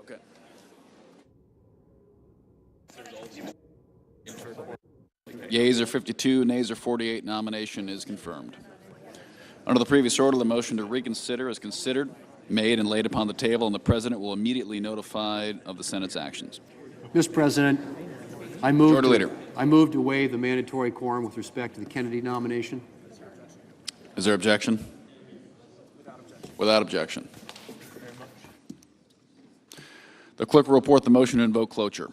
Okay. Yeas are 52, nays are 48. Nomination is confirmed. Under the previous order, the motion to reconsider is considered, made, and laid upon the table, and the President will immediately notify of the Senate's actions. Mr. President, I move to waive the mandatory quorum with respect to the Kennedy nomination. Is there objection? Without objection. The clerk will report the motion to invoke cloture.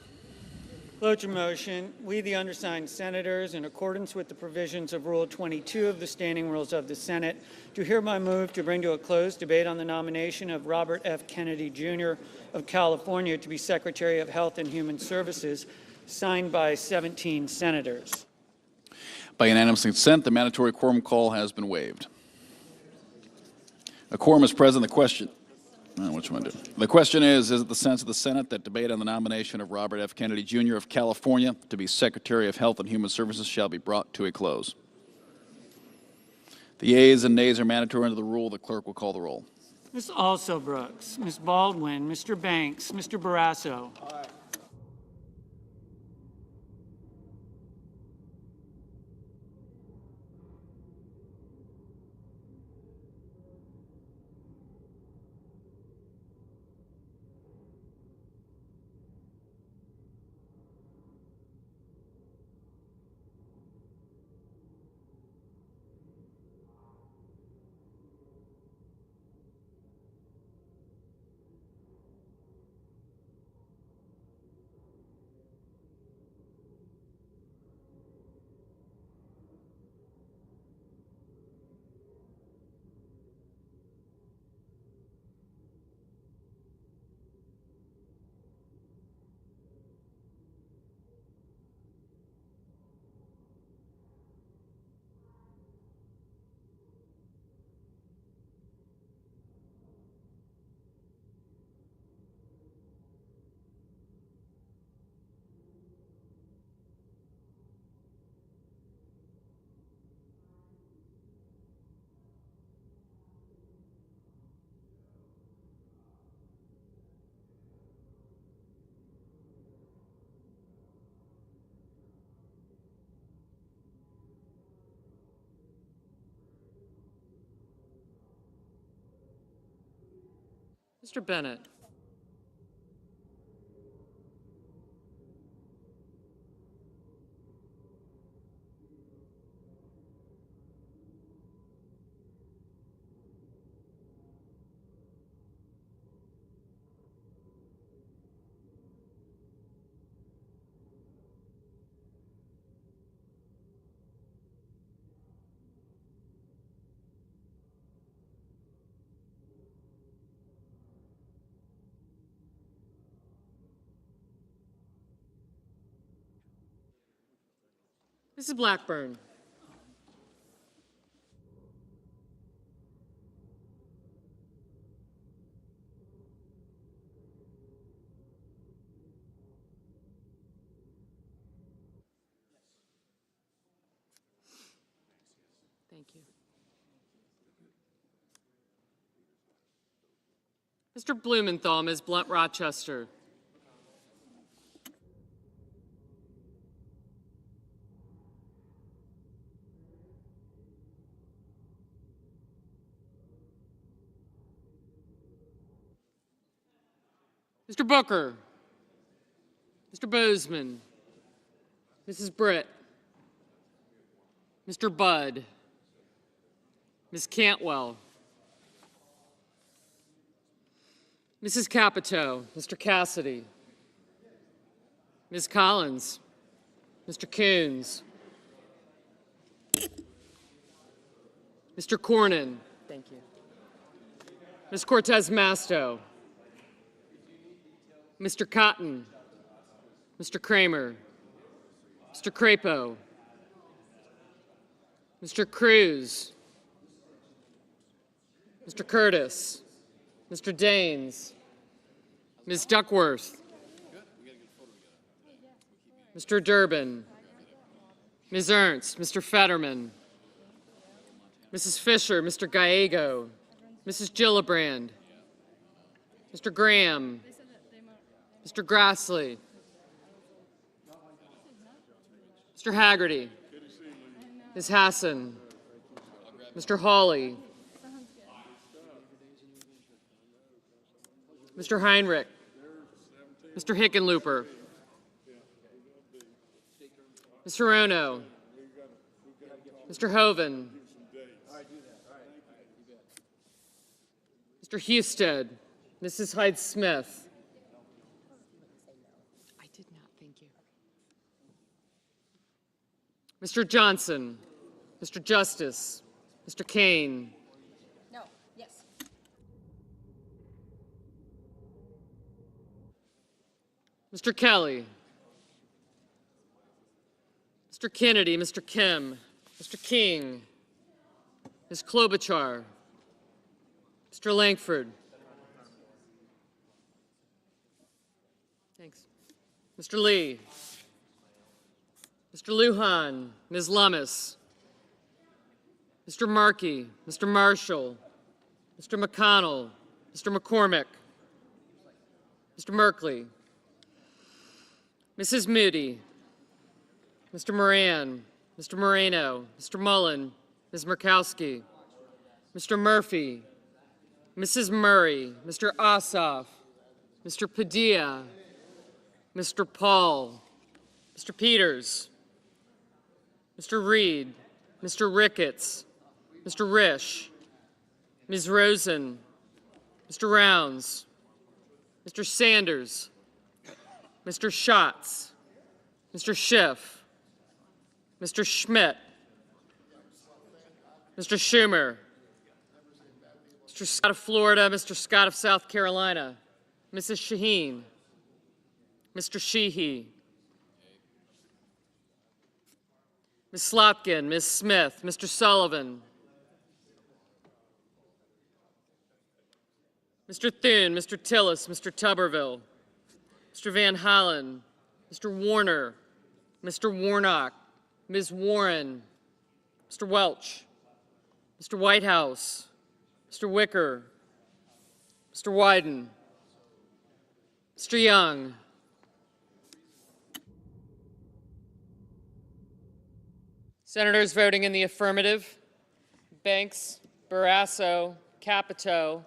Cloture motion. We, the undersigned senators, in accordance with the provisions of Rule 22 of the Standing Rules of the Senate, do hereby move to bring to a close debate on the nomination of Robert F. Kennedy, Jr. of California to be Secretary of Health and Human Services, signed by 17 senators. By unanimous consent, the mandatory quorum call has been waived. A quorum is present. The question. The question is it the sense of the Senate that debate on the nomination of Robert F. Kennedy, Jr. of California to be Secretary of Health and Human Services shall be brought to a close? The yeas and nays are mandatory under the rule. The clerk will call the roll. Ms. Also-Brooks, Ms. Baldwin, Mr. Banks, Mr. Barrasso. Aye. Mr. Bennett. Mrs. Blackburn. Thank you. Mr. Blumenthal, Ms. Blunt Rochester. Mr. Booker, Mr. Bozeman, Mrs. Britt, Mr. Budd, Ms. Cantwell, Mrs. Capito, Mr. Cassidy, Ms. Collins, Mr. Coons, Mr. Cornyn, thank you, Ms. Cortez Masto, Mr. Cotton, Mr. Kramer, Mr. Crapo, Mr. Cruz, Mr. Curtis, Mr. Daines, Ms. Duckworth, Mr. Durbin, Ms. Ernst, Mr. Fetterman, Mrs. Fisher, Mr. Gallego, Mrs. Gillibrand, Mr. Graham, Mr. Grassley, Mr. Haggerty, Ms. Hassan, Mr. Hawley, Mr. Heinrich, Mr. Hickenlooper, Mr. Ono, Mr. Hoven, Mr. Husted, Mrs. Hyde-Smith. I did not, thank you. Mr. Johnson, Mr. Justice, Mr. Kane, No, yes. Mr. Kelly, Mr. Kennedy, Mr. Kim, Mr. King, Ms. Klobuchar, Mr. Langford. Thanks. Mr. Lee, Mr. Lujan, Ms. Lummis, Mr. Markey, Mr. Marshall, Mr. McConnell, Mr. McCormick, Mr. Merkley, Mrs. Moody, Mr. Moran, Mr. Moreno, Mr. Mullen, Ms. Murkowski, Mr. Murphy, Mrs. Murray, Mr. Ossoff, Mr. Padilla, Mr. Paul, Mr. Peters, Mr. Reed, Mr. Ricketts, Mr. Risch, Ms. Rosen, Mr. Rounds, Mr. Sanders, Mr. Schatz, Mr. Schiff, Mr. Schmidt, Mr. Schumer, Mr. Scott of Florida, Mr. Scott of South Carolina, Mrs. Shaheen, Mr. Sheehy, Ms. Slotkin, Ms. Smith, Mr. Sullivan, Mr. Thune, Mr. Tillis, Mr. Tuberville, Mr. Van Hollen, Mr. Warner, Mr. Warnock, Ms. Warren, Mr. Welch, Mr. Whitehouse, Mr. Wicker, Mr. Wyden, Mr. Young, Senators voting in the affirmative: Banks, Barrasso, Capito,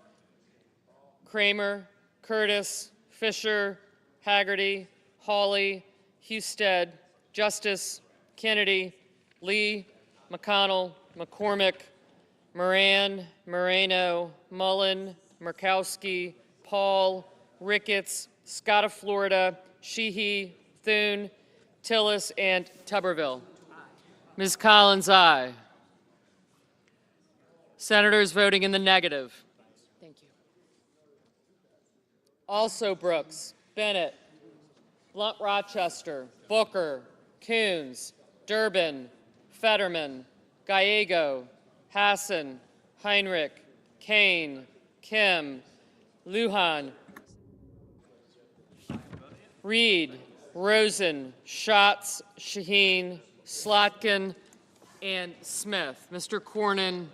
Kramer, Curtis, Fisher, Haggerty, Hawley, Husted, Justice, Kennedy, Lee, McConnell, McCormick, Moran, Moreno, Mullen, Murkowski, Paul, Ricketts, Scott of Florida, Sheehy, Thune, Tillis, and Tuberville. Ms. Collins, aye. Senators voting in the negative: thank you. Also Brooks, Bennett, Blunt Rochester, Booker, Coons, Durbin, Fetterman, Gallego, Hassan, Heinrich, Kane, Kim, Lujan, Reed, Rosen, Schatz, Shaheen, Slotkin, and Smith. Mr. Cornyn,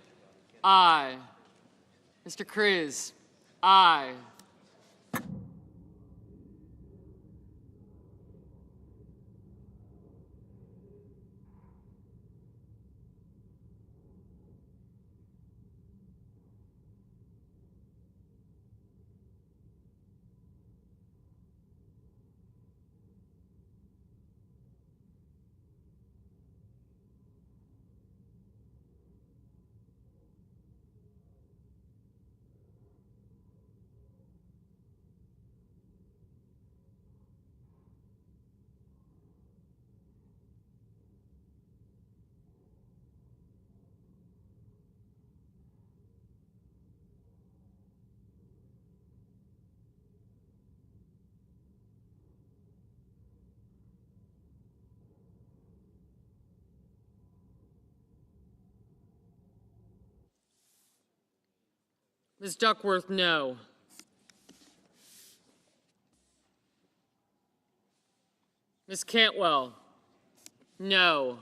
aye. Mr. Cruz, aye. Ms. Duckworth, no. Ms. Cantwell, no.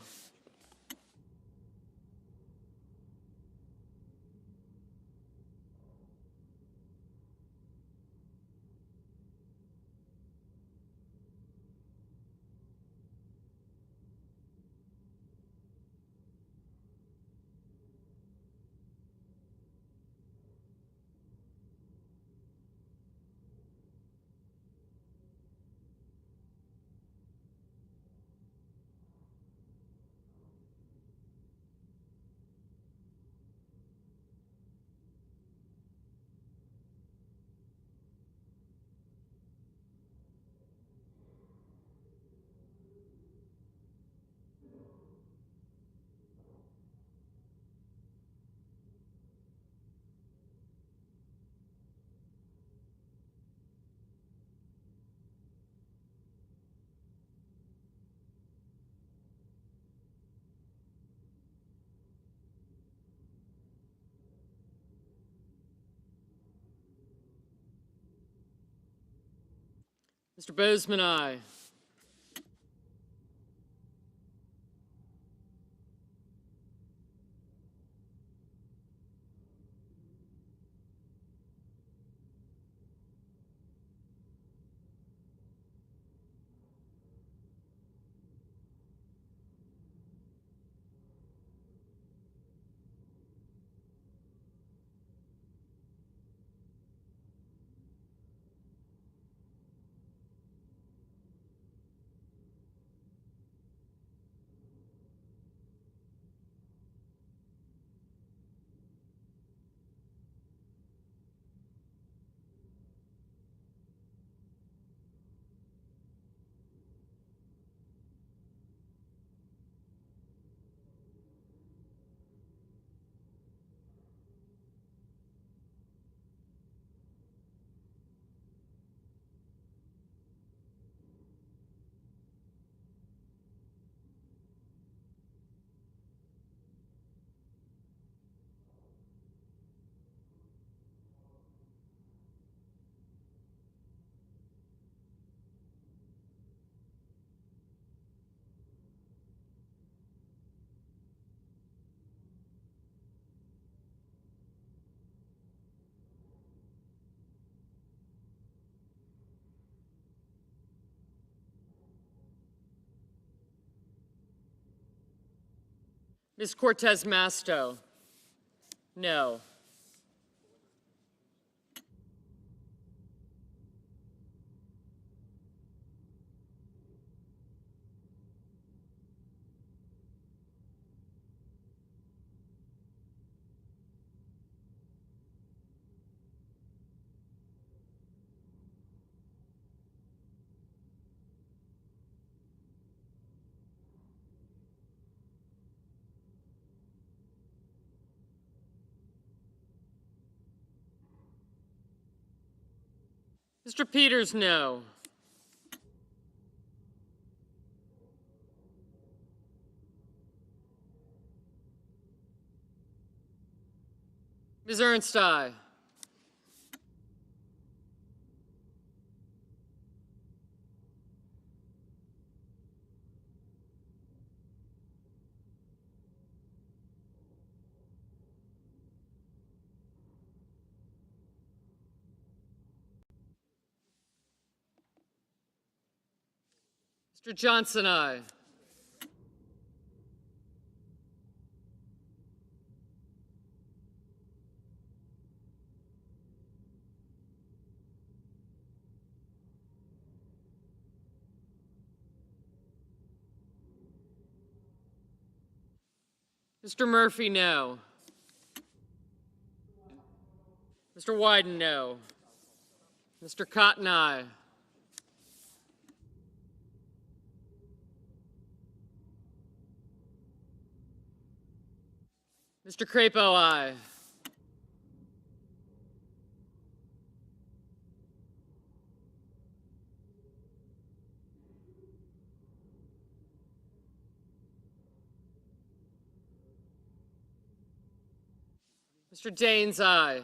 Mr. Bozeman, aye. Ms. Cortez Masto, no. Mr. Peters, no. Ms. Ernst, aye. Mr. Johnson, aye. Mr. Murphy, no. Mr. Wyden, no. Mr. Cotton, aye. Mr. Crapo, aye. Mr. Daines, aye.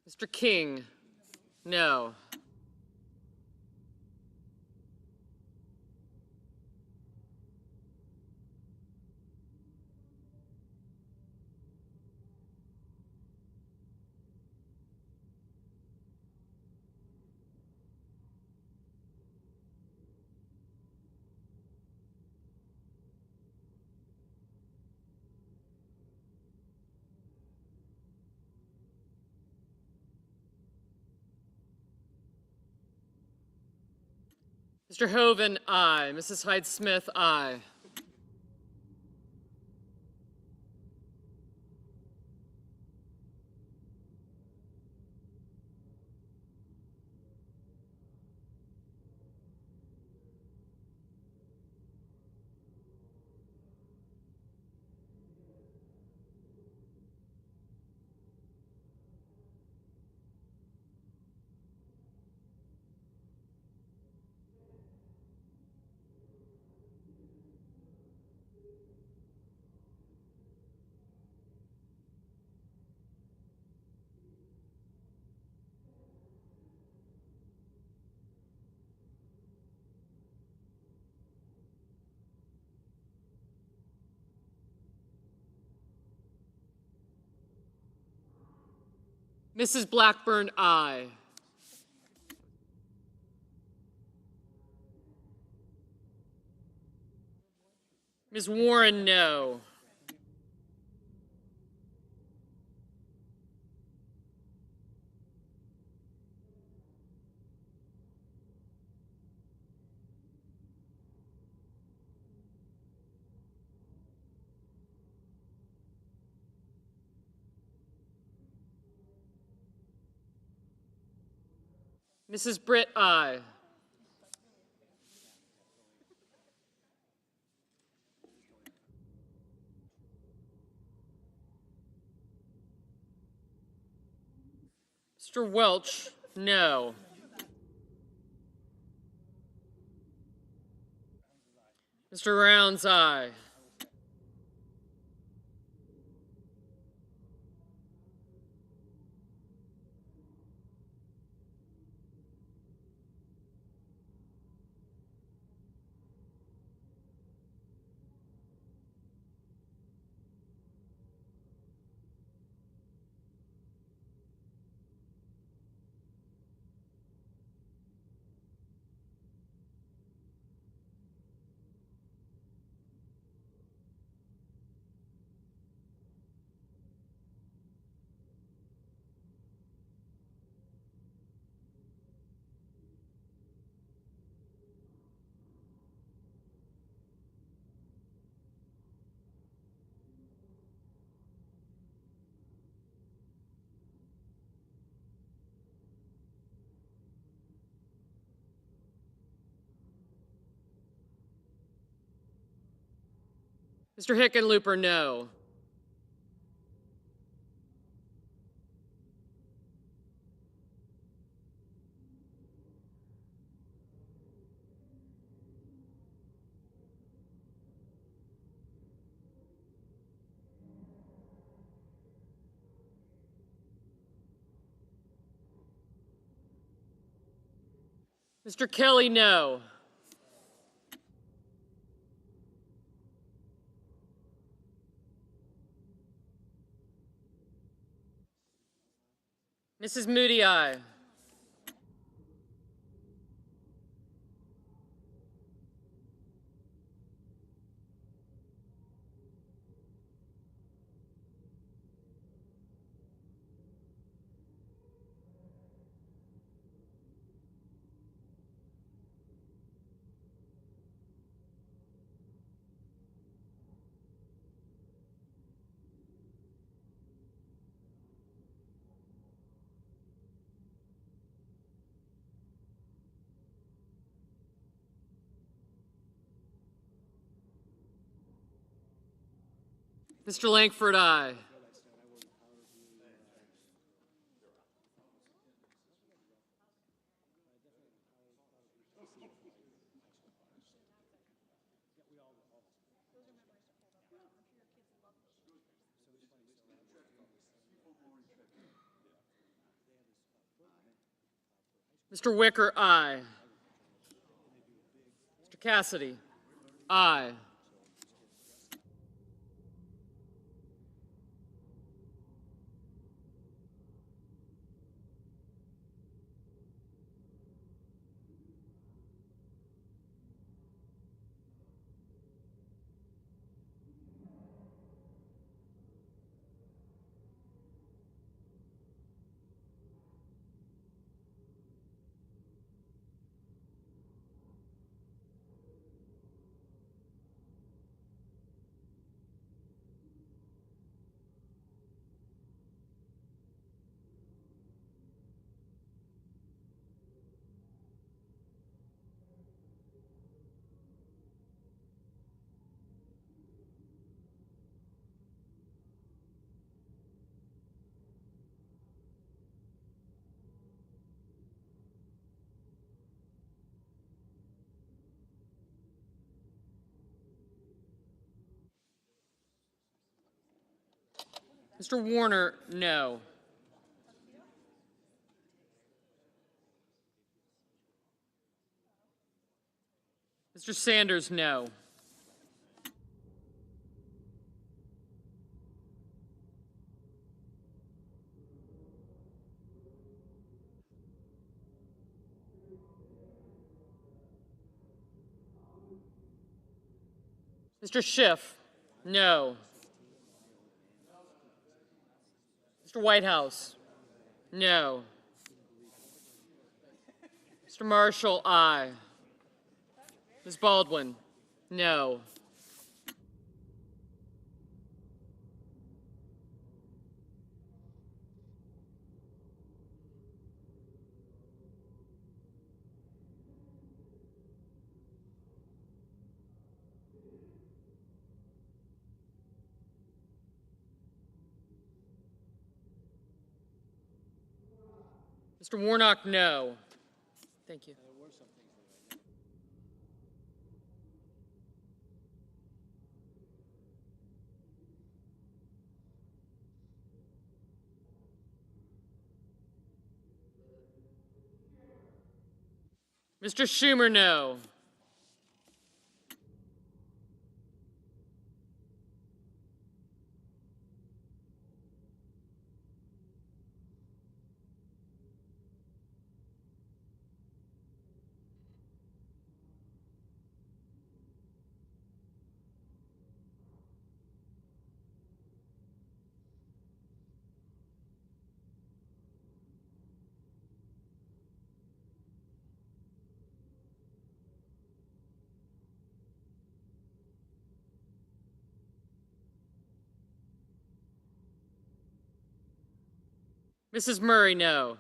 Mr. King, no. Mr. Hoven, aye. Mrs. Hyde-Smith, aye. Mrs. Blackburn, aye. Ms. Warren, no. Mrs. Britt, aye. Mr. Welch, no. Mr. Rounds, aye. Mr. Hickenlooper, no. Mr. Kelly, no. Mrs. Moody, aye. Mr. Langford, aye. Mr. Wicker, aye. Mr. Cassidy, aye. Mr. Warner, no. Mr. Sanders, no. Mr. Schiff, no. Mr. Whitehouse, no. Mr. Marshall, aye. Ms. Baldwin, no. Mr. Warnock, no. Thank you. Mr. Schumer, no. Mrs. Murray, no.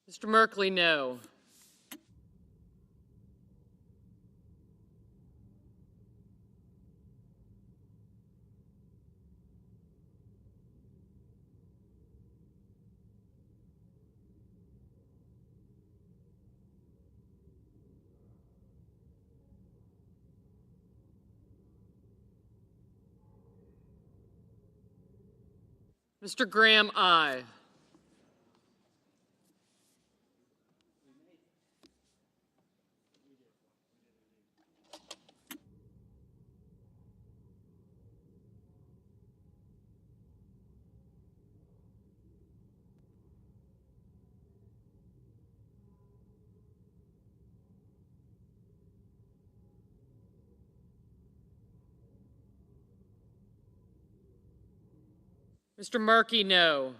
Mr. Merkley, no. Mr. Graham, aye. Mr. Markey, no.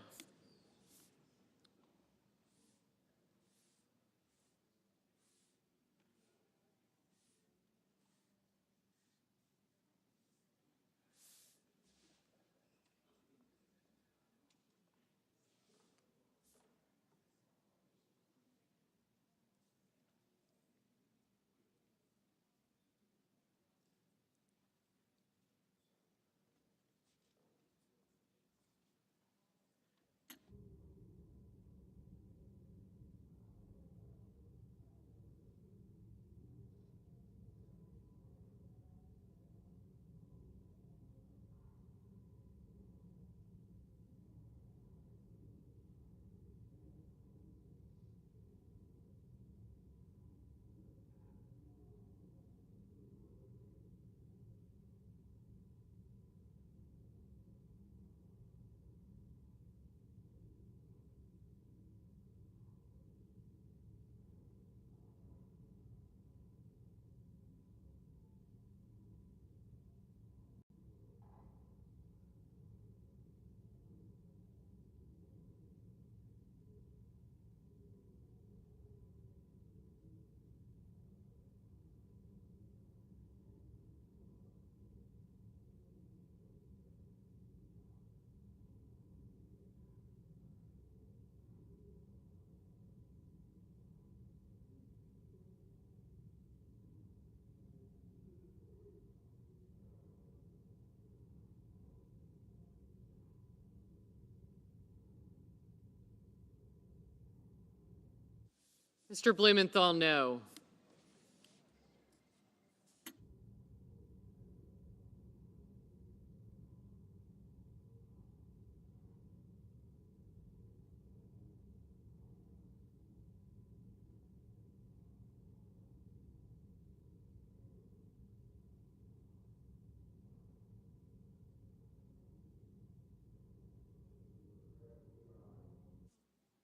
Mr. Blumenthal, no.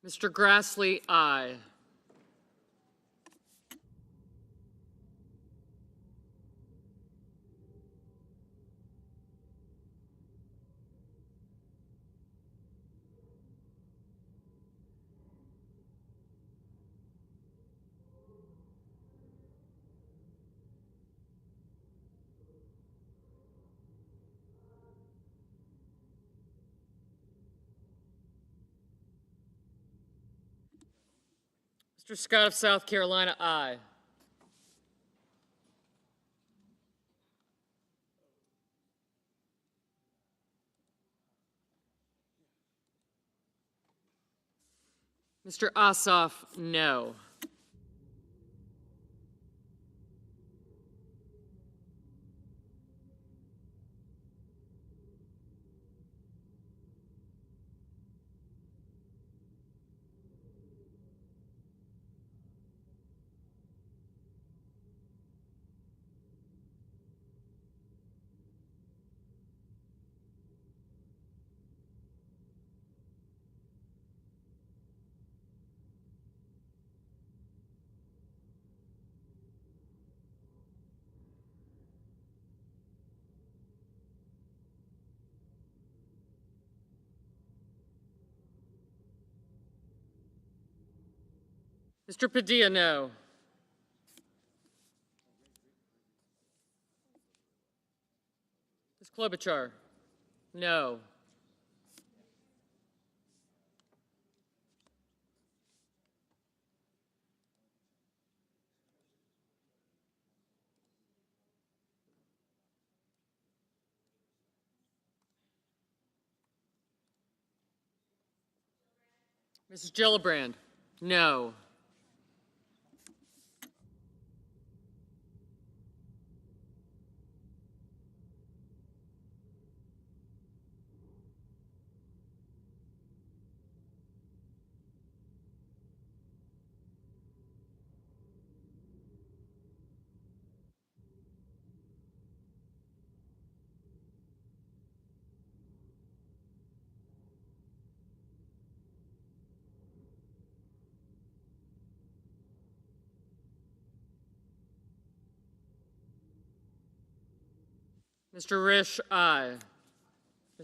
Mr. Grassley, aye. Mr. Scott of South Carolina, aye. Mr. Ossoff, no. Mr. Padilla, no. Ms. Klobuchar, no. Mrs. Gillibrand, no. Mr. Risch, aye.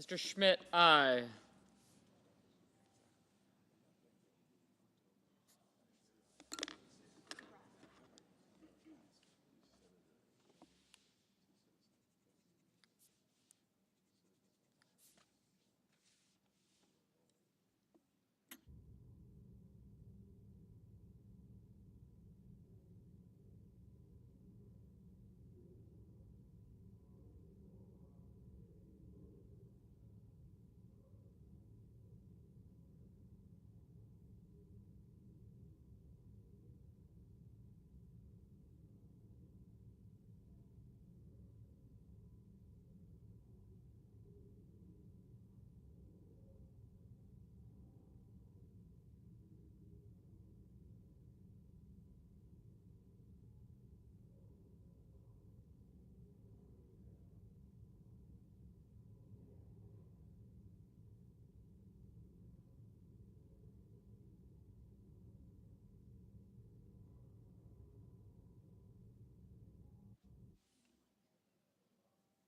Mr. Schmidt, aye.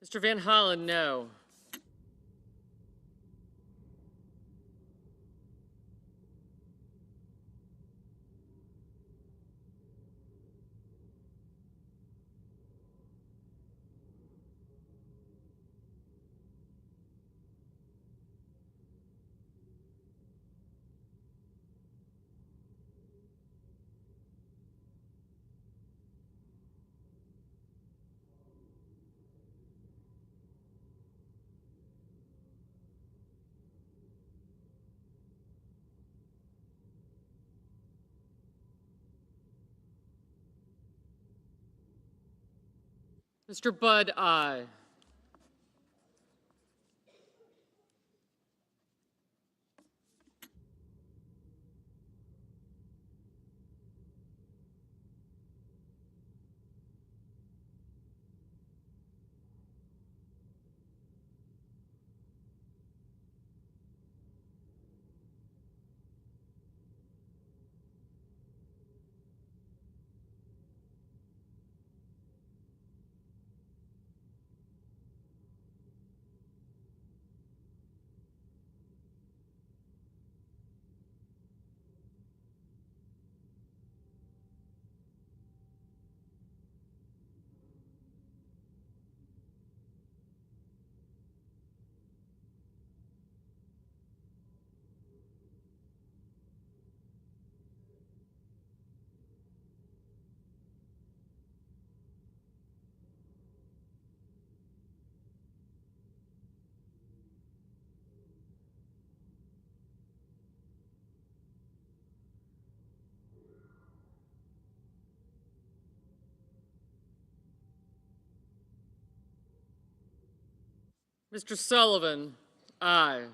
Mr. Van Hollen, no. Mr. Budd, aye. Mr. Sullivan, aye.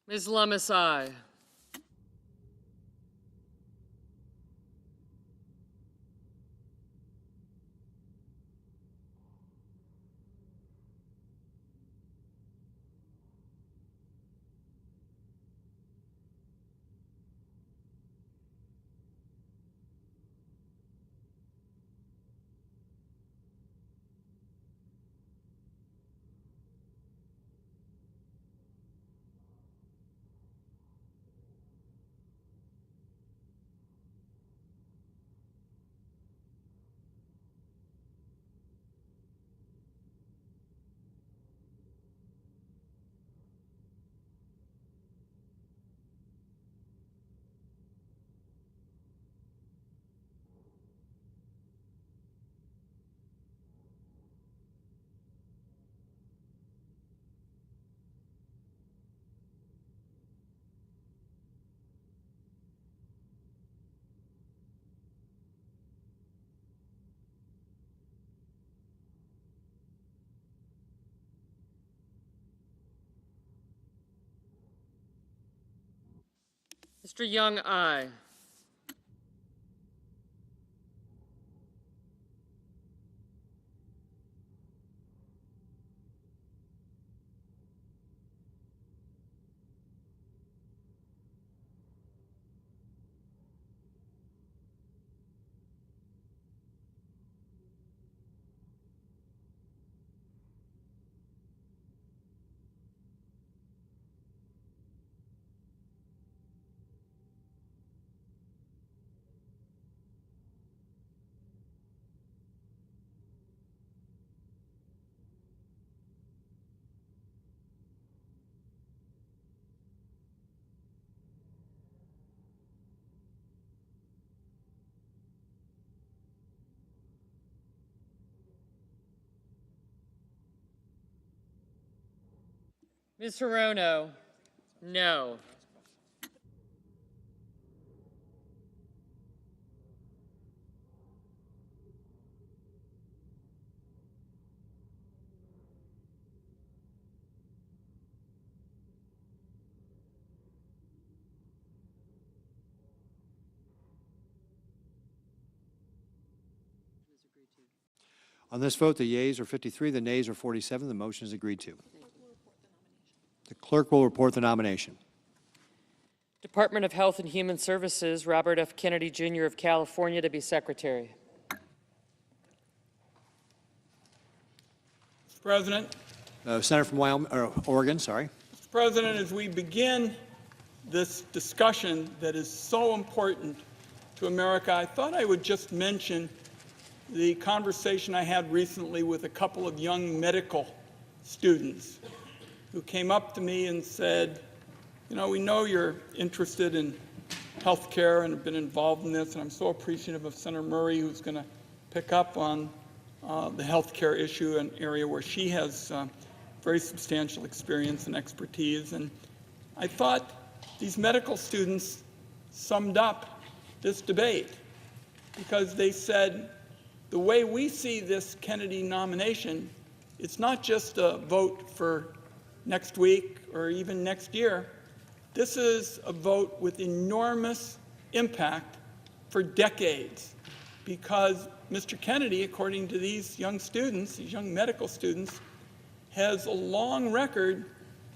Ms. Lummis, aye. Mr. Young, aye. Ms. Hirono, no. On this vote, the yeas are 53, the nays are 47. The motion is agreed to. The clerk will report the nomination. Department of Health and Human Services, Robert F. Kennedy, Jr. of California to be Secretary. Mr. President. Senator from Oregon, sorry. Mr. President, as we begin this discussion that is so important to America, I thought I would just mention the conversation I had recently with a couple of young medical students who came up to me and said, you know, we know you're interested in health care and have been involved in this, and I'm so appreciative of Senator Murray, who's going to pick up on the health care issue, an area where she has very substantial experience and expertise. And I thought these medical students summed up this debate, because they said, the way we see this Kennedy nomination, it's not just a vote for next week or even next year. This is a vote with enormous impact for decades, because Mr. Kennedy, according to these young students, these young medical students, has a long record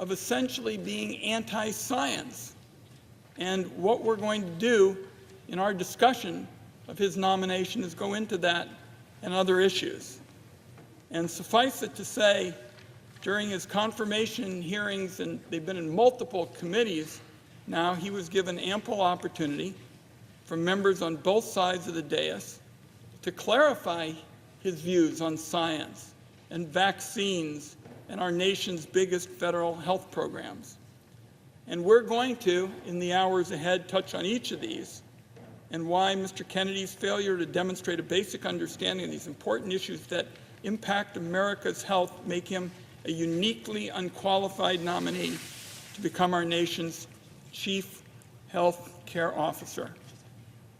of essentially being anti-science. And what we're going to do in our discussion of his nomination is go into that and other issues. And suffice it to say, during his confirmation hearings, and they've been in multiple committees now, he was given ample opportunity from members on both sides of the dais to clarify his views on science and vaccines and our nation's biggest federal health programs. And we're going to, in the hours ahead, touch on each of these and why Mr. Kennedy's failure to demonstrate a basic understanding of these important issues that impact America's health make him a uniquely unqualified nominee to become our nation's chief health care officer.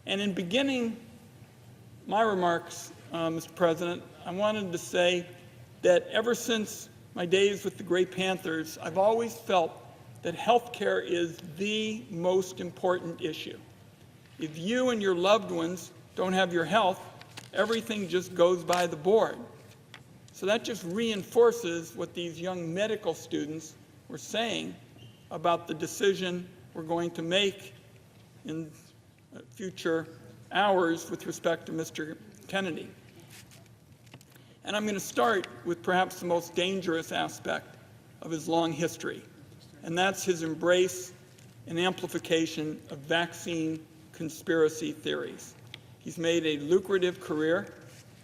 And in beginning my remarks, Mr. President, I wanted to say that ever since my days with the Gray Panthers, I've always felt that health care is the most important issue. If you and your loved ones don't have your health, everything just goes by the board. So that just reinforces what these young medical students were saying about the decision we're going to make in future hours with respect to Mr. Kennedy. And I'm going to start with perhaps the most dangerous aspect of his long history, and that's his embrace and amplification of vaccine conspiracy theories. He's made a lucrative career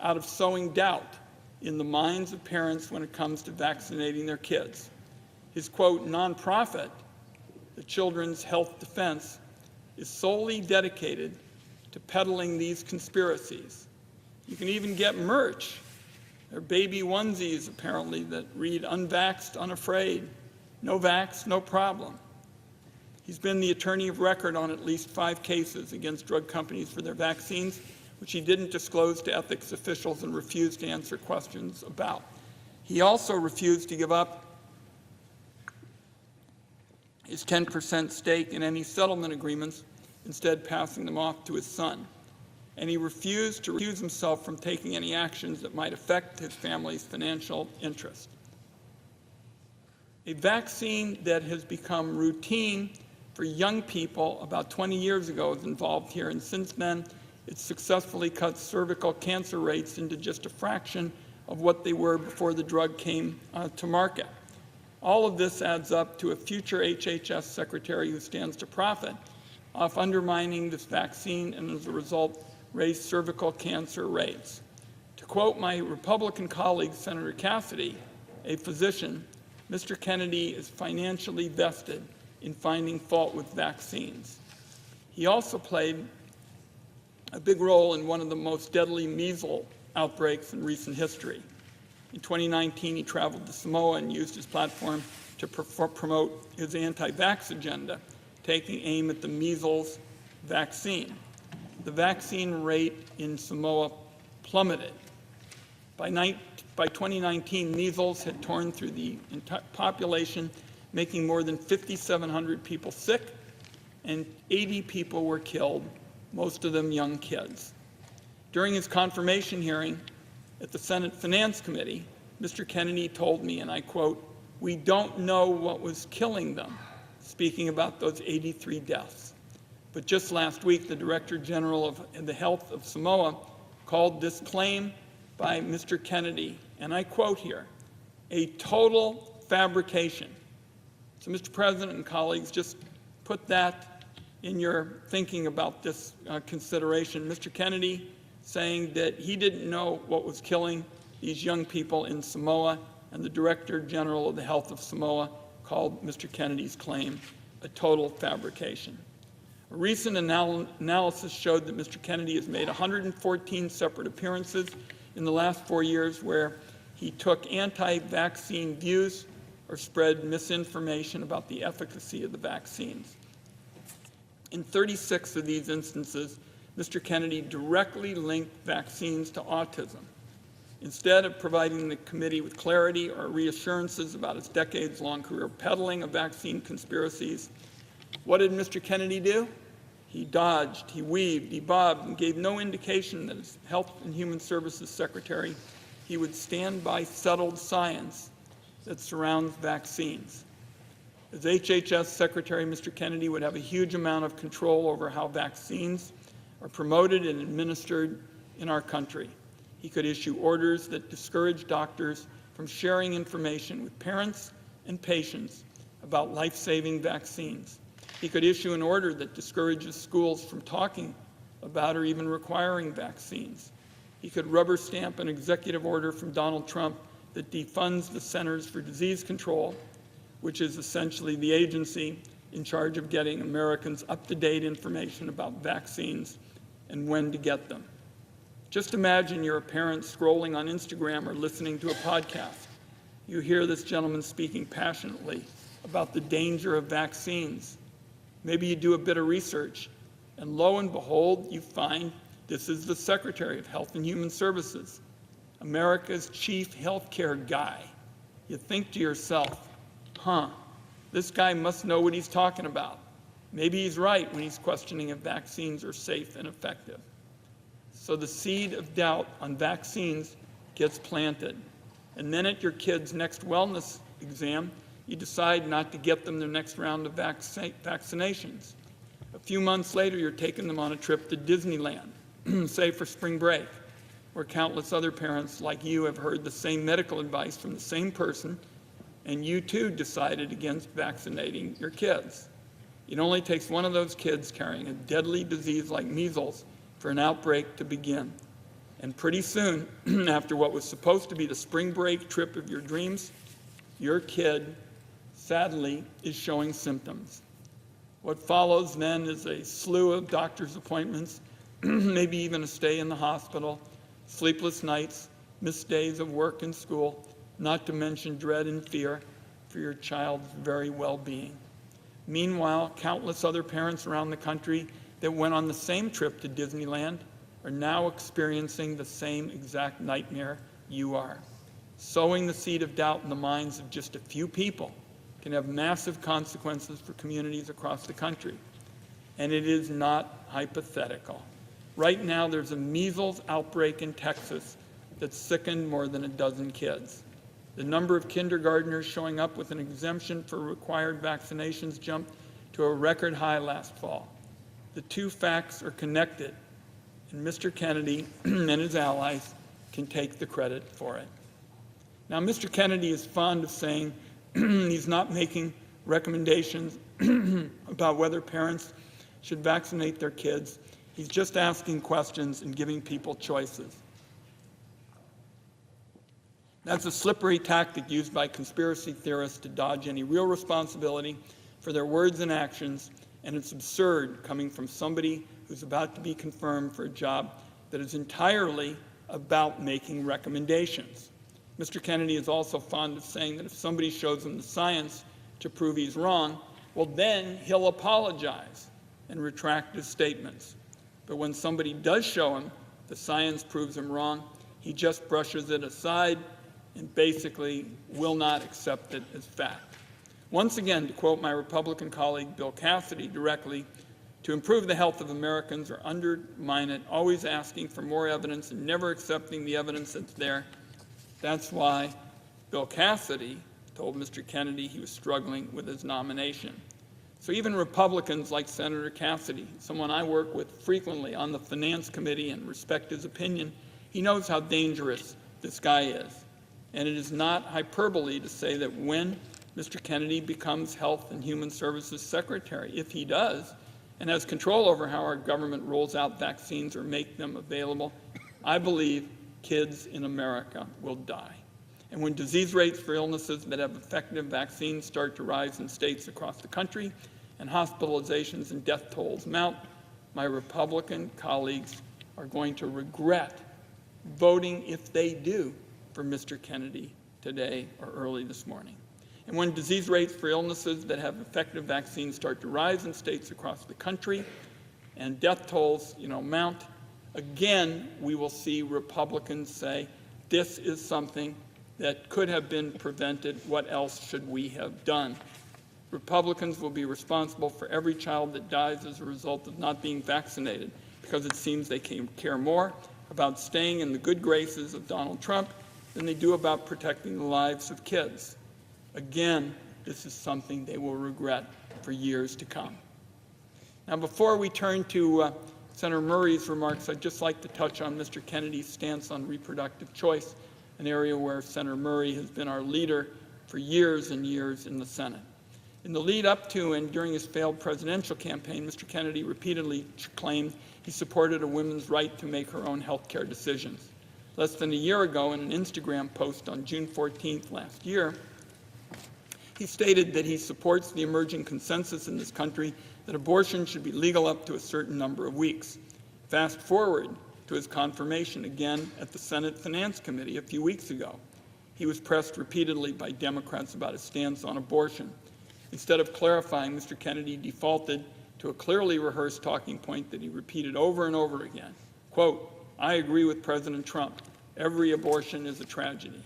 out of sowing doubt in the minds of parents when it comes to vaccinating their kids. His, quote, nonprofit, the Children's Health Defense, is solely dedicated to peddling these conspiracies. You can even get merch. There are baby onesies, apparently, that read unvaxxed, unafraid, no vax, no problem. He's been the attorney of record on at least 5 cases against drug companies for their vaccines, which he didn't disclose to ethics officials and refused to answer questions about. He also refused to give up his 10% stake in any settlement agreements, instead passing them off to his son. And he refused to recuse himself from taking any actions that might affect his family's financial interest. A vaccine that has become routine for young people about 20 years ago is involved here, and since then, it's successfully cut cervical cancer rates into just a fraction of what they were before the drug came to market. All of this adds up to a future HHS secretary who stands to profit off undermining this vaccine and, as a result, raise cervical cancer rates. To quote my Republican colleague, Senator Cassidy, a physician, Mr. Kennedy is financially vested in finding fault with vaccines. He also played a big role in one of the most deadly measles outbreaks in recent history. In 2019, he traveled to Samoa and used his platform to promote his anti-vax agenda, taking aim at the measles vaccine. The vaccine rate in Samoa plummeted. By 2019, measles had torn through the entire population, making more than 5,700 people sick, and 80 people were killed, most of them young kids. During his confirmation hearing at the Senate Finance Committee, Mr. Kennedy told me, and I quote, "We don't know what was killing them," speaking about those 83 deaths. But just last week, the Director General of the Health of Samoa called this claim by Mr. Kennedy, and I quote here, "a total fabrication." So, Mr. President and colleagues, just put that in your thinking about this consideration. Mr. Kennedy saying that he didn't know what was killing these young people in Samoa, and the Director General of the Health of Samoa called Mr. Kennedy's claim a total fabrication. A recent analysis showed that Mr. Kennedy has made 114 separate appearances in the last 4 years where he took anti-vaccine views or spread misinformation about the efficacy of the vaccines. In 36 of these instances, Mr. Kennedy directly linked vaccines to autism. Instead of providing the committee with clarity or reassurances about his decades-long career peddling of vaccine conspiracies, what did Mr. Kennedy do? He dodged, he weaved, he bobbed, and gave no indication that as Health and Human Services Secretary, he would stand by settled science that surrounds vaccines. As HHS Secretary, Mr. Kennedy would have a huge amount of control over how vaccines are promoted and administered in our country. He could issue orders that discourage doctors from sharing information with parents and patients about life-saving vaccines. He could issue an order that discourages schools from talking about or even requiring vaccines. He could rubber stamp an executive order from Donald Trump that defunds the Centers for Disease Control, which is essentially the agency in charge of getting Americans up-to-date information about vaccines and when to get them. Just imagine you're a parent scrolling on Instagram or listening to a podcast. You hear this gentleman speaking passionately about the danger of vaccines. Maybe you do a bit of research, and lo and behold, you find this is the Secretary of Health and Human Services, America's chief healthcare guy. You think to yourself, This guy must know what he's talking about. Maybe he's right when he's questioning if vaccines are safe and effective. So the seed of doubt on vaccines gets planted. And then at your kid's next wellness exam, you decide not to get them their next round of vaccinations. A few months later, you're taking them on a trip to Disneyland, say for spring break, where countless other parents like you have heard the same medical advice from the same person, and you too decided against vaccinating your kids. It only takes one of those kids carrying a deadly disease like measles for an outbreak to begin. And pretty soon, after what was supposed to be the spring break trip of your dreams, your kid, sadly, is showing symptoms. What follows then is a slew of doctor's appointments, maybe even a stay in the hospital, sleepless nights, missed days of work and school, not to mention dread and fear for your child's very well-being. Meanwhile, countless other parents around the country that went on the same trip to Disneyland are now experiencing the same exact nightmare you are. Sowing the seed of doubt in the minds of just a few people can have massive consequences for communities across the country. And it is not hypothetical. Right now, there's a measles outbreak in Texas that's sickened more than a dozen kids. The number of kindergartners showing up with an exemption for required vaccinations jumped to a record high last fall. The two facts are connected, and Mr. Kennedy and his allies can take the credit for it. Now, Mr. Kennedy is fond of saying he's not making recommendations about whether parents should vaccinate their kids. He's just asking questions and giving people choices. That's a slippery tactic used by conspiracy theorists to dodge any real responsibility for their words and actions, and it's absurd coming from somebody who's about to be confirmed for a job that is entirely about making recommendations. Mr. Kennedy is also fond of saying that if somebody shows him the science to prove he's wrong, well, then he'll apologize and retract his statements. But when somebody does show him the science proves him wrong, he just brushes it aside and basically will not accept it as fact. Once again, to quote my Republican colleague Bill Cassidy directly, to improve the health of Americans or undermine it, always asking for more evidence and never accepting the evidence that's there. That's why Bill Cassidy told Mr. Kennedy he was struggling with his nomination. So even Republicans like Senator Cassidy, someone I work with frequently on the Finance Committee and respect his opinion, he knows how dangerous this guy is. And it is not hyperbole to say that when Mr. Kennedy becomes Health and Human Services Secretary, if he does, and has control over how our government rolls out vaccines or make them available, I believe kids in America will die. And when disease rates for illnesses that have effective vaccines start to rise in states across the country, and hospitalizations and death tolls mount, my Republican colleagues are going to regret voting, if they do, for Mr. Kennedy today or early this morning. And when disease rates for illnesses that have effective vaccines start to rise in states across the country and death tolls, mount, again, we will see Republicans say, this is something that could have been prevented. What else should we have done? Republicans will be responsible for every child that dies as a result of not being vaccinated because it seems they care more about staying in the good graces of Donald Trump than they do about protecting the lives of kids. Again, this is something they will regret for years to come. Now, before we turn to Senator Murray's remarks, I'd just like to touch on Mr. Kennedy's stance on reproductive choice, an area where Senator Murray has been our leader for years and years in the Senate. In the lead up to and during his failed presidential campaign, Mr. Kennedy repeatedly claimed he supported a woman's right to make her own health care decisions. Less than a year ago, in an Instagram post on June 14th last year, he stated that he supports the emerging consensus in this country that abortion should be legal up to a certain number of weeks. Fast forward to his confirmation again at the Senate Finance Committee a few weeks ago. He was pressed repeatedly by Democrats about his stance on abortion. Instead of clarifying, Mr. Kennedy defaulted to a clearly rehearsed talking point that he repeated over and over again. Quote, I agree with President Trump. Every abortion is a tragedy.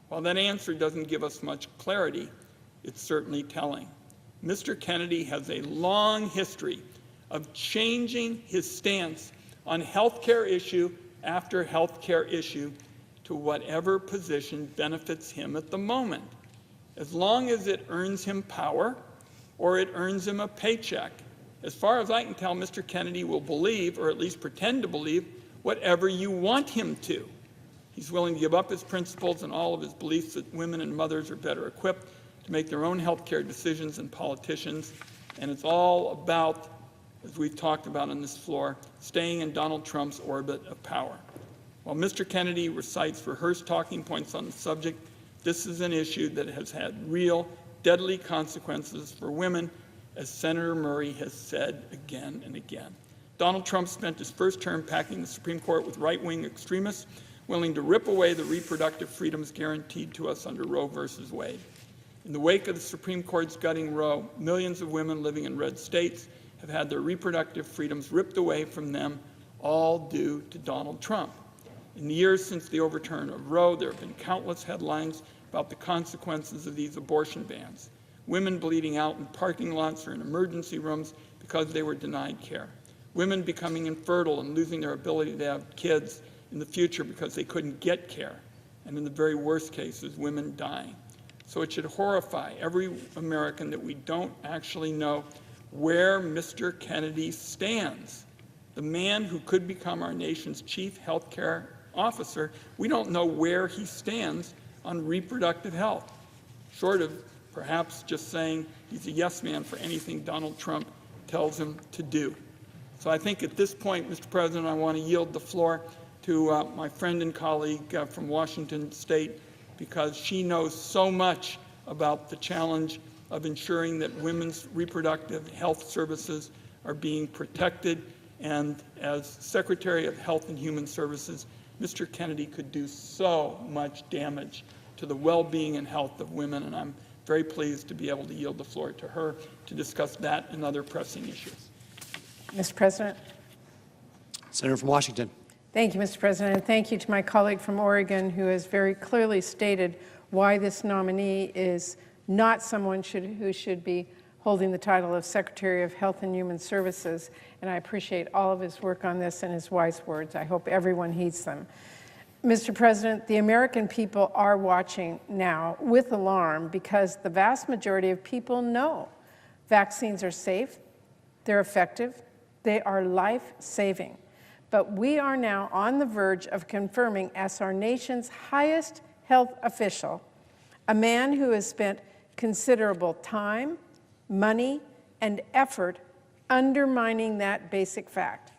While that answer doesn't give us much clarity, it's certainly telling. Mr. Kennedy has a long history of changing his stance on healthcare issue after healthcare issue to whatever position benefits him at the moment, as long as it earns him power or it earns him a paycheck. As far as I can tell, Mr. Kennedy will believe, or at least pretend to believe, whatever you want him to. He's willing to give up his principles and all of his beliefs that women and mothers are better equipped to make their own health care decisions than politicians. And it's all about, as we've talked about on this floor, staying in Donald Trump's orbit of power. While Mr. Kennedy recites rehearsed talking points on the subject, this is an issue that has had real, deadly consequences for women, as Senator Murray has said again and again. Donald Trump spent his first term packing the Supreme Court with right-wing extremists willing to rip away the reproductive freedoms guaranteed to us under Roe versus Wade. In the wake of the Supreme Court's gutting Roe, millions of women living in red states have had their reproductive freedoms ripped away from them, all due to Donald Trump. In the years since the overturn of Roe, there have been countless headlines about the consequences of these abortion bans. Women bleeding out in parking lots or in emergency rooms because they were denied care. Women becoming infertile and losing their ability to have kids in the future because they couldn't get care. And in the very worst cases, women dying. So it should horrify every American that we don't actually know where Mr. Kennedy stands. The man who could become our nation's chief health care officer, we don't know where he stands on reproductive health, short of perhaps just saying he's a yes man for anything Donald Trump tells him to do. So I think at this point, Mr. President, I want to yield the floor to my friend and colleague from Washington State, because she knows so much about the challenge of ensuring that women's reproductive health services are being protected. And as Secretary of Health and Human Services, Mr. Kennedy could do so much damage to the well-being and health of women, and I'm very pleased to be able to yield the floor to her to discuss that and other pressing issues. Mr. President. Senator from Washington. Thank you, Mr. President, and thank you to my colleague from Oregon who has very clearly stated why this nominee is not someone who should be holding the title of Secretary of Health and Human Services, and I appreciate all of his work on this and his wise words. I hope everyone heeds them. Mr. President, the American people are watching now with alarm because the vast majority of people know vaccines are safe, they're effective, they are life-saving. But we are now on the verge of confirming as our nation's highest health official, a man who has spent considerable time, money, and effort undermining that basic fact.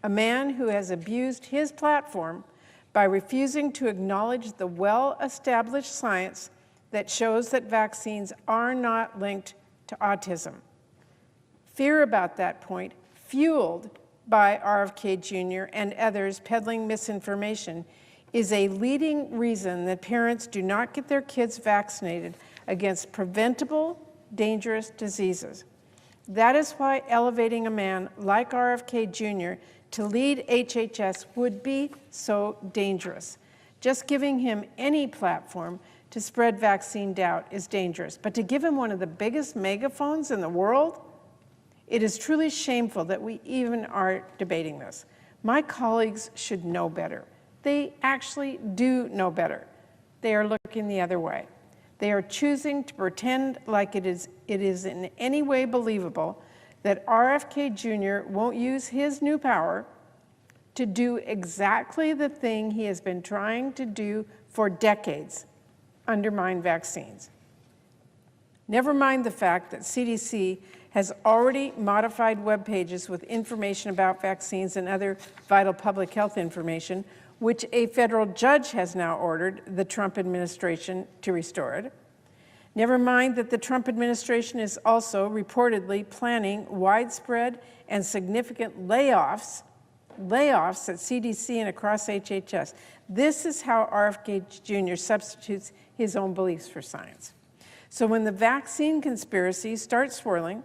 A man who has abused his platform by refusing to acknowledge the well-established science that shows that vaccines are not linked to autism. Fear about that point, fueled by RFK Jr. and others peddling misinformation, is a leading reason that parents do not get their kids vaccinated against preventable, dangerous diseases. That is why elevating a man like RFK Jr. to lead HHS would be so dangerous. Just giving him any platform to spread vaccine doubt is dangerous, but to give him one of the biggest megaphones in the world, it is truly shameful that we even are debating this. My colleagues should know better. They actually do know better. They are looking the other way. They are choosing to pretend like it is in any way believable that RFK Jr. won't use his new power to do exactly the thing he has been trying to do for decades, undermine vaccines. Never mind the fact that CDC has already modified web pages with information about vaccines and other vital public health information, which a federal judge has now ordered the Trump administration to restore it. Never mind that the Trump administration is also reportedly planning widespread and significant layoffs at CDC and across HHS. This is how RFK Jr. substitutes his own beliefs for science. So when the vaccine conspiracy starts swirling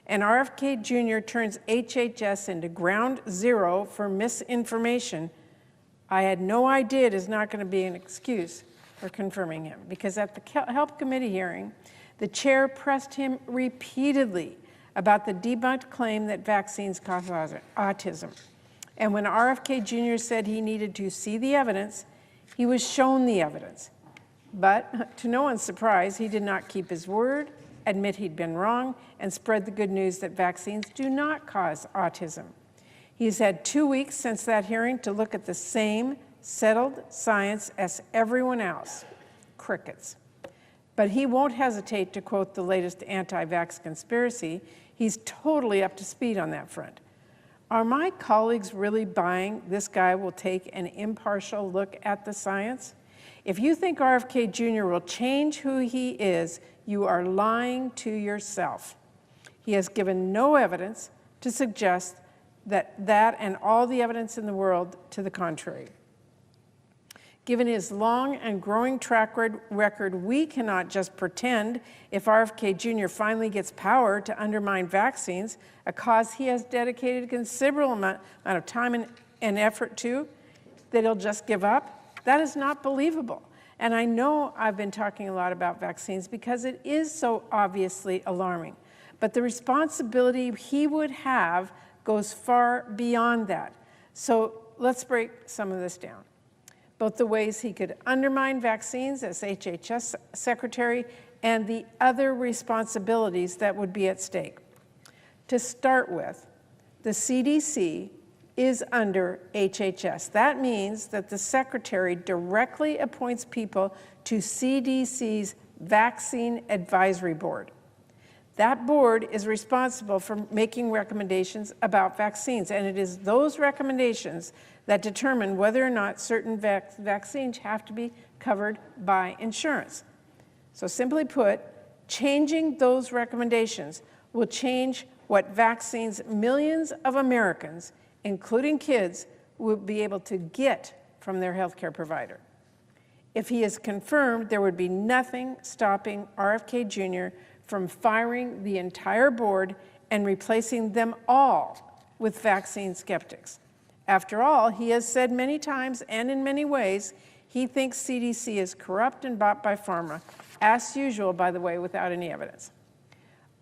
and RFK Jr. turns HHS into ground zero for misinformation, I had no idea it is not going to be an excuse for confirming him. Because at the Health Committee hearing, The chair pressed him repeatedly about the debunked claim that vaccines cause autism. And when RFK Jr. said he needed to see the evidence, he was shown the evidence. But to no one's surprise, he did not keep his word, admit he'd been wrong, and spread the good news that vaccines do not cause autism. He's had 2 weeks since that hearing to look at the same settled science as everyone else. Crickets. But he won't hesitate to quote the latest anti-vax conspiracy. He's totally up to speed on that front. Are my colleagues really buying this guy will take an impartial look at the science? If you think RFK Jr. will change who he is, you are lying to yourself. He has given no evidence to suggest that and all the evidence in the world to the contrary. Given his long and growing track record, we cannot just pretend if RFK Jr. finally gets power to undermine vaccines, a cause he has dedicated a considerable amount of time and effort to, that he'll just give up. That is not believable. And I know I've been talking a lot about vaccines because it is so obviously alarming. But the responsibility he would have goes far beyond that. So let's break some of this down. Both the ways he could undermine vaccines as HHS Secretary and the other responsibilities that would be at stake. To start with, the CDC is under HHS. That means that the Secretary directly appoints people to CDC's Vaccine Advisory Board. That board is responsible for making recommendations about vaccines, and it is those recommendations that determine whether or not certain vaccines have to be covered by insurance. So simply put, changing those recommendations will change what vaccines millions of Americans, including kids, will be able to get from their healthcare provider. If he is confirmed, there would be nothing stopping RFK Jr. from firing the entire board and replacing them all with vaccine skeptics. After all, he has said many times and in many ways, he thinks CDC is corrupt and bought by pharma, as usual, by the way, without any evidence.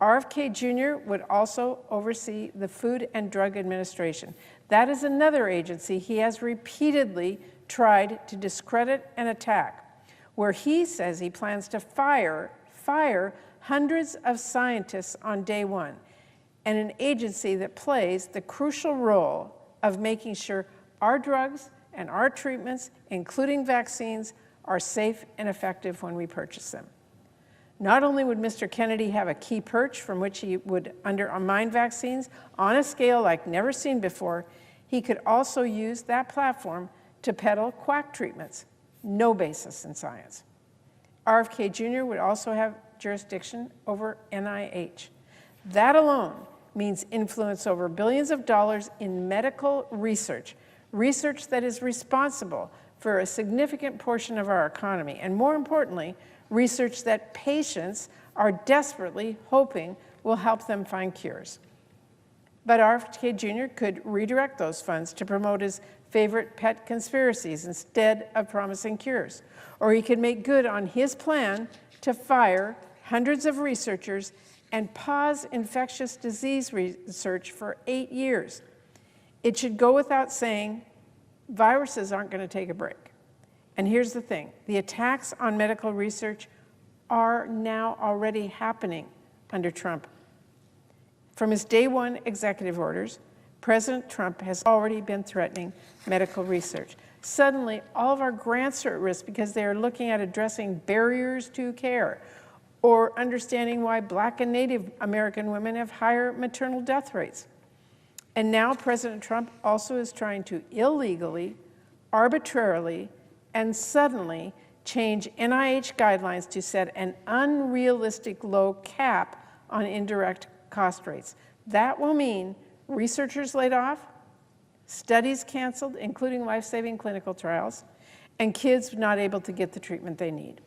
RFK Jr. would also oversee the Food and Drug Administration. That is another agency he has repeatedly tried to discredit and attack, where he says he plans to fire hundreds of scientists on day one, and an agency that plays the crucial role of making sure our drugs and our treatments, including vaccines, are safe and effective when we purchase them. Not only would Mr. Kennedy have a key perch from which he would undermine vaccines on a scale like never seen before, he could also use that platform to peddle quack treatments, no basis in science. RFK Jr. would also have jurisdiction over NIH. That alone means influence over billions of dollars in medical research, research that is responsible for a significant portion of our economy, and more importantly, research that patients are desperately hoping will help them find cures. But RFK Jr. could redirect those funds to promote his favorite pet conspiracies instead of promising cures. Or he could make good on his plan to fire hundreds of researchers and pause infectious disease research for 8 years. It should go without saying, viruses aren't going to take a break. And here's the thing, the attacks on medical research are now already happening under Trump. From his day one executive orders, President Trump has already been threatening medical research. Suddenly, all of our grants are at risk because they are looking at addressing barriers to care or understanding why Black and Native American women have higher maternal death rates. And now President Trump also is trying to illegally, arbitrarily, and suddenly change NIH guidelines to set an unrealistic low cap on indirect cost rates. That will mean researchers laid off, studies canceled, including life-saving clinical trials, and kids not able to get the treatment they need.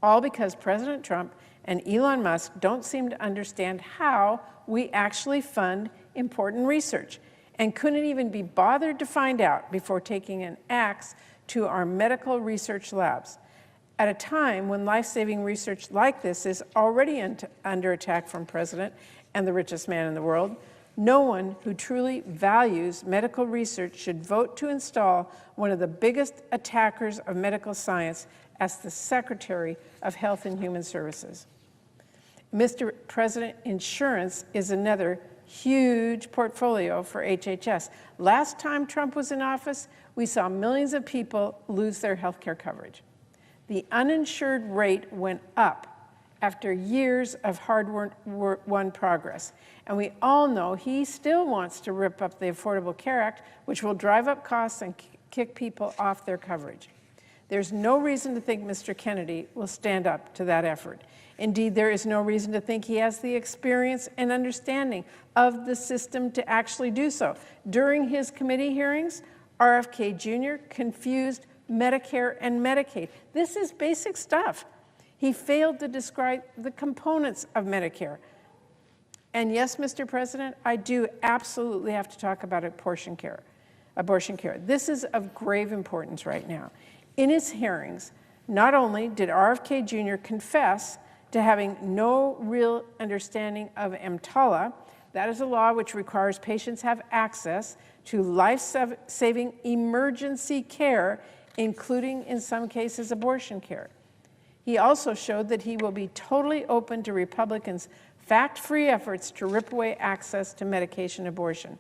All because President Trump and Elon Musk don't seem to understand how we actually fund important research and couldn't even be bothered to find out before taking an axe to our medical research labs. At a time when life-saving research like this is already under attack from President and the richest man in the world, no one who truly values medical research should vote to install one of the biggest attackers of medical science as the Secretary of Health and Human Services. Mr. President, insurance is another huge portfolio for HHS. Last time Trump was in office, we saw millions of people lose their health care coverage. The uninsured rate went up after years of hard-won progress. And we all know he still wants to rip up the Affordable Care Act, which will drive up costs and kick people off their coverage. There's no reason to think Mr. Kennedy will stand up to that effort. Indeed, there is no reason to think he has the experience and understanding of the system to actually do so. During his committee hearings, RFK Jr. confused Medicare and Medicaid. This is basic stuff. He failed to describe the components of Medicare. And yes, Mr. President, I do absolutely have to talk about abortion care. This is of grave importance right now. In his hearings, not only did RFK Jr. confess to having no real understanding of EMTALA, that is a law which requires patients have access to life-saving emergency care, including, in some cases, abortion care. He also showed that he will be totally open to Republicans' fact-free efforts to rip away access to medication abortion.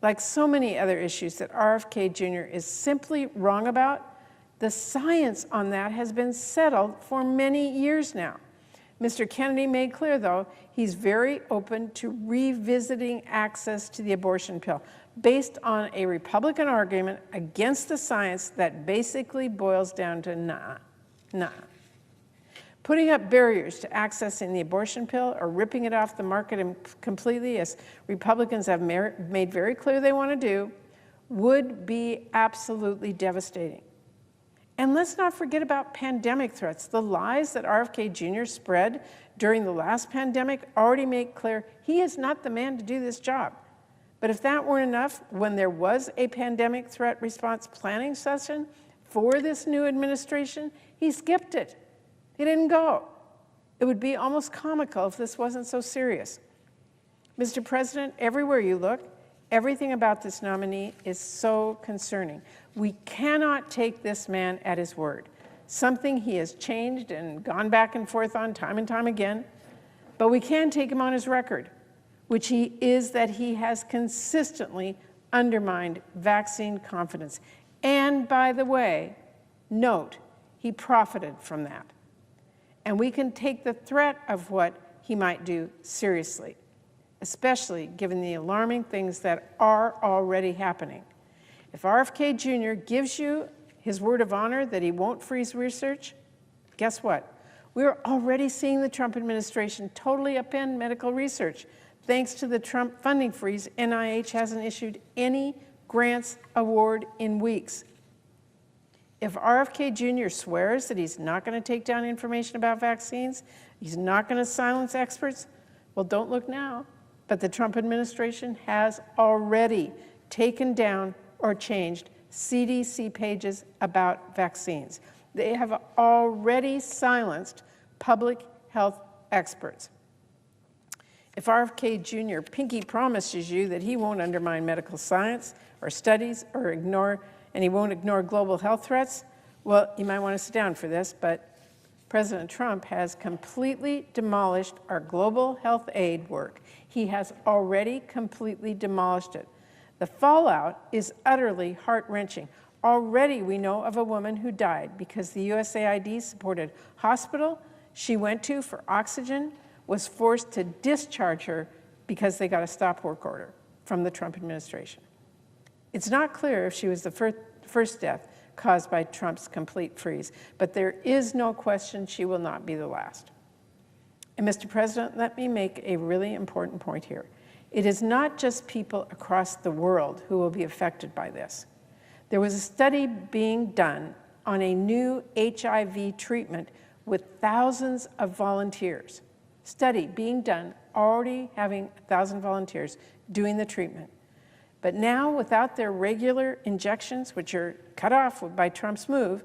Like so many other issues that RFK Jr. is simply wrong about, the science on that has been settled for many years now. Mr. Kennedy made clear, though, he's very open to revisiting access to the abortion pill based on a Republican argument against the science that basically boils down to nah. Putting up barriers to accessing the abortion pill or ripping it off the market completely, as Republicans have made very clear they want to do, would be absolutely devastating. And let's not forget about pandemic threats. The lies that RFK Jr. spread during the last pandemic already make clear he is not the man to do this job. But if that weren't enough, when there was a pandemic threat response planning session for this new administration, he skipped it. He didn't go. It would be almost comical if this wasn't so serious. Mr. President, everywhere you look, everything about this nominee is so concerning. We cannot take this man at his word, something he has changed and gone back and forth on time and time again, but we can take him on his record, which is that he has consistently undermined vaccine confidence. And by the way, note, he profited from that. And we can take the threat of what he might do seriously, especially given the alarming things that are already happening. If RFK Jr. gives you his word of honor that he won't freeze research, guess what? We're already seeing the Trump administration totally upend medical research. Thanks to the Trump funding freeze, NIH hasn't issued any grants award in weeks. If RFK Jr. swears that he's not going to take down information about vaccines, he's not going to silence experts, well, don't look now. But the Trump administration has already taken down or changed CDC pages about vaccines. They have already silenced public health experts. If RFK Jr. pinky promises you that he won't undermine medical science or studies or and he won't ignore global health threats, well, you might want to sit down for this, but President Trump has completely demolished our global health aid work. He has already completely demolished it. The fallout is utterly heart-wrenching. Already we know of a woman who died because the USAID-supported hospital she went to for oxygen was forced to discharge her because they got a stop work order from the Trump administration. It's not clear if she was the first death caused by Trump's complete freeze, but there is no question she will not be the last. And Mr. President, let me make a really important point here. It is not just people across the world who will be affected by this. There was a study being done on a new HIV treatment with thousands of volunteers. Study being done, already having 1,000 volunteers doing the treatment. But now, without their regular injections, which are cut off by Trump's move,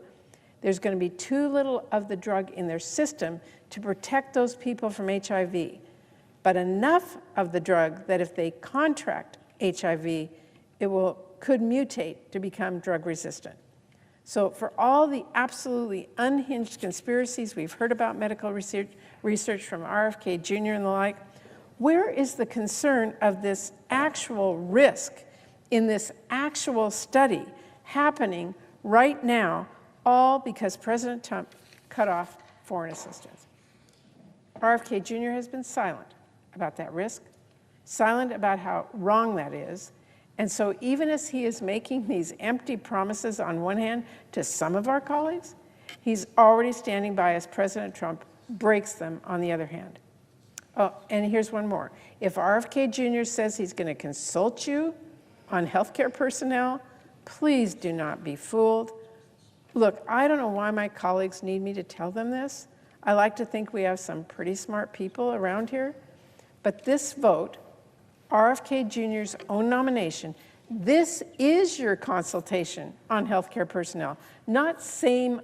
There's going to be too little of the drug in their system to protect those people from HIV, but enough of the drug that if they contract HIV, it could mutate to become drug resistant. So for all the absolutely unhinged conspiracies we've heard about medical research from RFK Jr. and the like, where is the concern of this actual risk in this actual study happening right now, all because President Trump cut off foreign assistance? RFK Jr. has been silent about that risk, silent about how wrong that is. And so even as he is making these empty promises on one hand to some of our colleagues, he's already standing by as President Trump breaks them on the other hand. Oh, and here's one more. If RFK Jr. says he's going to consult you on healthcare personnel, please do not be fooled. Look, I don't know why my colleagues need me to tell them this. I like to think we have some pretty smart people around here. But this vote, RFK Jr.'s own nomination, this is your consultation on healthcare personnel, not some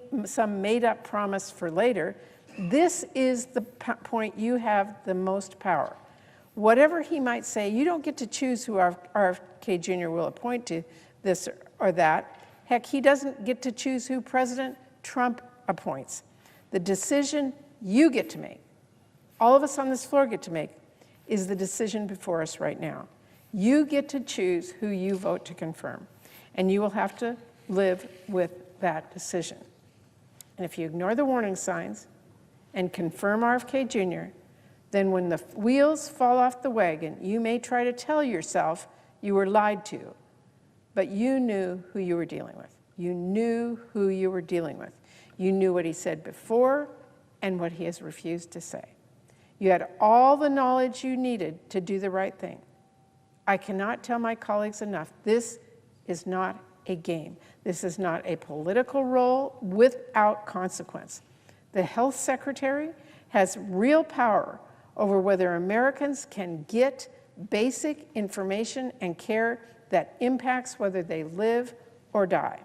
made-up promise for later. This is the point you have the most power. Whatever he might say, you don't get to choose who RFK Jr. will appoint to this or that. Heck, he doesn't get to choose who President Trump appoints. The decision you get to make, all of us on this floor get to make, is the decision before us right now. You get to choose who you vote to confirm, and you will have to live with that decision. And if you ignore the warning signs and confirm RFK Jr., then when the wheels fall off the wagon, you may try to tell yourself you were lied to, but you knew who you were dealing with. You knew who you were dealing with. You knew what he said before and what he has refused to say. You had all the knowledge you needed to do the right thing. I cannot tell my colleagues enough, this is not a game. This is not a political role without consequence. The health secretary has real power over whether Americans can get basic information and care that impacts whether they live or die.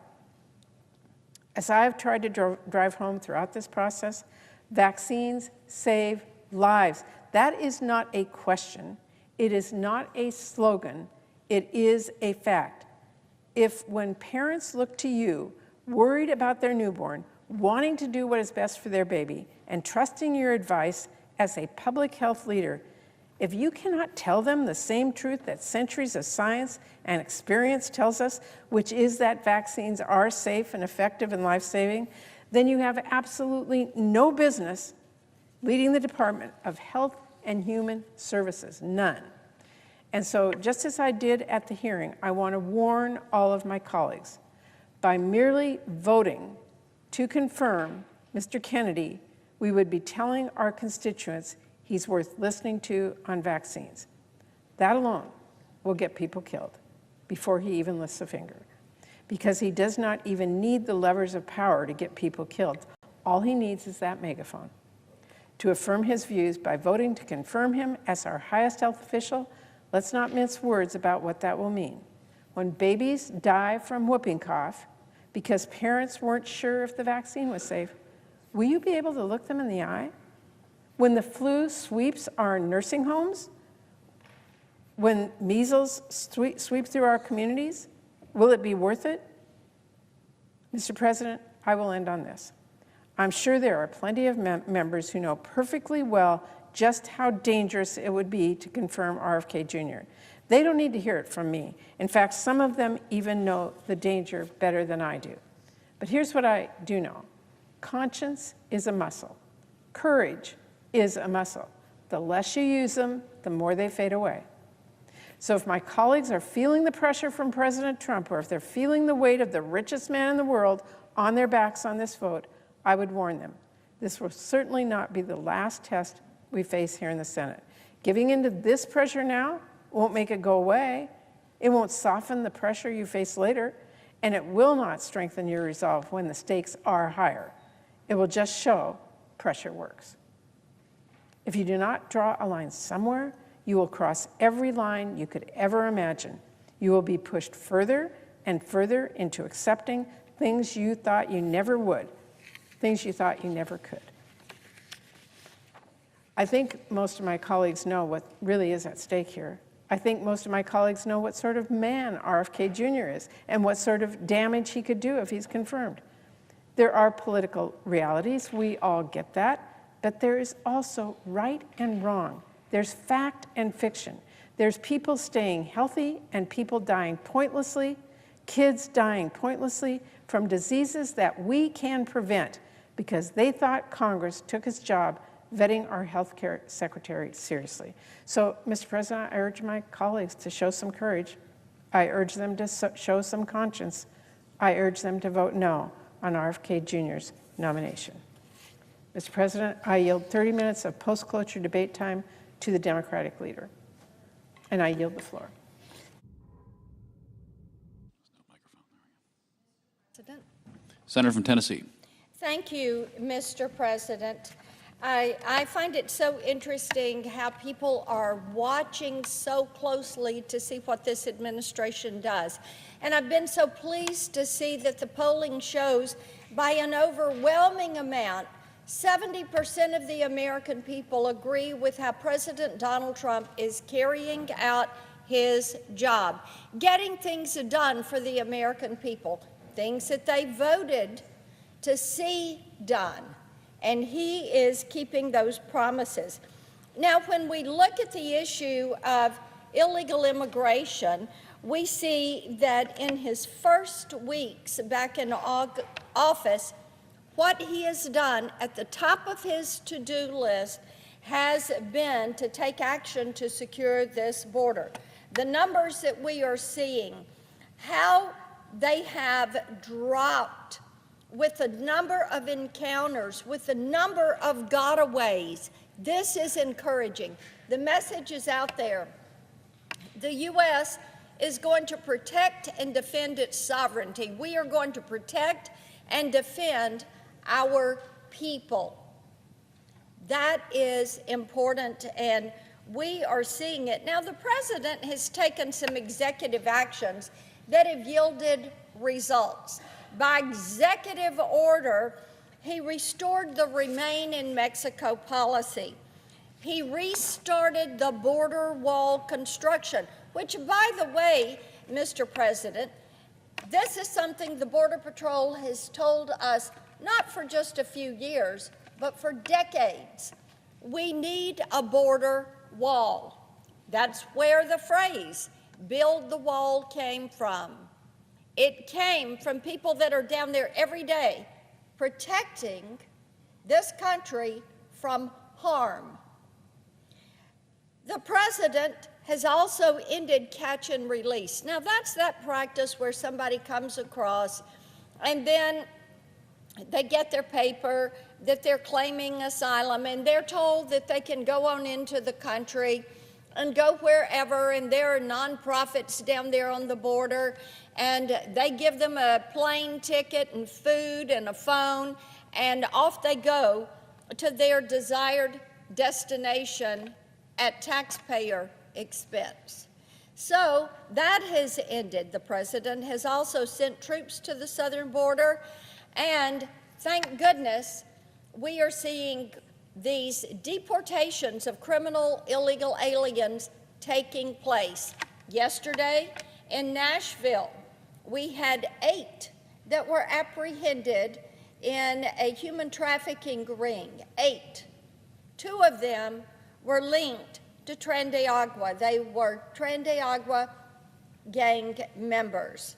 As I have tried to drive home throughout this process, vaccines save lives. That is not a question. It is not a slogan. It is a fact. If when parents look to you, worried about their newborn, wanting to do what is best for their baby, and trusting your advice as a public health leader, if you cannot tell them the same truth that centuries of science and experience tells us, which is that vaccines are safe and effective and life-saving, then you have absolutely no business leading the Department of Health and Human Services, none. And so just as I did at the hearing, I want to warn all of my colleagues, by merely voting to confirm Mr. Kennedy, we would be telling our constituents he's worth listening to on vaccines. That alone will get people killed before he even lifts a finger, because he does not even need the levers of power to get people killed. All he needs is that megaphone to affirm his views. By voting to confirm him as our highest health official, let's not mince words about what that will mean. When babies die from whooping cough because parents weren't sure if the vaccine was safe, will you be able to look them in the eye? When the flu sweeps our nursing homes, when measles sweep through our communities, will it be worth it? Mr. President, I will end on this. I'm sure there are plenty of members who know perfectly well just how dangerous it would be to confirm RFK Jr. They don't need to hear it from me. In fact, some of them even know the danger better than I do. But here's what I do know. Conscience is a muscle. Courage is a muscle. The less you use them, the more they fade away. So if my colleagues are feeling the pressure from President Trump, or if they're feeling the weight of the richest man in the world on their backs on this vote, I would warn them. This will certainly not be the last test we face here in the Senate. Giving into this pressure now won't make it go away. It won't soften the pressure you face later, and it will not strengthen your resolve when the stakes are higher. It will just show pressure works. If you do not draw a line somewhere, you will cross every line you could ever imagine. You will be pushed further and further into accepting things you thought you never would, things you thought you never could. I think most of my colleagues know what really is at stake here. I think most of my colleagues know what sort of man RFK Jr. is and what sort of damage he could do if he's confirmed. There are political realities, we all get that, but there is also right and wrong. There's fact and fiction. There's people staying healthy and people dying pointlessly, kids dying pointlessly from diseases that we can prevent because they thought Congress took its job vetting our health care secretary seriously. So, Mr. President, I urge my colleagues to show some courage. I urge them to show some conscience. I urge them to vote no on RFK Jr.'s nomination. Mr. President, I yield 30 minutes of post-cloture debate time to the Democratic leader, and I yield the floor. Senator from Tennessee. Thank you, Mr. President. I find it so interesting how people are watching so closely to see what this administration does. And I've been so pleased to see that the polling shows by an overwhelming amount, 70% of the American people agree with how President Donald Trump is carrying out his job, getting things done for the American people, things that they voted to see done. And he is keeping those promises. Now, when we look at the issue of illegal immigration, we see that in his first weeks back in office, what he has done at the top of his to-do list has been to take action to secure this border. The numbers that we are seeing, how they have dropped with the number of encounters, with the number of gotaways. This is encouraging. The message is out there. The U.S. is going to protect and defend its sovereignty. We are going to protect and defend our people. That is important, and we are seeing it. Now, the president has taken some executive actions that have yielded results. By executive order, he restored the Remain in Mexico policy. He restarted the border wall construction, which, by the way, Mr. President, this is something the Border Patrol has told us not for just a few years, but for decades. We need a border wall. That's where the phrase, build the wall, came from. It came from people that are down there every day protecting this country from harm. The president has also ended catch and release. Now, that's that practice where somebody comes across and then they get their paper that they're claiming asylum and they're told that they can go on into the country and go wherever, and there are nonprofits down there on the border, and they give them a plane ticket and food and a phone, and off they go to their desired destination at taxpayer expense. So that has ended. The president has also sent troops to the southern border, and thank goodness we are seeing these deportations of criminal illegal aliens taking place. Yesterday in Nashville, we had 8 that were apprehended in a human trafficking ring. 8. 2 of them were linked to Tren de Agua. They were Tren de Agua gang members.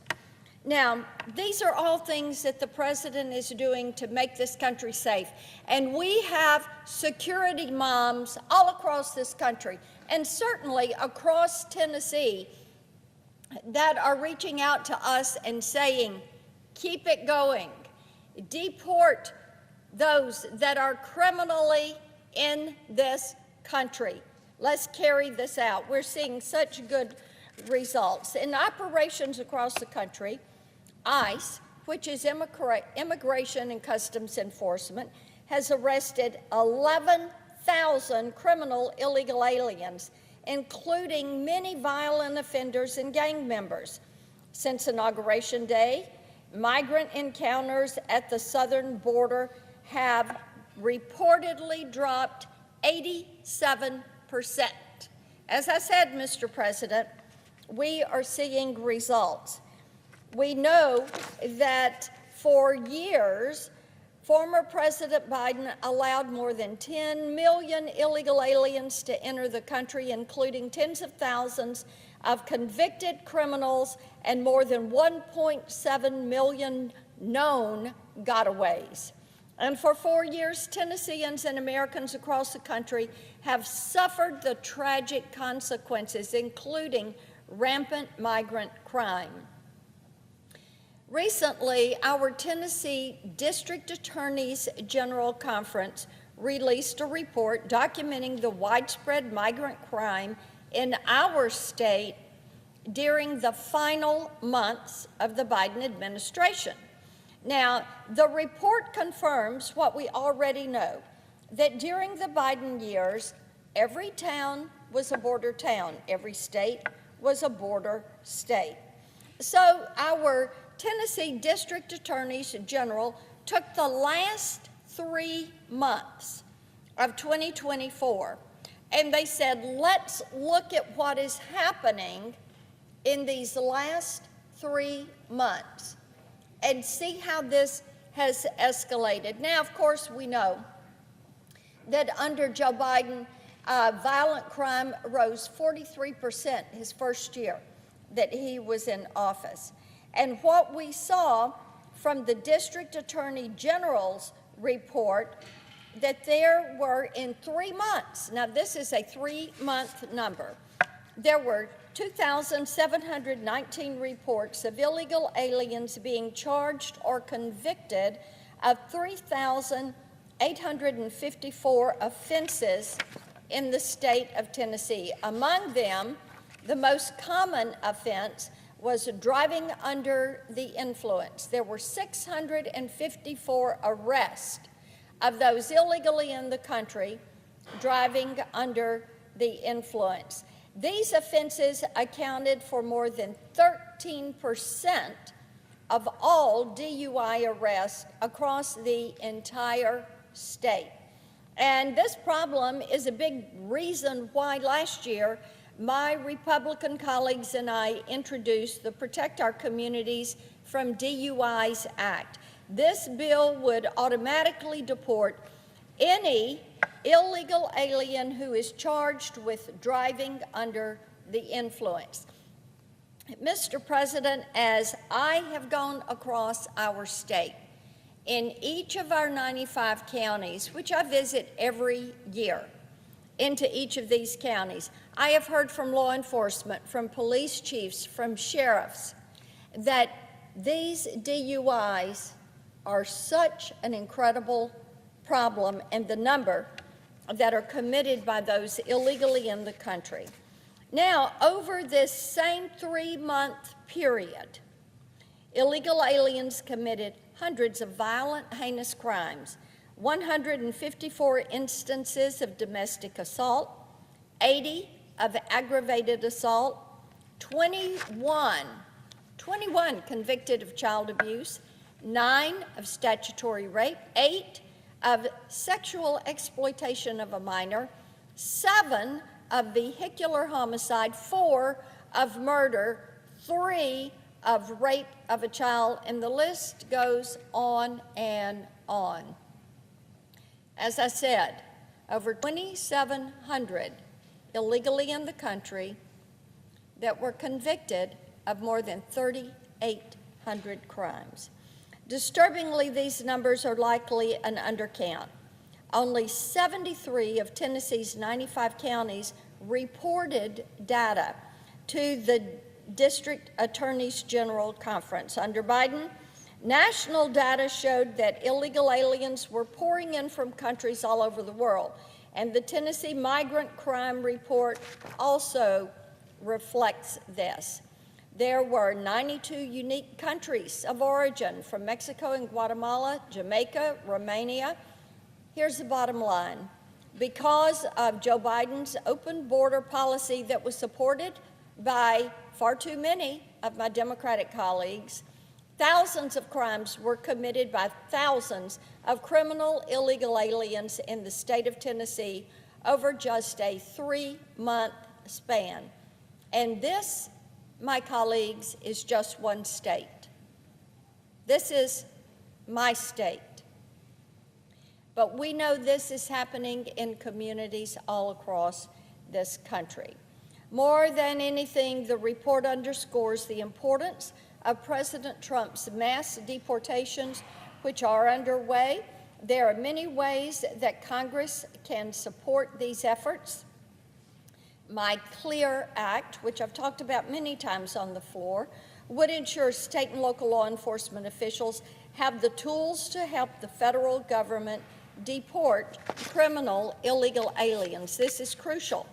Now, these are all things that the president is doing to make this country safe. And we have security moms all across this country, and certainly across Tennessee, that are reaching out to us and saying, keep it going. Deport those that are criminally in this country. Let's carry this out. We're seeing such good results. In operations across the country, ICE, which is Immigration and Customs Enforcement, has arrested 11,000 criminal illegal aliens, including many violent offenders and gang members. Since Inauguration Day, migrant encounters at the southern border have reportedly dropped 87%. As I said, Mr. President, we are seeing results. We know that for years, former President Biden allowed more than 10 million illegal aliens to enter the country, including tens of thousands of convicted criminals and more than 1.7 million known gotaways. And for 4 years, Tennesseans and Americans across the country have suffered the tragic consequences, including rampant migrant crime. Recently, our Tennessee District Attorneys General Conference released a report documenting the widespread migrant crime in our state during the final months of the Biden administration. Now, the report confirms what we already know, that during the Biden years, every town was a border town, every state was a border state. So our Tennessee District Attorneys General took the last 3 months of 2024 and they said, let's look at what is happening in these last 3 months and see how this has escalated. Now, of course, we know that under Joe Biden, violent crime rose 43% his first year that he was in office. And what we saw from the District Attorney General's report, that there were in 3 months, now this is a 3-month number, there were 2,719 reports of illegal aliens being charged or convicted of 3,854 offenses in the state of Tennessee. Among them, the most common offense was driving under the influence. There were 654 arrests of those illegally in the country driving under the influence. These offenses accounted for more than 13% of all DUI arrests across the entire state. And this problem is a big reason why last year my Republican colleagues and I introduced the Protect Our Communities from DUIs Act. This bill would automatically deport any illegal alien who is charged with driving under the influence. Mr. President, as I have gone across our state, in each of our 95 counties, which I visit every year, into each of these counties, I have heard from law enforcement, from police chiefs, from sheriffs, that these DUIs are such an incredible problem, and the number that are committed by those illegally in the country. Now, over this same 3-month period, illegal aliens committed hundreds of violent, heinous crimes, 154 instances of domestic assault, 80 of aggravated assault, 21 convicted of child abuse, 9 of statutory rape, 8 of sexual exploitation of a minor, 7 of vehicular homicide, 4 of murder, 3 of rape of a child, and the list goes on and on. As I said, over 2,700 illegally in the country that were convicted of more than 3,800 crimes. Disturbingly, these numbers are likely an undercount. Only 73 of Tennessee's 95 counties reported data to the District Attorneys General Conference. Under Biden, national data showed that illegal aliens were pouring in from countries all over the world, and the Tennessee Migrant Crime Report also reflects this. There were 92 unique countries of origin from Mexico and Guatemala, Jamaica, Romania. Here's the bottom line. Because of Joe Biden's open border policy that was supported by far too many of my Democratic colleagues, Thousands of crimes were committed by thousands of criminal illegal aliens in the state of Tennessee over just a 3-month span. And this, my colleagues, is just one state. This is my state. But we know this is happening in communities all across this country. More than anything, the report underscores the importance of President Trump's mass deportations, which are underway. There are many ways that Congress can support these efforts. My CLEAR Act, which I've talked about many times on the floor, would ensure state and local law enforcement officials have the tools to help the federal government deport criminal illegal aliens. This is crucial,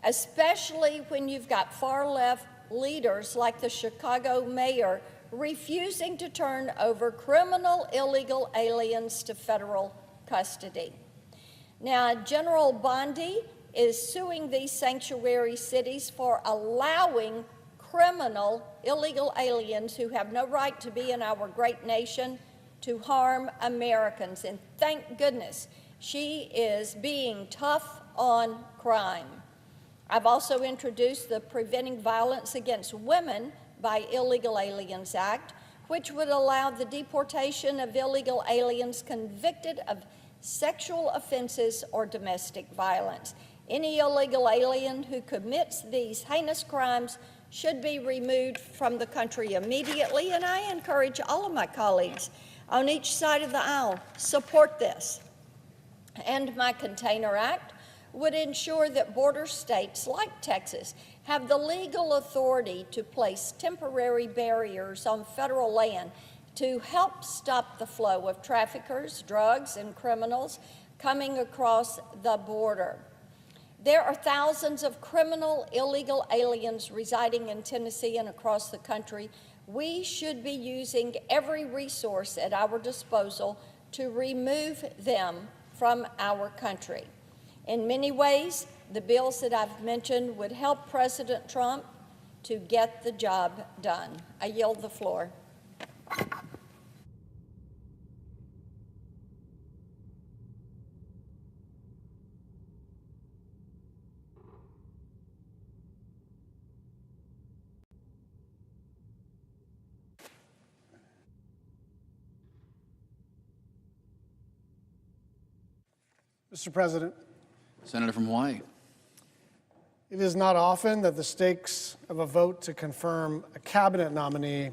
especially when you've got far-left leaders like the Chicago mayor refusing to turn over criminal illegal aliens to federal custody. Now, General Bondi is suing these sanctuary cities for allowing criminal illegal aliens who have no right to be in our great nation to harm Americans. And thank goodness she is being tough on crime. I've also introduced the Preventing Violence Against Women by Illegal Aliens Act, which would allow the deportation of illegal aliens convicted of sexual offenses or domestic violence. Any illegal alien who commits these heinous crimes should be removed from the country immediately, and I encourage all of my colleagues on each side of the aisle, support this. And my Container Act would ensure that border states like Texas have the legal authority to place temporary barriers on federal land to help stop the flow of traffickers, drugs, and criminals coming across the border. There are thousands of criminal illegal aliens residing in Tennessee and across the country. We should be using every resource at our disposal to remove them from our country. In many ways, the bills that I've mentioned would help President Trump to get the job done. I yield the floor. Mr. President, Senator from Hawaii. it is not often that the stakes of a vote to confirm a cabinet nominee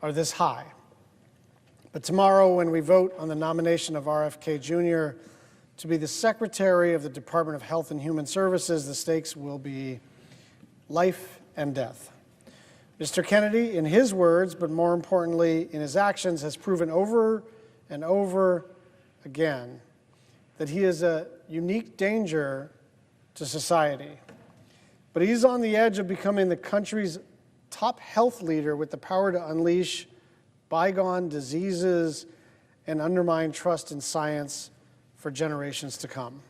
are this high. But tomorrow, when we vote on the nomination of RFK Jr. to be the Secretary of the Department of Health and Human Services, the stakes will be life and death. Mr. Kennedy, in his words, but more importantly in his actions, has proven over and over again that he is a unique danger to society. But he's on the edge of becoming the country's top health leader with the power to unleash bygone diseases and undermine trust in science for generations to come.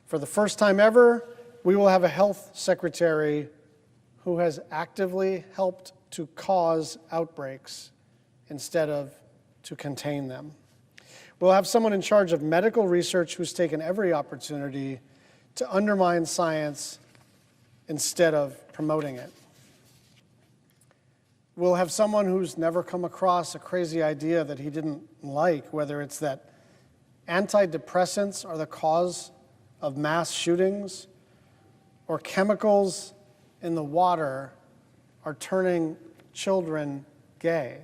For the first time ever, we will have a health secretary who has actively helped to cause outbreaks instead of to contain them. We'll have someone in charge of medical research who's taken every opportunity to undermine science instead of promoting it. We'll have someone who's never come across a crazy idea that he didn't like, whether it's that antidepressants are the cause of mass shootings or chemicals in the water are turning children gay.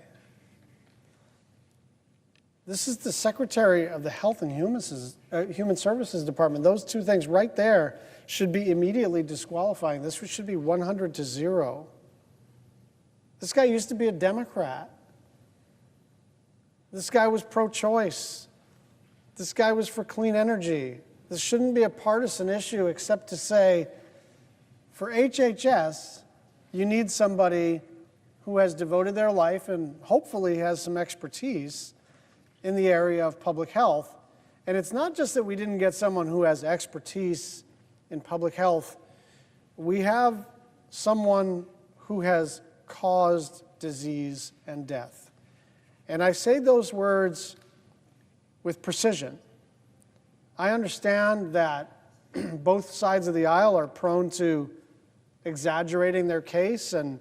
This is the Secretary of the Health and Human Services Department. Those two things right there should be immediately disqualifying. This should be 100-0. This guy used to be a Democrat. This guy was pro-choice. This guy was for clean energy. This shouldn't be a partisan issue except to say, for HHS, you need somebody who has devoted their life and hopefully has some expertise in the area of public health. And it's not just that we didn't get someone who has expertise in public health. We have someone who has caused disease, and death. And I say those words with precision. I understand that both sides of the aisle are prone to exaggerating their case and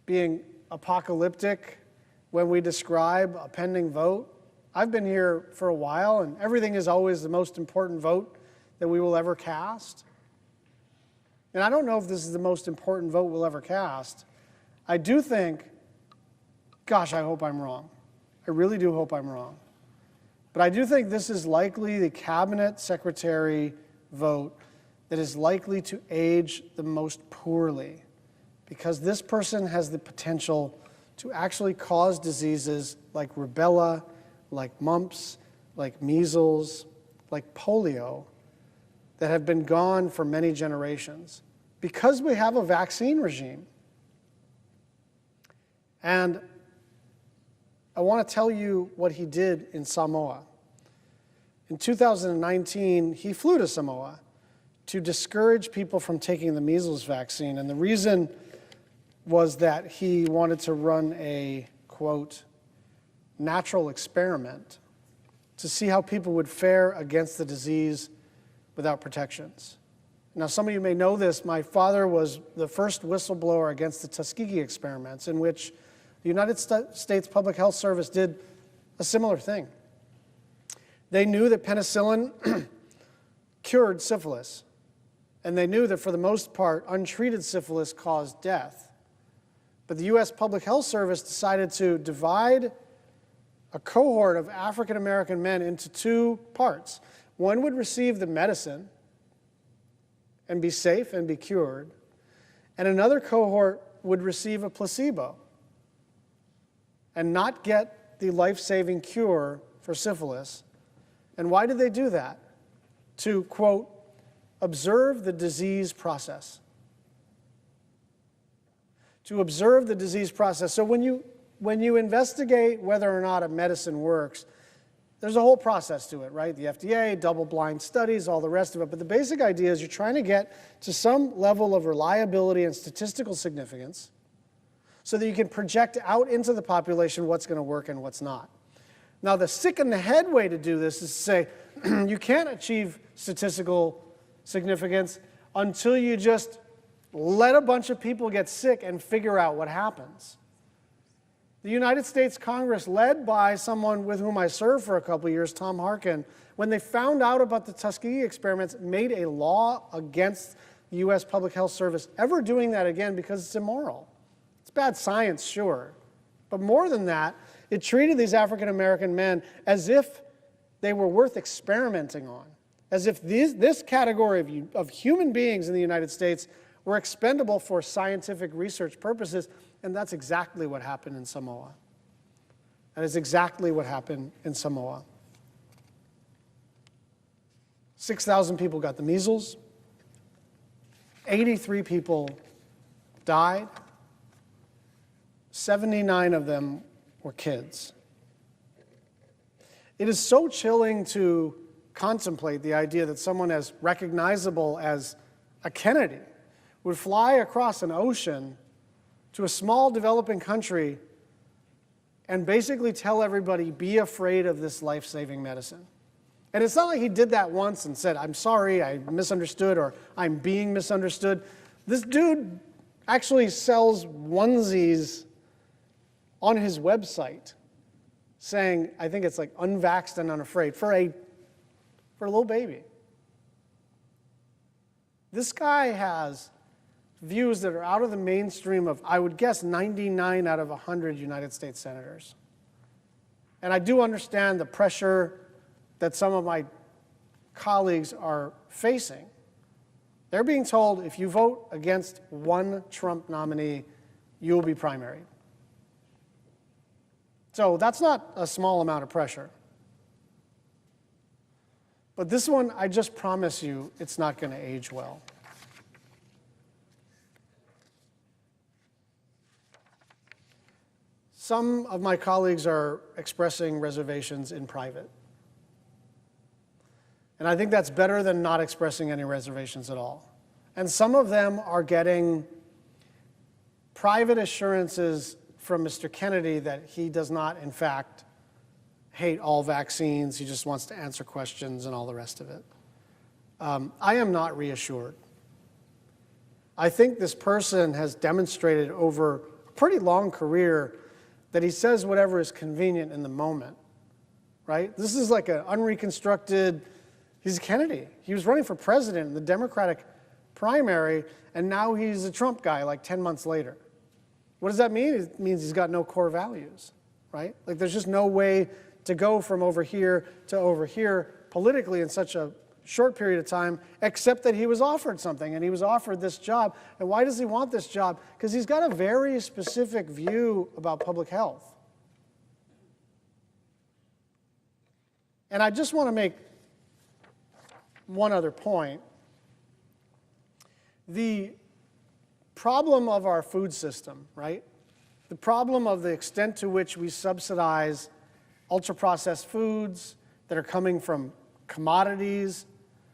being apocalyptic when we describe a pending vote. I've been here for a while, and everything is always the most important vote that we will ever cast. And I don't know if this is the most important vote we'll ever cast. I do think, gosh, I hope I'm wrong. I really do hope I'm wrong. But I do think this is likely the cabinet secretary vote that is likely to age the most poorly, because this person has the potential to actually cause diseases like rubella, like mumps, like measles, like polio, that have been gone for many generations, because we have a vaccine regime. And I want to tell you what he did in Samoa. In 2019, he flew to Samoa to discourage people from taking the measles vaccine. And the reason was that he wanted to run a, quote, natural experiment to see how people would fare against the disease without protections. Now, some of you may know this. My father was the first whistleblower against the Tuskegee experiments, in which the United States Public Health Service did a similar thing. They knew that penicillin cured syphilis, and they knew that for the most part, untreated syphilis caused death. But the U.S. Public Health Service decided to divide a cohort of African American men into two parts. One would receive the medicine and be safe and be cured, and another cohort would receive a placebo and not get the life-saving cure for syphilis. And why did they do that? To, quote, observe the disease process. To observe the disease process. So when you investigate whether or not a medicine works, there's a whole process to it, right? The FDA, double-blind studies, all the rest of it. But the basic idea is you're trying to get to some level of reliability and statistical significance so that you can project out into the population what's going to work and what's not. Now, the sick in the head way to do this is to say you can't achieve statistical significance until you just let a bunch of people get sick and figure out what happens. The United States Congress, led by someone with whom I served for a couple of years, Tom Harkin, when they found out about the Tuskegee experiments, made a law against the U.S. Public Health Service ever doing that again because it's immoral. It's bad science, sure. But more than that, it treated these African American men as if they were worth experimenting on, as if this category of human beings in the United States were expendable for scientific research purposes, and that's exactly what happened in Samoa. That is exactly what happened in Samoa. 6,000 people got the measles. 83 people died. 79 of them were kids. It is so chilling to contemplate the idea that someone as recognizable as a Kennedy would fly across an ocean to a small developing country and basically tell everybody, be afraid of this life-saving medicine. And it's not like he did that once and said, I'm sorry, I misunderstood, or I'm being misunderstood. This dude actually sells onesies on his website saying, I think it's like unvaxxed and unafraid, for a little baby. This guy has views that are out of the mainstream of, I would guess, 99 out of 100 United States senators. And I do understand the pressure that some of my colleagues are facing. They're being told, if you vote against one Trump nominee, you will be primaried. So that's not a small amount of pressure. But this one, I just promise you, it's not going to age well. Some of my colleagues are expressing reservations in private. And I think that's better than not expressing any reservations at all. And some of them are getting private assurances from Mr. Kennedy that he does not, in fact, hate all vaccines. He just wants to answer questions and all the rest of it. I am not reassured. I think this person has demonstrated over a pretty long career that he says whatever is convenient in the moment, right? This is like an unreconstructed, he's Kennedy. He was running for president in the Democratic primary, and now he's a Trump guy like 10 months later. What does that mean? It means he's got no core values, right? Like there's just no way to go from over here to over here politically in such a short period of time, except that he was offered something, and he was offered this job. And why does he want this job? Because he's got a very specific view about public health. And I just want to make one other point. The problem of our food system, right? The problem of the extent to which we subsidize ultra-processed foods that are coming from commodities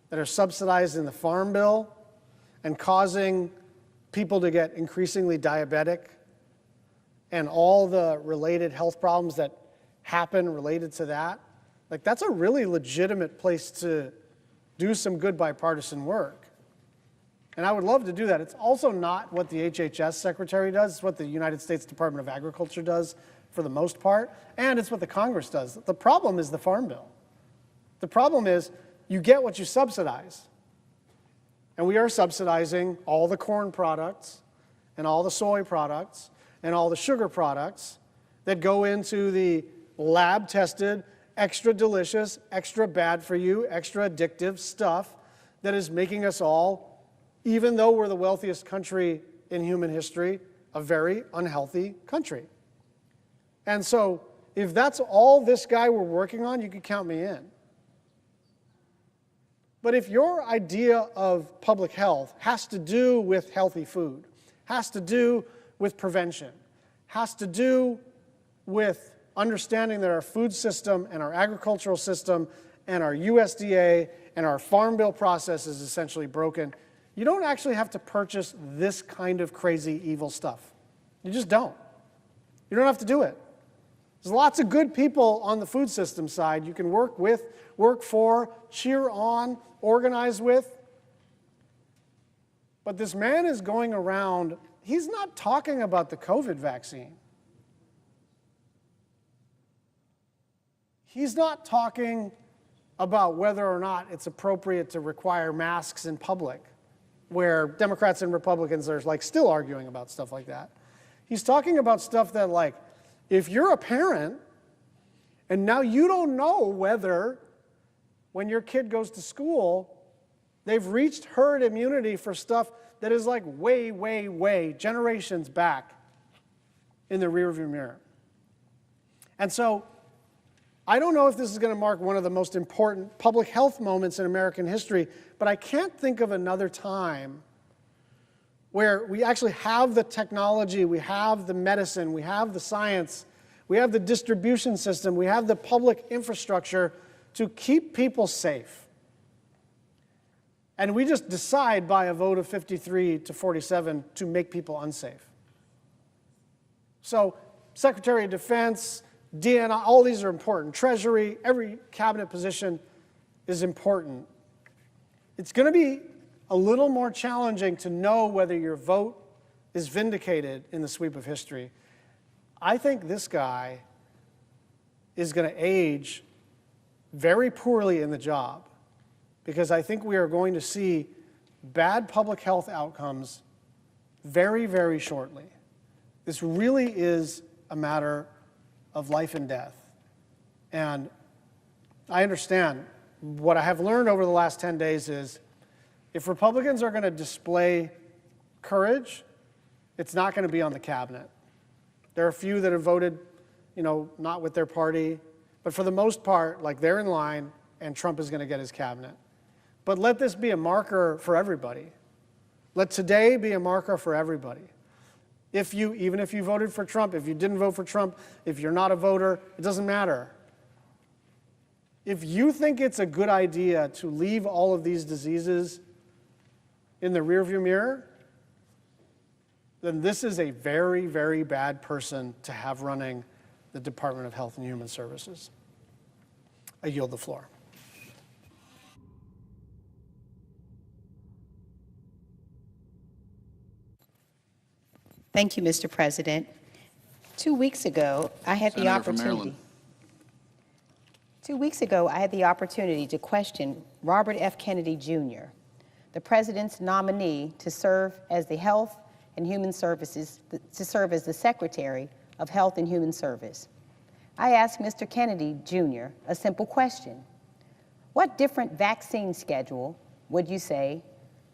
that are subsidized in the Farm Bill and causing people to get increasingly diabetic and all the related health problems that happen related to that. Like, that's a really legitimate place to do some good bipartisan work. And I would love to do that. It's also not what the HHS secretary does. It's what the United States Department of Agriculture does for the most part. And it's what the Congress does. The problem is the Farm Bill. The problem is you get what you subsidize. And we are subsidizing all the corn products and all the soy products and all the sugar products that go into the lab-tested, extra delicious, extra bad for you, extra addictive stuff that is making us all, even though we're the wealthiest country in human history, a very unhealthy country. And so if that's all this guy we're working on, you could count me in. But if your idea of public health has to do with healthy food, has to do with prevention, has to do with understanding that our food system and our agricultural system and our USDA and our Farm Bill process is essentially broken, you don't actually have to purchase this kind of crazy, evil stuff. You just don't. You don't have to do it. There's lots of good people on the food system side you can work with, work for, cheer on, organize with. But this man is going around, he's not talking about the COVID vaccine. He's not talking about whether or not it's appropriate to require masks in public, where Democrats and Republicans are like still arguing about stuff like that. He's talking about stuff that, like, if you're a parent and now you don't know whether when your kid goes to school, they've reached herd immunity for stuff that is like way, way, way generations back in the rearview mirror. And so I don't know if this is going to mark one of the most important public health moments in American history, but I can't think of another time where we actually have the technology, we have the medicine, we have the science, we have the distribution system, we have the public infrastructure to keep people safe. And we just decide by a vote of 53 to 47 to make people unsafe. So Secretary of Defense, DNI, all these are important. Treasury, every cabinet position is important. It's going to be a little more challenging to know whether your vote is vindicated in the sweep of history. I think this guy is going to age very poorly in the job, because I think we are going to see bad public health outcomes very, very shortly. This really is a matter of life and death. And I understand. What I have learned over the last 10 days is if Republicans are going to display courage, it's not going to be on the cabinet. There are a few that have voted, not with their party, but for the most part, like, they're in line and Trump is going to get his cabinet. But let this be a marker for everybody. Let today be a marker for everybody. Even if you voted for Trump, if you didn't vote for Trump, if you're not a voter, it doesn't matter. If you think it's a good idea to leave all of these diseases in the rearview mirror, then this is a very, very bad person to have running the Department of Health and Human Services. I yield the floor. Thank you, Mr. President. 2 weeks ago, I had the Senator from opportunity. Maryland. 2 weeks ago, I had the opportunity to question Robert F. Kennedy, Jr., the President's nominee to serve as the Health and Human Services, to serve as the Secretary of Health and Human Service. I asked Mr. Kennedy, Jr., a simple question. What different vaccine schedule would you say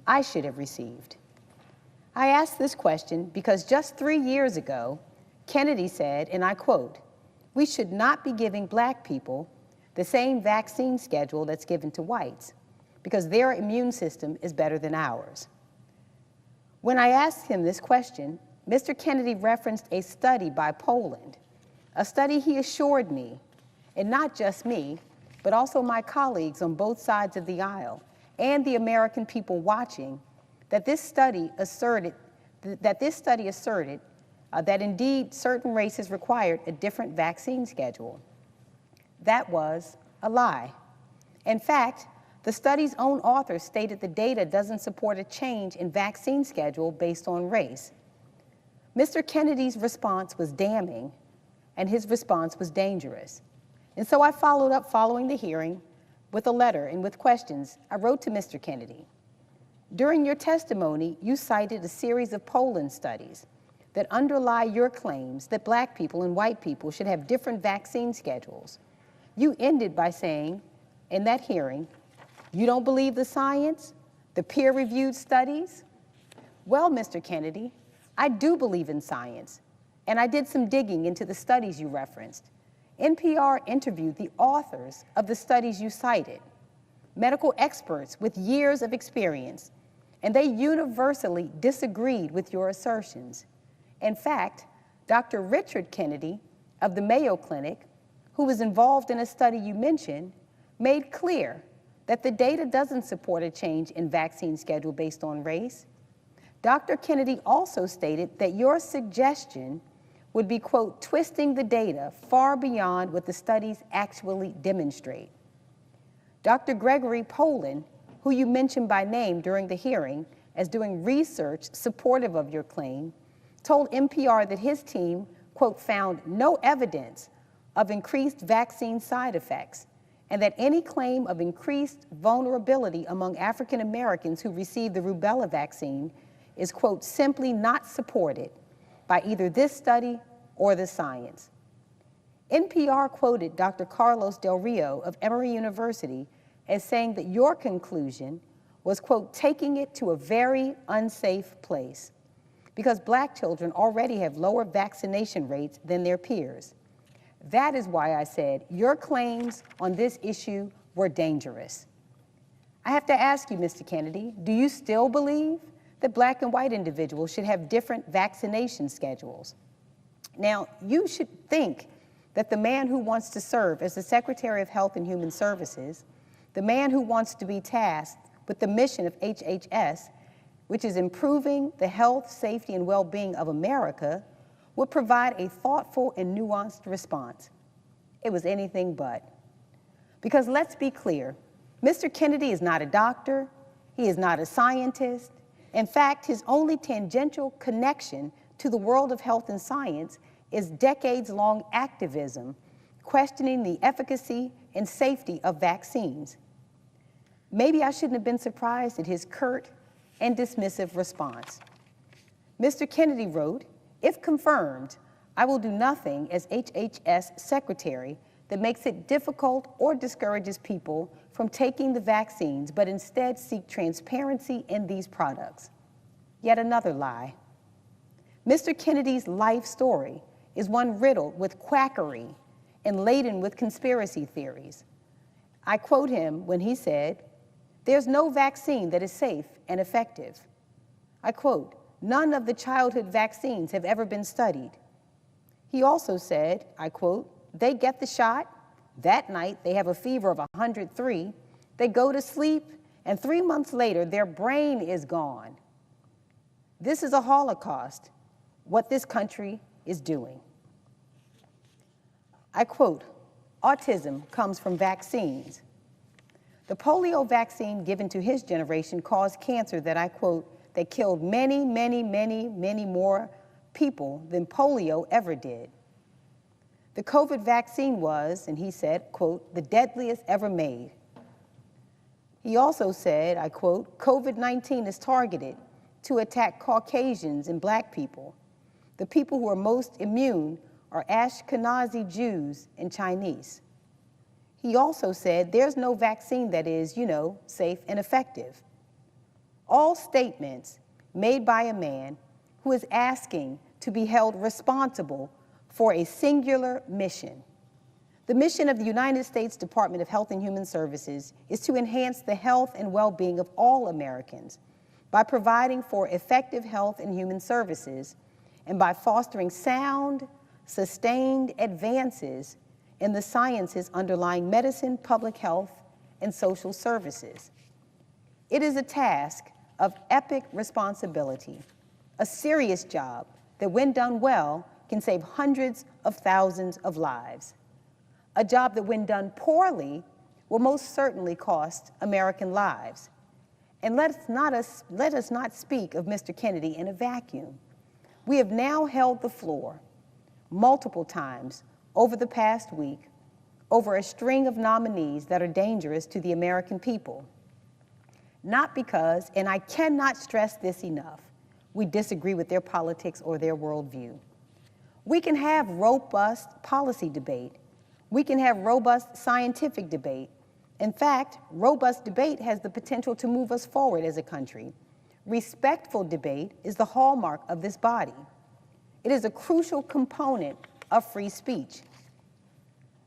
I should have received? I asked this question because just 3 years ago, Kennedy said, and I quote, "We should not be giving black people the same vaccine schedule that's given to whites because their immune system is better than ours." When I asked him this question, Mr. Kennedy referenced a study by Poland, a study he assured me, and not just me, but also my colleagues on both sides of the aisle and the American people watching, that this study asserted that indeed certain races required a different vaccine schedule. That was a lie. In fact, the study's own authors stated the data doesn't support a change in vaccine schedule based on race. Mr. Kennedy's response was damning, and his response was dangerous. And so I followed up following the hearing with a letter and with questions I wrote to Mr. Kennedy. During your testimony, you cited a series of Poland studies that underlie your claims that black people and white people should have different vaccine schedules. You ended by saying, in that hearing, you don't believe the science, the peer-reviewed studies? Well, Mr. Kennedy, I do believe in science, and I did some digging into the studies you referenced. NPR interviewed the authors of the studies you cited, medical experts with years of experience, and they universally disagreed with your assertions. In fact, Dr. Richard Kennedy of the Mayo Clinic, who was involved in a study you mentioned, made clear that the data doesn't support a change in vaccine schedule based on race. Dr. Kennedy also stated that your suggestion would be, quote, twisting the data far beyond what the studies actually demonstrate. Dr. Gregory Poland, who you mentioned by name during the hearing as doing research supportive of your claim, told NPR that his team, quote, found no evidence of increased vaccine side effects, and that any claim of increased vulnerability among African Americans who received the rubella vaccine is, quote, simply not supported by either this study or the science. NPR quoted Dr. Carlos Del Rio of Emory University as saying that your conclusion was, quote, taking it to a very unsafe place because black children already have lower vaccination rates than their peers. That is why I said your claims on this issue were dangerous. I have to ask you, Mr. Kennedy, do you still believe that black and white individuals should have different vaccination schedules? Now, you should think that the man who wants to serve as the Secretary of Health and Human Services, the man who wants to be tasked with the mission of HHS, which is improving the health, safety, and well-being of America, would provide a thoughtful and nuanced response. It was anything but. Because let's be clear, Mr. Kennedy is not a doctor, he is not a scientist. In fact, his only tangential connection to the world of health and science is decades-long activism questioning the efficacy and safety of vaccines. Maybe I shouldn't have been surprised at his curt and dismissive response. Mr. Kennedy wrote, "If confirmed, I will do nothing as HHS Secretary that makes it difficult or discourages people from taking the vaccines, but instead seek transparency in these products." Yet another lie. Mr. Kennedy's life story is one riddled with quackery and laden with conspiracy theories. I quote him when he said, "There's no vaccine that is safe and effective." I quote, "None of the childhood vaccines have ever been studied." He also said, I quote, "They get the shot, that night they have a fever of 103, they go to sleep, and 3 months later their brain is gone. This is a Holocaust, what this country is doing. I quote, "Autism comes from vaccines. The polio vaccine given to his generation caused cancer that," I quote, "that killed many, many, many, many more people than polio ever did. The COVID vaccine was," and he said, quote, "the deadliest ever made." He also said, I quote, "COVID-19 is targeted to attack Caucasians and Black people. The people who are most immune are Ashkenazi Jews and Chinese." He also said, "There's no vaccine that is, safe and effective." All statements made by a man who is asking to be held responsible for a singular mission. The mission of the United States Department of Health and Human Services is to enhance the health and well-being of all Americans by providing for effective health and human services and by fostering sound, sustained advances in the sciences underlying medicine, public health, and social services. It is a task of epic responsibility, a serious job that, when done well, can save hundreds of thousands of lives. A job that, when done poorly, will most certainly cost American lives. And let us not speak of Mr. Kennedy in a vacuum. We have now held the floor multiple times over the past week over a string of nominees that are dangerous to the American people. Not because, and I cannot stress this enough, we disagree with their politics or their worldview. We can have robust policy debate. We can have robust scientific debate. In fact, robust debate has the potential to move us forward as a country. Respectful debate is the hallmark of this body. It is a crucial component of free speech.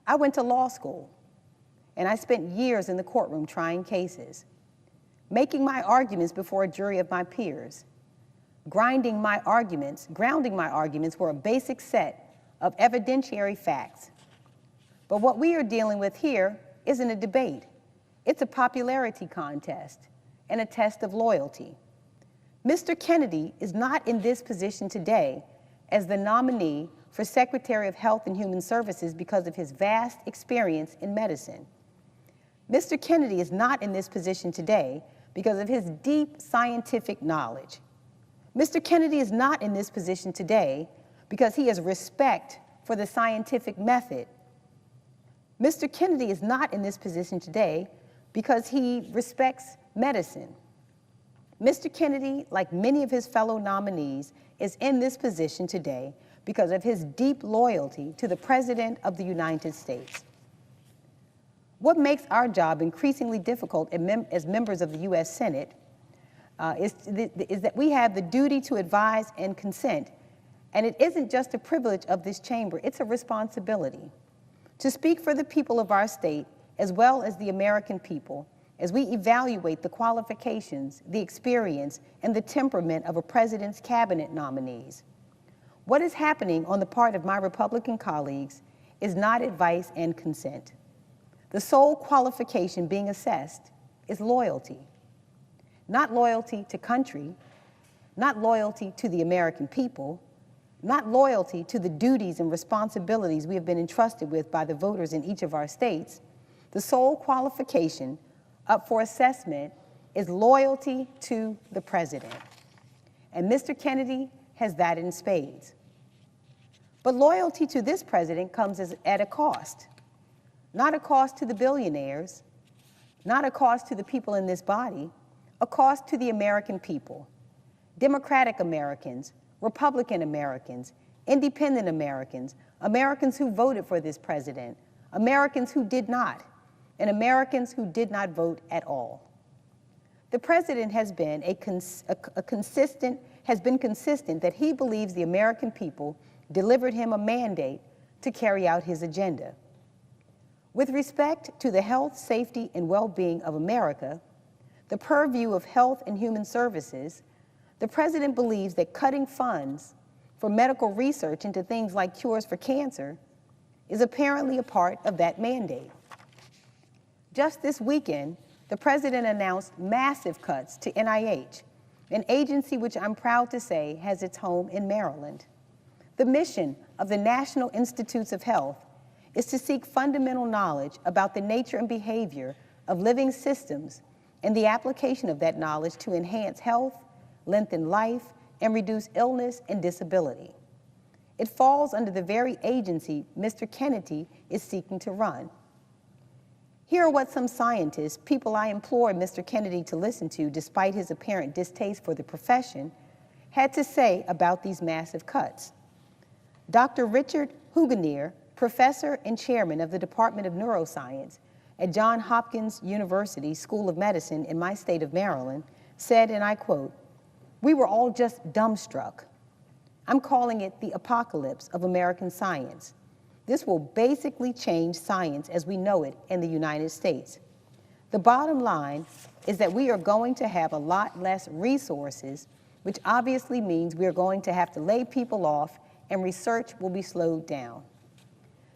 I went to law school, and I spent years in the courtroom trying cases, making my arguments before a jury of my peers, grounding my arguments were a basic set of evidentiary facts. But what we are dealing with here isn't a debate. It's a popularity contest and a test of loyalty. Mr. Kennedy is not in this position today as the nominee for Secretary of Health and Human Services because of his vast experience in medicine. Mr. Kennedy is not in this position today because of his deep scientific knowledge. Mr. Kennedy is not in this position today because he has respect for the scientific method. Mr. Kennedy is not in this position today because he respects medicine. Mr. Kennedy, like many of his fellow nominees, is in this position today because of his deep loyalty to the President of the United States. What makes our job increasingly difficult as members of the U.S. Senate is that we have the duty to advise and consent, and it isn't just a privilege of this chamber, it's a responsibility to speak for the people of our state as well as the American people as we evaluate the qualifications, the experience, and the temperament of a president's cabinet nominees. What is happening on the part of my Republican colleagues is not advice and consent. The sole qualification being assessed is loyalty. Not loyalty to country, not loyalty to the American people, not loyalty to the duties and responsibilities we have been entrusted with by the voters in each of our states. The sole qualification up for assessment is loyalty to the president. And Mr. Kennedy has that in spades. But loyalty to this president comes at a cost. Not a cost to the billionaires, not a cost to the people in this body, a cost to the American people. Democratic Americans, Republican Americans, independent Americans, Americans who voted for this president, Americans who did not, and Americans who did not vote at all. The president has been consistent that he believes the American people delivered him a mandate to carry out his agenda. With respect to the health, safety, and well-being of America, the purview of Health and Human Services, the president believes that cutting funds for medical research into things like cures for cancer is apparently a part of that mandate. Just this weekend, the president announced massive cuts to NIH, an agency which I'm proud to say has its home in Maryland. The mission of the National Institutes of Health is to seek fundamental knowledge about the nature and behavior of living systems and the application of that knowledge to enhance health, lengthen life, and reduce illness and disability. It falls under the very agency Mr. Kennedy is seeking to run. Here are what some scientists, people I implored Mr. Kennedy to listen to despite his apparent distaste for the profession, had to say about these massive cuts. Dr. Richard Huganier, professor and chairman of the Department of Neuroscience at Johns Hopkins University School of Medicine in my state of Maryland, said, and I quote, "We were all just dumbstruck. I'm calling it the apocalypse of American science. This will basically change science as we know it in the United States. The bottom line is that we are going to have a lot less resources, which obviously means we are going to have to lay people off and research will be slowed down."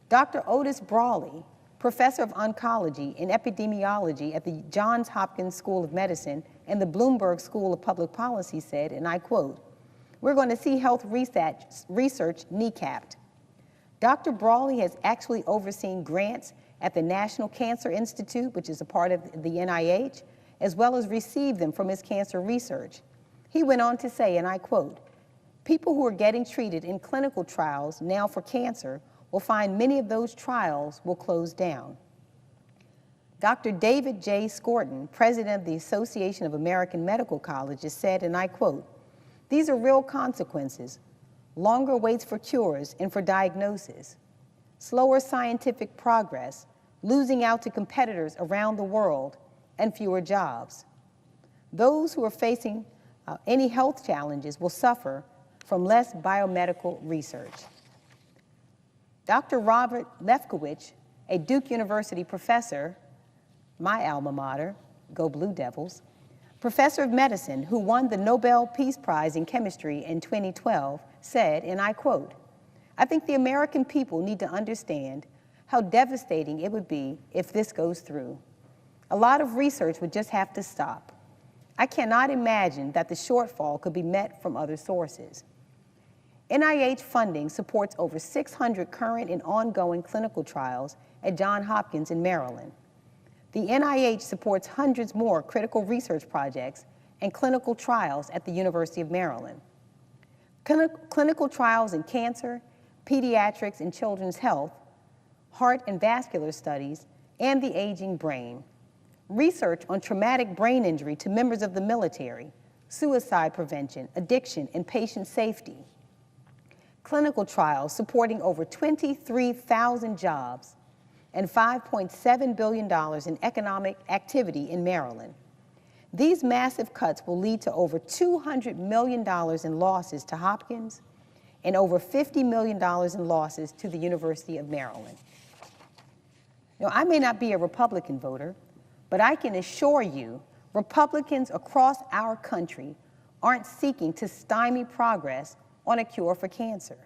Dr. Otis Brawley, professor of oncology and epidemiology at the Johns Hopkins School of Medicine and the Bloomberg School of Public Policy said, and I quote, "We're going to see health research kneecapped." Dr. Brawley has actually overseen grants at the National Cancer Institute, which is a part of the NIH, as well as received them from his cancer research. He went on to say, and I quote, "People who are getting treated in clinical trials now for cancer will find many of those trials will close down." Dr. David J. Skorton, president of the Association of American Medical Colleges, said, and I quote, "These are real consequences. Longer waits for cures and for diagnosis, slower scientific progress, losing out to competitors around the world, and fewer jobs. Those who are facing any health challenges will suffer from less biomedical research." Dr. Robert Lefkowitz, a Duke University professor, my alma mater, go Blue Devils, professor of medicine who won the Nobel Peace Prize in Chemistry in 2012, said, and I quote, "I think the American people need to understand how devastating it would be if this goes through. A lot of research would just have to stop. I cannot imagine that the shortfall could be met from other sources." NIH funding supports over 600 current and ongoing clinical trials at Johns Hopkins in Maryland. The NIH supports hundreds more critical research projects and clinical trials at the University of Maryland. Clinical trials in cancer, pediatrics and children's health, heart and vascular studies, and the aging brain. Research on traumatic brain injury to members of the military, suicide prevention, addiction, and patient safety. Clinical trials supporting over 23,000 jobs and $5.7 billion in economic activity in Maryland. These massive cuts will lead to over $200 million in losses to Hopkins and over $50 million in losses to the University of Maryland. Now, I may not be a Republican voter, but I can assure you Republicans across our country aren't seeking to stymie progress on a cure for cancer.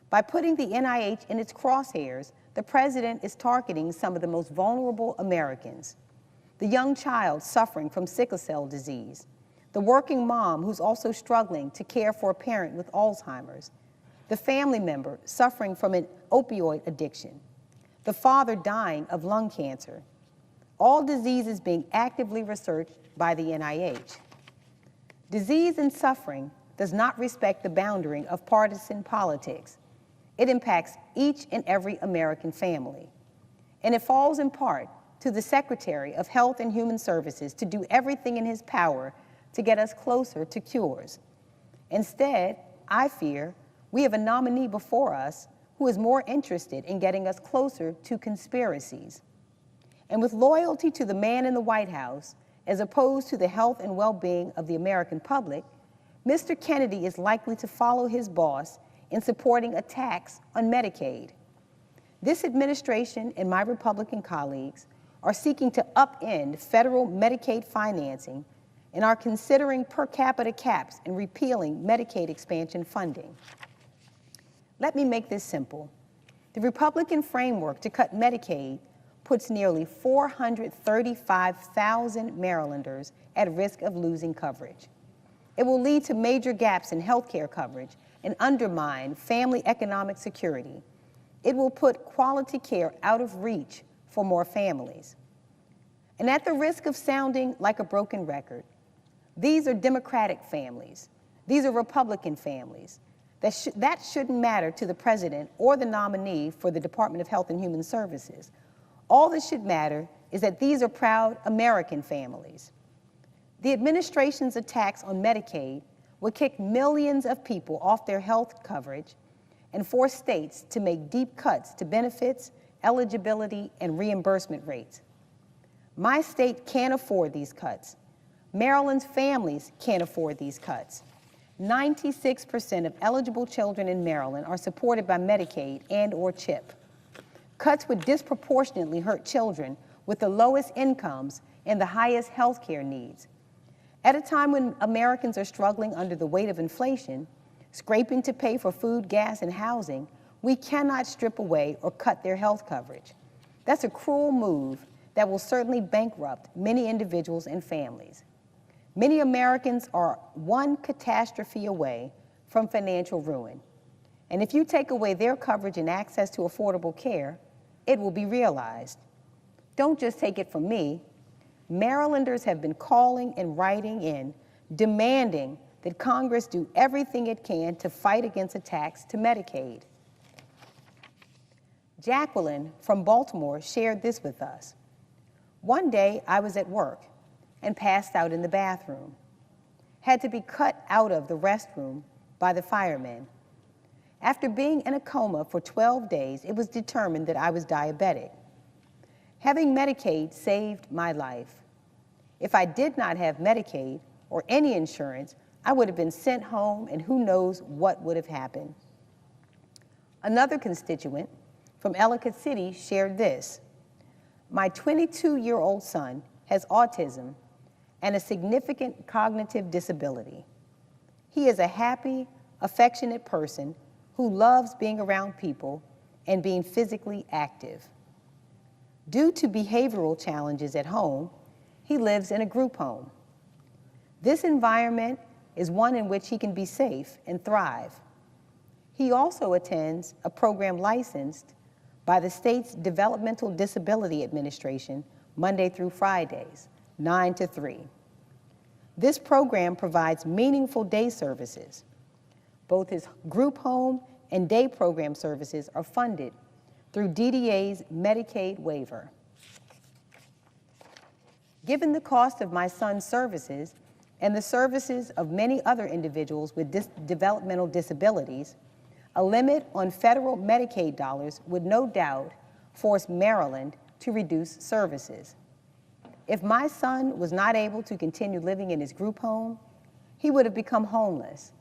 By putting the NIH in its crosshairs, the president is targeting some of the most vulnerable Americans. The young child suffering from sickle cell disease, the working mom who's also struggling to care for a parent with Alzheimer's, the family member suffering from an opioid addiction, the father dying of lung cancer, all diseases being actively researched by the NIH. Disease and suffering does not respect the boundary of partisan politics. It impacts each and every American family. And it falls in part to the Secretary of Health and Human Services to do everything in his power to get us closer to cures. Instead, I fear we have a nominee before us who is more interested in getting us closer to conspiracies. And with loyalty to the man in the White House, as opposed to the health and well-being of the American public, Mr. Kennedy is likely to follow his boss in supporting a tax on Medicaid. This administration and my Republican colleagues are seeking to upend federal Medicaid financing and are considering per capita caps and repealing Medicaid expansion funding. Let me make this simple. The Republican framework to cut Medicaid puts nearly 435,000 Marylanders at risk of losing coverage. It will lead to major gaps in health care coverage and undermine family economic security. It will put quality care out of reach for more families. And at the risk of sounding like a broken record, these are Democratic families. These are Republican families. That shouldn't matter to the president or the nominee for the Department of Health and Human Services. All that should matter is that these are proud American families. The administration's attacks on Medicaid would kick millions of people off their health coverage and force states to make deep cuts to benefits, eligibility, and reimbursement rates. My state can't afford these cuts. Maryland's families can't afford these cuts. 96% of eligible children in Maryland are supported by Medicaid and/or CHIP. Cuts would disproportionately hurt children with the lowest incomes and the highest health care needs. At a time when Americans are struggling under the weight of inflation, scraping to pay for food, gas, and housing, we cannot strip away or cut their health coverage. That's a cruel move that will certainly bankrupt many individuals and families. Many Americans are one catastrophe away from financial ruin. And if you take away their coverage and access to affordable care, it will be realized. Don't just take it from me. Marylanders have been calling and writing in, demanding that Congress do everything it can to fight against attacks to Medicaid. Jacqueline from Baltimore shared this with us. One day I was at work and passed out in the bathroom. Had to be cut out of the restroom by the firemen. After being in a coma for 12 days, it was determined that I was diabetic. Having Medicaid saved my life. If I did not have Medicaid or any insurance, I would have been sent home and who knows what would have happened. Another constituent from Ellicott City shared this. My 22-year-old son has autism and a significant cognitive disability. He is a happy, affectionate person who loves being around people and being physically active. Due to behavioral challenges at home, he lives in a group home. This environment is one in which he can be safe and thrive. He also attends a program licensed by the state's Developmental Disability Administration Monday through Fridays, 9 to 3. This program provides meaningful day services. Both his group home and day program services are funded through DDA's Medicaid waiver. Given the cost of my son's services and the services of many other individuals with developmental disabilities, a limit on federal Medicaid dollars would no doubt force Maryland to reduce services. If my son was not able to continue living in his group home, he would have become homeless.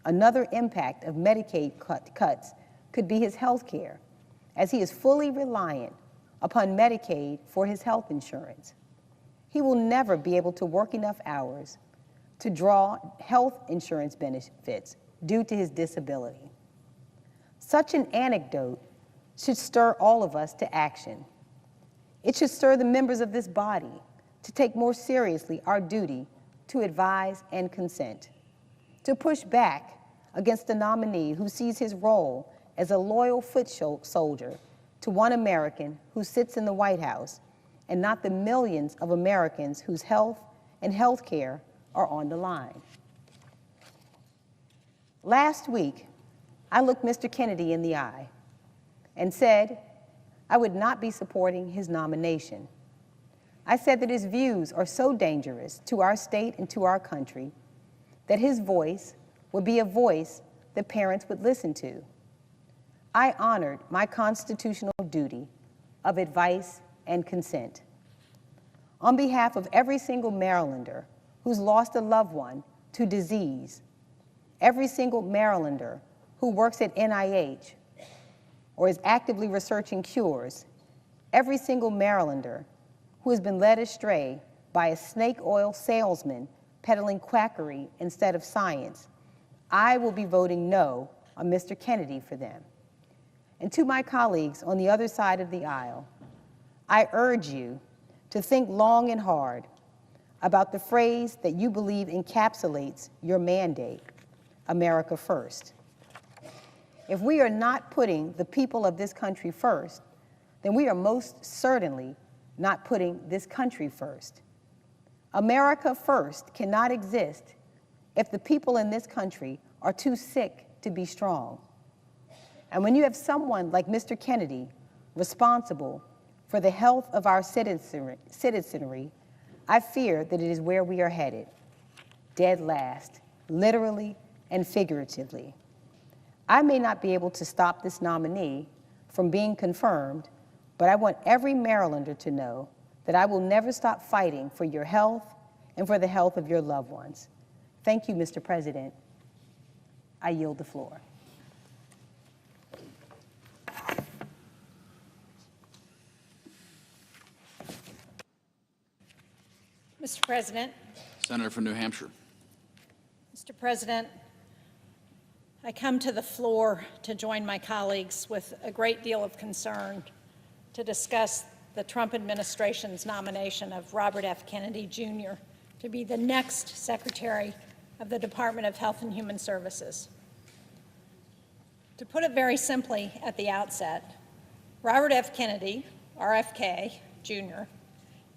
Another impact of Medicaid cuts could be his health care, as he is fully reliant upon Medicaid for his health insurance. He will never be able to work enough hours to draw health insurance benefits due to his disability. Such an anecdote should stir all of us to action. It should stir the members of this body to take more seriously our duty to advise and consent, to push back against a nominee who sees his role as a loyal foot soldier to one American who sits in the White House and not the millions of Americans whose health and health care are on the line. Last week, I looked Mr. Kennedy in the eye and said I would not be supporting his nomination. I said that his views are so dangerous to our state and to our country that his voice would be a voice that parents would listen to. I honored my constitutional duty of advice and consent. On behalf of every single Marylander who's lost a loved one to disease, every single Marylander who works at NIH or is actively researching cures, every single Marylander who has been led astray by a snake oil salesman peddling quackery instead of science, I will be voting no on Mr. Kennedy for them. And to my colleagues on the other side of the aisle, I urge you to think long and hard about the phrase that you believe encapsulates your mandate, America First. If we are not putting the people of this country first, then we are most certainly not putting this country first. America First cannot exist if the people in this country are too sick to be strong. And when you have someone like Mr. Kennedy responsible for the health of our citizenry, I fear that it is where we are headed, dead last, literally and figuratively. I may not be able to stop this nominee from being confirmed, but I want every Marylander to know that I will never stop fighting for your health and for the health of your loved ones. Thank you, Mr. President. I yield the floor. Mr. President. Senator from New Hampshire. Mr. President, I come to the floor to join my colleagues with a great deal of concern to discuss the Trump administration's nomination of Robert F. Kennedy, Jr. to be the next Secretary of the Department of Health and Human Services. To put it very simply at the outset, Robert F. Kennedy, RFK, Jr.,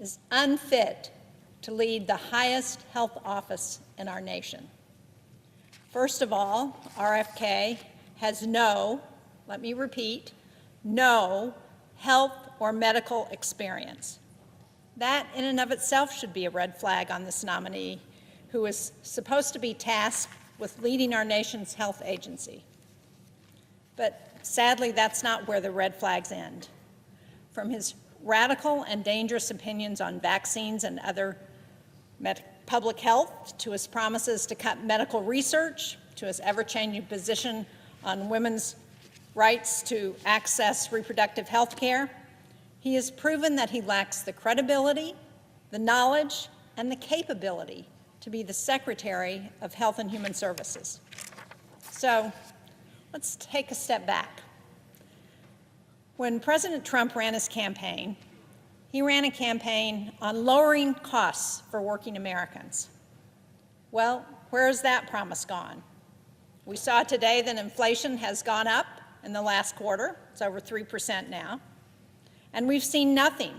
is unfit to lead the highest health office in our nation. First of all, RFK has no, let me repeat, no health or medical experience. That in and of itself should be a red flag on this nominee, who is supposed to be tasked with leading our nation's health agency. But sadly, that's not where the red flags end. From his radical and dangerous opinions on vaccines and other public health, to his promises to cut medical research, to his ever-changing position on women's rights to access reproductive health care, he has proven that he lacks the credibility, the knowledge, and the capability to be the Secretary of Health and Human Services. So let's take a step back. When President Trump ran his campaign, he ran a campaign on lowering costs for working Americans. Well, where has that promise gone? We saw today that inflation has gone up in the last quarter. It's over 3% now. And we've seen nothing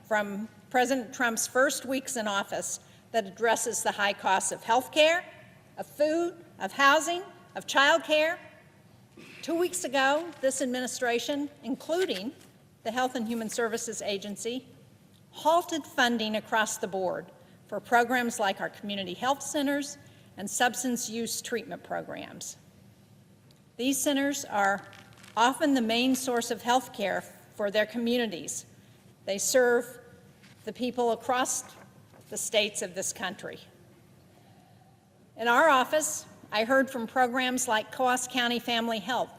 from President Trump's first weeks in office that addresses the high costs of health care, of food, of housing, of child care. 2 weeks ago, this administration, including the Health and Human Services Agency, halted funding across the board for programs like our community health centers and substance use treatment programs. These centers are often the main source of health care for their communities. They serve the people across the states of this country. In our office, I heard from programs like Coos County Family Health,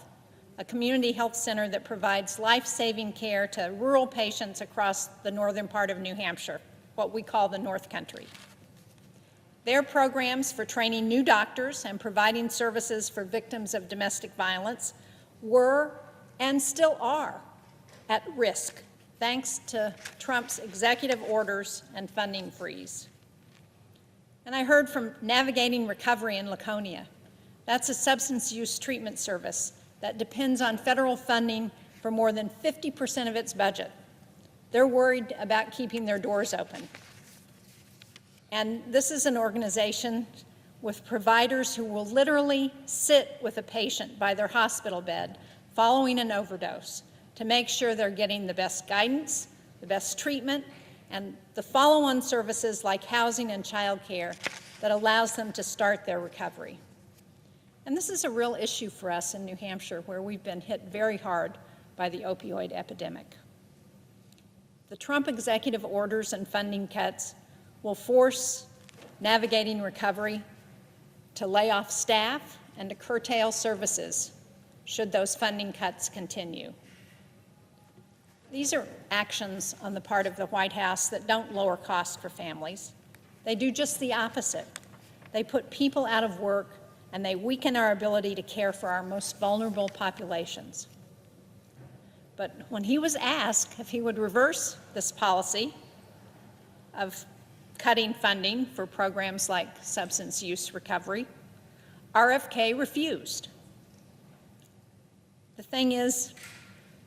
a community health center that provides life-saving care to rural patients across the northern part of New Hampshire, what we call the North Country. Their programs for training new doctors and providing services for victims of domestic violence were and still are at risk, thanks to Trump's executive orders and funding freeze. And I heard from Navigating Recovery in Laconia. That's a substance use treatment service that depends on federal funding for more than 50% of its budget. They're worried about keeping their doors open. And this is an organization with providers who will literally sit with a patient by their hospital bed following an overdose to make sure they're getting the best guidance, the best treatment, and the follow-on services like housing and child care that allows them to start their recovery. And this is a real issue for us in New Hampshire, where we've been hit very hard by the opioid epidemic. The Trump executive orders and funding cuts will force Navigating Recovery to lay off staff and to curtail services should those funding cuts continue. These are actions on the part of the White House that don't lower costs for families. They do just the opposite. They put people out of work, and they weaken our ability to care for our most vulnerable populations. But when he was asked if he would reverse this policy of cutting funding for programs like substance use recovery. RFK refused. The thing is,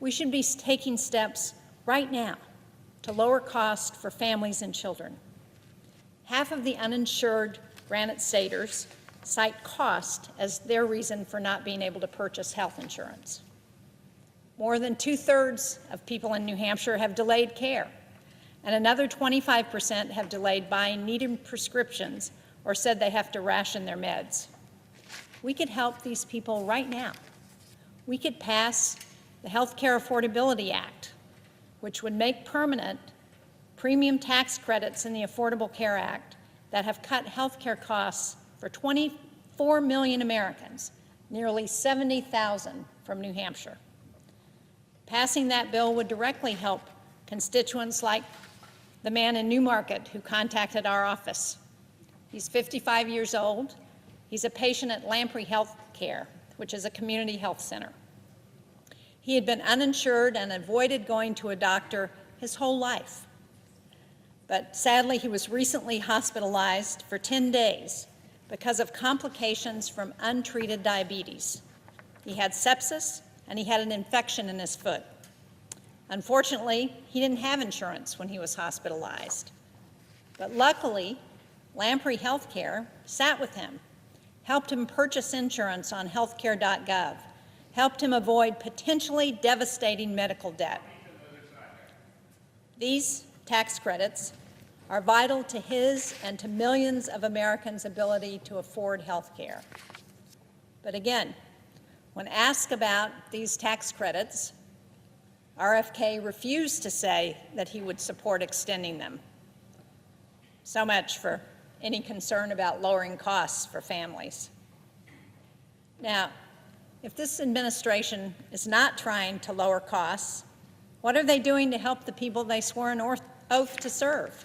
we should be taking steps right now to lower costs for families and children. Half of the uninsured Granite Staters cite cost as their reason for not being able to purchase health insurance. More than 2/3 of people in New Hampshire have delayed care, and another 25% have delayed buying needed prescriptions or said they have to ration their meds. We could help these people right now. We could pass the Health Care Affordability Act, which would make permanent premium tax credits in the Affordable Care Act that have cut health care costs for 24 million Americans, nearly 70,000 from New Hampshire. Passing that bill would directly help constituents like the man in Newmarket who contacted our office. He's 55 years old. He's a patient at Lamprey Health Care, which is a community health center. He had been uninsured and avoided going to a doctor his whole life. But sadly, he was recently hospitalized for 10 days because of complications from untreated diabetes. He had sepsis and he had an infection in his foot. Unfortunately, he didn't have insurance when he was hospitalized. But luckily, Lamprey Healthcare sat with him, helped him purchase insurance on healthcare.gov, helped him avoid potentially devastating medical debt. These tax credits are vital to his and to millions of Americans' ability to afford health care. But again, when asked about these tax credits, RFK refused to say that he would support extending them. So much for any concern about lowering costs for families. Now, if this administration is not trying to lower costs, what are they doing to help the people they swore an oath to serve?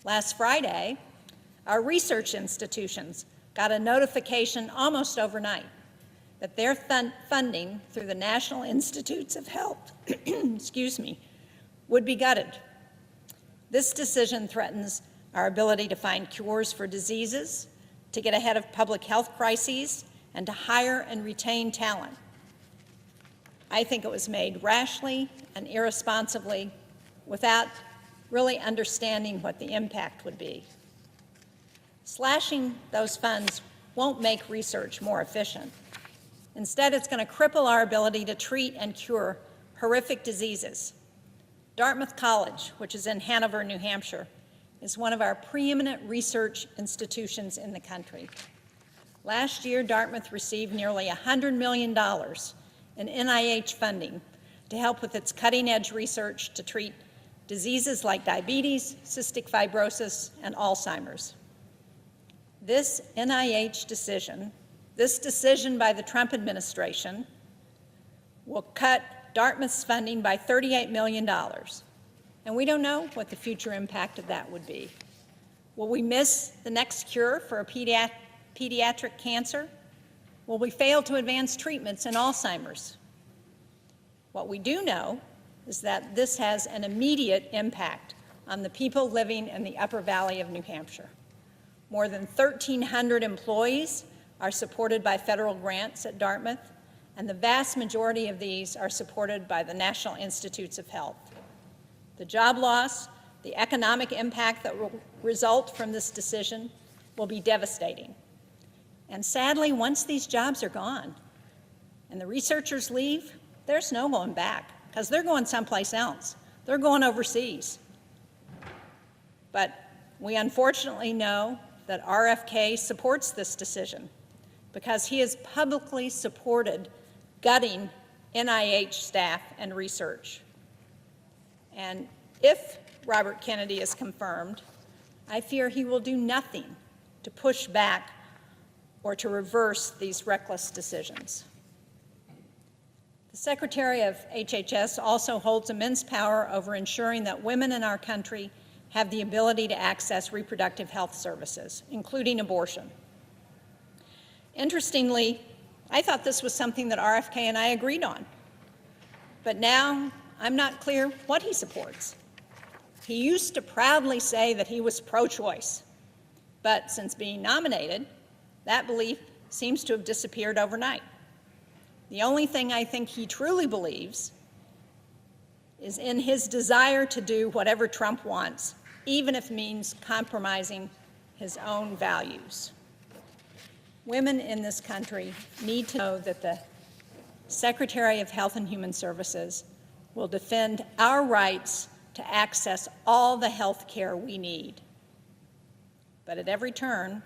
Last Friday, our research institutions got a notification almost overnight that their funding through the National Institutes of Health would be gutted. This decision threatens our ability to find cures for diseases, to get ahead of public health crises, and to hire and retain talent. I think it was made rashly and irresponsibly without really understanding what the impact would be. Slashing those funds won't make research more efficient. Instead, it's going to cripple our ability to treat and cure horrific diseases. Dartmouth College, which is in Hanover, New Hampshire, is one of our preeminent research institutions in the country. Last year, Dartmouth received nearly $100 million in NIH funding to help with its cutting-edge research to treat diseases like diabetes, cystic fibrosis, and Alzheimer's. This NIH decision, this decision by the Trump administration, will cut Dartmouth's funding by $38 million. And we don't know what the future impact of that would be. Will we miss the next cure for a pediatric cancer? Will we fail to advance treatments in Alzheimer's? What we do know is that this has an immediate impact on the people living in the Upper Valley of New Hampshire. More than 1,300 employees are supported by federal grants at Dartmouth, and the vast majority of these are supported by the National Institutes of Health. The job loss, the economic impact that will result from this decision will be devastating. And sadly, once these jobs are gone and the researchers leave, there's no going back, because they're going someplace else. They're going overseas. But we unfortunately know that RFK supports this decision because he has publicly supported gutting NIH staff and research. And if Robert Kennedy is confirmed, I fear he will do nothing to push back or to reverse these reckless decisions. The Secretary of HHS also holds immense power over ensuring that women in our country have the ability to access reproductive health services, including abortion. Interestingly, I thought this was something that RFK and I agreed on, but now I'm not clear what he supports. He used to proudly say that he was pro-choice, but since being nominated, that belief seems to have disappeared overnight. The only thing I think he truly believes is in his desire to do whatever Trump wants, even if it means compromising his own values. Women in this country need to know that the Secretary of Health and Human Services will defend our rights to access all the health care we need. But at every turn,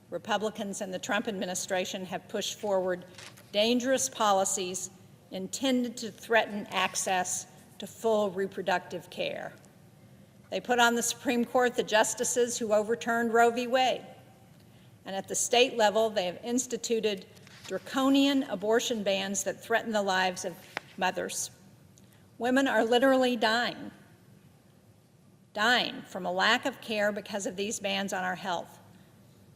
Republicans and the Trump administration have pushed forward dangerous policies intended to threaten access to full reproductive care. They put on the Supreme Court the justices who overturned Roe v. Wade. And at the state level, they have instituted draconian abortion bans that threaten the lives of mothers. Women are literally dying from a lack of care because of these bans on our health.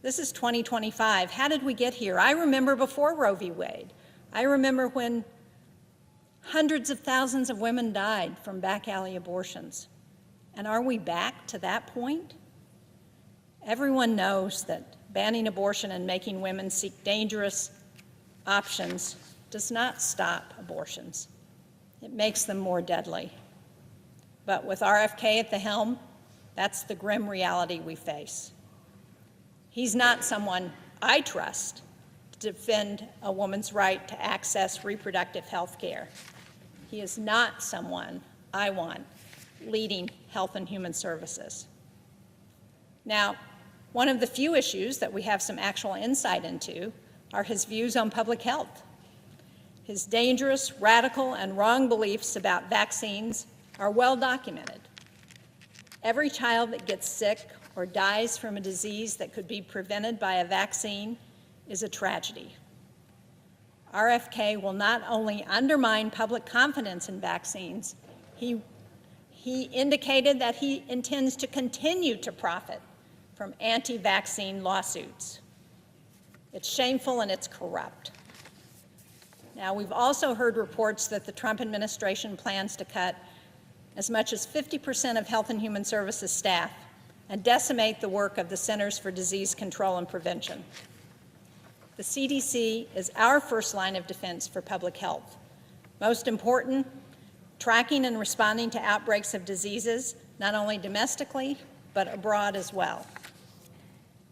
This is 2025. How did we get here? I remember before Roe v. Wade. I remember when hundreds of thousands of women died from back alley abortions. And are we back to that point? Everyone knows that banning abortion and making women seek dangerous options does not stop abortions. It makes them more deadly. But with RFK at the helm, that's the grim reality we face. He's not someone I trust to defend a woman's right to access reproductive health care. He is not someone I want leading Health and Human Services. Now, one of the few issues that we have some actual insight into are his views on public health. His dangerous, radical, and wrong beliefs about vaccines are well documented. Every child that gets sick or dies from a disease that could be prevented by a vaccine is a tragedy. RFK will not only undermine public confidence in vaccines, he indicated that he intends to continue to profit from anti-vaccine lawsuits. It's shameful and it's corrupt. Now, we've also heard reports that the Trump administration plans to cut as much as 50% of Health and Human Services staff and decimate the work of the Centers for Disease Control and Prevention. The CDC is our first line of defense for public health. Most important, tracking and responding to outbreaks of diseases, not only domestically, but abroad as well.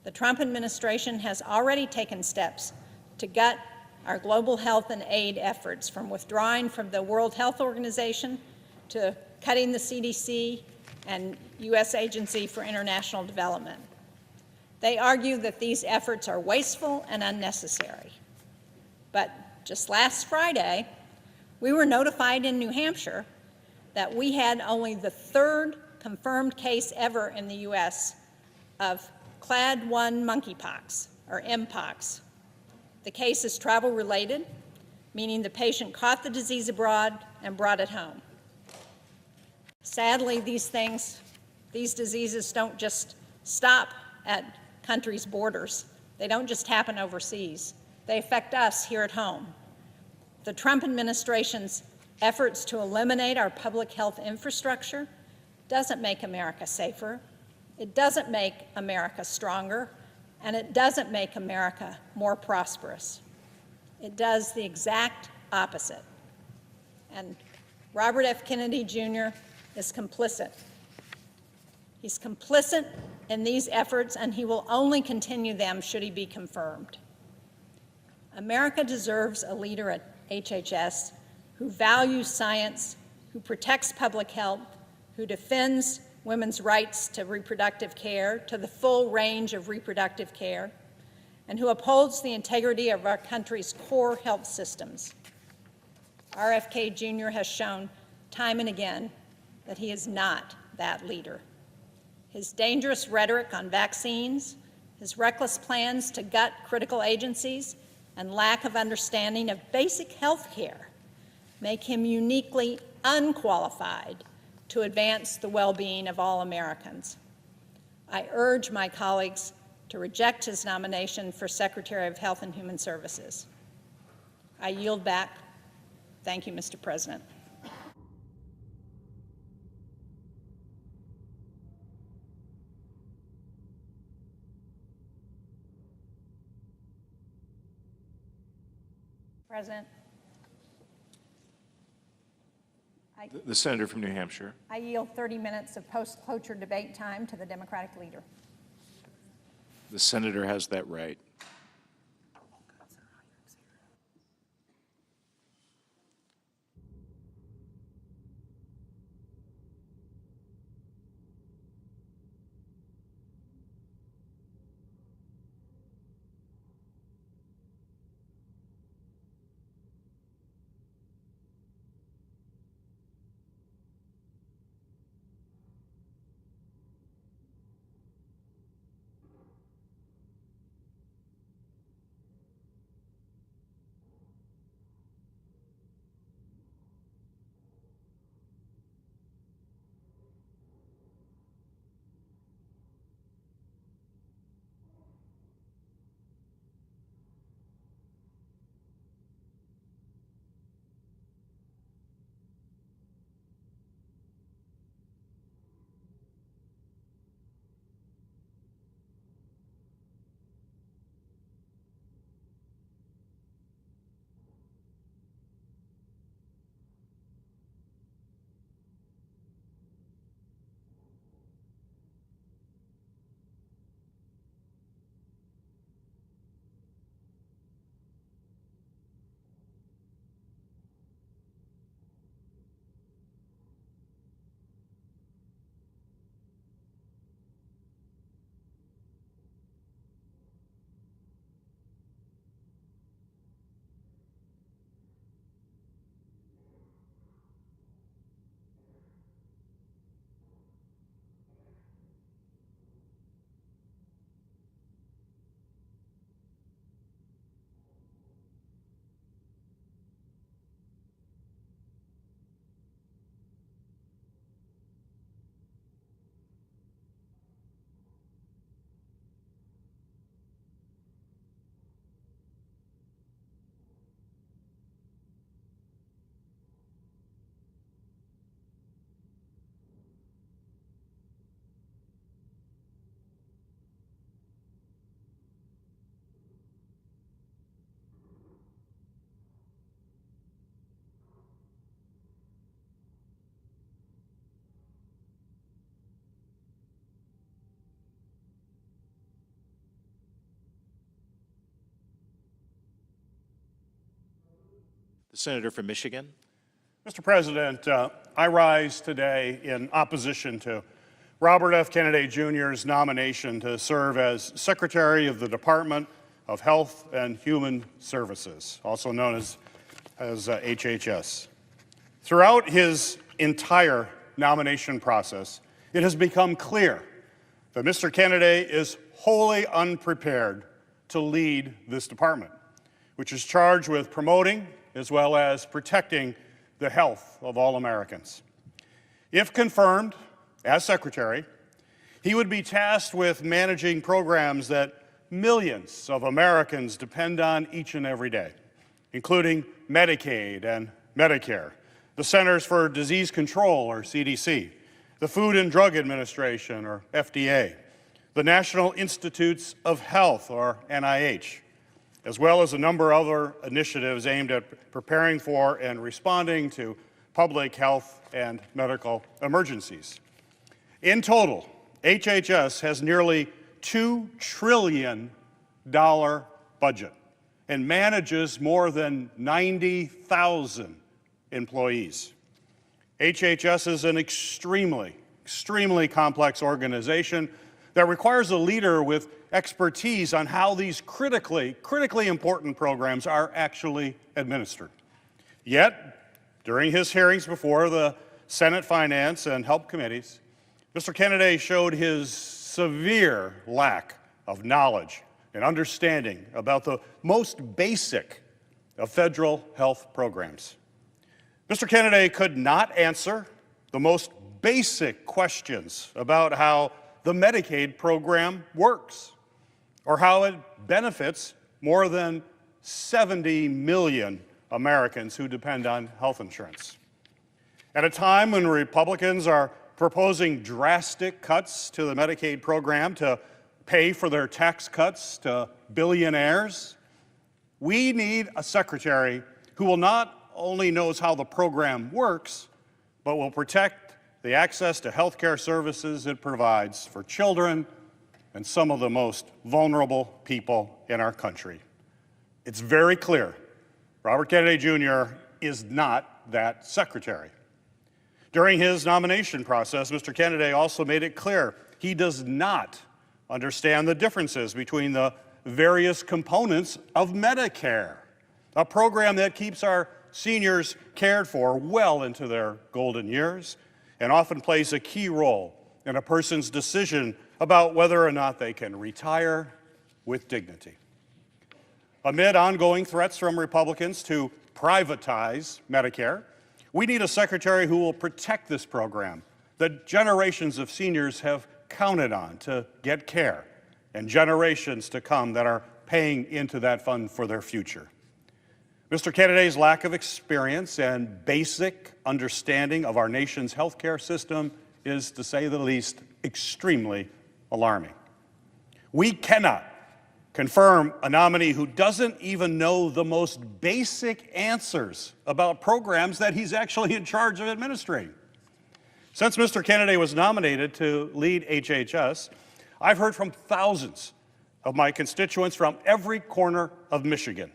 The Trump administration has already taken steps to gut our global health and aid efforts, from withdrawing from the World Health Organization to cutting the CDC and U.S. Agency for International Development. They argue that these efforts are wasteful and unnecessary. But just last Friday, we were notified in New Hampshire that we had only the third confirmed case ever in the U.S. of Clade 1 monkeypox, or Mpox. The case is travel-related, meaning the patient caught the disease abroad and brought it home. Sadly, these diseases don't just stop at countries' borders. They don't just happen overseas. They affect us here at home. The Trump administration's efforts to eliminate our public health infrastructure doesn't make America safer, it doesn't make America stronger, and it doesn't make America more prosperous. It does the exact opposite. And Robert F. Kennedy Jr. is complicit. He's complicit in these efforts, and he will only continue them should he be confirmed. America deserves a leader at HHS who values science, who protects public health, who defends women's rights to reproductive care, to the full range of reproductive care, and who upholds the integrity of our country's core health systems. RFK Jr. has shown time and again that he is not that leader. His dangerous rhetoric on vaccines, his reckless plans to gut critical agencies, and lack of understanding of basic health care make him uniquely unqualified to advance the well-being of all Americans. I urge my colleagues to reject his nomination for Secretary of Health and Human Services. I yield back. Thank you, Mr. President. President, The senator from New Hampshire. I yield 30 minutes of post-cloture debate time to the Democratic leader. The senator has that right. The senator from Michigan. Mr. President, I rise today in opposition to Robert F. Kennedy Jr.'s nomination to serve as Secretary of the Department of Health and Human Services, also known as HHS. Throughout his entire nomination process, it has become clear that Mr. Kennedy is wholly unprepared to lead this department, which is charged with promoting as well as protecting the health of all Americans. If confirmed as Secretary, he would be tasked with managing programs that millions of Americans depend on each and every day, including Medicaid and Medicare, the Centers for Disease Control, or CDC, the Food and Drug Administration, or FDA, the National Institutes of Health, or NIH, as well as a number of other initiatives aimed at preparing for and responding to public health and medical emergencies. In total, HHS has nearly $2 trillion budget and manages more than 90,000 employees. HHS is an extremely complex organization that requires a leader with expertise on how these critically important programs are actually administered. Yet, during his hearings before the Senate Finance and Health Committees, Mr. Kennedy showed his severe lack of knowledge and understanding about the most basic of federal health programs. Mr. Kennedy could not answer the most basic questions about how the Medicaid program works, or how it benefits more than 70 million Americans who depend on health insurance. At a time when Republicans are proposing drastic cuts to the Medicaid program to pay for their tax cuts to billionaires, We need a secretary who will not only knows how the program works, but will protect the access to health care services it provides for children and some of the most vulnerable people in our country. It's very clear Robert Kennedy Jr. is not that secretary. During his nomination process, Mr. Kennedy also made it clear he does not understand the differences between the various components of Medicare, a program that keeps our seniors cared for well into their golden years and often plays a key role in a person's decision about whether or not they can retire with dignity. Amid ongoing threats from Republicans to privatize Medicare, we need a secretary who will protect this program that generations of seniors have counted on to get care and generations to come that are paying into that fund for their future. Mr. Kennedy's lack of experience and basic understanding of our nation's healthcare system is, to say the least, extremely alarming. We cannot confirm a nominee who doesn't even know the most basic answers about programs that he's actually in charge of administering. Since Mr. Kennedy was nominated to lead HHS, I've heard from thousands of my constituents from every corner of Michigan,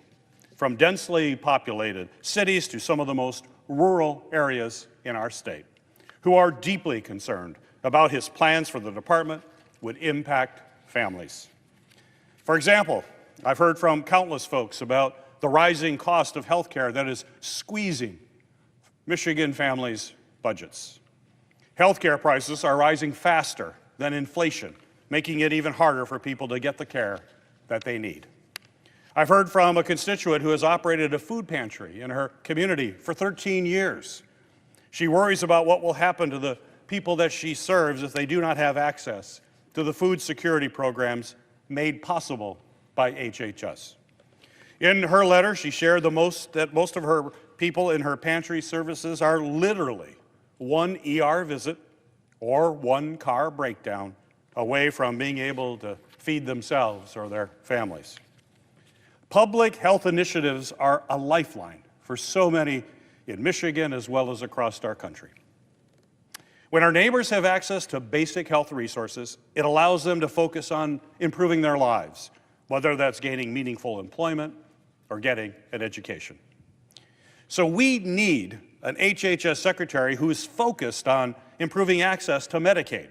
from densely populated cities to some of the most rural areas in our state, who are deeply concerned about his plans for the department would impact families. For example, I've heard from countless folks about the rising cost of health care that is squeezing Michigan families' budgets. Health care prices are rising faster than inflation, making it even harder for people to get the care that they need. I've heard from a constituent who has operated a food pantry in her community for 13 years. She worries about what will happen to the people that she serves if they do not have access to the food security programs made possible by HHS. In her letter, she shared that most of her people in her pantry services are literally one ER visit or one car breakdown away from being able to feed themselves or their families. Public health initiatives are a lifeline for so many in Michigan as well as across our country. When our neighbors have access to basic health resources, it allows them to focus on improving their lives, whether that's gaining meaningful employment or getting an education. So we need an HHS secretary who is focused on improving access to Medicaid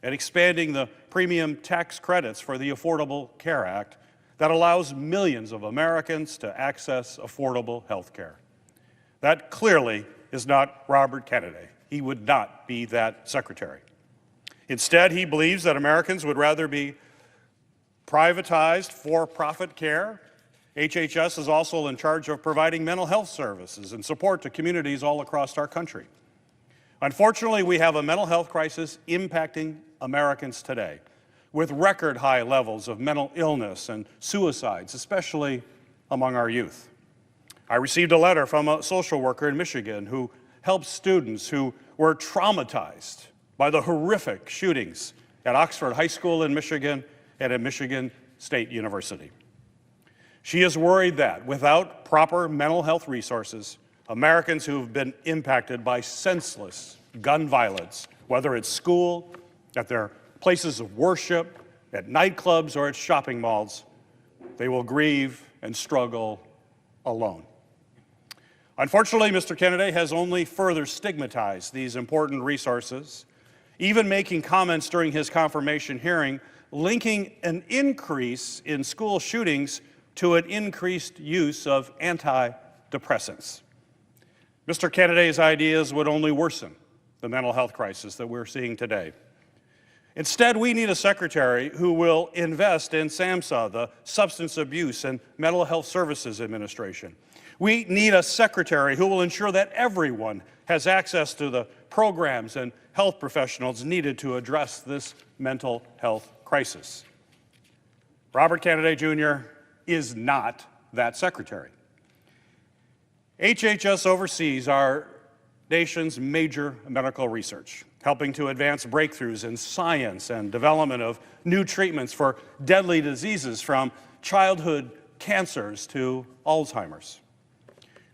and expanding the premium tax credits for the Affordable Care Act that allows millions of Americans to access affordable health care. That clearly is not Robert Kennedy. He would not be that secretary. Instead, he believes that Americans would rather be privatized for-profit care. HHS is also in charge of providing mental health services and support to communities all across our country. Unfortunately, we have a mental health crisis impacting Americans today, with record high levels of mental illness and suicides, especially among our youth. I received a letter from a social worker in Michigan who helps students who were traumatized by the horrific shootings at Oxford High School in Michigan and at Michigan State University. She is worried that without proper mental health resources, Americans who have been impacted by senseless gun violence, whether at school, at their places of worship, at nightclubs, or at shopping malls, they will grieve and struggle alone. Unfortunately, Mr. Kennedy has only further stigmatized these important resources, even making comments during his confirmation hearing linking an increase in school shootings to an increased use of antidepressants. Mr. Kennedy's ideas would only worsen the mental health crisis that we're seeing today. Instead, we need a secretary who will invest in SAMHSA, the Substance Abuse and Mental Health Services Administration. We need a secretary who will ensure that everyone has access to the programs and health professionals needed to address this mental health crisis. Robert Kennedy Jr. is not that secretary. HHS oversees our nation's major medical research, helping to advance breakthroughs in science and development of new treatments for deadly diseases from childhood cancers to Alzheimer's.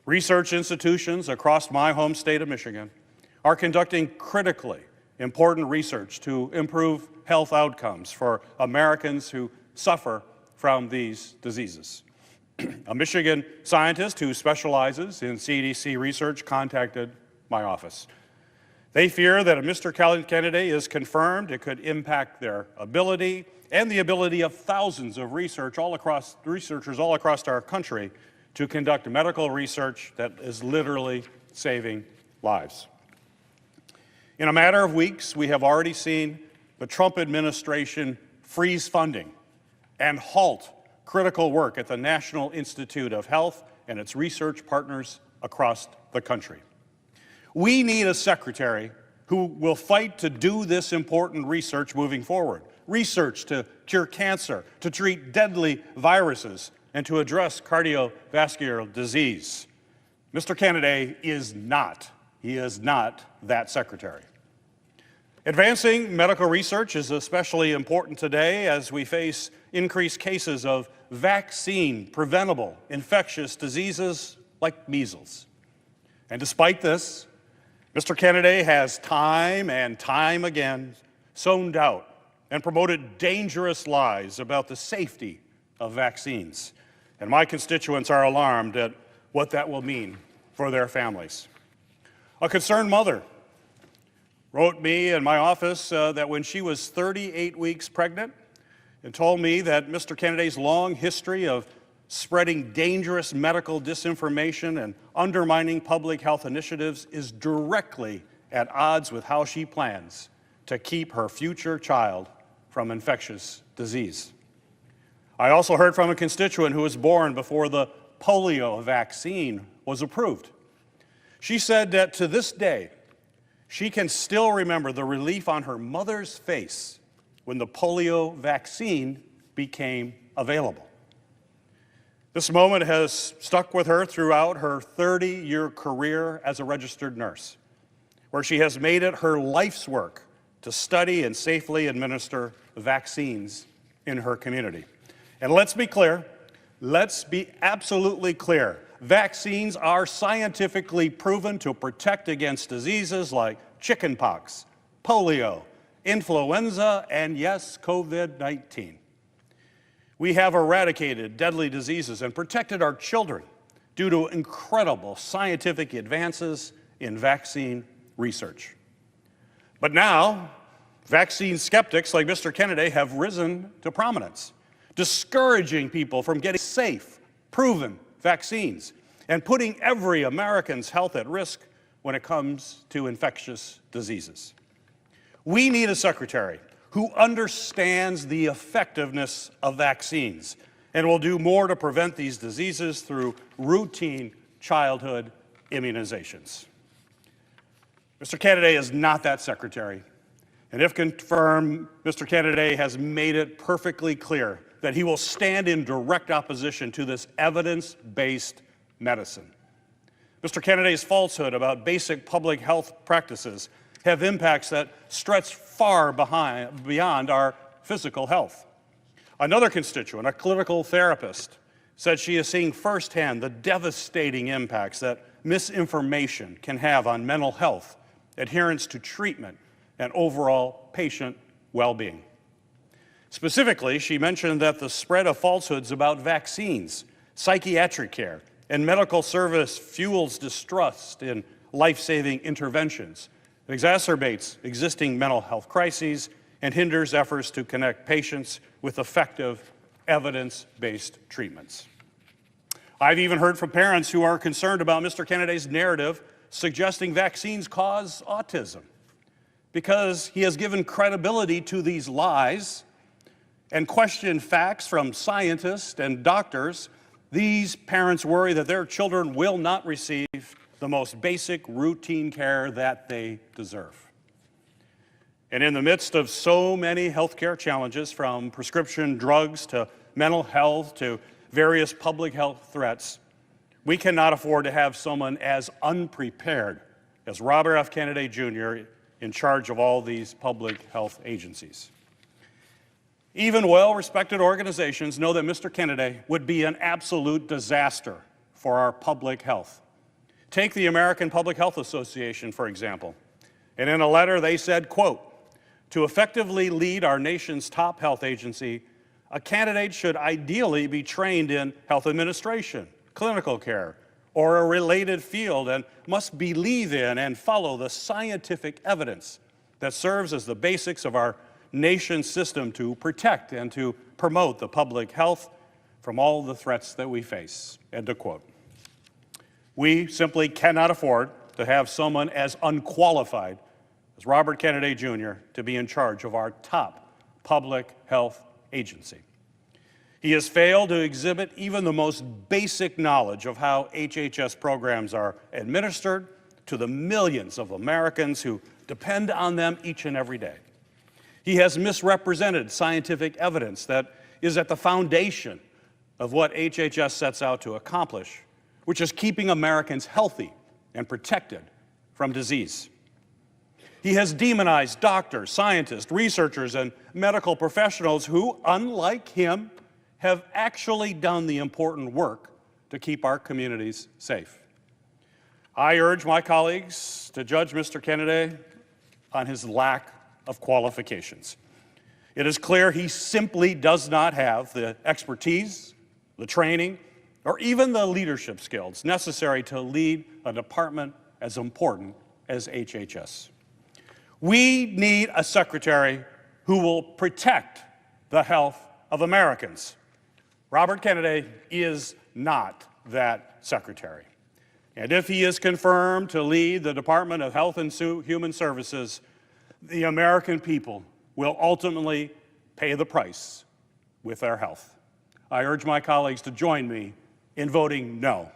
Research institutions across my home state of Michigan are conducting critically important research to improve health outcomes for Americans who suffer from these diseases. A Michigan scientist who specializes in CDC research contacted my office. They fear that if Mr. Kennedy is confirmed, it could impact their ability and the ability of thousands of researchers all across our country to conduct medical research that is literally saving lives. In a matter of weeks, we have already seen the Trump administration freeze funding and halt critical work at the National Institute of Health and its research partners across the country. We need a secretary who will fight to do this important research moving forward. Research to cure cancer, to treat deadly viruses, and to address cardiovascular disease. Mr. Kennedy is not that secretary. Advancing medical research is especially important today as we face increased cases of vaccine-preventable infectious diseases like measles. And despite this, Mr. Kennedy has time and time again sown doubt and promoted dangerous lies about the safety of vaccines. And my constituents are alarmed at what that will mean for their families. A concerned mother wrote me in my office that when she was 38 weeks pregnant and told me that Mr. Kennedy's long history of spreading dangerous medical disinformation and undermining public health initiatives is directly at odds with how she plans to keep her future child from infectious disease. I also heard from a constituent who was born before the polio vaccine was approved. She said that to this day, she can still remember the relief on her mother's face when the polio vaccine became available. This moment has stuck with her throughout her 30-year career as a registered nurse, where she has made it her life's work to study and safely administer vaccines in her community. And let's be clear, let's be absolutely clear. Vaccines are scientifically proven to protect against diseases like chickenpox, polio, influenza, and yes, COVID-19. We have eradicated deadly diseases and protected our children due to incredible scientific advances in vaccine research. But now, vaccine skeptics like Mr. Kennedy have risen to prominence, discouraging people from getting safe, proven vaccines and putting every American's health at risk when it comes to infectious diseases. We need a secretary who understands the effectiveness of vaccines and will do more to prevent these diseases through routine childhood immunizations. Mr. Kennedy is not that secretary. And if confirmed, Mr. Kennedy has made it perfectly clear that he will stand in direct opposition to this evidence-based medicine. Mr. Kennedy's falsehood about basic public health practices have impacts that stretch far beyond our physical health. Another constituent, a clinical therapist, said she is seeing firsthand the devastating impacts that misinformation can have on mental health, adherence to treatment, and overall patient well-being. Specifically, she mentioned that the spread of falsehoods about vaccines, psychiatric care, and medical service fuels distrust in life-saving interventions. It exacerbates existing mental health crises and hinders efforts to connect patients with effective, evidence-based treatments. I've even heard from parents who are concerned about Mr. Kennedy's narrative suggesting vaccines cause autism. Because he has given credibility to these lies and questioned facts from scientists and doctors, these parents worry that their children will not receive the most basic routine care that they deserve. And in the midst of so many healthcare challenges, from prescription drugs to mental health to various public health threats, we cannot afford to have someone as unprepared as Robert F. Kennedy Jr. in charge of all these public health agencies. Even well-respected organizations know that Mr. Kennedy would be an absolute disaster for our public health. Take the American Public Health Association, for example. And in a letter, they said, quote, "To effectively lead our nation's top health agency, a candidate should ideally be trained in health administration, clinical care, or a related field, and must believe in and follow the scientific evidence that serves as the basics of our nation's system to protect and to promote the public health from all the threats that we face," end of quote. We simply cannot afford to have someone as unqualified as Robert Kennedy Jr. to be in charge of our top public health agency. He has failed to exhibit even the most basic knowledge of how HHS programs are administered to the millions of Americans who depend on them each and every day. He has misrepresented scientific evidence that is at the foundation of what HHS sets out to accomplish, which is keeping Americans healthy and protected from disease. He has demonized doctors, scientists, researchers, and medical professionals who, unlike him, have actually done the important work to keep our communities safe. I urge my colleagues to judge Mr. Kennedy on his lack of qualifications. It is clear he simply does not have the expertise, the training, or even the leadership skills necessary to lead a department as important as HHS. We need a secretary who will protect the health of Americans. Robert Kennedy is not that secretary. And if he is confirmed to lead the Department of Health and Human Services, the American people will ultimately pay the price with their health. I urge my colleagues to join me in voting no.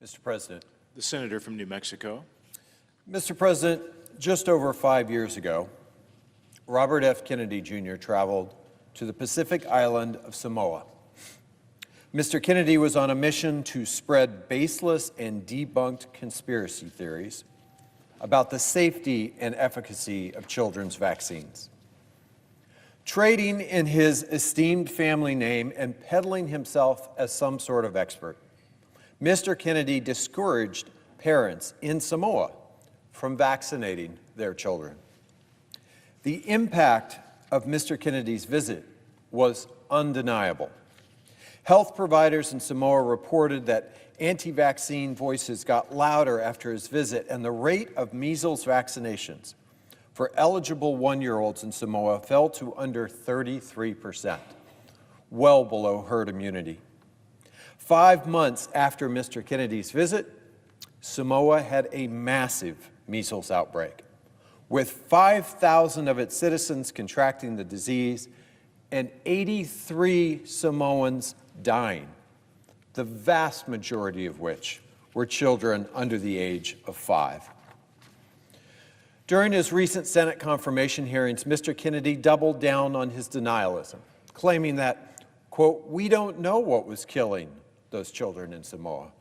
Mr. President. The senator from New Mexico. Mr. President, just over 5 years ago, Robert F. Kennedy Jr. traveled to the Pacific island of Samoa. Mr. Kennedy was on a mission to spread baseless and debunked conspiracy theories about the safety and efficacy of children's vaccines. Trading in his esteemed family name and peddling himself as some sort of expert, Mr. Kennedy discouraged parents in Samoa from vaccinating their children. The impact of Mr. Kennedy's visit was undeniable. Health providers in Samoa reported that anti-vaccine voices got louder after his visit, and the rate of measles vaccinations for eligible 1-year-olds in Samoa fell to under 33%, well below herd immunity. 5 months after Mr. Kennedy's visit, Samoa had a massive measles outbreak, with 5,000 of its citizens contracting the disease and 83 Samoans dying, the vast majority of which were children under the age of 5. During his recent Senate confirmation hearings, Mr. Kennedy doubled down on his denialism, claiming that, quote, "We don't know what was killing those children in Samoa."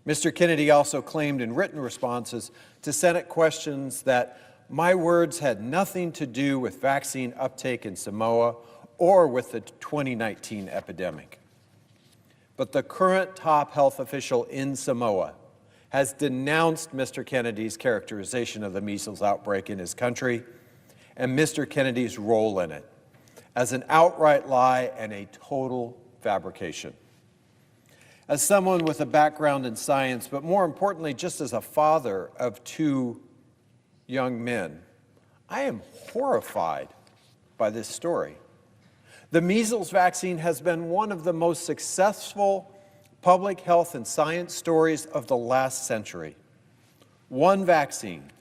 Mr. Kennedy also claimed in written responses to Senate questions that my words had nothing to do with vaccine uptake in Samoa or with the 2019 epidemic. But the current top health official in Samoa has denounced Mr. Kennedy's characterization of the measles outbreak in his country and Mr. Kennedy's role in it as an outright lie and a total fabrication. As someone with a background in science, but more importantly, just as a father of 2 young men, I am horrified by this story. The measles vaccine has been one of the most successful public health and science stories of the last century. One vaccine,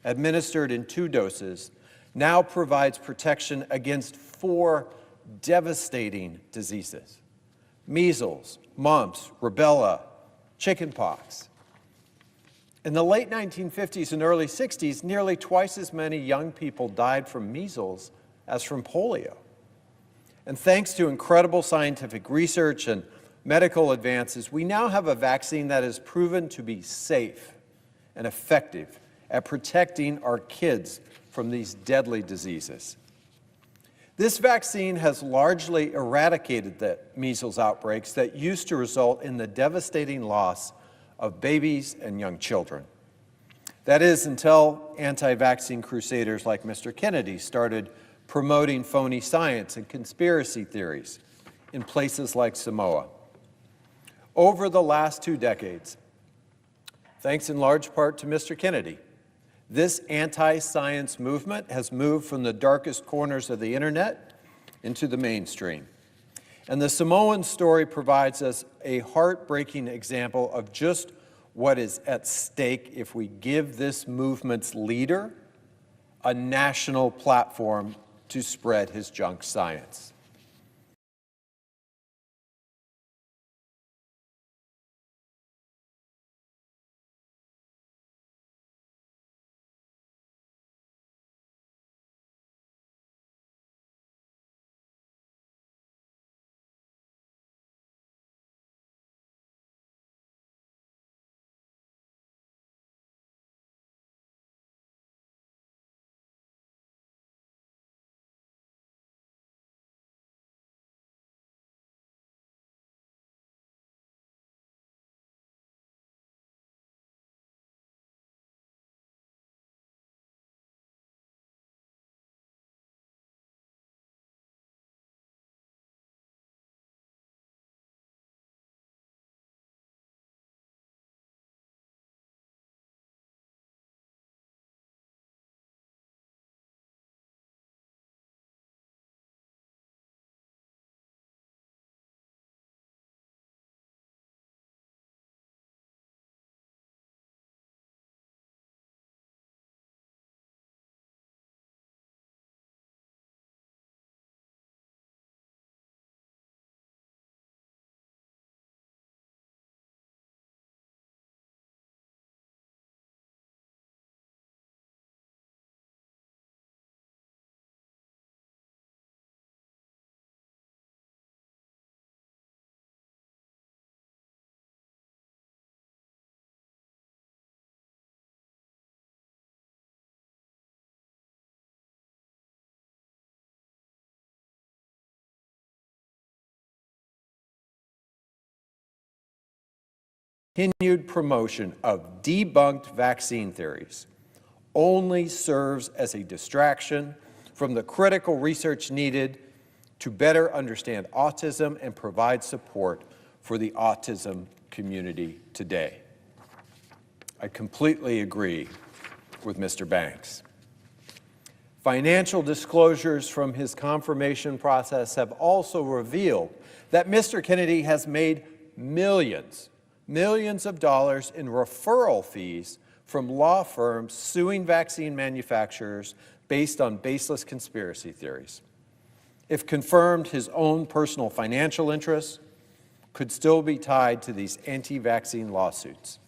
administered in 2 doses, now provides protection against 4 devastating diseases: measles, mumps, rubella, chickenpox. In the late 1950s and early 60s, nearly twice as many young people died from measles as from polio. And thanks to incredible scientific research and medical advances, we now have a vaccine that is proven to be safe and effective at protecting our kids from these deadly diseases. This vaccine has largely eradicated the measles outbreaks that used to result in the devastating loss of babies and young children. That is, until anti-vaccine crusaders like Mr. Kennedy started promoting phony science and conspiracy theories in places like Samoa. Over the last 2 decades, thanks in large part to Mr. Kennedy, this anti-science movement has moved from the darkest corners of the internet into the mainstream. And the Samoan story provides us a heartbreaking example of just what is at stake if we give this movement's leader a national platform to spread his junk science. Continued promotion of debunked vaccine theories only serves as a distraction from the critical research needed to better understand autism and provide support for the autism community today. I completely agree with Mr. Banks. Financial disclosures from his confirmation process have also revealed that Mr. Kennedy has made millions of dollars in referral fees from law firms suing vaccine manufacturers based on baseless conspiracy theories. If confirmed, his own personal financial interests could still be tied to these anti-vaccine lawsuits.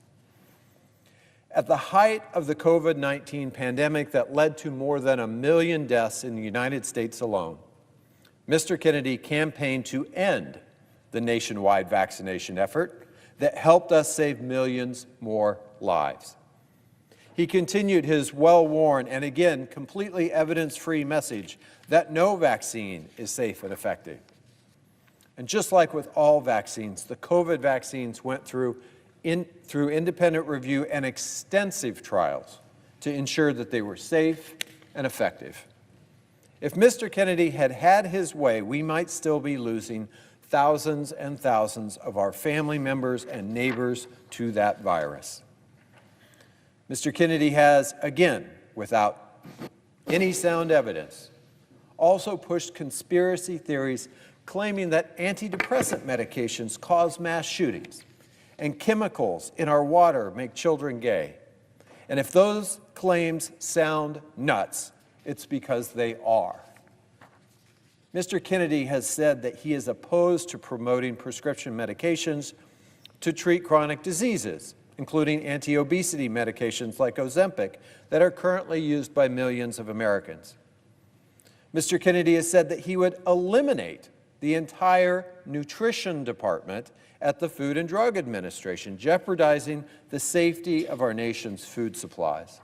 At the height of the COVID-19 pandemic that led to more than 1 million deaths in the United States alone, Mr. Kennedy campaigned to end the nationwide vaccination effort that helped us save millions more lives. He continued his well-worn and again completely evidence-free message that no vaccine is safe and effective. And just like with all vaccines, the COVID vaccines went through independent review and extensive trials to ensure that they were safe and effective. If Mr. Kennedy had had his way, we might still be losing thousands and thousands of our family members and neighbors to that virus. Mr. Kennedy has, again, without any sound evidence, also pushed conspiracy theories claiming that antidepressant medications cause mass shootings and chemicals in our water make children gay. And if those claims sound nuts, it's because they are. Mr. Kennedy has said that he is opposed to promoting prescription medications to treat chronic diseases, including anti-obesity medications like Ozempic that are currently used by millions of Americans. Mr. Kennedy has said that he would eliminate the entire nutrition department at the Food and Drug Administration, jeopardizing the safety of our nation's food supplies.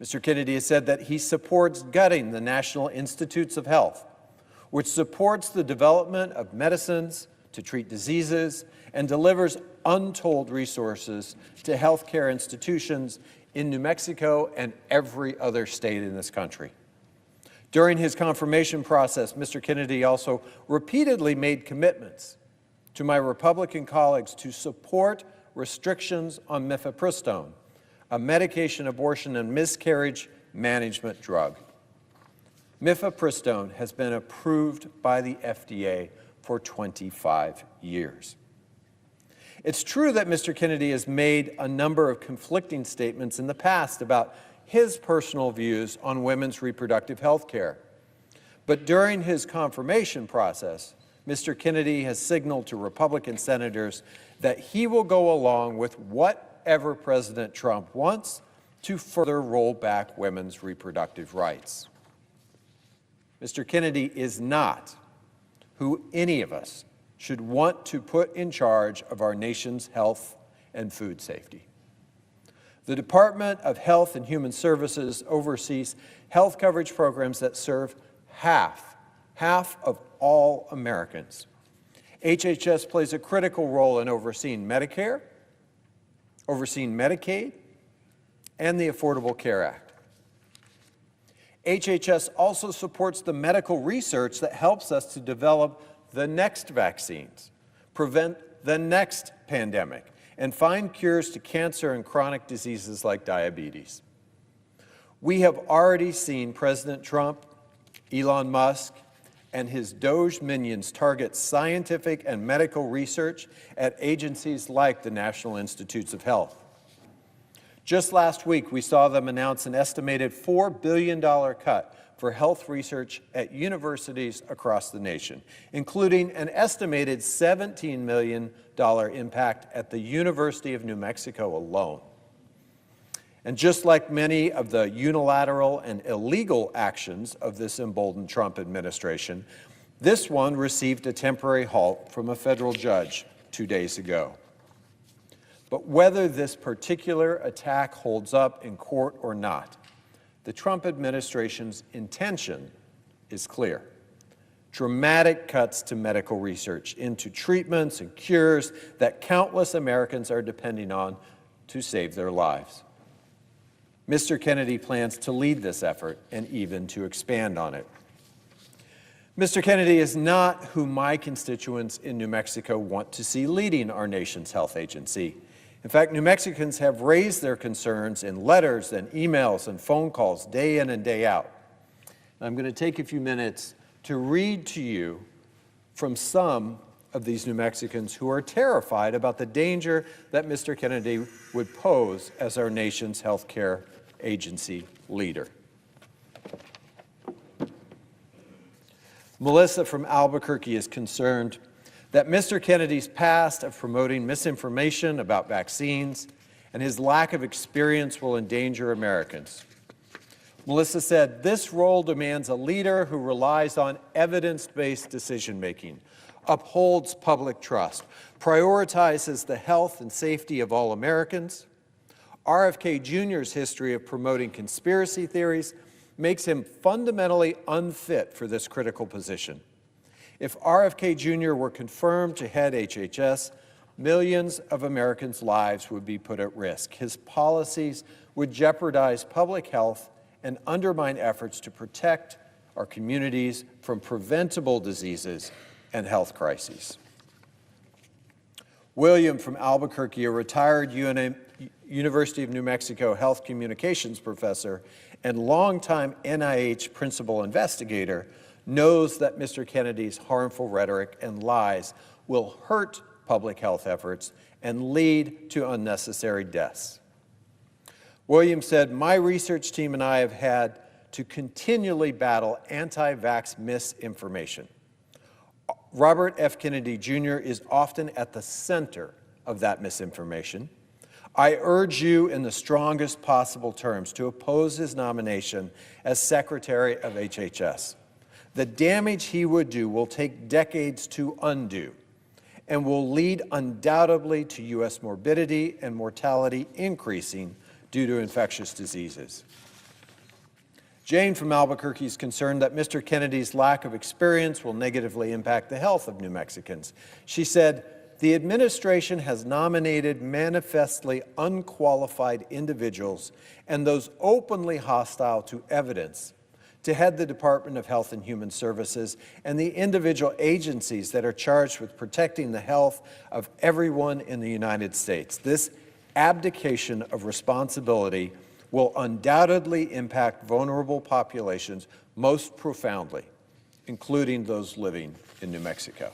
Mr. Kennedy has said that he supports gutting the National Institutes of Health, which supports the development of medicines to treat diseases and delivers untold resources to healthcare institutions in New Mexico and every other state in this country. During his confirmation process, Mr. Kennedy also repeatedly made commitments to my Republican colleagues to support restrictions on mifepristone, a medication abortion and miscarriage management drug. Mifepristone has been approved by the FDA for 25 years. It's true that Mr. Kennedy has made a number of conflicting statements in the past about his personal views on women's reproductive health care. But during his confirmation process, Mr. Kennedy has signaled to Republican senators that he will go along with whatever President Trump wants to further roll back women's reproductive rights. Mr. Kennedy is not who any of us should want to put in charge of our nation's health and food safety. The Department of Health and Human Services oversees health coverage programs that serve half of all Americans. HHS plays a critical role in overseeing Medicare, overseeing Medicaid, and the Affordable Care Act. HHS also supports the medical research that helps us to develop the next vaccines, prevent the next pandemic, and find cures to cancer and chronic diseases like diabetes. We have already seen President Trump, Elon Musk, and his Doge minions target scientific and medical research at agencies like the National Institutes of Health. Just last week, we saw them announce an estimated $4 billion cut for health research at universities across the nation, including an estimated $17 million impact at the University of New Mexico alone. And just like many of the unilateral and illegal actions of this emboldened Trump administration, this one received a temporary halt from a federal judge 2 days ago. But whether this particular attack holds up in court or not, the Trump administration's intention is clear. Dramatic cuts to medical research, into treatments and cures that countless Americans are depending on to save their lives. Mr. Kennedy plans to lead this effort and even to expand on it. Mr. Kennedy is not who my constituents in New Mexico want to see leading our nation's health agency. In fact, New Mexicans have raised their concerns in letters and emails and phone calls day in and day out. I'm going to take a few minutes to read to you from some of these New Mexicans who are terrified about the danger that Mr. Kennedy would pose as our nation's health care agency leader. Melissa from Albuquerque is concerned that Mr. Kennedy's past of promoting misinformation about vaccines and his lack of experience will endanger Americans. Melissa said, "This role demands a leader who relies on evidence-based decision-making, upholds public trust, prioritizes the health and safety of all Americans. RFK Jr.'s history of promoting conspiracy theories makes him fundamentally unfit for this critical position. If RFK Jr. were confirmed to head HHS, millions of Americans' lives would be put at risk. His policies would jeopardize public health and undermine efforts to protect our communities from preventable diseases and health crises." William from Albuquerque, a retired University of New Mexico health communications professor and longtime NIH principal investigator, knows that Mr. Kennedy's harmful rhetoric and lies will hurt public health efforts and lead to unnecessary deaths. Williams said, "My research team and I have had to continually battle anti-vax misinformation. Robert F. Kennedy Jr. is often at the center of that misinformation. I urge you in the strongest possible terms to oppose his nomination as Secretary of HHS. The damage he would do will take decades to undo and will lead undoubtedly to U.S. morbidity and mortality increasing due to infectious diseases. Jane from Albuquerque is concerned that Mr. Kennedy's lack of experience will negatively impact the health of New Mexicans. She said, "The administration has nominated manifestly unqualified individuals and those openly hostile to evidence to head the Department of Health and Human Services and the individual agencies that are charged with protecting the health of everyone in the United States. This abdication of responsibility will undoubtedly impact vulnerable populations most profoundly, including those living in New Mexico."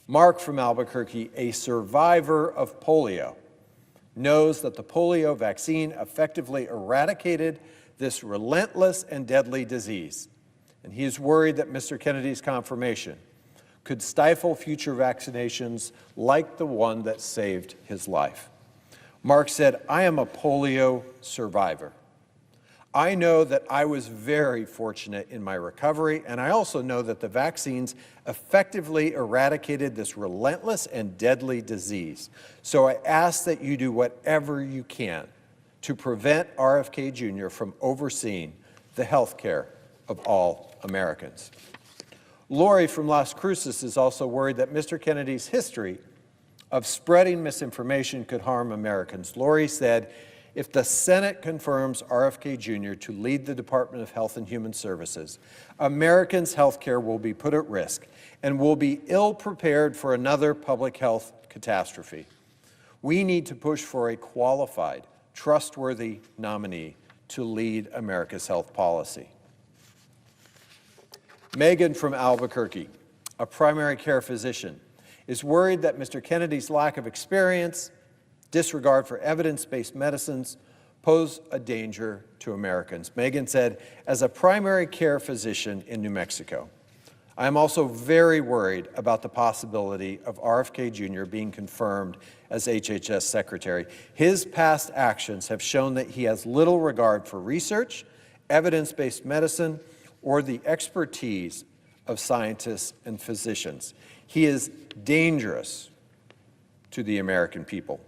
Mark from Albuquerque, a survivor of polio, knows that the polio vaccine effectively eradicated this relentless and deadly disease, and he is worried that Mr. Kennedy's confirmation could stifle future vaccinations like the one that saved his life. Mark said, "I am a polio survivor. I know that I was very fortunate in my recovery, and I also know that the vaccines effectively eradicated this relentless and deadly disease. So I ask that you do whatever you can to prevent RFK Jr. from overseeing the health care of all Americans." Lori from Las Cruces is also worried that Mr. Kennedy's history of spreading misinformation could harm Americans. Lori said, "If the Senate confirms RFK Jr. to lead the Department of Health and Human Services, Americans' health care will be put at risk and will be ill-prepared for another public health catastrophe. We need to push for a qualified, trustworthy nominee to lead America's health policy." Megan from Albuquerque, a primary care physician, is worried that Mr. Kennedy's lack of experience, disregard for evidence-based medicines pose a danger to Americans. Megan said, "As a primary care physician in New Mexico, I am also very worried about the possibility of RFK Jr. being confirmed as HHS Secretary. His past actions have shown that he has little regard for research, evidence-based medicine, or the expertise of scientists and physicians. He is dangerous to the American people."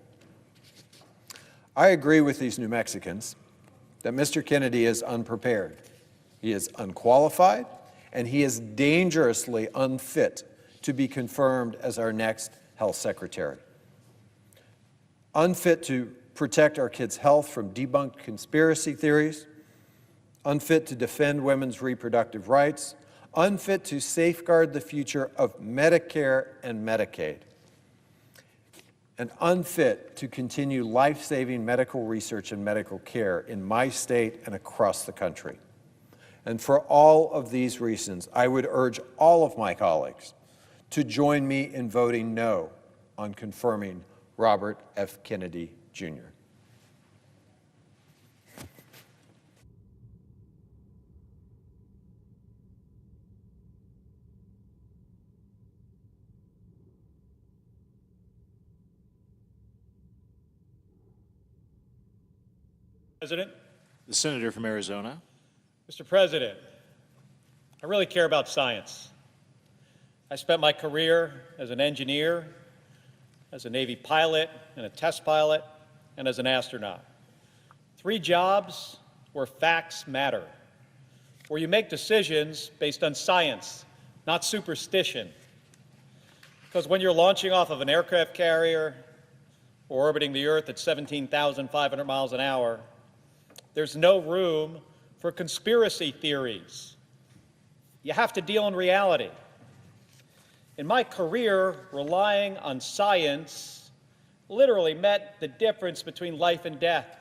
I agree with these New Mexicans that Mr. Kennedy is unprepared. He is unqualified, and he is dangerously unfit to be confirmed as our next health secretary. Unfit to protect our kids' health from debunked conspiracy theories, unfit to defend women's reproductive rights, unfit to safeguard the future of Medicare and Medicaid, and unfit to continue life-saving medical research and medical care in my state and across the country. And for all of these reasons, I would urge all of my colleagues to join me in voting no on confirming Robert F. Kennedy, Jr. President. The senator from Arizona. Mr. President, I really care about science. I spent my career as an engineer, as a Navy pilot and a test pilot, and as an astronaut. 3 jobs where facts matter, where you make decisions based on science, not superstition. Because when you're launching off of an aircraft carrier or orbiting the Earth at 17,500 miles an hour, there's no room for conspiracy theories. You have to deal in reality. In my career, relying on science literally meant the difference between life and death.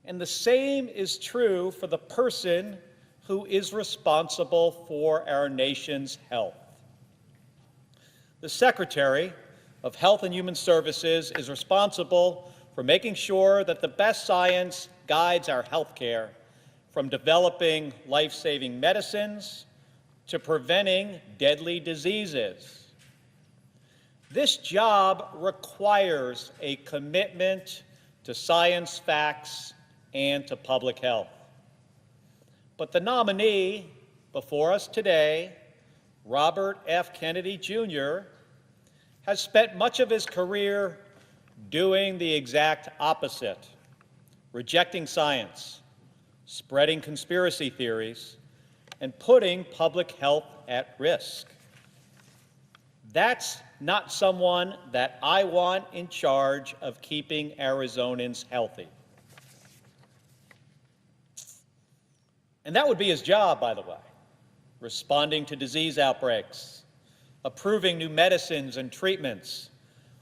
And the same is true for the person who is responsible for our nation's health. The Secretary of Health and Human Services is responsible for making sure that the best science guides our healthcare from developing life-saving medicines to preventing deadly diseases. This job requires a commitment to science, facts, and to public health. But the nominee before us today, Robert F. Kennedy Jr., has spent much of his career doing the exact opposite, rejecting science, spreading conspiracy theories, and putting public health at risk. That's not someone that I want in charge of keeping Arizonans healthy. And that would be his job, by the way, responding to disease outbreaks, approving new medicines and treatments,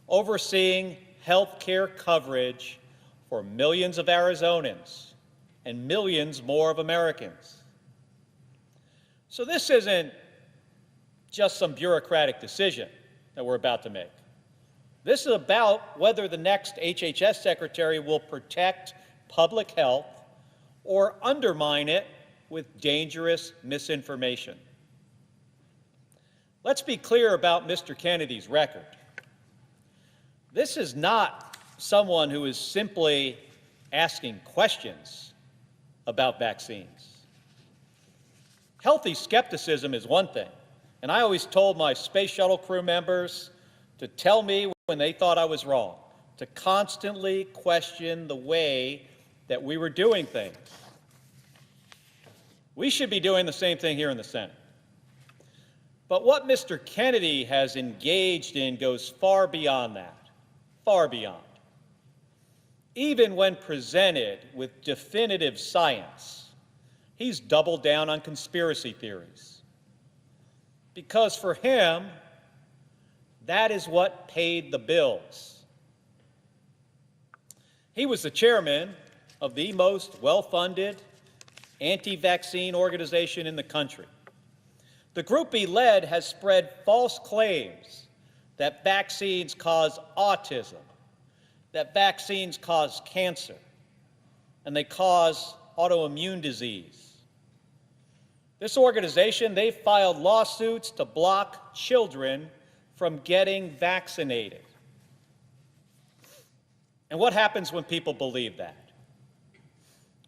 overseeing health care coverage for millions of Arizonans and millions more of Americans. So this isn't just some bureaucratic decision that we're about to make. This is about whether the next HHS secretary will protect public health or undermine it with dangerous misinformation. Let's be clear about Mr. Kennedy's record. This is not someone who is simply asking questions about vaccines. Healthy skepticism is one thing, and I always told my space shuttle crew members to tell me when they thought I was wrong, to constantly question the way that we were doing things. We should be doing the same thing here in the Senate. But what Mr. Kennedy has engaged in goes far beyond that, far beyond. Even when presented with definitive science, he's doubled down on conspiracy theories. Because for him, that is what paid the bills. He was the chairman of the most well-funded anti-vaccine organization in the country. The group he led has spread false claims that vaccines cause autism, that vaccines cause cancer, and they cause autoimmune disease. This organization, they filed lawsuits to block children from getting vaccinated. And what happens when people believe that?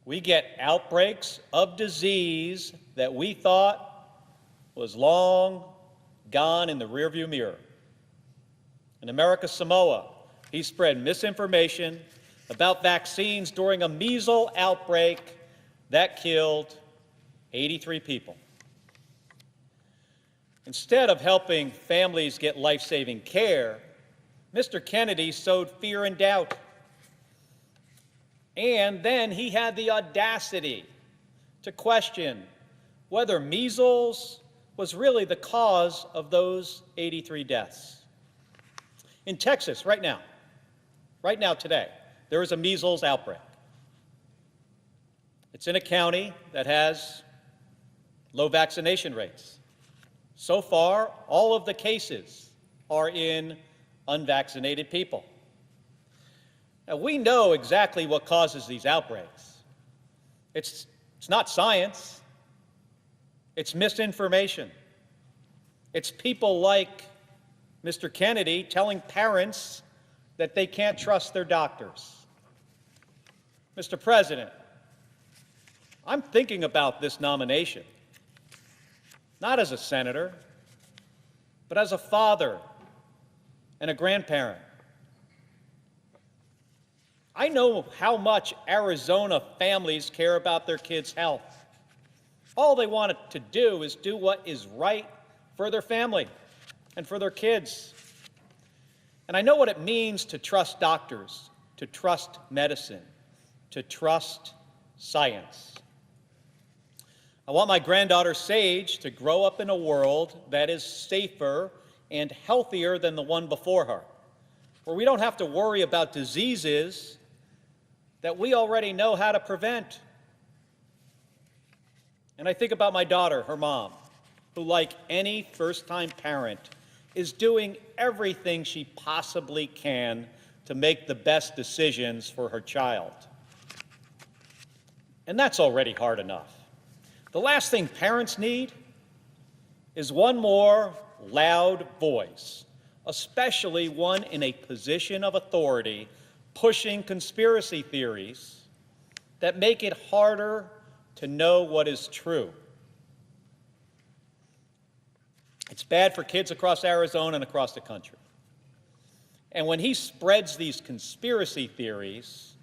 We get outbreaks of disease that we thought was long gone in the rearview mirror. In America's Samoa, he spread misinformation about vaccines during a measles outbreak that killed 83 people. Instead of helping families get life-saving care, Mr. Kennedy sowed fear and doubt. And then he had the audacity to question whether measles was really the cause of those 83 deaths. In Texas, right now today, there is a measles outbreak. It's in a county that has low vaccination rates. So far, all of the cases are in unvaccinated people. Now, we know exactly what causes these outbreaks. It's not science. It's misinformation. It's people like Mr. Kennedy telling parents that they can't trust their doctors. Mr. President, I'm thinking about this nomination, not as a senator, but as a father and a grandparent. I know how much Arizona families care about their kids' health. All they want to do is do what is right for their family and for their kids. And I know what it means to trust doctors, to trust medicine, to trust science. I want my granddaughter Sage to grow up in a world that is safer and healthier than the one before her, where we don't have to worry about diseases that we already know how to prevent. And I think about my daughter, her mom, who, like any first-time parent, is doing everything she possibly can to make the best decisions for her child. and that's already hard enough. The last thing parents need is one more loud voice, especially one in a position of authority, pushing conspiracy theories that make it harder to know what is true. It's bad for kids across Arizona and across the country. And when he spreads these conspiracy theories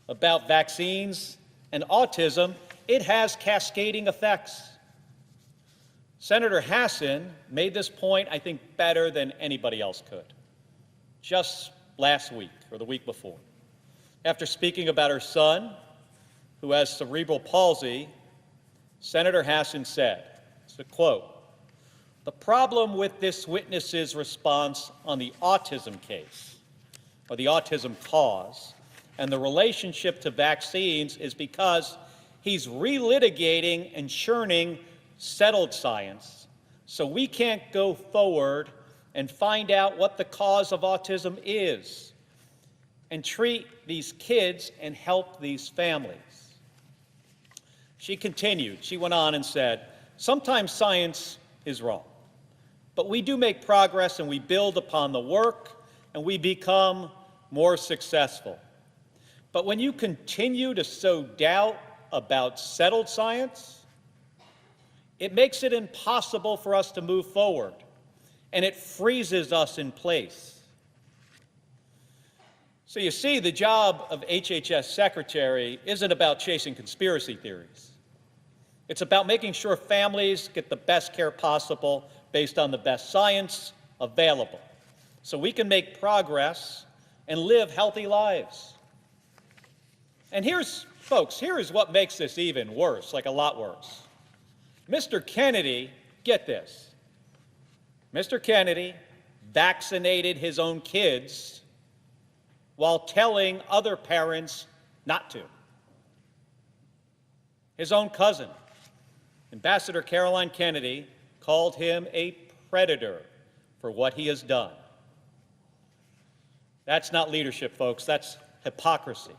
about vaccines and autism, it has cascading effects. Senator Hassan made this point, I think, better than anybody else could, just last week or the week before. After speaking about her son, who has cerebral palsy, Senator Hassan said, it's a quote, "The problem with this witness's response on the autism case, or the autism cause, and the relationship to vaccines is because he's relitigating and churning settled science, so we can't go forward and find out what the cause of autism is and treat these kids and help these families." She continued, she went on and said, "Sometimes science is wrong, but we do make progress and we build upon the work and we become more successful. But when you continue to sow doubt about settled science, it makes it impossible for us to move forward, and it freezes us in place." So you see, the job of HHS Secretary isn't about chasing conspiracy theories. It's about making sure families get the best care possible based on the best science available, so we can make progress and live healthy lives. And folks, here is what makes this even worse, like a lot worse. Mr. Kennedy, get this, Mr. Kennedy vaccinated his own kids while telling other parents not to. His own cousin, Ambassador Caroline Kennedy, called him a predator for what he has done. That's not leadership, folks. That's hypocrisy.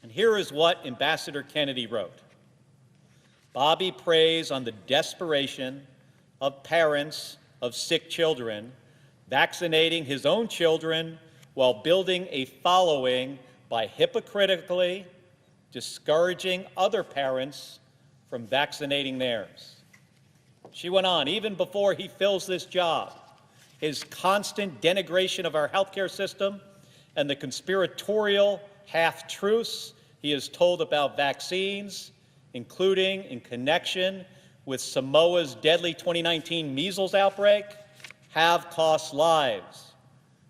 And here is what Ambassador Kennedy wrote. "Bobby preys on the desperation of parents of sick children, vaccinating his own children while building a following by hypocritically discouraging other parents from vaccinating theirs." She went on, "Even before he fills this job, his constant denigration of our healthcare system and the conspiratorial half-truths he has told about vaccines, including in connection with Samoa's deadly 2019 measles outbreak, have cost lives."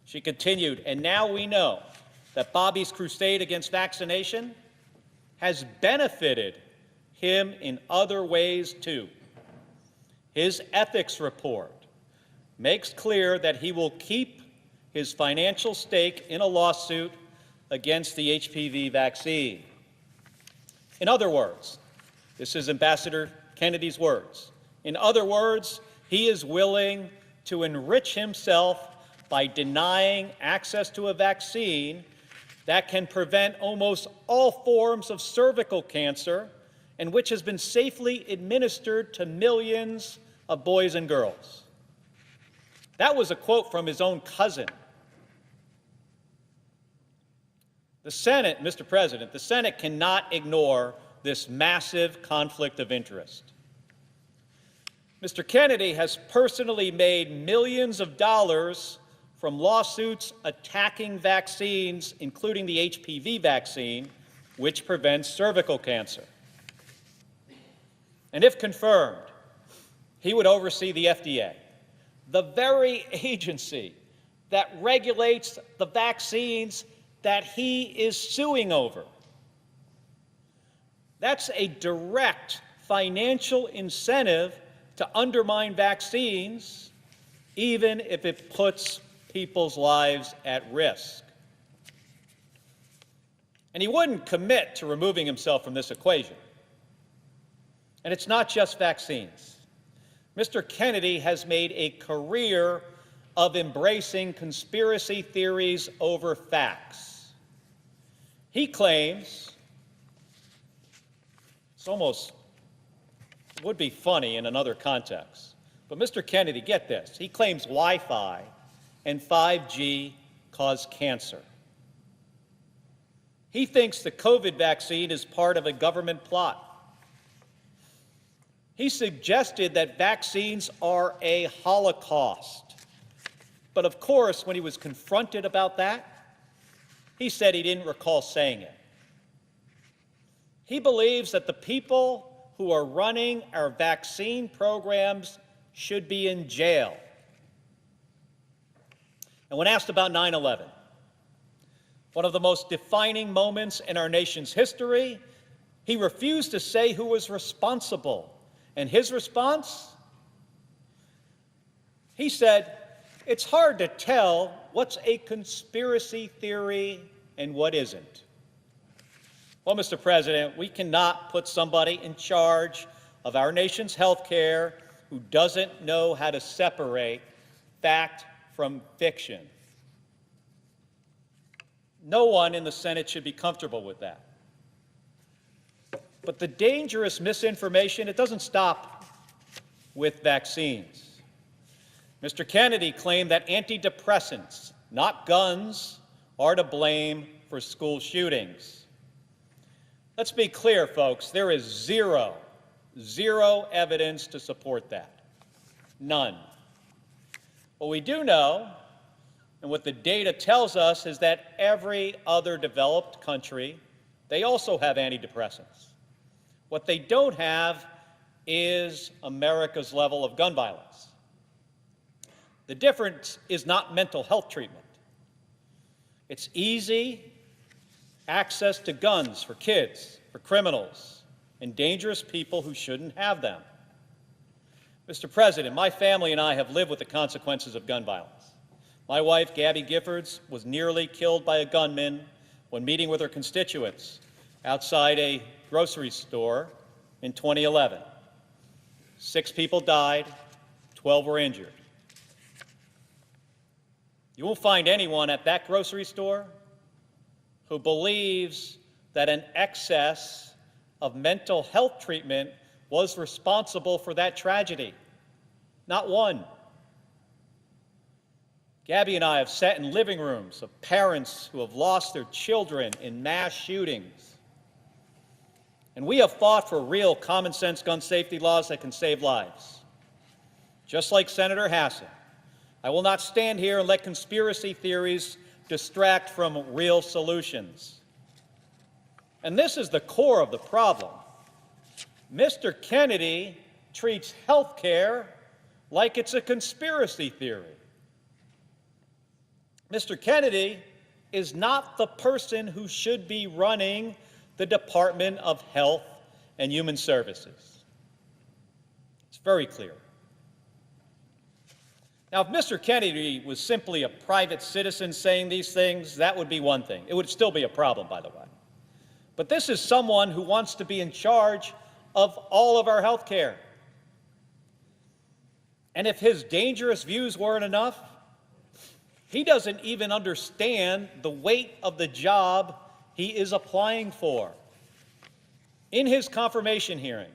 She continued, "And now we know that Bobby's crusade against vaccination has benefited him in other ways too. His ethics report makes clear that he will keep his financial stake in a lawsuit against the HPV vaccine." In other words, this is Ambassador Kennedy's words. In other words, he is willing to enrich himself by denying access to a vaccine that can prevent almost all forms of cervical cancer and which has been safely administered to millions of boys and girls. That was a quote from his own cousin. The Senate, Mr. President, the Senate cannot ignore this massive conflict of interest. Mr. Kennedy has personally made millions of dollars from lawsuits attacking vaccines, including the HPV vaccine, which prevents cervical cancer. And if confirmed, he would oversee the FDA, the very agency that regulates the vaccines that he is suing over. That's a direct financial incentive to undermine vaccines, even if it puts people's lives at risk. And he wouldn't commit to removing himself from this equation. And it's not just vaccines. Mr. Kennedy has made a career of embracing conspiracy theories over facts. He claims It's almost would be funny in another context. But Mr. Kennedy, get this, he claims Wi-Fi and 5G cause cancer. He thinks the COVID vaccine is part of a government plot. He suggested that vaccines are a holocaust. But of course, when he was confronted about that, he said he didn't recall saying it. He believes that the people who are running our vaccine programs should be in jail. And when asked about 9/11, one of the most defining moments in our nation's history, he refused to say who was responsible. And his response? He said, "It's hard to tell what's a conspiracy theory and what isn't." Well, Mr. President, we cannot put somebody in charge of our nation's health care who doesn't know how to separate fact from fiction. No one in the Senate should be comfortable with that. But the dangerous misinformation, it doesn't stop with vaccines. Mr. Kennedy claimed that antidepressants, not guns, are to blame for school shootings. Let's be clear, folks, there is zero evidence to support that. None. What we do know, and what the data tells us, is that every other developed country, they also have antidepressants. What they don't have is America's level of gun violence. The difference is not mental health treatment. It's easy access to guns for kids, for criminals, and dangerous people who shouldn't have them. Mr. President, my family and I have lived with the consequences of gun violence. My wife, Gabby Giffords, was nearly killed by a gunman when meeting with her constituents outside a grocery store in 2011. 6 people died, 12 were injured. You won't find anyone at that grocery store who believes that an excess of mental health treatment was responsible for that tragedy. Not one. Gabby and I have sat in living rooms of parents who have lost their children in mass shootings. And we have fought for real common sense gun safety laws that can save lives. Just like Senator Hassan, I will not stand here and let conspiracy theories distract from real solutions. And this is the core of the problem. Mr. Kennedy treats health care like it's a conspiracy theory. Mr. Kennedy is not the person who should be running the Department of Health and Human Services. It's very clear. Now, if Mr. Kennedy was simply a private citizen saying these things, that would be one thing. It would still be a problem, by the way. But this is someone who wants to be in charge of all of our health care. And if his dangerous views weren't enough, he doesn't even understand the weight of the job he is applying for. In his confirmation hearing,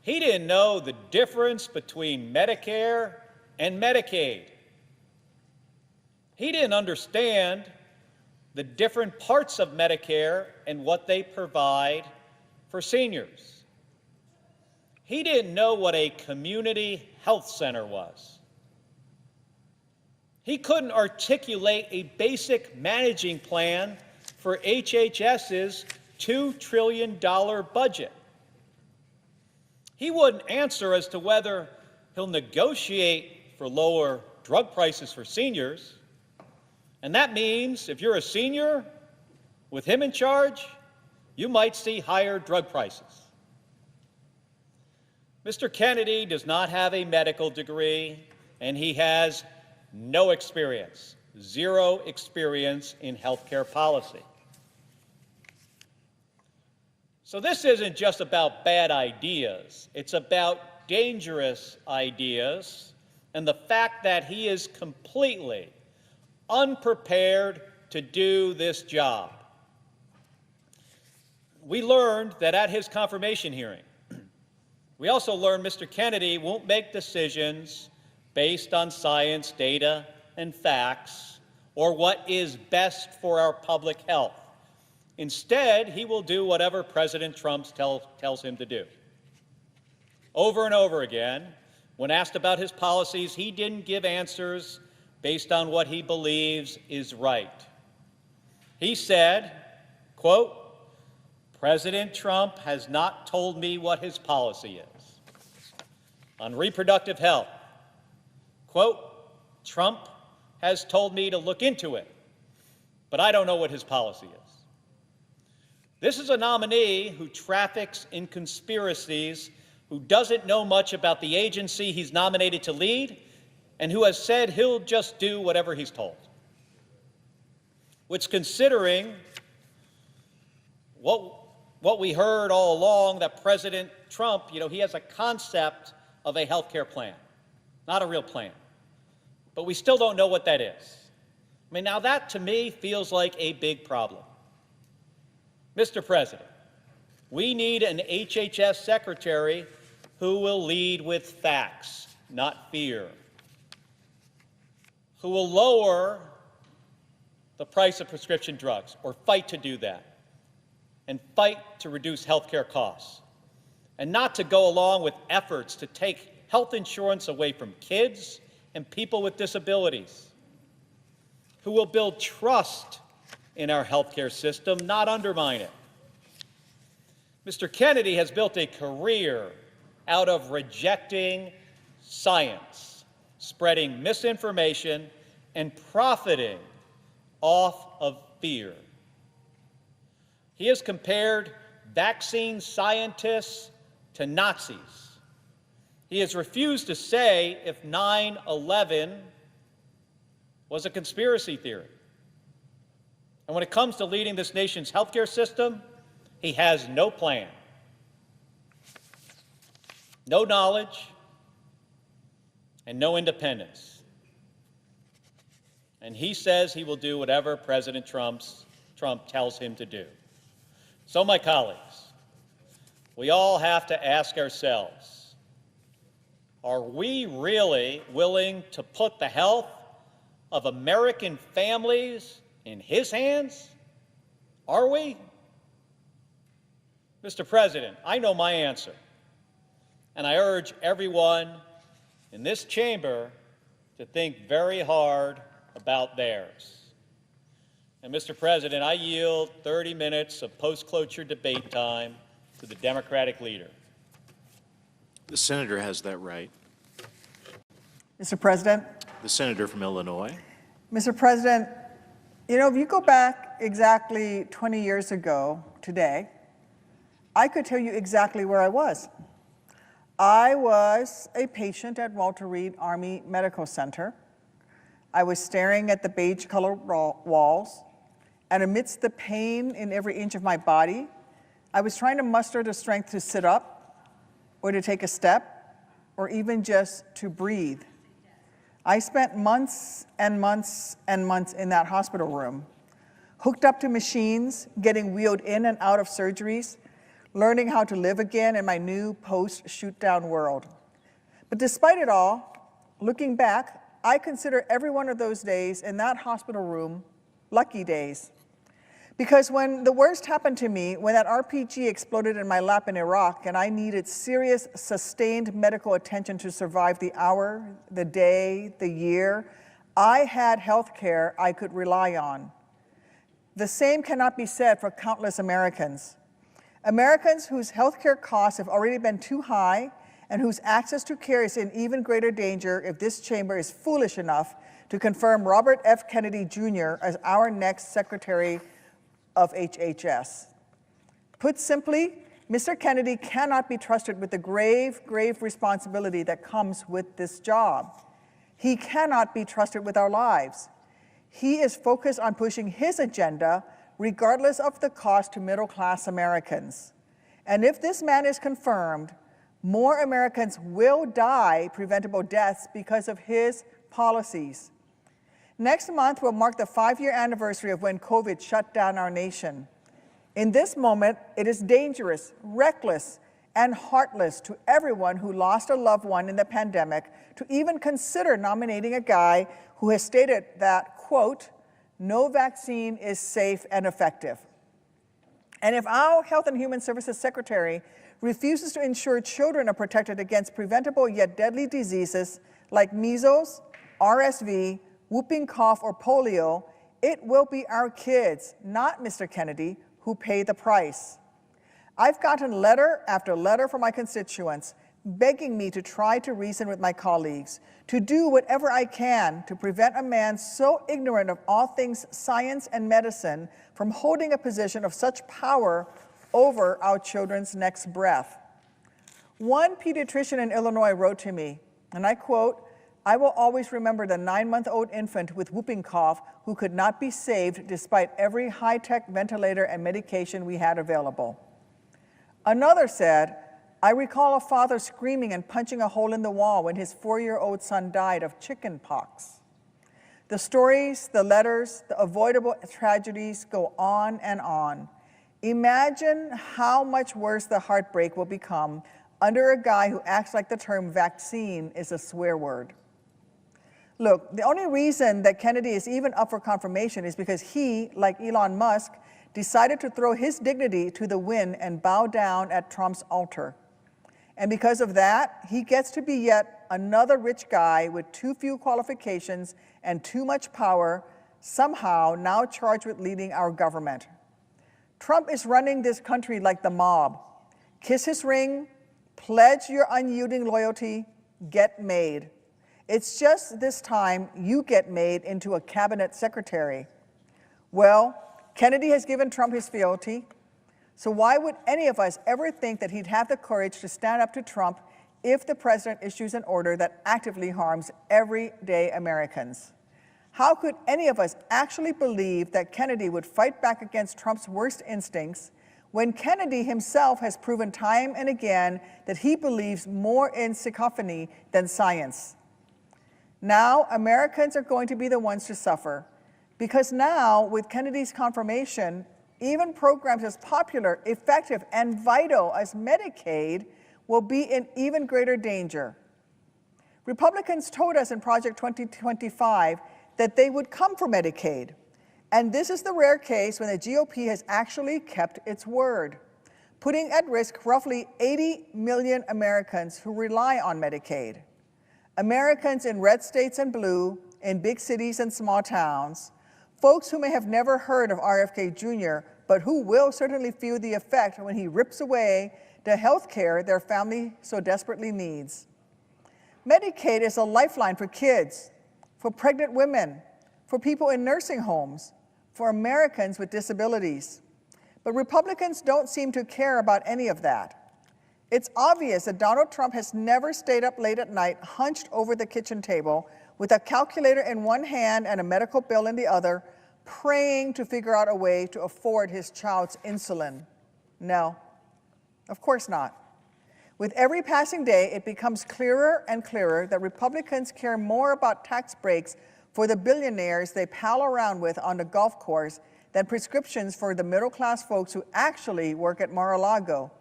he didn't know the difference between Medicare and Medicaid. He didn't understand the different parts of Medicare and what they provide for seniors. He didn't know what a community health center was. He couldn't articulate a basic managing plan for HHS's $2 trillion budget. He wouldn't answer as to whether he'll negotiate for lower drug prices for seniors. And that means if you're a senior with him in charge, you might see higher drug prices. Mr. Kennedy does not have a medical degree, and he has no experience, zero experience in healthcare policy. So this isn't just about bad ideas. It's about dangerous ideas and the fact that he is completely unprepared to do this job. We learned that at his confirmation hearing, we also learned Mr. Kennedy won't make decisions based on science, data, and facts, or what is best for our public health. Instead, he will do whatever President Trump tells him to do. Over and over again, when asked about his policies, he didn't give answers based on what he believes is right. He said, quote, "President Trump has not told me what his policy is." On reproductive health, quote, "Trump has told me to look into it, but I don't know what his policy is." This is a nominee who traffics in conspiracies, who doesn't know much about the agency he's nominated to lead, and who has said he'll just do whatever he's told. Which, considering what we heard all along, that President Trump, he has a concept of a health care plan, not a real plan. But we still don't know what that is. I mean, now that to me feels like a big problem. Mr. President, we need an HHS secretary who will lead with facts, not fear, who will lower the price of prescription drugs, or fight to do that, and fight to reduce health care costs, and not to go along with efforts to take health insurance away from kids and people with disabilities, who will build trust in our health care system, not undermine it. Mr. Kennedy has built a career out of rejecting science, spreading misinformation, and profiting off of fear. He has compared vaccine scientists to Nazis. He has refused to say if 9/11 was a conspiracy theory. And when it comes to leading this nation's healthcare system, he has no plan, no knowledge, and no independence. And he says he will do whatever President Trump tells him to do. So, my colleagues, we all have to ask ourselves, are we really willing to put the health of American families in his hands? Are we? Mr. President, I know my answer, and I urge everyone in this chamber to think very hard about theirs. And Mr. President, I yield 30 minutes of post-cloture debate time to the Democratic leader. The senator has that right. Mr. President. The senator from Illinois. Mr. President, if you go back exactly 20 years ago today, I could tell you exactly where I was. I was a patient at Walter Reed Army Medical Center. I was staring at the beige-colored walls, and amidst the pain in every inch of my body, I was trying to muster the strength to sit up, or to take a step, or even just to breathe. I spent months and months and months in that hospital room, hooked up to machines, getting wheeled in and out of surgeries, learning how to live again in my new post-shoot-down world. But despite it all, looking back, I consider every one of those days in that hospital room lucky days. Because when the worst happened to me, when that RPG exploded in my lap in Iraq and I needed serious, sustained medical attention to survive the hour, the day, the year, I had health care I could rely on. The same cannot be said for countless Americans. Americans whose health care costs have already been too high and whose access to care is in even greater danger if this chamber is foolish enough to confirm Robert F. Kennedy Jr. as our next Secretary of HHS. Put simply, Mr. Kennedy cannot be trusted with the grave, grave responsibility that comes with this job. He cannot be trusted with our lives. He is focused on pushing his agenda regardless of the cost to middle-class Americans. And if this man is confirmed, more Americans will die preventable deaths because of his policies. Next month will mark the 5-year anniversary of when COVID shut down our nation. In this moment, it is dangerous, reckless, and heartless to everyone who lost a loved one in the pandemic to even consider nominating a guy who has stated that, quote, no vaccine is safe and effective. And if our Health and Human Services Secretary refuses to ensure children are protected against preventable yet deadly diseases like measles, RSV, whooping cough, or polio, it will be our kids, not Mr. Kennedy, who pay the price. I've gotten letter after letter from my constituents begging me to try to reason with my colleagues, to do whatever I can to prevent a man so ignorant of all things science and medicine from holding a position of such power over our children's next breath. One pediatrician in Illinois wrote to me, and I quote, "I will always remember the 9-month-old infant with whooping cough who could not be saved despite every high-tech ventilator and medication we had available." Another said, "I recall a father screaming and punching a hole in the wall when his 4-year-old son died of chicken pox." The stories, the letters, the avoidable tragedies go on and on. Imagine how much worse the heartbreak will become under a guy who acts like the term vaccine is a swear word. Look, the only reason that Kennedy is even up for confirmation is because he, like Elon Musk, decided to throw his dignity to the wind and bow down at Trump's altar. And because of that, he gets to be yet another rich guy with too few qualifications and too much power, somehow now charged with leading our government. Trump is running this country like the mob. Kiss his ring, pledge your unyielding loyalty, get made. It's just this time you get made into a cabinet secretary. Well, Kennedy has given Trump his fealty, so why would any of us ever think that he'd have the courage to stand up to Trump if the president issues an order that actively harms everyday Americans? How could any of us actually believe that Kennedy would fight back against Trump's worst instincts when Kennedy himself has proven time and again that he believes more in cacophony than science? Now, Americans are going to be the ones to suffer, because now, with Kennedy's confirmation, even programs as popular, effective, and vital as Medicaid will be in even greater danger. Republicans told us in Project 2025 that they would come for Medicaid, and this is the rare case when the GOP has actually kept its word, putting at risk roughly 80 million Americans who rely on Medicaid. Americans in red states and blue, in big cities and small towns, folks who may have never heard of RFK Jr., but who will certainly feel the effect when he rips away the health care their family so desperately needs. Medicaid is a lifeline for kids, for pregnant women, for people in nursing homes, for Americans with disabilities. But Republicans don't seem to care about any of that. It's obvious that Donald Trump has never stayed up late at night, hunched over the kitchen table, with a calculator in one hand and a medical bill in the other, praying to figure out a way to afford his child's insulin. No, of course not. With every passing day, it becomes clearer and clearer that Republicans care more about tax breaks for the billionaires they pal around with on the golf course than prescriptions for the middle-class folks who actually work at Mar-a-Lago.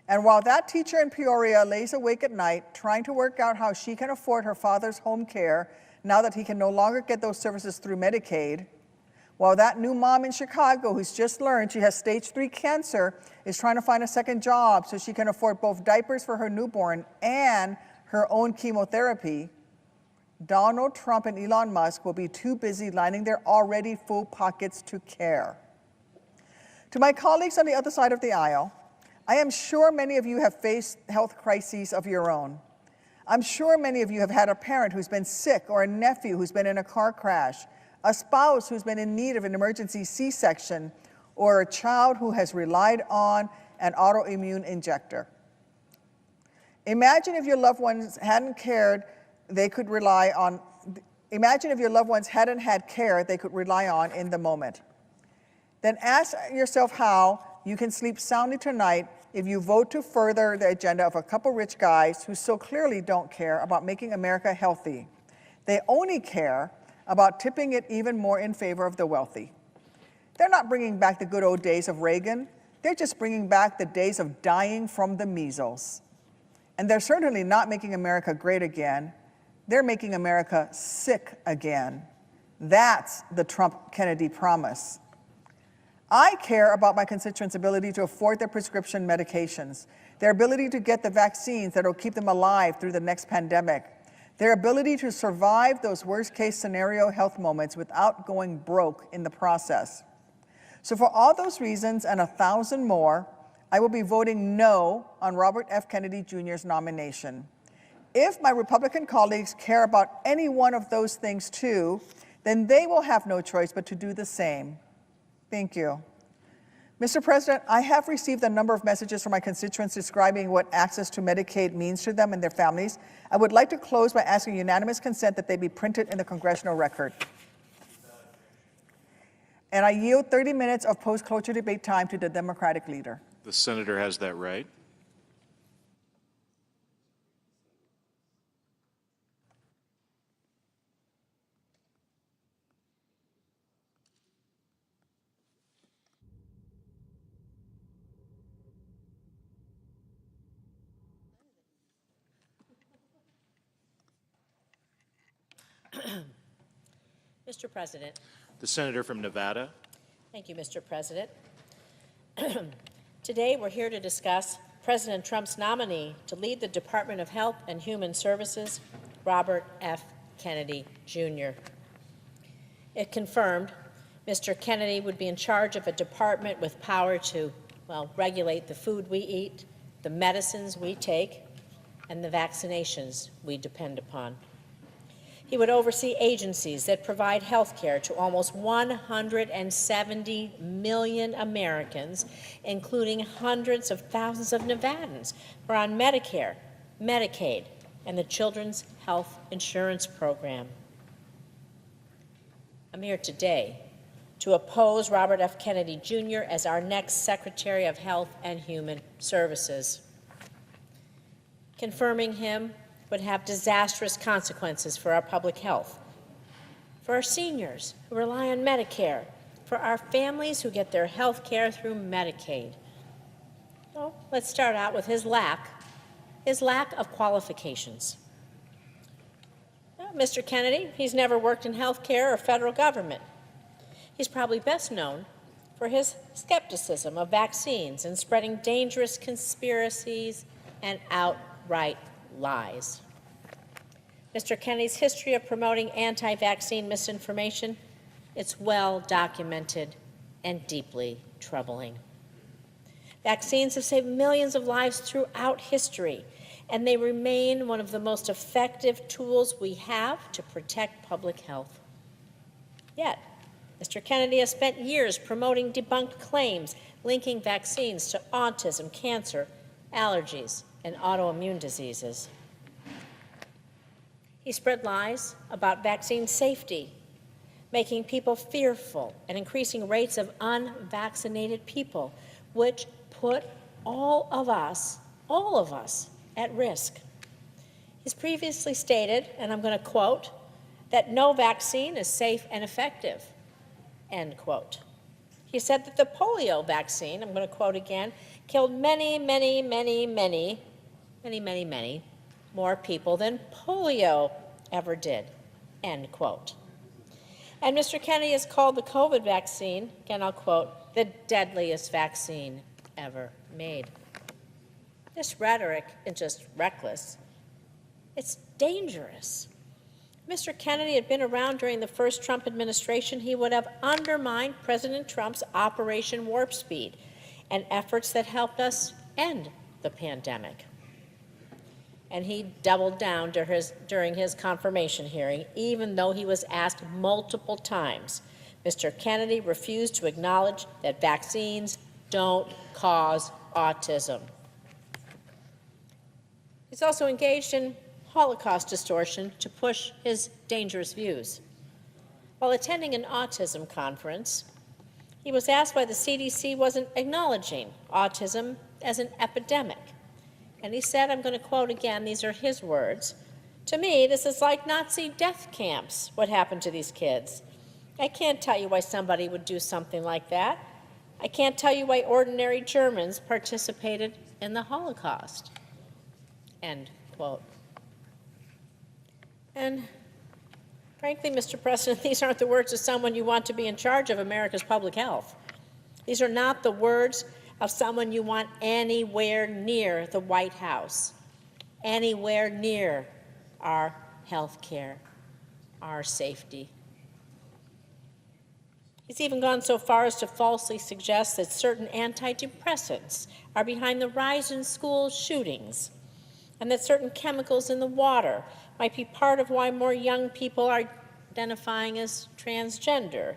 And while that teacher in Peoria lays awake at night trying to work out how she can afford her father's home care now that he can no longer get those services through Medicaid, while that new mom in Chicago who's just learned she has stage 3 cancer is trying to find a second job so she can afford both diapers for her newborn and her own chemotherapy, Donald Trump and Elon Musk will be too busy lining their already full pockets to care. To my colleagues on the other side of the aisle, I am sure many of you have faced health crises of your own. I'm sure many of you have had a parent who's been sick or a nephew who's been in a car crash, a spouse who's been in need of an emergency C-section, or a child who has relied on an autoimmune injector. Imagine if your loved ones hadn't cared they could rely on, imagine if your loved ones hadn't had care they could rely on in the moment. Then ask yourself how you can sleep soundly tonight if you vote to further the agenda of a couple rich guys who so clearly don't care about making America healthy. They only care about tipping it even more in favor of the wealthy. They're not bringing back the good old days of Reagan. They're just bringing back the days of dying from the measles. And they're certainly not making America great again. They're making America sick again. That's the Trump-Kennedy promise. I care about my constituents' ability to afford their prescription medications, their ability to get the vaccines that will keep them alive through the next pandemic, their ability to survive those worst-case scenario health moments without going broke in the process. So for all those reasons and 1,000 more, I will be voting no on Robert F. Kennedy Jr.'s nomination. If my Republican colleagues care about any one of those things too, then they will have no choice but to do the same. Thank you. Mr. President, I have received a number of messages from my constituents describing what access to Medicaid means to them and their families. I would like to close by asking unanimous consent that they be printed in the congressional record. And I yield 30 minutes of post-cloture debate time to the Democratic leader. The senator has that right. Mr. President. The senator from Nevada. Thank you, Mr. President. Today, we're here to discuss President Trump's nominee to lead the Department of Health and Human Services, Robert F. Kennedy, Jr. It confirmed Mr. Kennedy would be in charge of a department with power to, well, regulate the food we eat, the medicines we take, and the vaccinations we depend upon. He would oversee agencies that provide health care to almost 170 million Americans, including hundreds of thousands of Nevadans who are on Medicare, Medicaid, and the Children's Health Insurance Program. I'm here today to oppose Robert F. Kennedy, Jr. as our next Secretary of Health and Human Services. Confirming him would have disastrous consequences for our public health, for our seniors who rely on Medicare, for our families who get their health care through Medicaid. Well, let's start out with his lack of qualifications. Well, Mr. Kennedy, he's never worked in health care or federal government. He's probably best known for his skepticism of vaccines and spreading dangerous conspiracies and outright lies. Mr. Kennedy's history of promoting anti-vaccine misinformation, it's well documented and deeply troubling. Vaccines have saved millions of lives throughout history, and they remain one of the most effective tools we have to protect public health. Yet, Mr. Kennedy has spent years promoting debunked claims linking vaccines to autism, cancer, allergies, and autoimmune diseases. He spread lies about vaccine safety, making people fearful and increasing rates of unvaccinated people, which put all of us at risk. He's previously stated, and I'm going to quote, that no vaccine is safe and effective, end quote. He said that the polio vaccine, I'm going to quote again, killed many more people than polio ever did, end quote. And Mr. Kennedy has called the COVID vaccine, again I'll quote, the deadliest vaccine ever made. This rhetoric is just reckless. It's dangerous. If Mr. Kennedy had been around during the first Trump administration, he would have undermined President Trump's Operation Warp Speed and efforts that helped us end the pandemic. And he doubled down during his confirmation hearing, even though he was asked multiple times. Mr. Kennedy refused to acknowledge that vaccines don't cause autism. He's also engaged in Holocaust distortion to push his dangerous views. While attending an autism conference, he was asked why the CDC wasn't acknowledging autism as an epidemic. And he said, I'm going to quote again, these are his words, "To me, this is like Nazi death camps, what happened to these kids. I can't tell you why somebody would do something like that. I can't tell you why ordinary Germans participated in the Holocaust. End quote. And frankly, Mr. President, these aren't the words of someone you want to be in charge of America's public health. These are not the words of someone you want anywhere near the White House, anywhere near our health care, our safety. He's even gone so far as to falsely suggest that certain antidepressants are behind the rise in school shootings, and that certain chemicals in the water might be part of why more young people are identifying as transgender,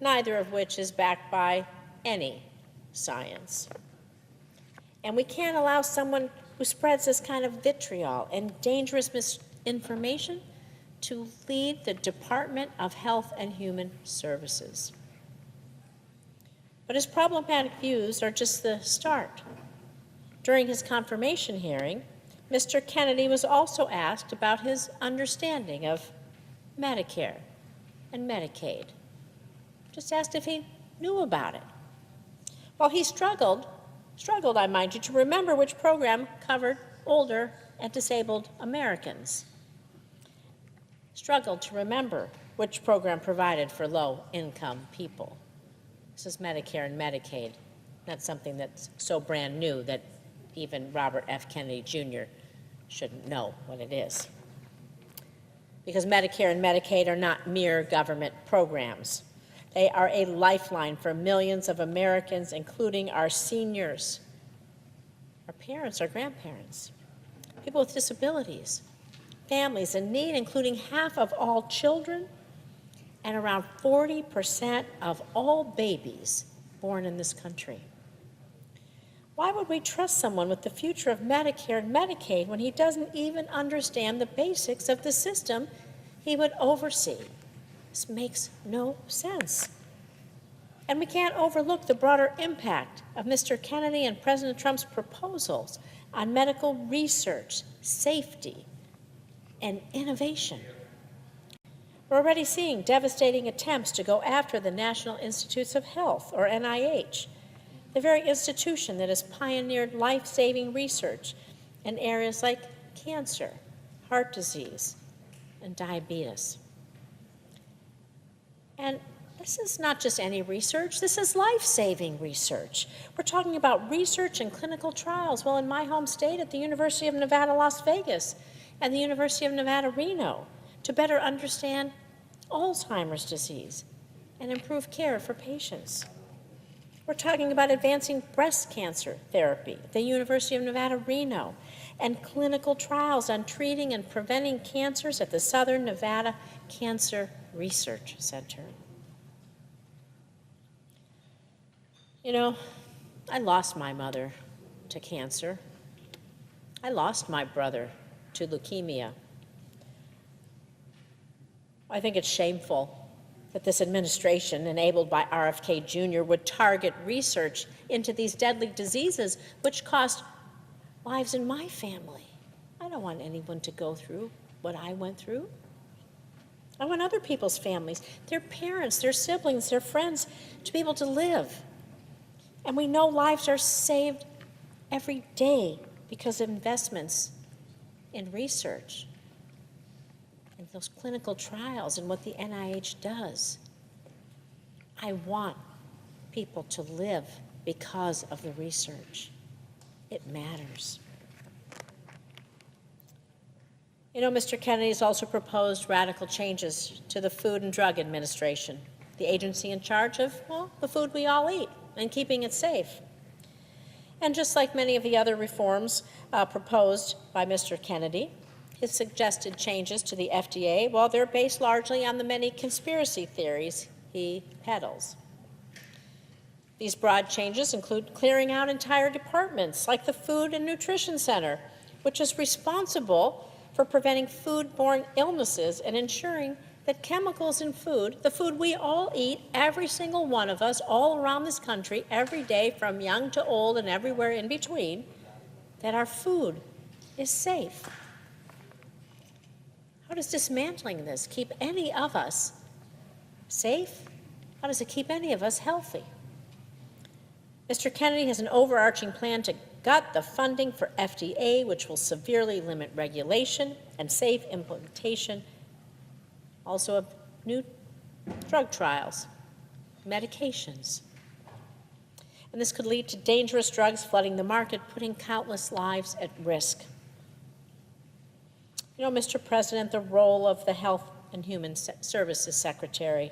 neither of which is backed by any science. And we can't allow someone who spreads this kind of vitriol and dangerous misinformation to lead the Department of Health and Human Services. But his problematic views are just the start. During his confirmation hearing, Mr. Kennedy was also asked about his understanding of Medicare and Medicaid. Just asked if he knew about it. Well, he struggled, I mind you, to remember which program covered older and disabled Americans. Struggled to remember which program provided for low-income people. This is Medicare and Medicaid. That's something that's so brand new that even Robert F. Kennedy Jr. shouldn't know what it is. Because Medicare and Medicaid are not mere government programs. They are a lifeline for millions of Americans, including our seniors, our parents, our grandparents, people with disabilities, families in need, including half of all children and around 40% of all babies born in this country. Why would we trust someone with the future of Medicare and Medicaid when he doesn't even understand the basics of the system he would oversee? This makes no sense. And we can't overlook the broader impact of Mr. Kennedy and President Trump's proposals on medical research, safety, and innovation. We're already seeing devastating attempts to go after the National Institutes of Health, or NIH, the very institution that has pioneered life-saving research in areas like cancer, heart disease, and diabetes. And this is not just any research, this is life-saving research. We're talking about research and clinical trials, well, in my home state at the University of Nevada, Las Vegas, and the University of Nevada, Reno, to better understand Alzheimer's disease and improve care for patients. We're talking about advancing breast cancer therapy at the University of Nevada, Reno, and clinical trials on treating and preventing cancers at the Southern Nevada Cancer Research Center. You know, I lost my mother to cancer. I lost my brother to leukemia. I think it's shameful that this administration, enabled by RFK Jr., would target research into these deadly diseases, which cost lives in my family. I don't want anyone to go through what I went through. I want other people's families, their parents, their siblings, their friends, to be able to live. And we know lives are saved every day because of investments in research, and those clinical trials, and what the NIH does. I want people to live because of the research. It matters. You know, Mr. Kennedy has also proposed radical changes to the Food and Drug Administration, the agency in charge of, well, the food we all eat and keeping it safe. And just like many of the other reforms proposed by Mr. Kennedy, his suggested changes to the FDA, well, they're based largely on the many conspiracy theories he peddles. These broad changes include clearing out entire departments like the Food and Nutrition Center, which is responsible for preventing foodborne illnesses and ensuring that chemicals in food, the food we all eat, every single one of us, all around this country, every day, from young to old and everywhere in between, that our food is safe. How does dismantling this keep any of us Safe? How does it keep any of us healthy? Mr. Kennedy has an overarching plan to gut the funding for FDA, which will severely limit regulation and safe implementation, also of new drug trials, medications. And this could lead to dangerous drugs flooding the market, putting countless lives at risk. You know, Mr. President, the role of the Health and Human Services Secretary,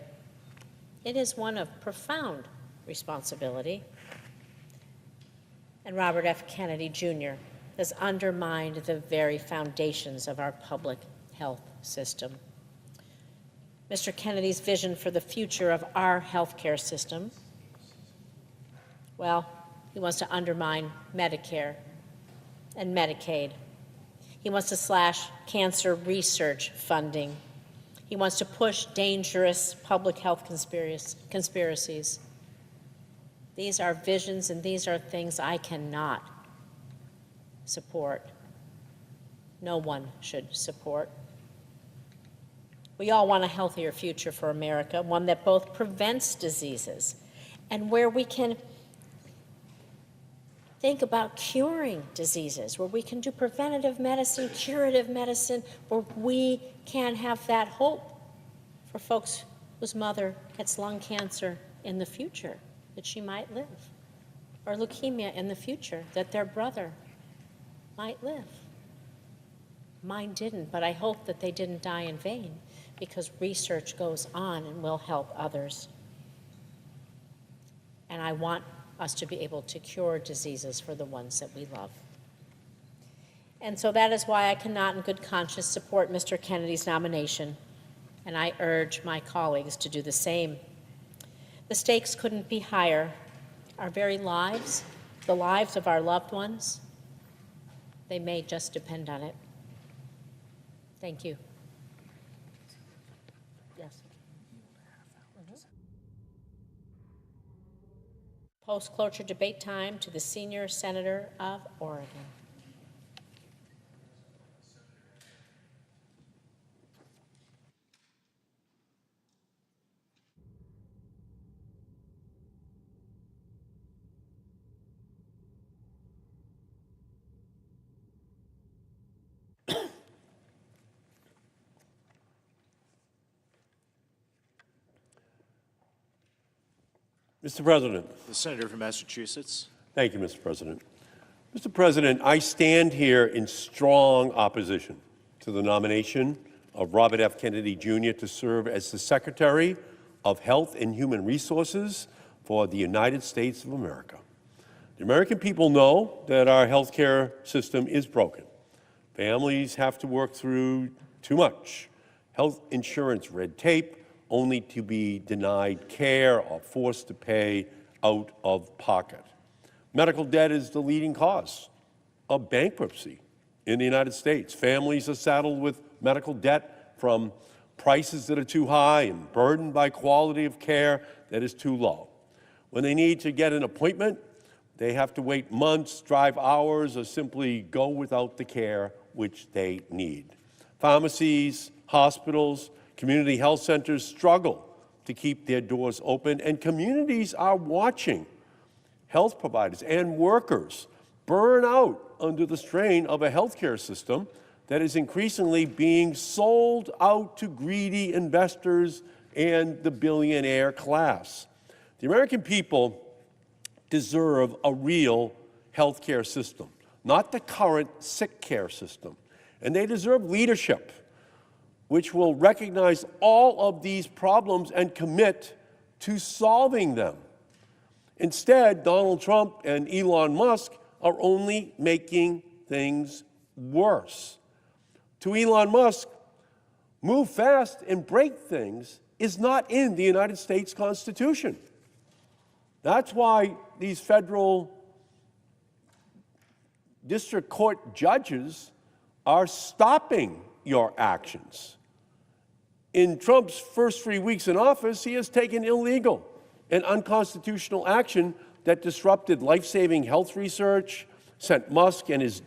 it is one of profound responsibility. And Robert F. Kennedy Jr. has undermined the very foundations of our public health system. Mr. Kennedy's vision for the future of our healthcare system, well, he wants to undermine Medicare and Medicaid. He wants to slash cancer research funding. He wants to push dangerous public health conspiracies. These are visions and these are things I cannot support. No one should support. We all want a healthier future for America, one that both prevents diseases and where we can think about curing diseases, where we can do preventative medicine, curative medicine, where we can have that hope for folks whose mother gets lung cancer in the future, that she might live, or leukemia in the future, that their brother might live. Mine didn't, but I hope that they didn't die in vain, because research goes on and will help others. And I want us to be able to cure diseases for the ones that we love. And so that is why I cannot in good conscience support Mr. Kennedy's nomination, and I urge my colleagues to do the same. The stakes couldn't be higher. Our very lives, the lives of our loved ones, they may just depend on it. Thank you. Yes. Post-cloture debate time to the senior senator of Oregon. Mr. President. The senator from Massachusetts. Thank you, Mr. President. Mr. President, I stand here in strong opposition to the nomination of Robert F. Kennedy Jr. to serve as the Secretary of Health and Human Resources for the United States of America. The American people know that our health care system is broken. Families have to work through too much health insurance red tape, only to be denied care or forced to pay out of pocket. Medical debt is the leading cause of bankruptcy in the United States. Families are saddled with medical debt from prices that are too high and burdened by quality of care that is too low. When they need to get an appointment, they have to wait months, drive hours, or simply go without the care which they need. Pharmacies, hospitals, community health centers struggle to keep their doors open, and communities are watching health providers and workers burn out under the strain of a healthcare system that is increasingly being sold out to greedy investors and the billionaire class. The American people deserve a real healthcare system, not the current sick care system. And they deserve leadership which will recognize all of these problems and commit to solving them. Instead, Donald Trump and Elon Musk are only making things worse. To Elon Musk, move fast and break things is not in the United States Constitution. That's why these federal district court judges are stopping your actions. In Trump's first 3 weeks in office, he has taken illegal and unconstitutional action that disrupted life-saving health research, sent Musk and his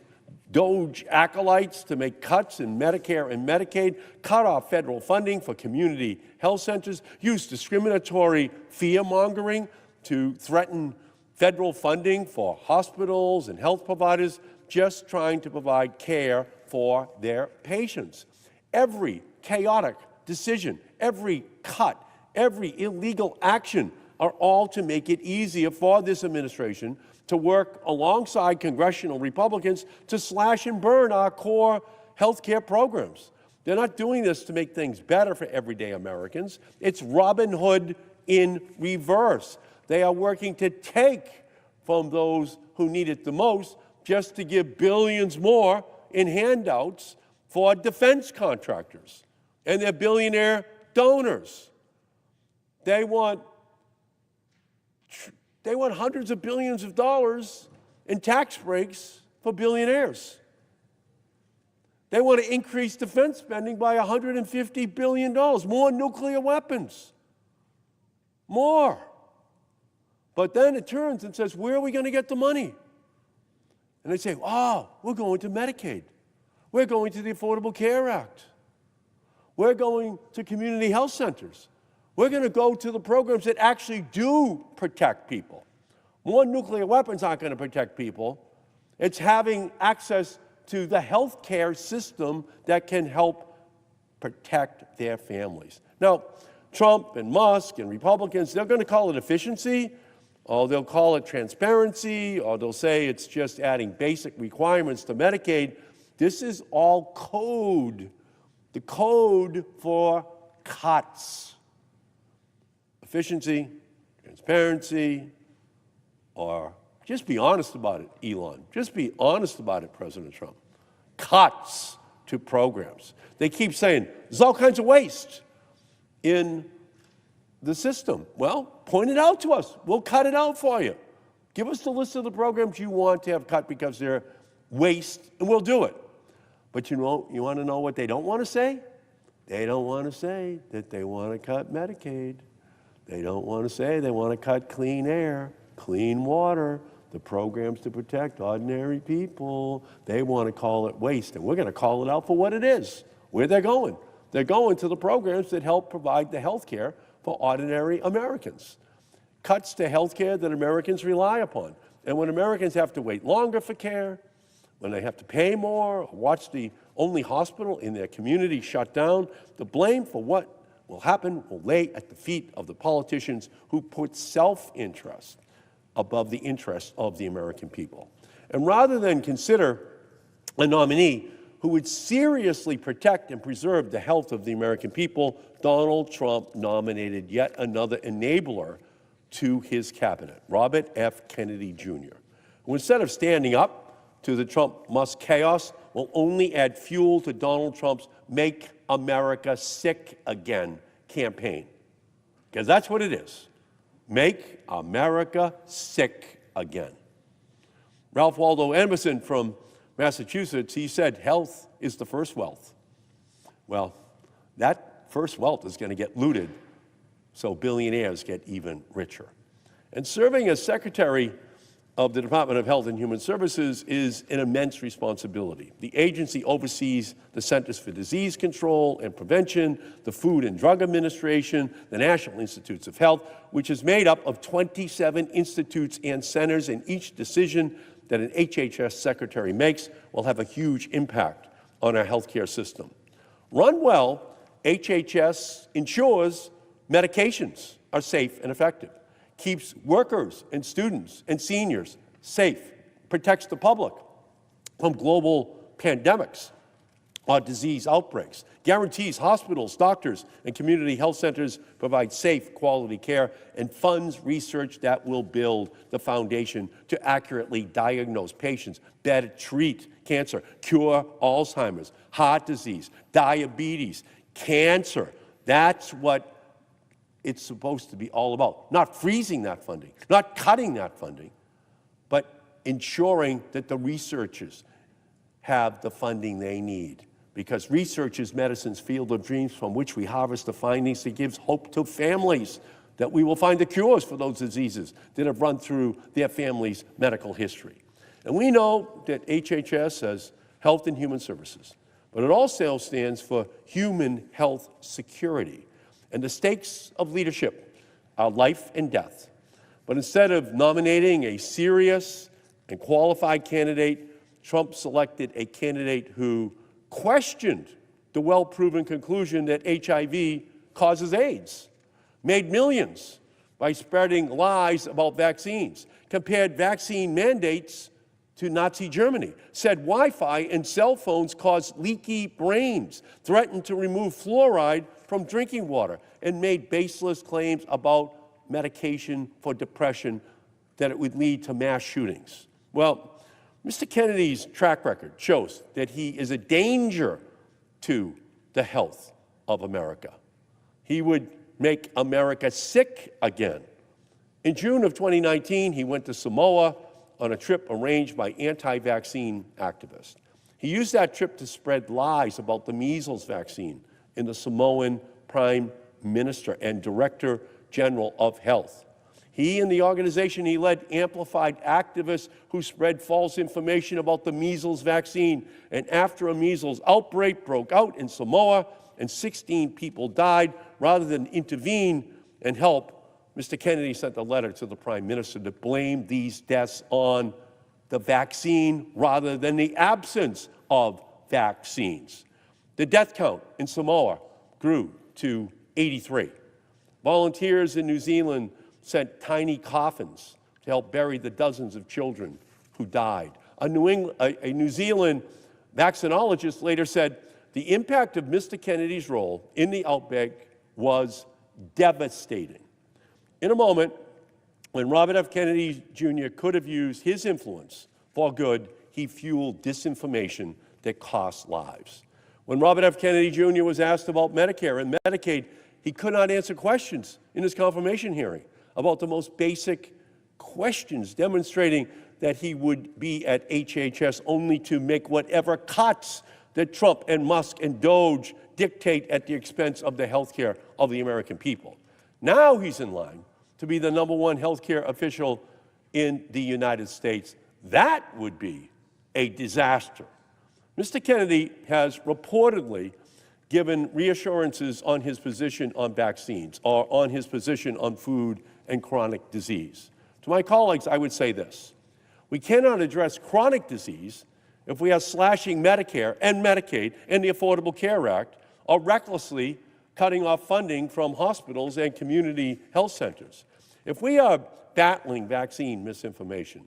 Doge acolytes to make cuts in Medicare and Medicaid, cut off federal funding for community health centers, use discriminatory fear-mongering to threaten federal funding for hospitals and health providers just trying to provide care for their patients. Every chaotic decision, every cut, every illegal action are all to make it easier for this administration to work alongside congressional Republicans to slash and burn our core health care programs. They're not doing this to make things better for everyday Americans. It's Robin Hood in reverse. They are working to take from those who need it the most just to give billions more in handouts for defense contractors and their billionaire donors. They want hundreds of billions of dollars in tax breaks for billionaires. They want to increase defense spending by $150 billion, more nuclear weapons, more. But then it turns and says, where are we going to get the money? And they say, oh, we're going to Medicaid. We're going to the Affordable Care Act. We're going to community health centers. We're going to go to the programs that actually do protect people. More nuclear weapons aren't going to protect people. It's having access to the health care system that can help protect their families. Now, Trump and Musk and Republicans, they're going to call it efficiency, or they'll call it transparency, or they'll say it's just adding basic requirements to Medicaid. This is all code, the code for cuts. Efficiency, transparency, or just be honest about it, Elon. Just be honest about it, President Trump. Cuts to programs. They keep saying there's all kinds of waste in the system. Well, point it out to us. We'll cut it out for you. Give us the list of the programs you want to have cut because they're waste, and we'll do it. But you want to know what they don't want to say? They don't want to say that they want to cut Medicaid. They don't want to say they want to cut clean air, clean water, the programs to protect ordinary people. They want to call it waste, and we're going to call it out for what it is, where they're going. They're going to the programs that help provide the health care for ordinary Americans. Cuts to health care that Americans rely upon. And when Americans have to wait longer for care, when they have to pay more, or watch the only hospital in their community shut down, the blame for what will happen will lay at the feet of the politicians who put self-interest above the interests of the American people. And rather than consider a nominee who would seriously protect and preserve the health of the American people, Donald Trump nominated yet another enabler to his cabinet, Robert F. Kennedy Jr., who instead of standing up to the Trump-Musk chaos, will only add fuel to Donald Trump's Make America Sick Again campaign. Because that's what it is. Make America sick again. Ralph Waldo Emerson from Massachusetts, he said, health is the first wealth. Well, that first wealth is going to get looted, so billionaires get even richer. And serving as Secretary of the Department of Health and Human Services is an immense responsibility. The agency oversees the Centers for Disease Control and Prevention, the Food and Drug Administration, the National Institutes of Health, which is made up of 27 institutes and centers, and each decision that an HHS secretary makes will have a huge impact on our healthcare system. Run well, HHS ensures medications are safe and effective, keeps workers and students and seniors safe, protects the public from global pandemics or disease outbreaks, guarantees hospitals, doctors, and community health centers provide safe, quality care, and funds research that will build the foundation to accurately diagnose patients, better treat cancer, cure Alzheimer's, heart disease, diabetes, cancer. That's what it's supposed to be all about. Not freezing that funding, not cutting that funding, but ensuring that the researchers have the funding they need. Because research is medicine's field of dreams from which we harvest the findings that gives hope to families that we will find the cures for those diseases that have run through their family's medical history. And we know that HHS has Health and Human Services. But it also stands for human health security. And the stakes of leadership are life and death. But instead of nominating a serious and qualified candidate, Trump selected a candidate who questioned the well-proven conclusion that HIV causes AIDS, made millions by spreading lies about vaccines, compared vaccine mandates to Nazi Germany, said Wi-Fi and cell phones cause leaky brains, threatened to remove fluoride from drinking water, and made baseless claims about medication for depression that it would lead to mass shootings. Well, Mr. Kennedy's track record shows that he is a danger to the health of America. He would make America sick again. In June of 2019, he went to Samoa on a trip arranged by anti-vaccine activists. He used that trip to spread lies about the measles vaccine in the Samoan Prime Minister and Director General of Health. He and the organization he led amplified activists who spread false information about the measles vaccine. And after a measles outbreak broke out in Samoa and 16 people died, rather than intervene and help, Mr. Kennedy sent a letter to the Prime Minister to blame these deaths on the vaccine rather than the absence of vaccines. The death count in Samoa grew to 83. Volunteers in New Zealand sent tiny coffins to help bury the dozens of children who died. A New Zealand vaccinologist later said, the impact of Mr. Kennedy's role in the outbreak was devastating. In a moment, when Robert F. Kennedy Jr. could have used his influence for good, he fueled disinformation that cost lives. When Robert F. Kennedy Jr. was asked about Medicare and Medicaid, he could not answer questions in his confirmation hearing about the most basic questions, demonstrating that he would be at HHS only to make whatever cuts that Trump and Musk and Doge dictate at the expense of the health care of the American people. Now he's in line to be the #1 health care official in the United States. That would be a disaster. Mr. Kennedy has reportedly given reassurances on his position on vaccines or on his position on food and chronic disease. To my colleagues, I would say this. We cannot address chronic disease if we are slashing Medicare and Medicaid and the Affordable Care Act or recklessly cutting off funding from hospitals and community health centers. If we are battling vaccine misinformation,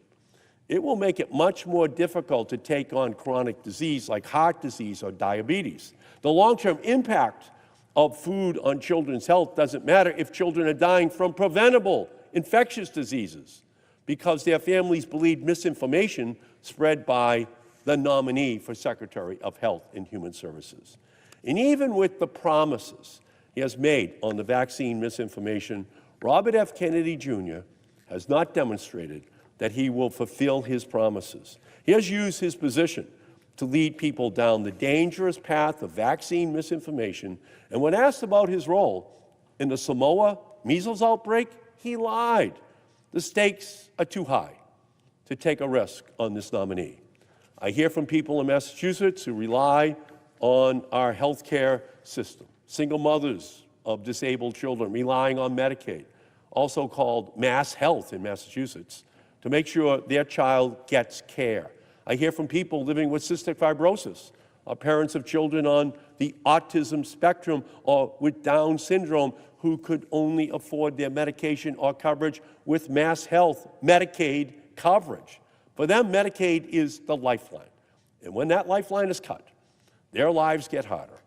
it will make it much more difficult to take on chronic disease like heart disease or diabetes. The long-term impact of food on children's health doesn't matter if children are dying from preventable infectious diseases because their families believe misinformation spread by the nominee for Secretary of Health and Human Services. And even with the promises he has made on the vaccine misinformation, Robert F. Kennedy Jr. has not demonstrated that he will fulfill his promises. He has used his position to lead people down the dangerous path of vaccine misinformation, and when asked about his role in the Samoa measles outbreak, he lied. The stakes are too high to take a risk on this nominee. I hear from people in Massachusetts who rely on our health care system, single mothers of disabled children relying on Medicaid, also called Mass Health in Massachusetts, to make sure their child gets care. I hear from people living with cystic fibrosis, or parents of children on the autism spectrum or with Down syndrome who could only afford their medication or coverage with Mass Health Medicaid coverage. For them, Medicaid is the lifeline. And when that lifeline is cut, their lives get harder.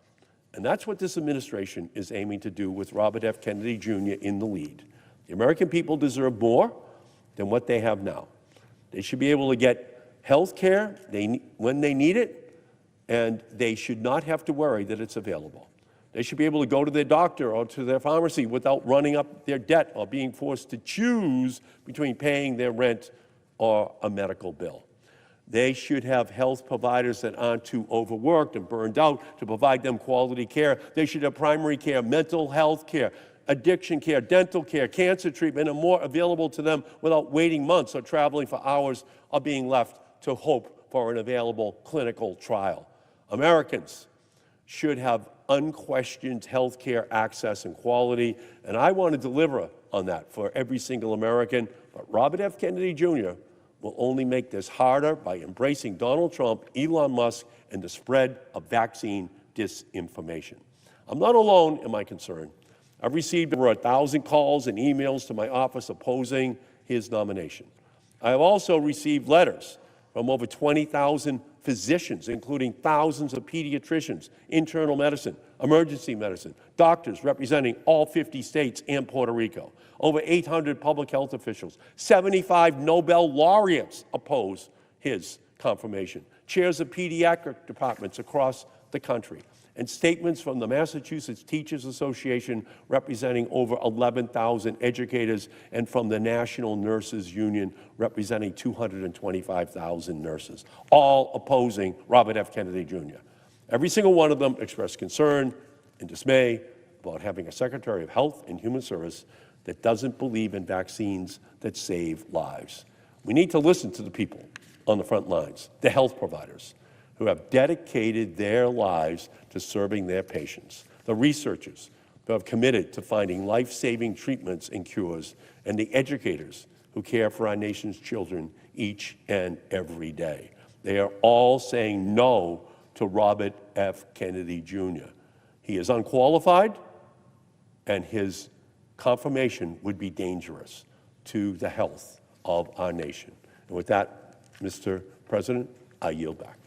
And that's what this administration is aiming to do with Robert F. Kennedy Jr. in the lead. The American people deserve more than what they have now. They should be able to get health care when they need it, and they should not have to worry that it's available. They should be able to go to their doctor or to their pharmacy without running up their debt or being forced to choose between paying their rent or a medical bill. They should have health providers that aren't too overworked and burned out to provide them quality care. They should have primary care, mental health care, addiction care, dental care, cancer treatment, and more available to them without waiting months or traveling for hours or being left to hope for an available clinical trial. Americans should have unquestioned health care access and quality, and I want to deliver on that for every single American. But Robert F. Kennedy Jr. will only make this harder by embracing Donald Trump, Elon Musk, and the spread of vaccine disinformation. I'm not alone in my concern. I've received over 1,000 calls and emails to my office opposing his nomination. I have also received letters from over 20,000 physicians, including thousands of pediatricians, internal medicine, emergency medicine, doctors representing all 50 states and Puerto Rico, over 800 public health officials, 75 Nobel laureates oppose his confirmation, chairs of pediatric departments across the country, and statements from the Massachusetts Teachers Association representing over 11,000 educators, and from the National Nurses Union representing 225,000 nurses, all opposing Robert F. Kennedy Jr. Every single one of them expressed concern and dismay about having a Secretary of Health and Human Service that doesn't believe in vaccines that save lives. We need to listen to the people on the front lines, the health providers, who have dedicated their lives to serving their patients, the researchers who have committed to finding life-saving treatments and cures, and the educators who care for our nation's children each and every day. They are all saying no to Robert F. Kennedy Jr. He is unqualified, and his confirmation would be dangerous to the health of our nation. And with that, Mr. President, I yield back.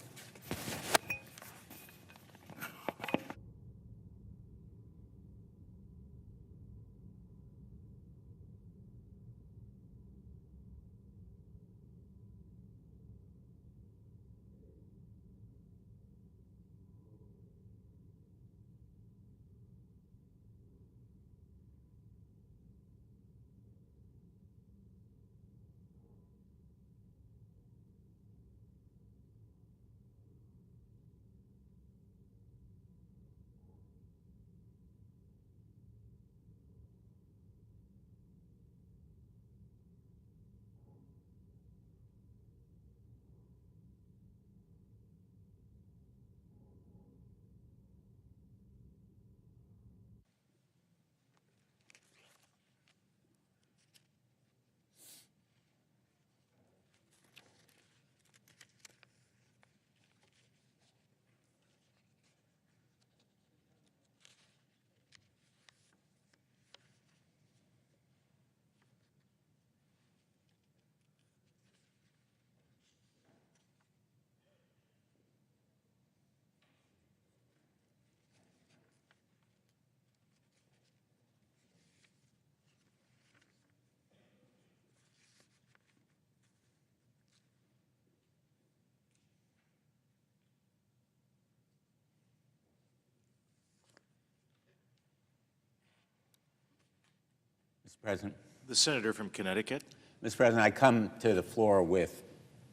Mr. President. The senator from Connecticut. Mr. President, I come to the floor with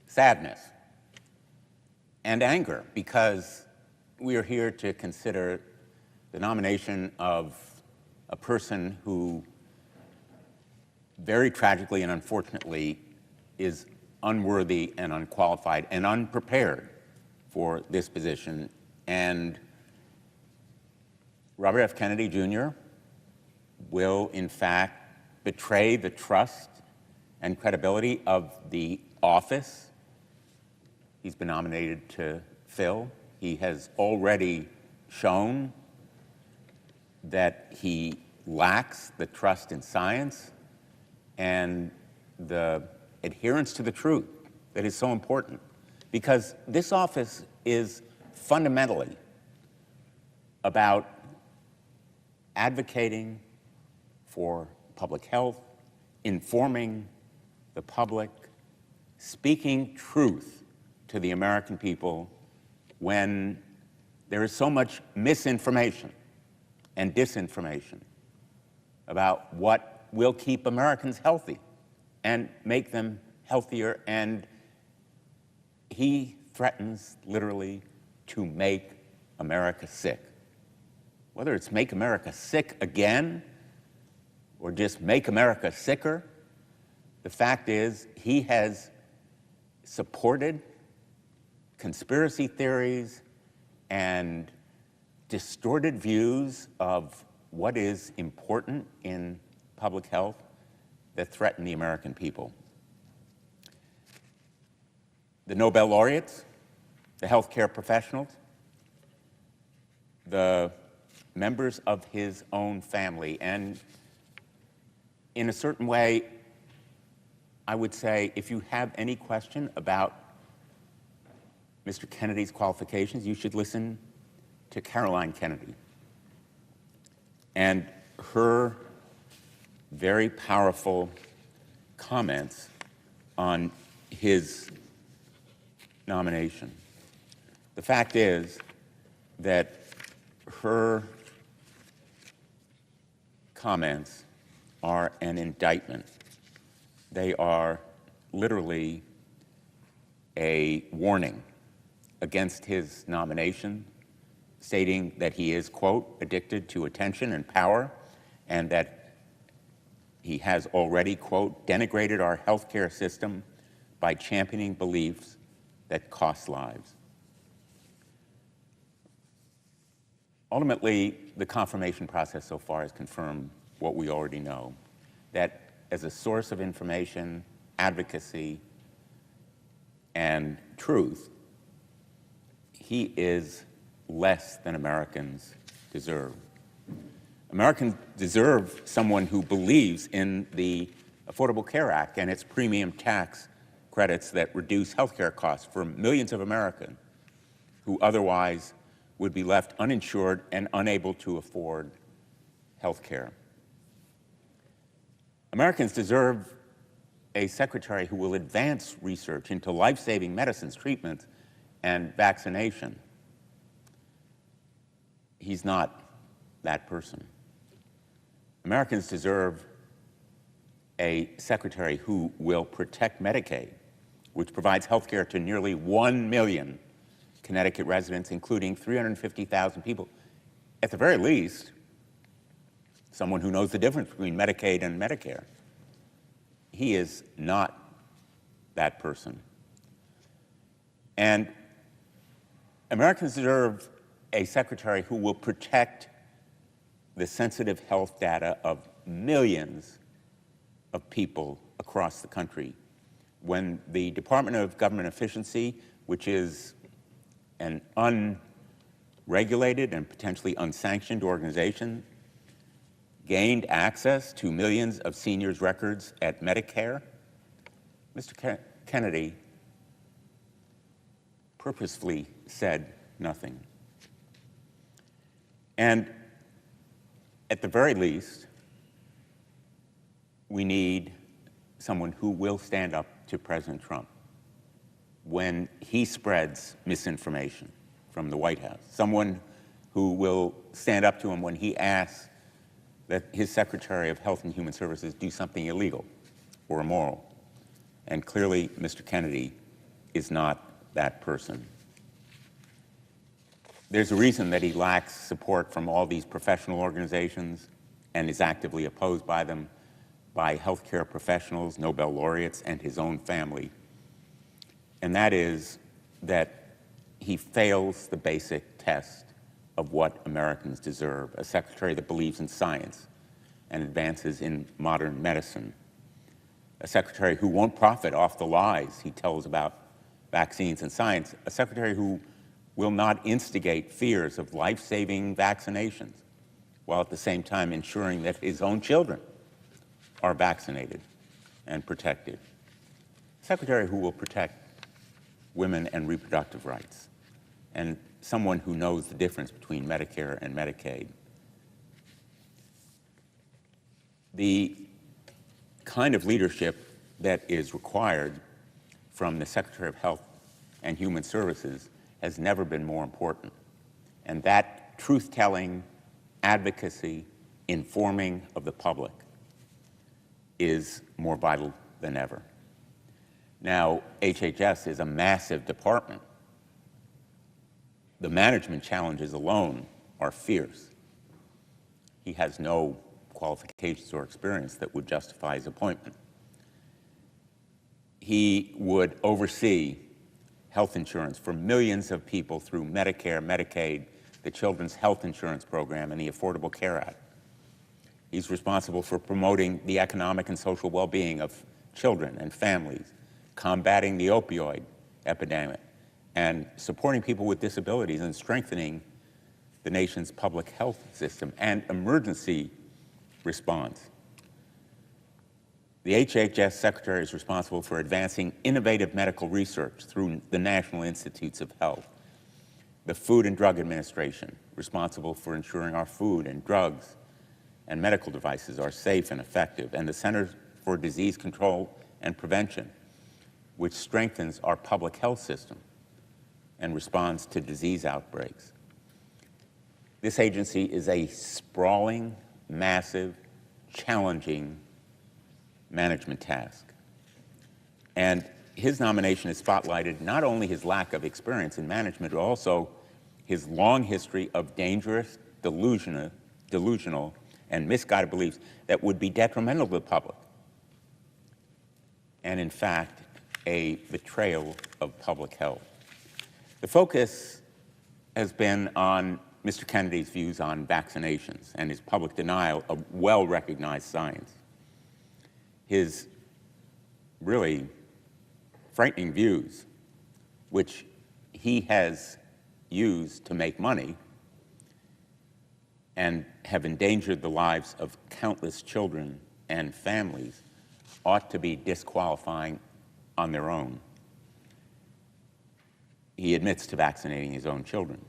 sadness and anger because we are here to consider the nomination of a person who very tragically and unfortunately is unworthy and unqualified and unprepared for this position. And Robert F. Kennedy Jr. will, in fact, betray the trust and credibility of the office he's been nominated to fill. He has already shown that he lacks the trust in science and the adherence to the truth that is so important, because this office is fundamentally about advocating for public health, informing the public, speaking truth to the American people when there is so much misinformation and disinformation about what will keep Americans healthy and make them healthier. And he threatens literally to make America sick. Whether it's make America sick again or just make America sicker, the fact is he has supported conspiracy theories and distorted views of what is important in public health that threaten the American people. The Nobel laureates, the healthcare professionals, the members of his own family, and in a certain way, I would say if you have any question about Mr. Kennedy's qualifications, you should listen to Caroline Kennedy and her very powerful comments on his nomination. The fact is that her comments are an indictment. They are literally a warning against his nomination, stating that he is, quote, addicted to attention and power, and that he has already, quote, denigrated our healthcare system by championing beliefs that cost lives. Ultimately, the confirmation process so far has confirmed what we already know, that as a source of information, advocacy, and truth, he is less than Americans deserve. Americans deserve someone who believes in the Affordable Care Act and its premium tax credits that reduce healthcare costs for millions of Americans who otherwise would be left uninsured and unable to afford health care. Americans deserve a secretary who will advance research into life-saving medicines, treatments, and vaccination. He's not that person. Americans deserve a secretary who will protect Medicaid, which provides health care to nearly 1 million Connecticut residents, including 350,000 people. At the very least, someone who knows the difference between Medicaid and Medicare. He is not that person. And Americans deserve a secretary who will protect the sensitive health data of millions of people across the country. When the Department of Government Efficiency, which is an unregulated and potentially unsanctioned organization, gained access to millions of seniors' records at Medicare, Mr. Kennedy purposefully said nothing. And at the very least, we need someone who will stand up to President Trump when he spreads misinformation from the White House, someone who will stand up to him when he asks that his Secretary of Health and Human Services do something illegal or immoral. And clearly, Mr. Kennedy is not that person. There's a reason that he lacks support from all these professional organizations and is actively opposed by them, by healthcare professionals, Nobel laureates, and his own family. And that is that he fails the basic test of what Americans deserve, a secretary that believes in science and advances in modern medicine, a secretary who won't profit off the lies he tells about vaccines and science, a secretary who will not instigate fears of life-saving vaccinations, while at the same time ensuring that his own children are vaccinated and protected. A secretary who will protect women and reproductive rights, and someone who knows the difference between Medicare and Medicaid. The kind of leadership that is required from the Secretary of Health and Human Services has never been more important. And that truth-telling, advocacy, informing of the public is more vital than ever. Now, HHS is a massive department. The management challenges alone are fierce. He has no qualifications or experience that would justify his appointment. He would oversee health insurance for millions of people through Medicare, Medicaid, the Children's Health Insurance Program, and the Affordable Care Act. He's responsible for promoting the economic and social well-being of children and families, combating the opioid epidemic, and supporting people with disabilities and strengthening the nation's public health system and emergency response. The HHS Secretary is responsible for advancing innovative medical research through the National Institutes of Health, the Food and Drug Administration, responsible for ensuring our food and drugs and medical devices are safe and effective, and the Center for Disease Control and Prevention, which strengthens our public health system and responds to disease outbreaks. This agency is a sprawling, massive, challenging management task. And his nomination has spotlighted not only his lack of experience in management, but also his long history of dangerous, delusional, and misguided beliefs that would be detrimental to the public, and in fact, a betrayal of public health. The focus has been on Mr. Kennedy's views on vaccinations and his public denial of well-recognized science. His really frightening views, which he has used to make money and have endangered the lives of countless children and families, ought to be disqualifying on their own. He admits to vaccinating his own children.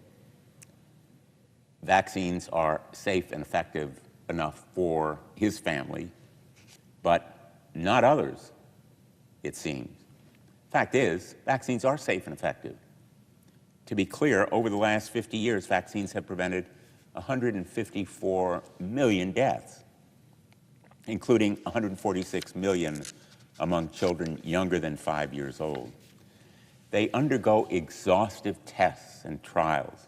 Vaccines are safe and effective enough for his family, but not others, it seems. Fact is, vaccines are safe and effective. To be clear, over the last 50 years, vaccines have prevented 154 million deaths, including 146 million among children younger than 5 years old. They undergo exhaustive tests and trials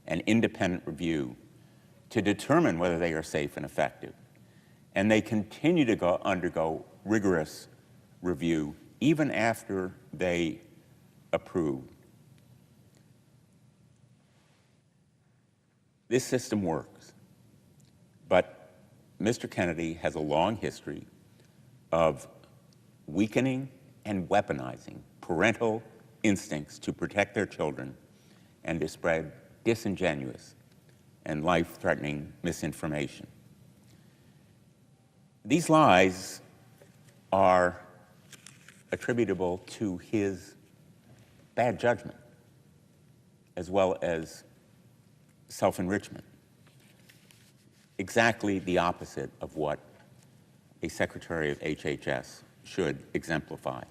and independent review to determine whether they are safe and effective. And they continue to undergo rigorous review even after they approve. This system works, but Mr. Kennedy has a long history of weakening and weaponizing parental instincts to protect their children and to spread disingenuous and life-threatening misinformation. These lies are attributable to his bad judgment as well as self-enrichment, exactly the opposite of what a Secretary of HHS should exemplify.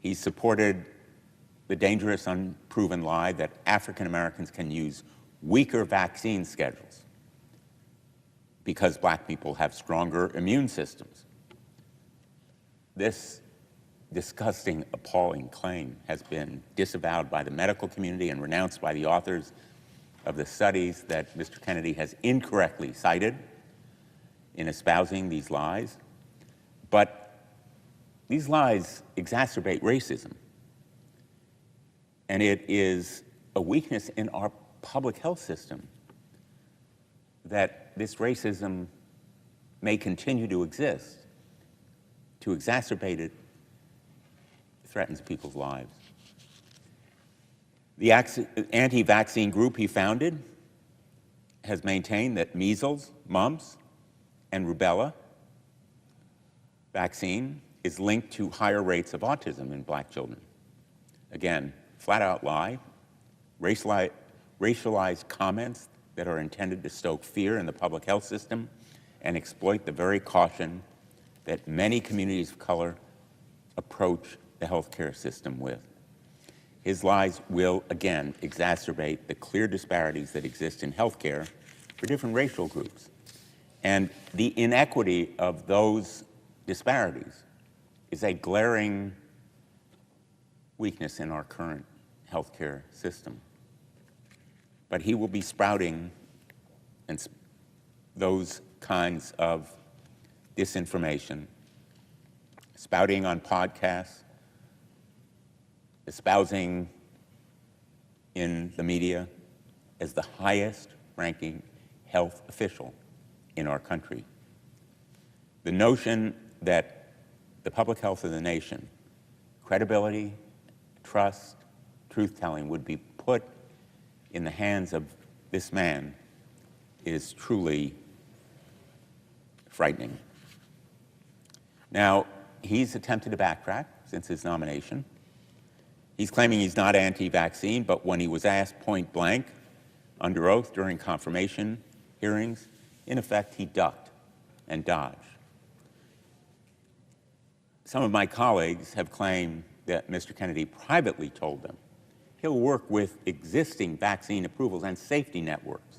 He supported the dangerous, unproven lie that African Americans can use weaker vaccine schedules because Black people have stronger immune systems. This disgusting, appalling claim has been disavowed by the medical community and renounced by the authors of the studies that Mr. Kennedy has incorrectly cited in espousing these lies. But these lies exacerbate racism. And it is a weakness in our public health system that this racism may continue to exist. To exacerbate it threatens people's lives. The anti-vaccine group he founded has maintained that measles, mumps, and rubella vaccine is linked to higher rates of autism in Black children. Again, flat-out lie, racialized comments that are intended to stoke fear in the public health system and exploit the very caution that many communities of color approach the healthcare system with. His lies will, again, exacerbate the clear disparities that exist in healthcare for different racial groups. And the inequity of those disparities is a glaring weakness in our current healthcare system. But he will be sprouting those kinds of disinformation, spouting on podcasts, espousing in the media as the highest-ranking health official in our country. The notion that the public health of the nation, credibility, trust, truth-telling would be put in the hands of this man is truly frightening. Now, he's attempted to backtrack since his nomination. He's claiming he's not anti-vaccine, but when he was asked point blank, under oath during confirmation hearings, in effect, he ducked and dodged. Some of my colleagues have claimed that Mr. Kennedy privately told them he'll work with existing vaccine approvals and safety networks,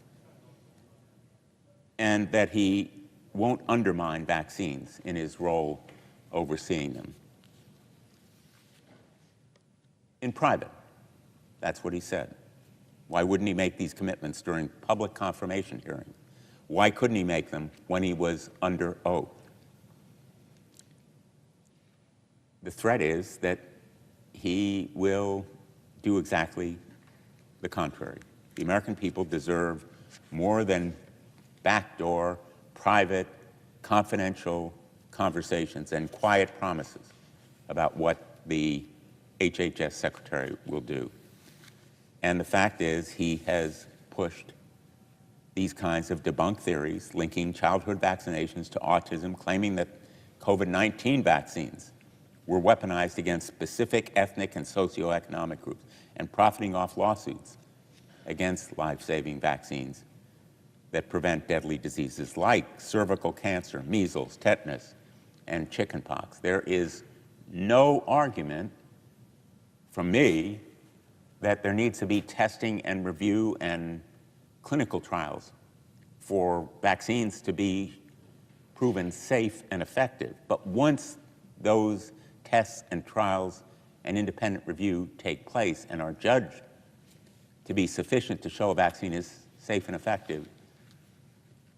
and that he won't undermine vaccines in his role overseeing them. In private, that's what he said. Why wouldn't he make these commitments during public confirmation hearings? Why couldn't he make them when he was under oath? The threat is that he will do exactly the contrary. The American people deserve more than backdoor, private, confidential conversations and quiet promises about what the HHS secretary will do. And the fact is, he has pushed these kinds of debunked theories linking childhood vaccinations to autism, claiming that COVID-19 vaccines were weaponized against specific ethnic and socioeconomic groups, and profiting off lawsuits against life-saving vaccines that prevent deadly diseases like cervical cancer, measles, tetanus, and chickenpox. There is no argument from me that there needs to be testing and review and clinical trials for vaccines to be proven safe and effective. But once those tests and trials and independent review take place and are judged to be sufficient to show a vaccine is safe and effective,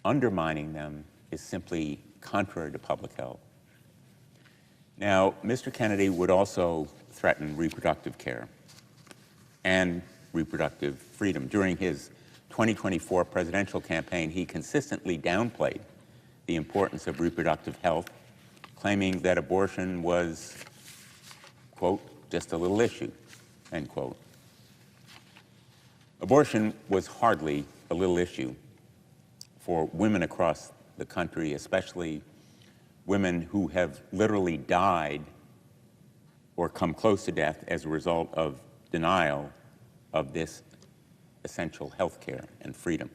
undermining them is simply contrary to public health. Now, Mr. Kennedy would also threaten reproductive care and reproductive freedom. During his 2024 presidential campaign, he consistently downplayed the importance of reproductive health, claiming that abortion was, quote, just a little issue, end quote. Abortion was hardly a little issue for women across the country, especially women who have literally died or come close to death as a result of denial of this essential health care and freedom.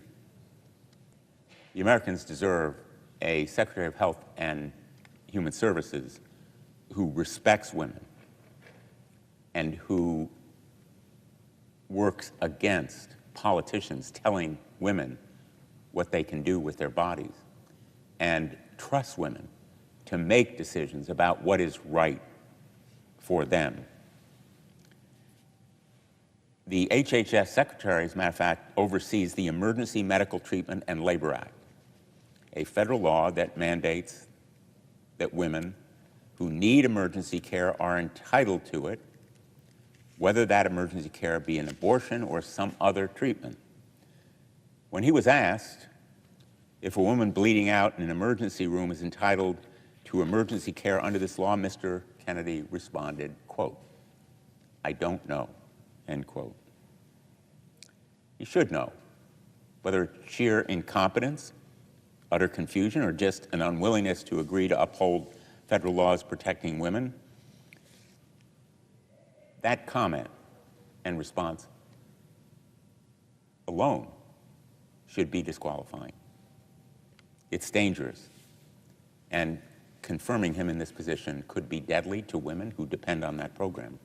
The Americans deserve a Secretary of Health and Human Services who respects women and who works against politicians telling women what they can do with their bodies and trusts women to make decisions about what is right for them. The HHS Secretary, as a matter of fact, oversees the Emergency Medical Treatment and Labor Act, a federal law that mandates that women who need emergency care are entitled to it, whether that emergency care be an abortion or some other treatment. When he was asked if a woman bleeding out in an emergency room is entitled to emergency care under this law, Mr. Kennedy responded, quote, "I don't know," end quote. He should know, whether sheer incompetence, utter confusion, or just an unwillingness to agree to uphold federal laws protecting women. That comment and response alone should be disqualifying. It's dangerous, and confirming him in this position could be deadly to women who depend on that program.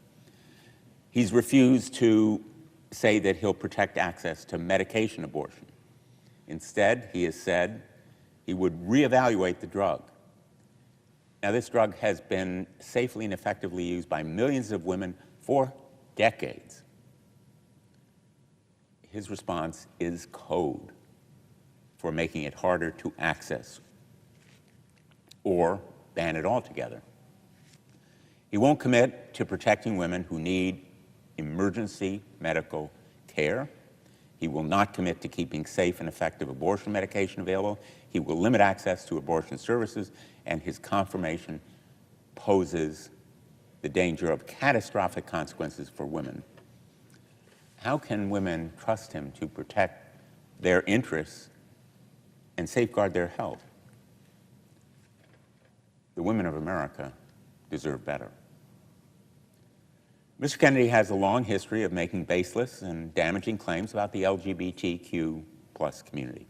He's refused to say that he'll protect access to medication abortion. Instead, he has said he would reevaluate the drug. Now, this drug has been safely and effectively used by millions of women for decades. His response is code for making it harder to access or ban it altogether. He won't commit to protecting women who need emergency medical care. He will not commit to keeping safe and effective abortion medication available. He will limit access to abortion services, and his confirmation poses the danger of catastrophic consequences for women. How can women trust him to protect their interests and safeguard their health? The women of America deserve better. Mr. Kennedy has a long history of making baseless and damaging claims about the LGBTQ+ community,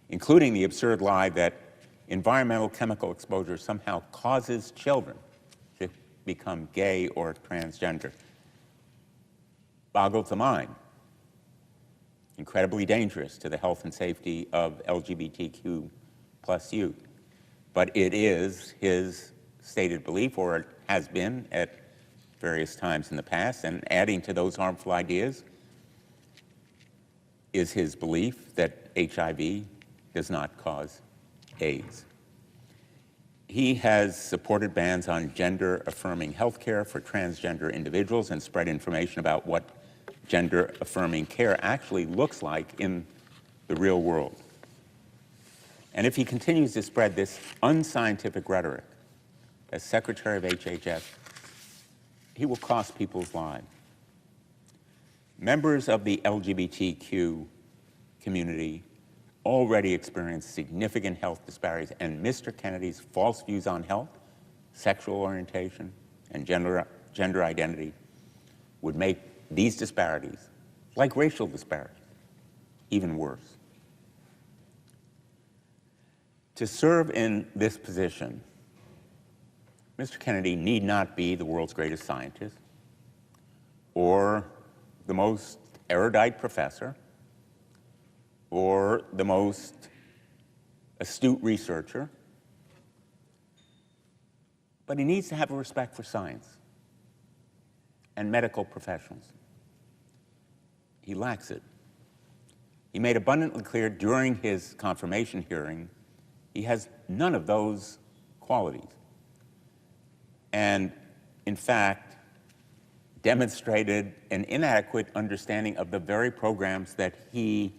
including the absurd lie that environmental chemical exposure somehow causes children to become gay or transgender. Boggles the mind. Incredibly dangerous to the health and safety of LGBTQ+ youth. But it is his stated belief, or it has been at various times in the past, and adding to those harmful ideas is his belief that HIV does not cause AIDS. He has supported bans on gender-affirming health care for transgender individuals and spread information about what gender-affirming care actually looks like in the real world. And if he continues to spread this unscientific rhetoric as Secretary of HHS, he will cost people's lives. Members of the LGBTQ community already experience significant health disparities, and Mr. Kennedy's false views on health, sexual orientation, and gender identity would make these disparities, like racial disparities, even worse. To serve in this position, Mr. Kennedy need not be the world's greatest scientist or the most erudite professor or the most astute researcher, but he needs to have a respect for science and medical professionals. He lacks it. He made abundantly clear during his confirmation hearing he has none of those qualities, and in fact demonstrated an inadequate understanding of the very programs that he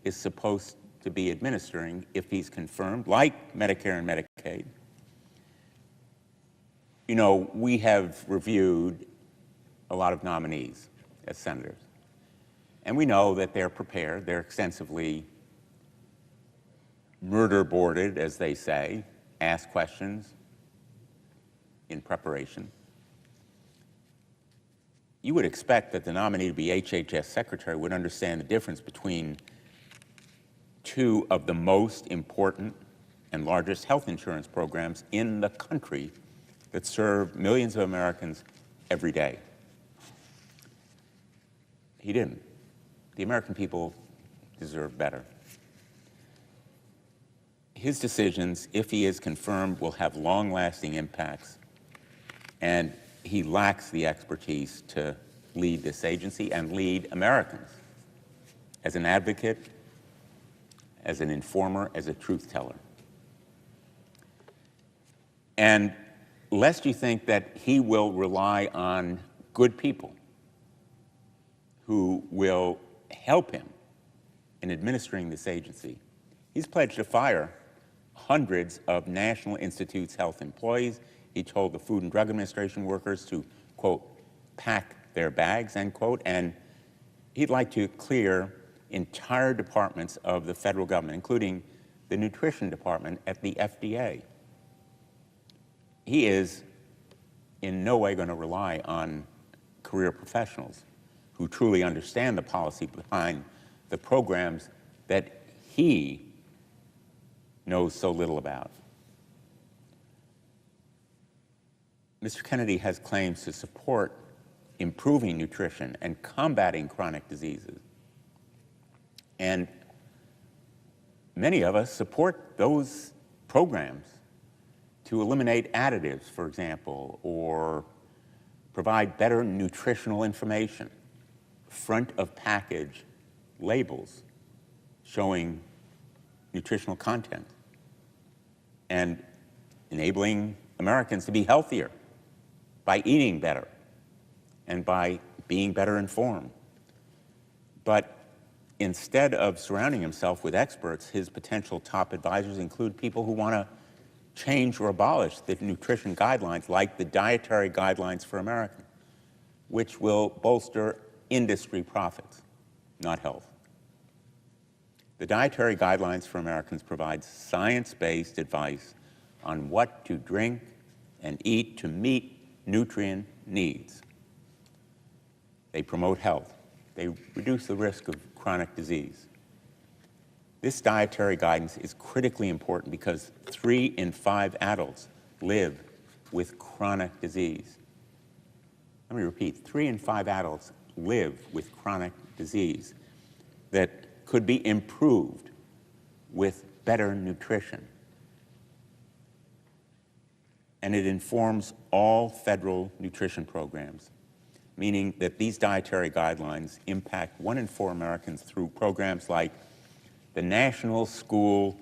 is supposed to be administering if he's confirmed, like Medicare and Medicaid. You know, we have reviewed a lot of nominees as senators, and we know that they're prepared, they're extensively murder-boarded, as they say, ask questions in preparation. You would expect that the nominee to be HHS Secretary would understand the difference between two of the most important and largest health insurance programs in the country that serve millions of Americans every day. He didn't. The American people deserve better. His decisions, if he is confirmed, will have long-lasting impacts, and he lacks the expertise to lead this agency and lead Americans as an advocate, as an informer, as a truth teller. And lest you think that he will rely on good people who will help him in administering this agency, he's pledged to fire hundreds of National Institutes health employees. He told the Food and Drug Administration workers to, quote, pack their bags, end quote, and he'd like to clear entire departments of the federal government, including the nutrition department at the FDA. He is in no way going to rely on career professionals who truly understand the policy behind the programs that he knows so little about. Mr. Kennedy has claims to support improving nutrition and combating chronic diseases. And many of us support those programs to eliminate additives, for example, or provide better nutritional information, front of package labels showing nutritional content, and enabling Americans to be healthier by eating better and by being better informed. But instead of surrounding himself with experts, his potential top advisors include people who want to change or abolish the nutrition guidelines, like the dietary guidelines for Americans, which will bolster industry profits, not health. The dietary guidelines for Americans provide science-based advice on what to drink and eat to meet nutrient needs. They promote health. They reduce the risk of chronic disease. This dietary guidance is critically important because 3 in 5 adults live with chronic disease. Let me repeat, 3 in 5 adults live with chronic disease that could be improved with better nutrition. And it informs all federal nutrition programs, meaning that these dietary guidelines impact 1 in 4 Americans through programs like the National School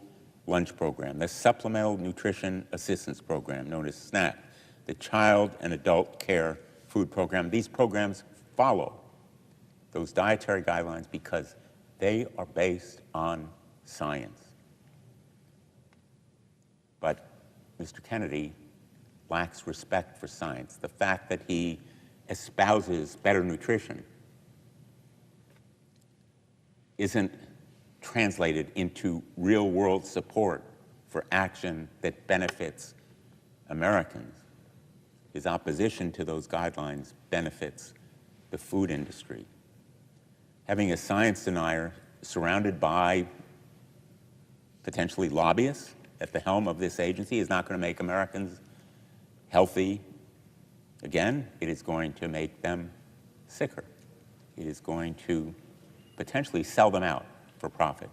Lunch Program, the Supplemental Nutrition Assistance Program, known as SNAP, the Child and Adult Care Food Program. These programs follow those dietary guidelines because they are based on science. But Mr. Kennedy lacks respect for science. The fact that he espouses better nutrition isn't translated into real-world support for action that benefits Americans. His opposition to those guidelines benefits the food industry. Having a science denier surrounded by potentially lobbyists at the helm of this agency is not going to make Americans healthy. Again, it is going to make them sicker. It is going to potentially sell them out for profit.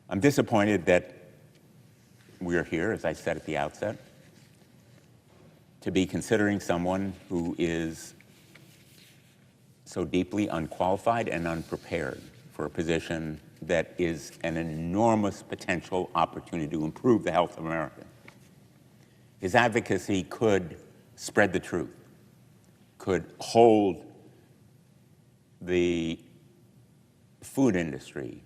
I'm disappointed that we are here, as I said at the outset, to be considering someone who is so deeply unqualified and unprepared for a position that is an enormous potential opportunity to improve the health of America. His advocacy could spread the truth, could hold the food industry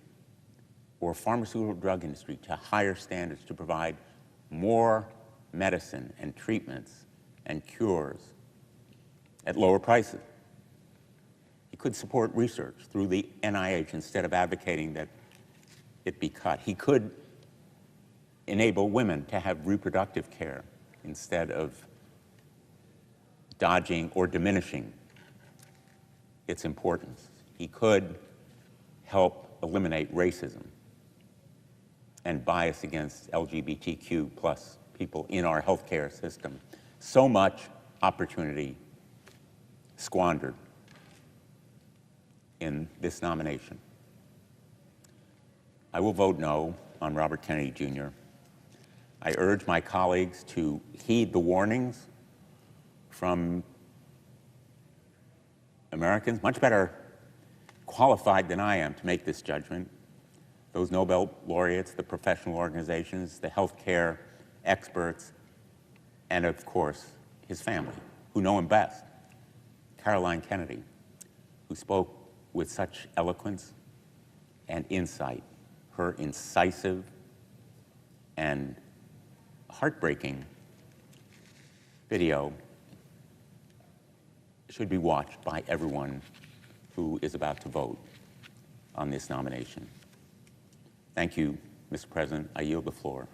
or pharmaceutical drug industry to higher standards to provide more medicine and treatments and cures at lower prices. He could support research through the NIH instead of advocating that it be cut. He could enable women to have reproductive care instead of dodging or diminishing its importance. He could help eliminate racism and bias against LGBTQ plus people in our healthcare system. So much opportunity squandered in this nomination. I will vote no on Robert Kennedy Jr. I urge my colleagues to heed the warnings from Americans, much better qualified than I am to make this judgment. Those Nobel laureates, the professional organizations, the healthcare experts, and of course, his family, who know him best. Caroline Kennedy, who spoke with such eloquence and insight. Her incisive and heartbreaking video should be watched by everyone who is about to vote on this nomination. Thank you, Mr. President. I yield the floor.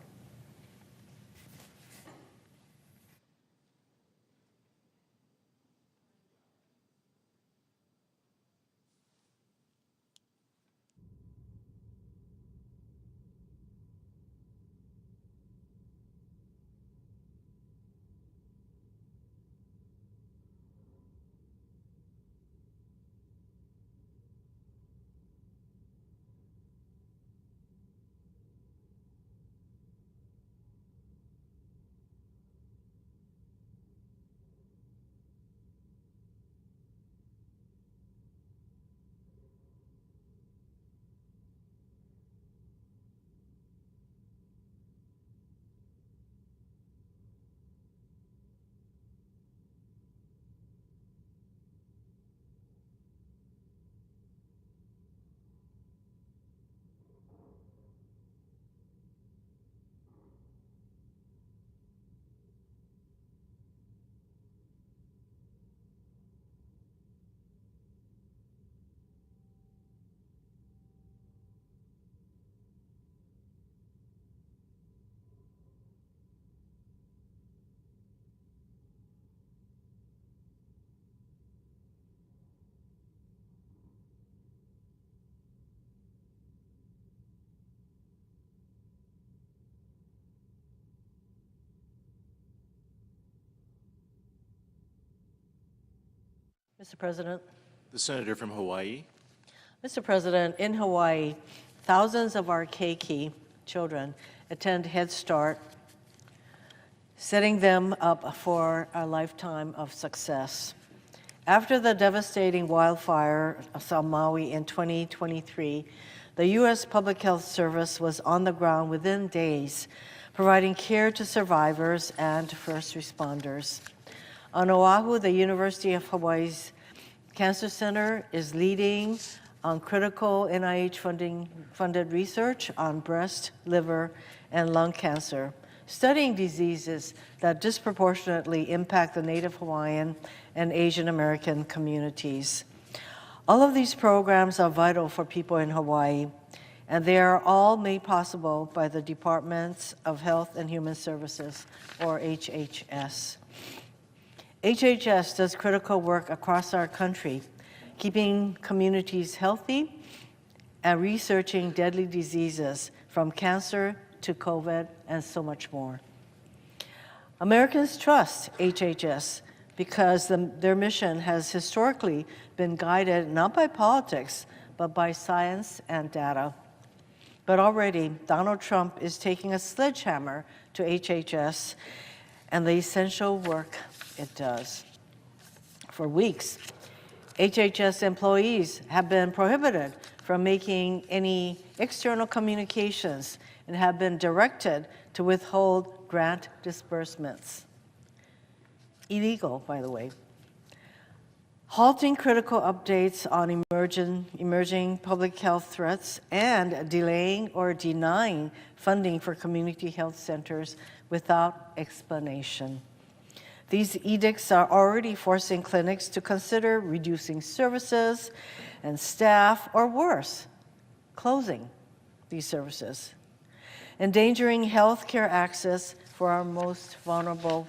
Mr. President. The senator from Hawaii. Mr. President, in Hawaii, thousands of our keiki children attend Head Start, setting them up for a lifetime of success. After the devastating wildfire of Samoa in 2023, the U.S. Public Health Service was on the ground within days, providing care to survivors and first responders. On Oahu, the University of Hawaii's Cancer Center is leading on critical NIH-funded research on breast, liver, and lung cancer, studying diseases that disproportionately impact the Native Hawaiian and Asian American communities. All of these programs are vital for people in Hawaii, and they are all made possible by the Departments of Health and Human Services, or HHS. HHS does critical work across our country, keeping communities healthy and researching deadly diseases from cancer to COVID and so much more. Americans trust HHS because their mission has historically been guided not by politics, but by science and data. But already, Donald Trump is taking a sledgehammer to HHS and the essential work it does. For weeks, HHS employees have been prohibited from making any external communications and have been directed to withhold grant disbursements. Illegal, by the way. Halting critical updates on emerging public health threats and delaying or denying funding for community health centers without explanation. These edicts are already forcing clinics to consider reducing services and staff, or worse, closing these services, endangering health care access for our most vulnerable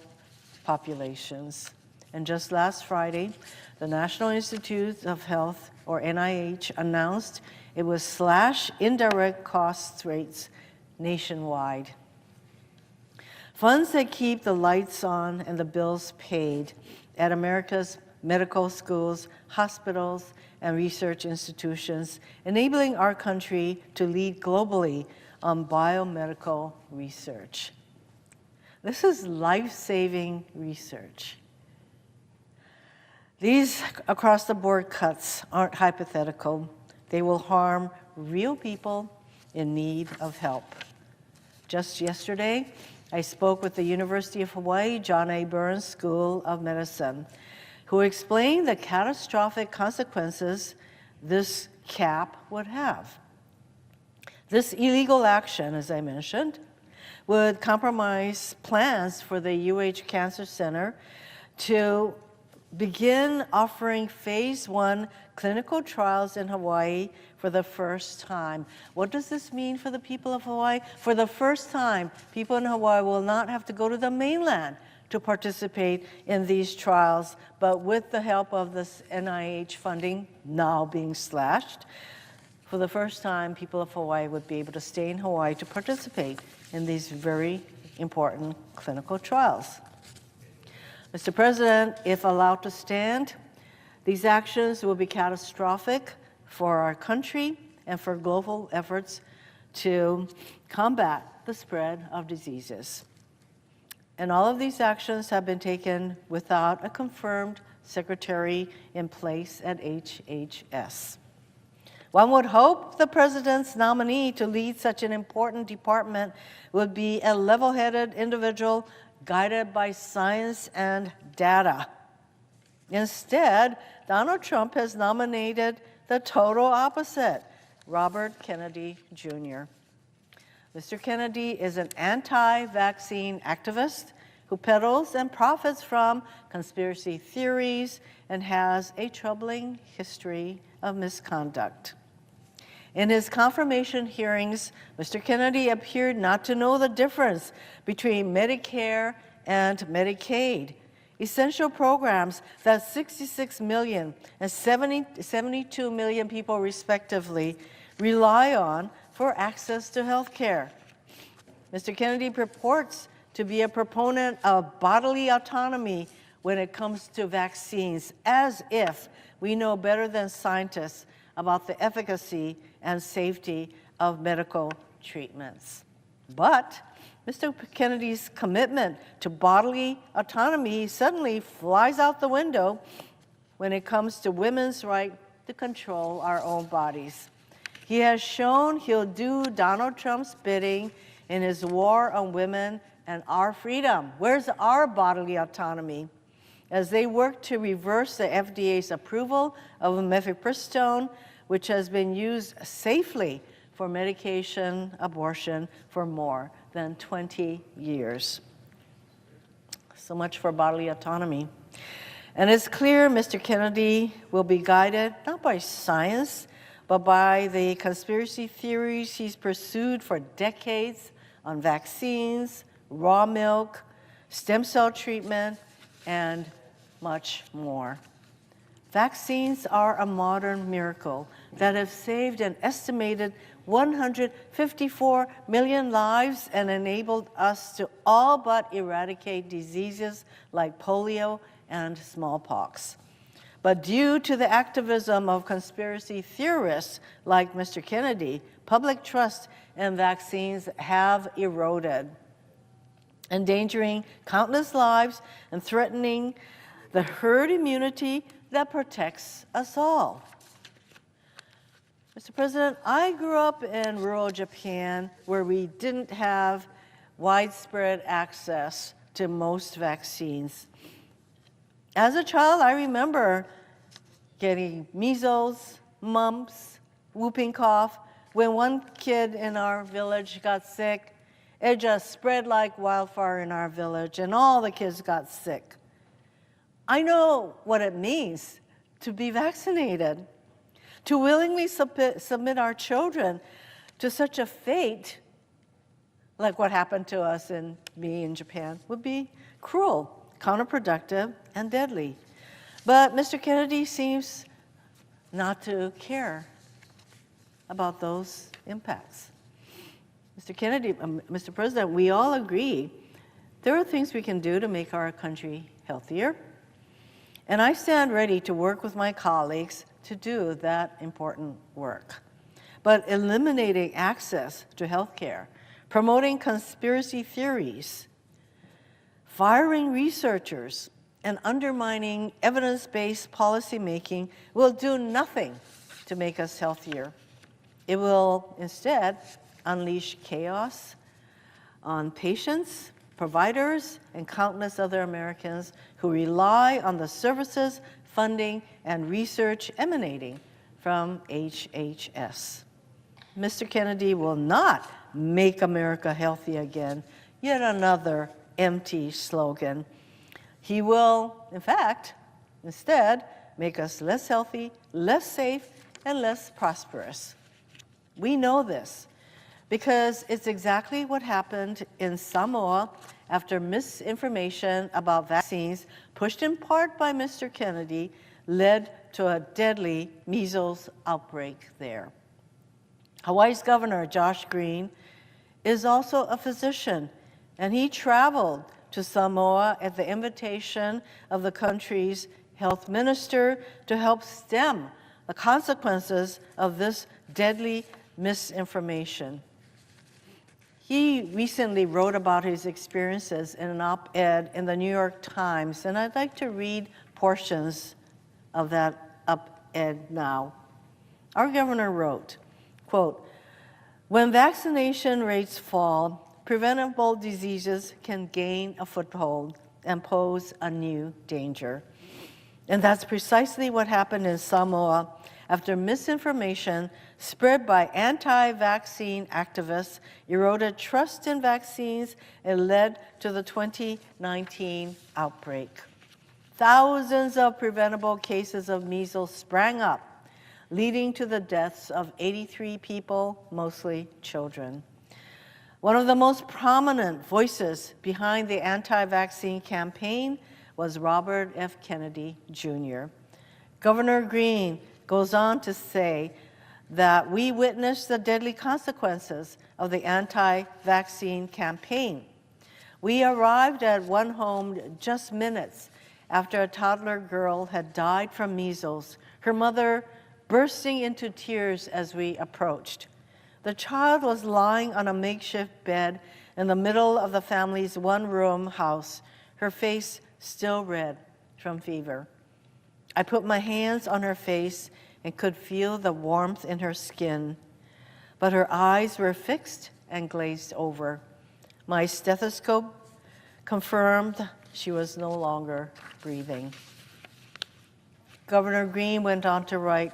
populations. And just last Friday, the National Institutes of Health, or NIH, announced it would slash indirect cost rates nationwide. Funds that keep the lights on and the bills paid at America's medical schools, hospitals, and research institutions, enabling our country to lead globally on biomedical research. This is life-saving research. These across-the-board cuts aren't hypothetical. They will harm real people in need of help. Just yesterday, I spoke with the University of Hawaii John A. Burns School of Medicine, who explained the catastrophic consequences this cap would have. This illegal action, as I mentioned, would compromise plans for the UH Cancer Center to begin offering phase 1 clinical trials in Hawaii for the first time. What does this mean for the people of Hawaii? For the first time, people in Hawaii will not have to go to the mainland to participate in these trials, but with the help of this NIH funding now being slashed, for the first time, people of Hawaii would be able to stay in Hawaii to participate in these very important clinical trials. Mr. President, if allowed to stand, these actions will be catastrophic for our country and for global efforts to combat the spread of diseases. And all of these actions have been taken without a confirmed secretary in place at HHS. One would hope the president's nominee to lead such an important department would be a level-headed individual guided by science and data. Instead, Donald Trump has nominated the total opposite, Robert Kennedy Jr. Mr. Kennedy is an anti-vaccine activist who peddles and profits from conspiracy theories and has a troubling history of misconduct. In his confirmation hearings, Mr. Kennedy appeared not to know the difference between Medicare and Medicaid, essential programs that 66 million and 72 million people respectively rely on for access to health care. Mr. Kennedy purports to be a proponent of bodily autonomy when it comes to vaccines, as if we know better than scientists about the efficacy and safety of medical treatments. But Mr. Kennedy's commitment to bodily autonomy suddenly flies out the window when it comes to women's right to control our own bodies. He has shown he'll do Donald Trump's bidding in his war on women and our freedom. Where's our bodily autonomy? As they work to reverse the FDA's approval of mifepristone, which has been used safely for medication abortion for more than 20 years. So much for bodily autonomy. And it's clear Mr. Kennedy will be guided not by science, but by the conspiracy theories he's pursued for decades on vaccines, raw milk, stem cell treatment, and much more. Vaccines are a modern miracle that have saved an estimated 154 million lives and enabled us to all but eradicate diseases like polio and smallpox. But due to the activism of conspiracy theorists like Mr. Kennedy, public trust in vaccines have eroded, endangering countless lives and threatening the herd immunity that protects us all. Mr. President, I grew up in rural Japan where we didn't have widespread access to most vaccines. As a child, I remember getting measles, mumps, whooping cough. When one kid in our village got sick, it just spread like wildfire in our village, and all the kids got sick. I know what it means to be vaccinated. To willingly submit our children to such a fate, like what happened to us and me in Japan, would be cruel, counterproductive, and deadly. But Mr. Kennedy seems not to care about those impacts. Mr. President, we all agree there are things we can do to make our country healthier. And I stand ready to work with my colleagues to do that important work. But eliminating access to health care, promoting conspiracy theories, firing researchers, and undermining evidence-based policymaking will do nothing to make us healthier. It will instead unleash chaos on patients, providers, and countless other Americans who rely on the services, funding, and research emanating from HHS. Mr. Kennedy will not make America healthy again, yet another empty slogan. He will, in fact, instead, make us less healthy, less safe, and less prosperous. We know this because it's exactly what happened in Samoa after misinformation about vaccines, pushed in part by Mr. Kennedy, led to a deadly measles outbreak there. Hawaii's Governor, Josh Green, is also a physician, and he traveled to Samoa at the invitation of the country's health minister to help stem the consequences of this deadly misinformation. He recently wrote about his experiences in an op-ed in the New York Times, and I'd like to read portions of that op-ed now. Our governor wrote, quote, "When vaccination rates fall, preventable diseases can gain a foothold and pose a new danger. And that's precisely what happened in Samoa after misinformation spread by anti-vaccine activists eroded trust in vaccines and led to the 2019 outbreak. Thousands of preventable cases of measles sprang up, leading to the deaths of 83 people, mostly children. One of the most prominent voices behind the anti-vaccine campaign was Robert F. Kennedy, Jr. Governor Green goes on to say that we witnessed the deadly consequences of the anti-vaccine campaign. We arrived at one home just minutes after a toddler girl had died from measles, her mother bursting into tears as we approached. The child was lying on a makeshift bed in the middle of the family's one-room house, her face still red from fever. I put my hands on her face and could feel the warmth in her skin, but her eyes were fixed and glazed over. My stethoscope confirmed she was no longer breathing. Governor Green went on to write,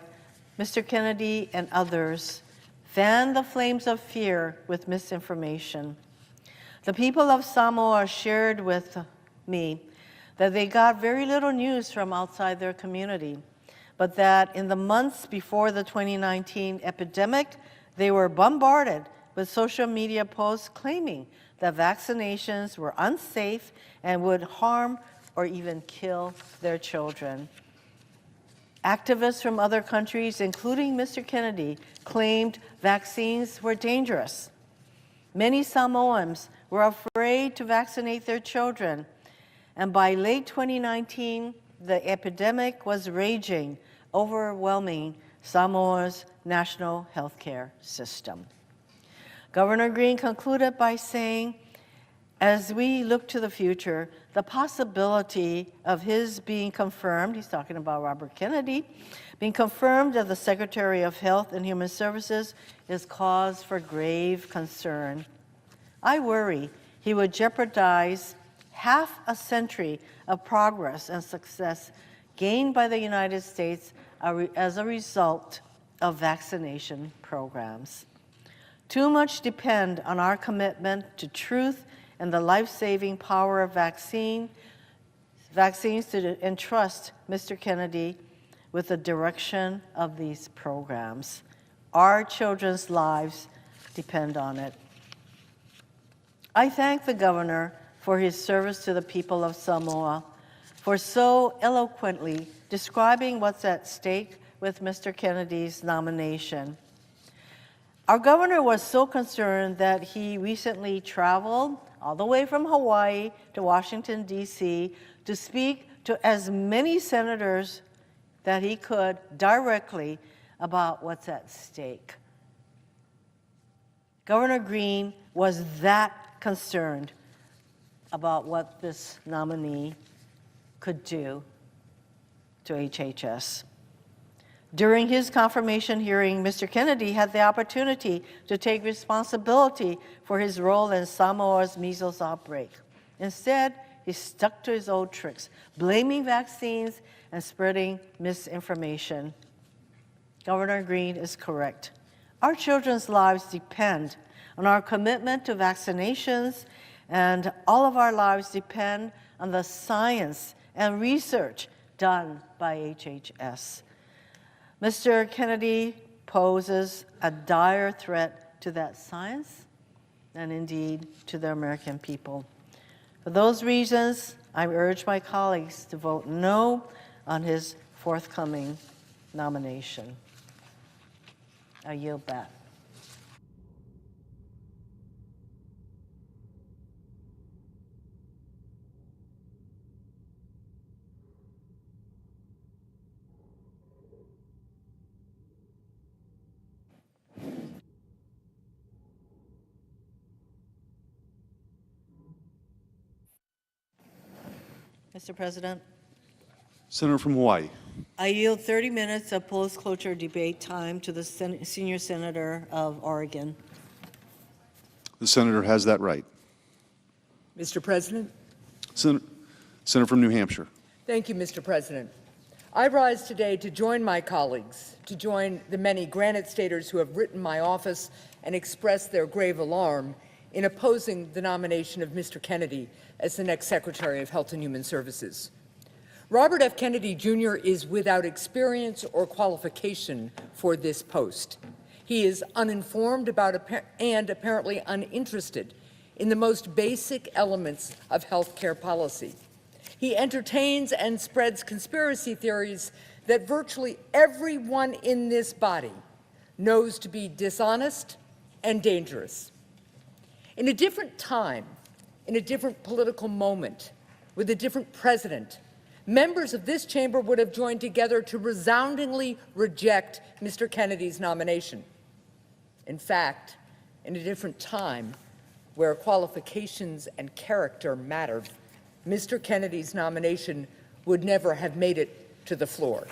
Mr. Kennedy and others fanned the flames of fear with misinformation. The people of Samoa shared with me that they got very little news from outside their community, but that in the months before the 2019 epidemic, they were bombarded with social media posts claiming that vaccinations were unsafe and would harm or even kill their children. Activists from other countries, including Mr. Kennedy, claimed vaccines were dangerous. Many Samoans were afraid to vaccinate their children, and by late 2019, the epidemic was raging, overwhelming Samoa's national healthcare system. Governor Green concluded by saying, as we look to the future, the possibility of his being confirmed, he's talking about Robert Kennedy, being confirmed as the Secretary of Health and Human Services is cause for grave concern. I worry he would jeopardize half a century of progress and success gained by the United States as a result of vaccination programs. Too much depends on our commitment to truth and the life-saving power of vaccines to entrust Mr. Kennedy with the direction of these programs. Our children's lives depend on it. I thank the governor for his service to the people of Samoa, for so eloquently describing what's at stake with Mr. Kennedy's nomination. Our governor was so concerned that he recently traveled all the way from Hawaii to Washington, D.C. to speak to as many senators that he could directly about what's at stake. Governor Green was that concerned about what this nominee could do to HHS. During his confirmation hearing, Mr. Kennedy had the opportunity to take responsibility for his role in Samoa's measles outbreak. Instead, he stuck to his old tricks, blaming vaccines and spreading misinformation. Governor Green is correct. Our children's lives depend on our commitment to vaccinations, and all of our lives depend on the science and research done by HHS. Mr. Kennedy poses a dire threat to that science and indeed to the American people. For those reasons, I urge my colleagues to vote no on his forthcoming nomination. I yield back. Mr. President, Senator from Hawaii. I yield 30 minutes of post-cloture debate time to the senior senator of Oregon. The senator has that right. Mr. President? Senator from New Hampshire. Thank you, Mr. President. I rise today to join my colleagues, to join the many Granite Staters who have written my office and expressed their grave alarm in opposing the nomination of Mr. Kennedy as the next Secretary of Health and Human Services. Robert F. Kennedy Jr. is without experience or qualification for this post. He is uninformed about and apparently uninterested in the most basic elements of healthcare policy. He entertains and spreads conspiracy theories that virtually everyone in this body knows to be dishonest and dangerous. In a different time, in a different political moment, with a different president, members of this chamber would have joined together to resoundingly reject Mr. Kennedy's nomination. In fact, in a different time, where qualifications and character mattered, Mr. Kennedy's nomination would never have made it to the floor.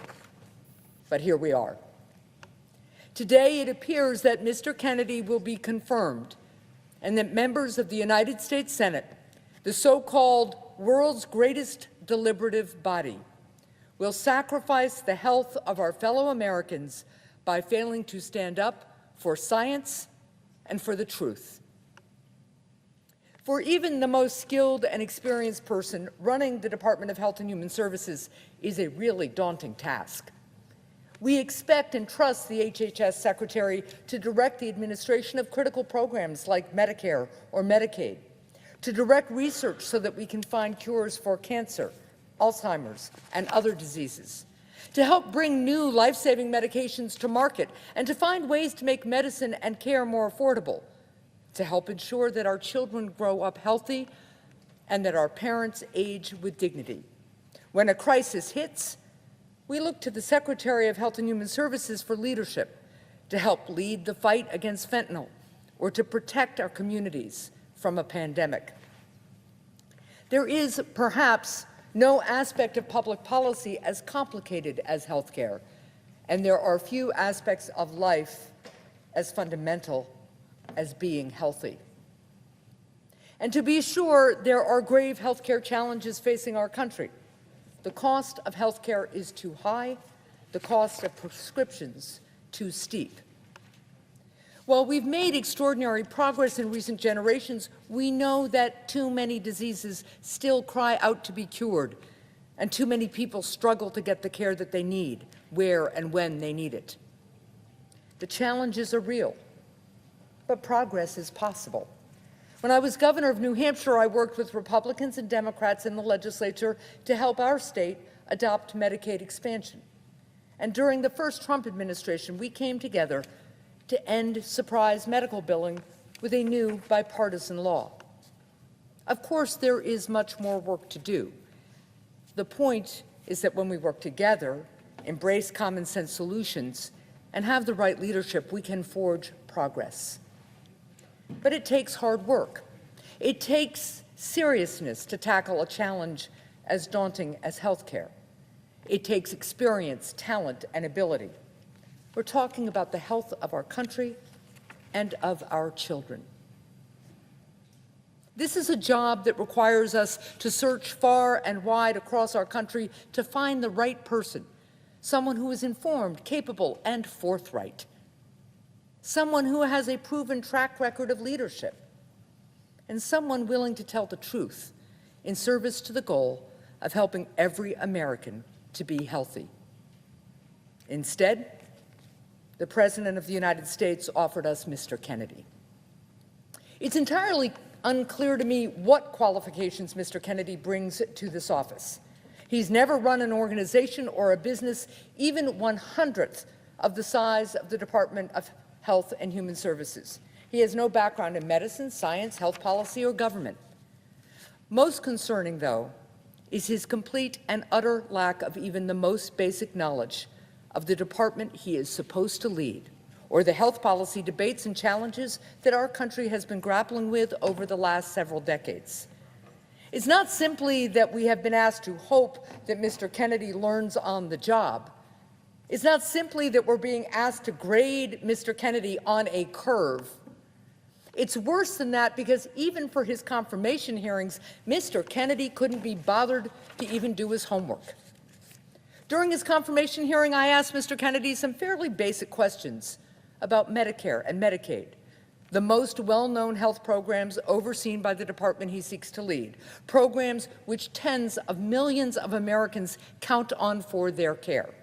But here we are. Today, it appears that Mr. Kennedy will be confirmed and that members of the United States Senate, the so-called world's greatest deliberative body, will sacrifice the health of our fellow Americans by failing to stand up for science and for the truth. For even the most skilled and experienced person, running the Department of Health and Human Services is a really daunting task. We expect and trust the HHS Secretary to direct the administration of critical programs like Medicare or Medicaid, to direct research so that we can find cures for cancer, Alzheimer's, and other diseases, to help bring new life-saving medications to market, and to find ways to make medicine and care more affordable, to help ensure that our children grow up healthy and that our parents age with dignity. When a crisis hits, we look to the Secretary of Health and Human Services for leadership to help lead the fight against fentanyl or to protect our communities from a pandemic. There is perhaps no aspect of public policy as complicated as healthcare, and there are few aspects of life as fundamental as being healthy. And to be sure, there are grave healthcare challenges facing our country. The cost of healthcare is too high, the cost of prescriptions too steep. While we've made extraordinary progress in recent generations, we know that too many diseases still cry out to be cured, and too many people struggle to get the care that they need, where and when they need it. The challenges are real, but progress is possible. When I was governor of New Hampshire, I worked with Republicans and Democrats in the legislature to help our state adopt Medicaid expansion. And during the first Trump administration, we came together to end surprise medical billing with a new bipartisan law. Of course, there is much more work to do. The point is that when we work together, embrace common sense solutions, and have the right leadership, we can forge progress. But it takes hard work. It takes seriousness to tackle a challenge as daunting as healthcare. It takes experience, talent, and ability. We're talking about the health of our country and of our children. This is a job that requires us to search far and wide across our country to find the right person, someone who is informed, capable, and forthright, someone who has a proven track record of leadership, and someone willing to tell the truth in service to the goal of helping every American to be healthy. Instead, the President of the United States offered us Mr. Kennedy. It's entirely unclear to me what qualifications Mr. Kennedy brings to this office. He's never run an organization or a business even 1/100th of the size of the Department of Health and Human Services. He has no background in medicine, science, health policy, or government. Most concerning, though, is his complete and utter lack of even the most basic knowledge of the department he is supposed to lead, or the health policy debates and challenges that our country has been grappling with over the last several decades. It's not simply that we have been asked to hope that Mr. Kennedy learns on the job. It's not simply that we're being asked to grade Mr. Kennedy on a curve. It's worse than that, because even for his confirmation hearings, Mr. Kennedy couldn't be bothered to even do his homework. During his confirmation hearing, I asked Mr. Kennedy some fairly basic questions about Medicare and Medicaid, the most well-known health programs overseen by the department he seeks to lead, programs which tens of millions of Americans count on for their care.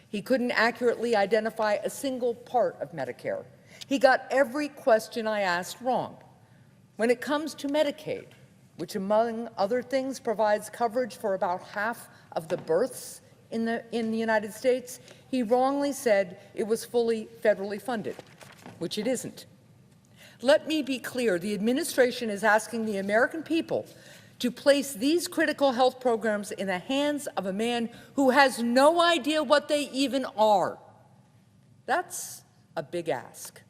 He couldn't accurately identify a single part of Medicare. He got every question I asked wrong. When it comes to Medicaid, which among other things provides coverage for about half of the births in the United States, he wrongly said it was fully federally funded, which it isn't. Let me be clear, the administration is asking the American people to place these critical health programs in the hands of a man who has no idea what they even are. That's a big ask.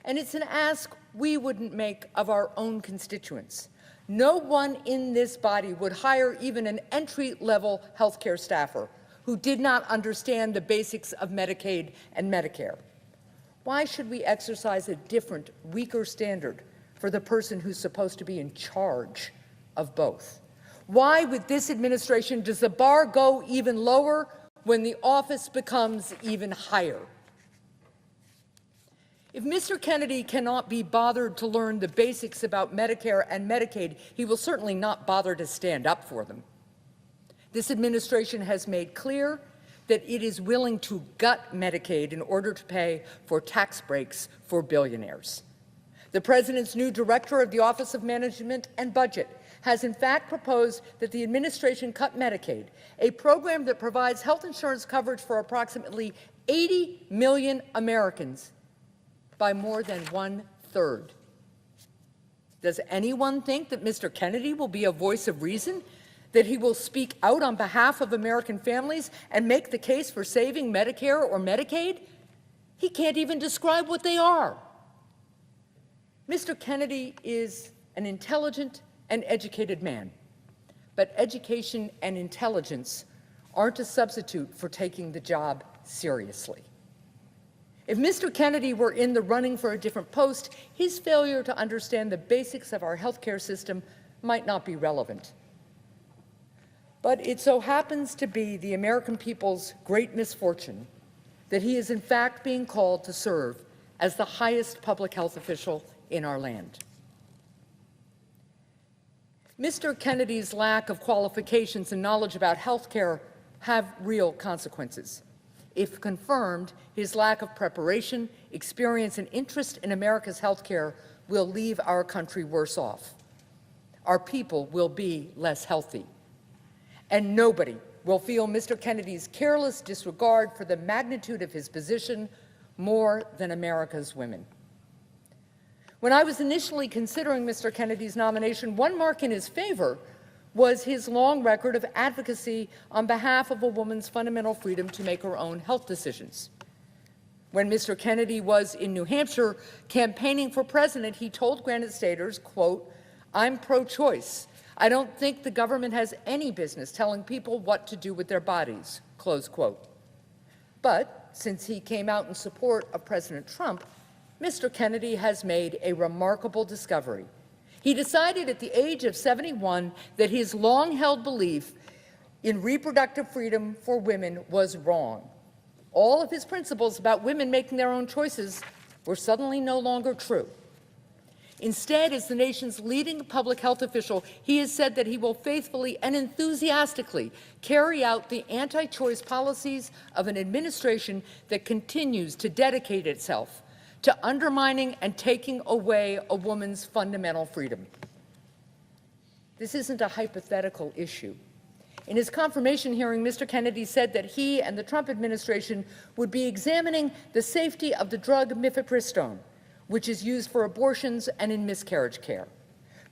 And it's an ask we wouldn't make of our own constituents. No one in this body would hire even an entry-level healthcare staffer who did not understand the basics of Medicaid and Medicare. Why should we exercise a different, weaker standard for the person who's supposed to be in charge of both? Why, with this administration, does the bar go even lower when the office becomes even higher? If Mr. Kennedy cannot be bothered to learn the basics about Medicare and Medicaid, he will certainly not bother to stand up for them. This administration has made clear that it is willing to gut Medicaid in order to pay for tax breaks for billionaires. The President's new director of the Office of Management and Budget has in fact proposed that the administration cut Medicaid, a program that provides health insurance coverage for approximately 80 million Americans, by more than 1/3. Does anyone think that Mr. Kennedy will be a voice of reason, that he will speak out on behalf of American families and make the case for saving Medicare or Medicaid? He can't even describe what they are. Mr. Kennedy is an intelligent and educated man, but education and intelligence aren't a substitute for taking the job seriously. If Mr. Kennedy were in the running for a different post, his failure to understand the basics of our healthcare system might not be relevant. But it so happens to be the American people's great misfortune that he is in fact being called to serve as the highest public health official in our land. Mr. Kennedy's lack of qualifications and knowledge about healthcare have real consequences. If confirmed, his lack of preparation, experience, and interest in America's healthcare will leave our country worse off. Our people will be less healthy. And nobody will feel Mr. Kennedy's careless disregard for the magnitude of his position more than America's women. When I was initially considering Mr. Kennedy's nomination, one mark in his favor was his long record of advocacy on behalf of a woman's fundamental freedom to make her own health decisions. When Mr. Kennedy was in New Hampshire campaigning for president, he told Granite Staters, quote, "I'm pro-choice. I don't think the government has any business telling people what to do with their bodies," close quote. But since he came out in support of President Trump, Mr. Kennedy has made a remarkable discovery. He decided at the age of 71 that his long-held belief in reproductive freedom for women was wrong. All of his principles about women making their own choices were suddenly no longer true. Instead, as the nation's leading public health official, he has said that he will faithfully and enthusiastically carry out the anti-choice policies of an administration that continues to dedicate itself to undermining and taking away a woman's fundamental freedom. This isn't a hypothetical issue. In his confirmation hearing, Mr. Kennedy said that he and the Trump administration would be examining the safety of the drug mifepristone, which is used for abortions and in miscarriage care.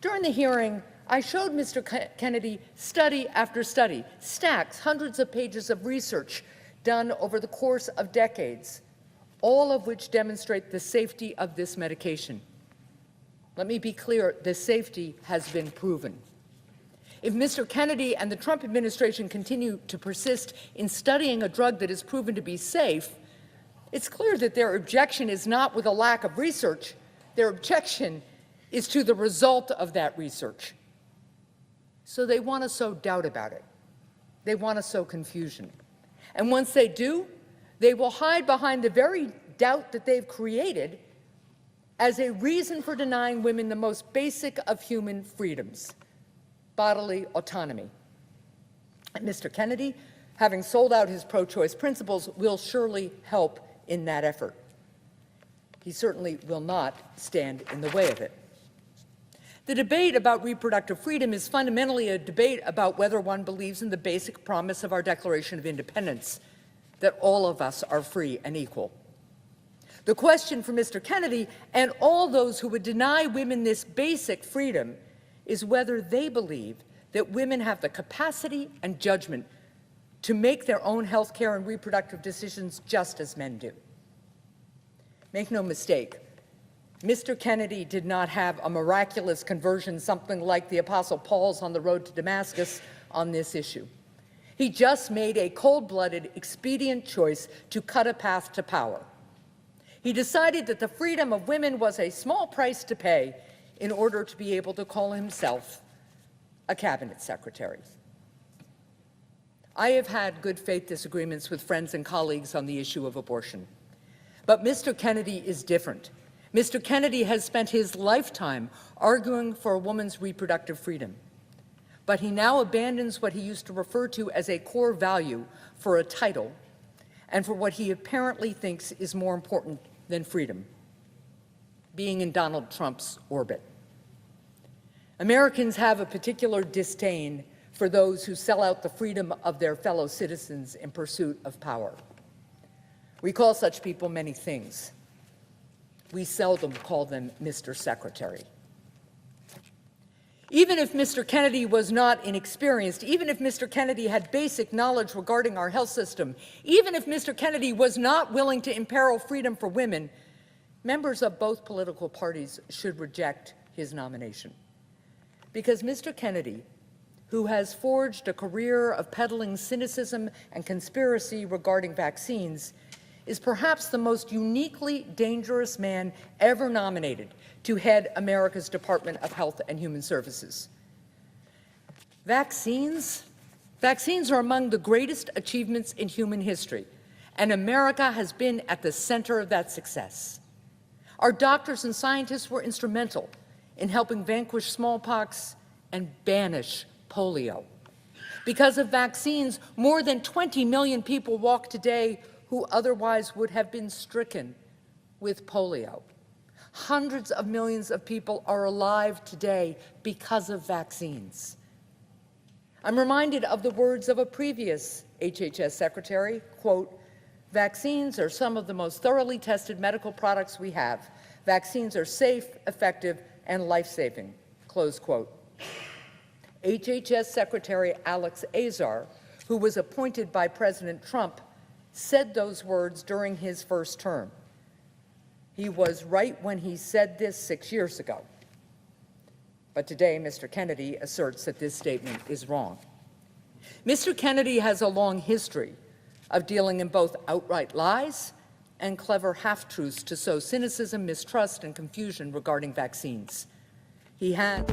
During the hearing, I showed Mr. Kennedy study after study, stacks, hundreds of pages of research done over the course of decades, all of which demonstrate the safety of this medication. Let me be clear, the safety has been proven. If Mr. Kennedy and the Trump administration continue to persist in studying a drug that is proven to be safe, it's clear that their objection is not with a lack of research. Their objection is to the result of that research. So they want to sow doubt about it. They want to sow confusion. And once they do, they will hide behind the very doubt that they've created as a reason for denying women the most basic of human freedoms, bodily autonomy. And Mr. Kennedy, having sold out his pro-choice principles, will surely help in that effort. He certainly will not stand in the way of it. The debate about reproductive freedom is fundamentally a debate about whether one believes in the basic promise of our Declaration of Independence, that all of us are free and equal. The question for Mr. Kennedy and all those who would deny women this basic freedom is whether they believe that women have the capacity and judgment to make their own health care and reproductive decisions just as men do. Make no mistake, Mr. Kennedy did not have a miraculous conversion, something like the Apostle Paul's on the road to Damascus, on this issue. He just made a cold-blooded, expedient choice to cut a path to power. He decided that the freedom of women was a small price to pay in order to be able to call himself a cabinet secretary. I have had good faith disagreements with friends and colleagues on the issue of abortion. But Mr. Kennedy is different. Mr. Kennedy has spent his lifetime arguing for a woman's reproductive freedom. But he now abandons what he used to refer to as a core value for a title and for what he apparently thinks is more important than freedom, being in Donald Trump's orbit. Americans have a particular disdain for those who sell out the freedom of their fellow citizens in pursuit of power. We call such people many things. We seldom call them Mr. Secretary. Even if Mr. Kennedy was not inexperienced, even if Mr. Kennedy had basic knowledge regarding our health system, even if Mr. Kennedy was not willing to imperil freedom for women, members of both political parties should reject his nomination. Because Mr. Kennedy, who has forged a career of peddling cynicism and conspiracy regarding vaccines, is perhaps the most uniquely dangerous man ever nominated to head America's Department of Health and Human Services. Vaccines are among the greatest achievements in human history, and America has been at the center of that success. Our doctors and scientists were instrumental in helping vanquish smallpox and banish polio. Because of vaccines, more than 20 million people walk today who otherwise would have been stricken with polio. Hundreds of millions of people are alive today because of vaccines. I'm reminded of the words of a previous HHS secretary, quote, "Vaccines are some of the most thoroughly tested medical products we have. Vaccines are safe, effective, and life-saving," close quote. HHS Secretary Alex Azar, who was appointed by President Trump, said those words during his first term. He was right when he said this 6 years ago. But today, Mr. Kennedy asserts that this statement is wrong. Mr. Kennedy has a long history of dealing in both outright lies and clever half-truths to sow cynicism, mistrust, and confusion regarding vaccines. He had...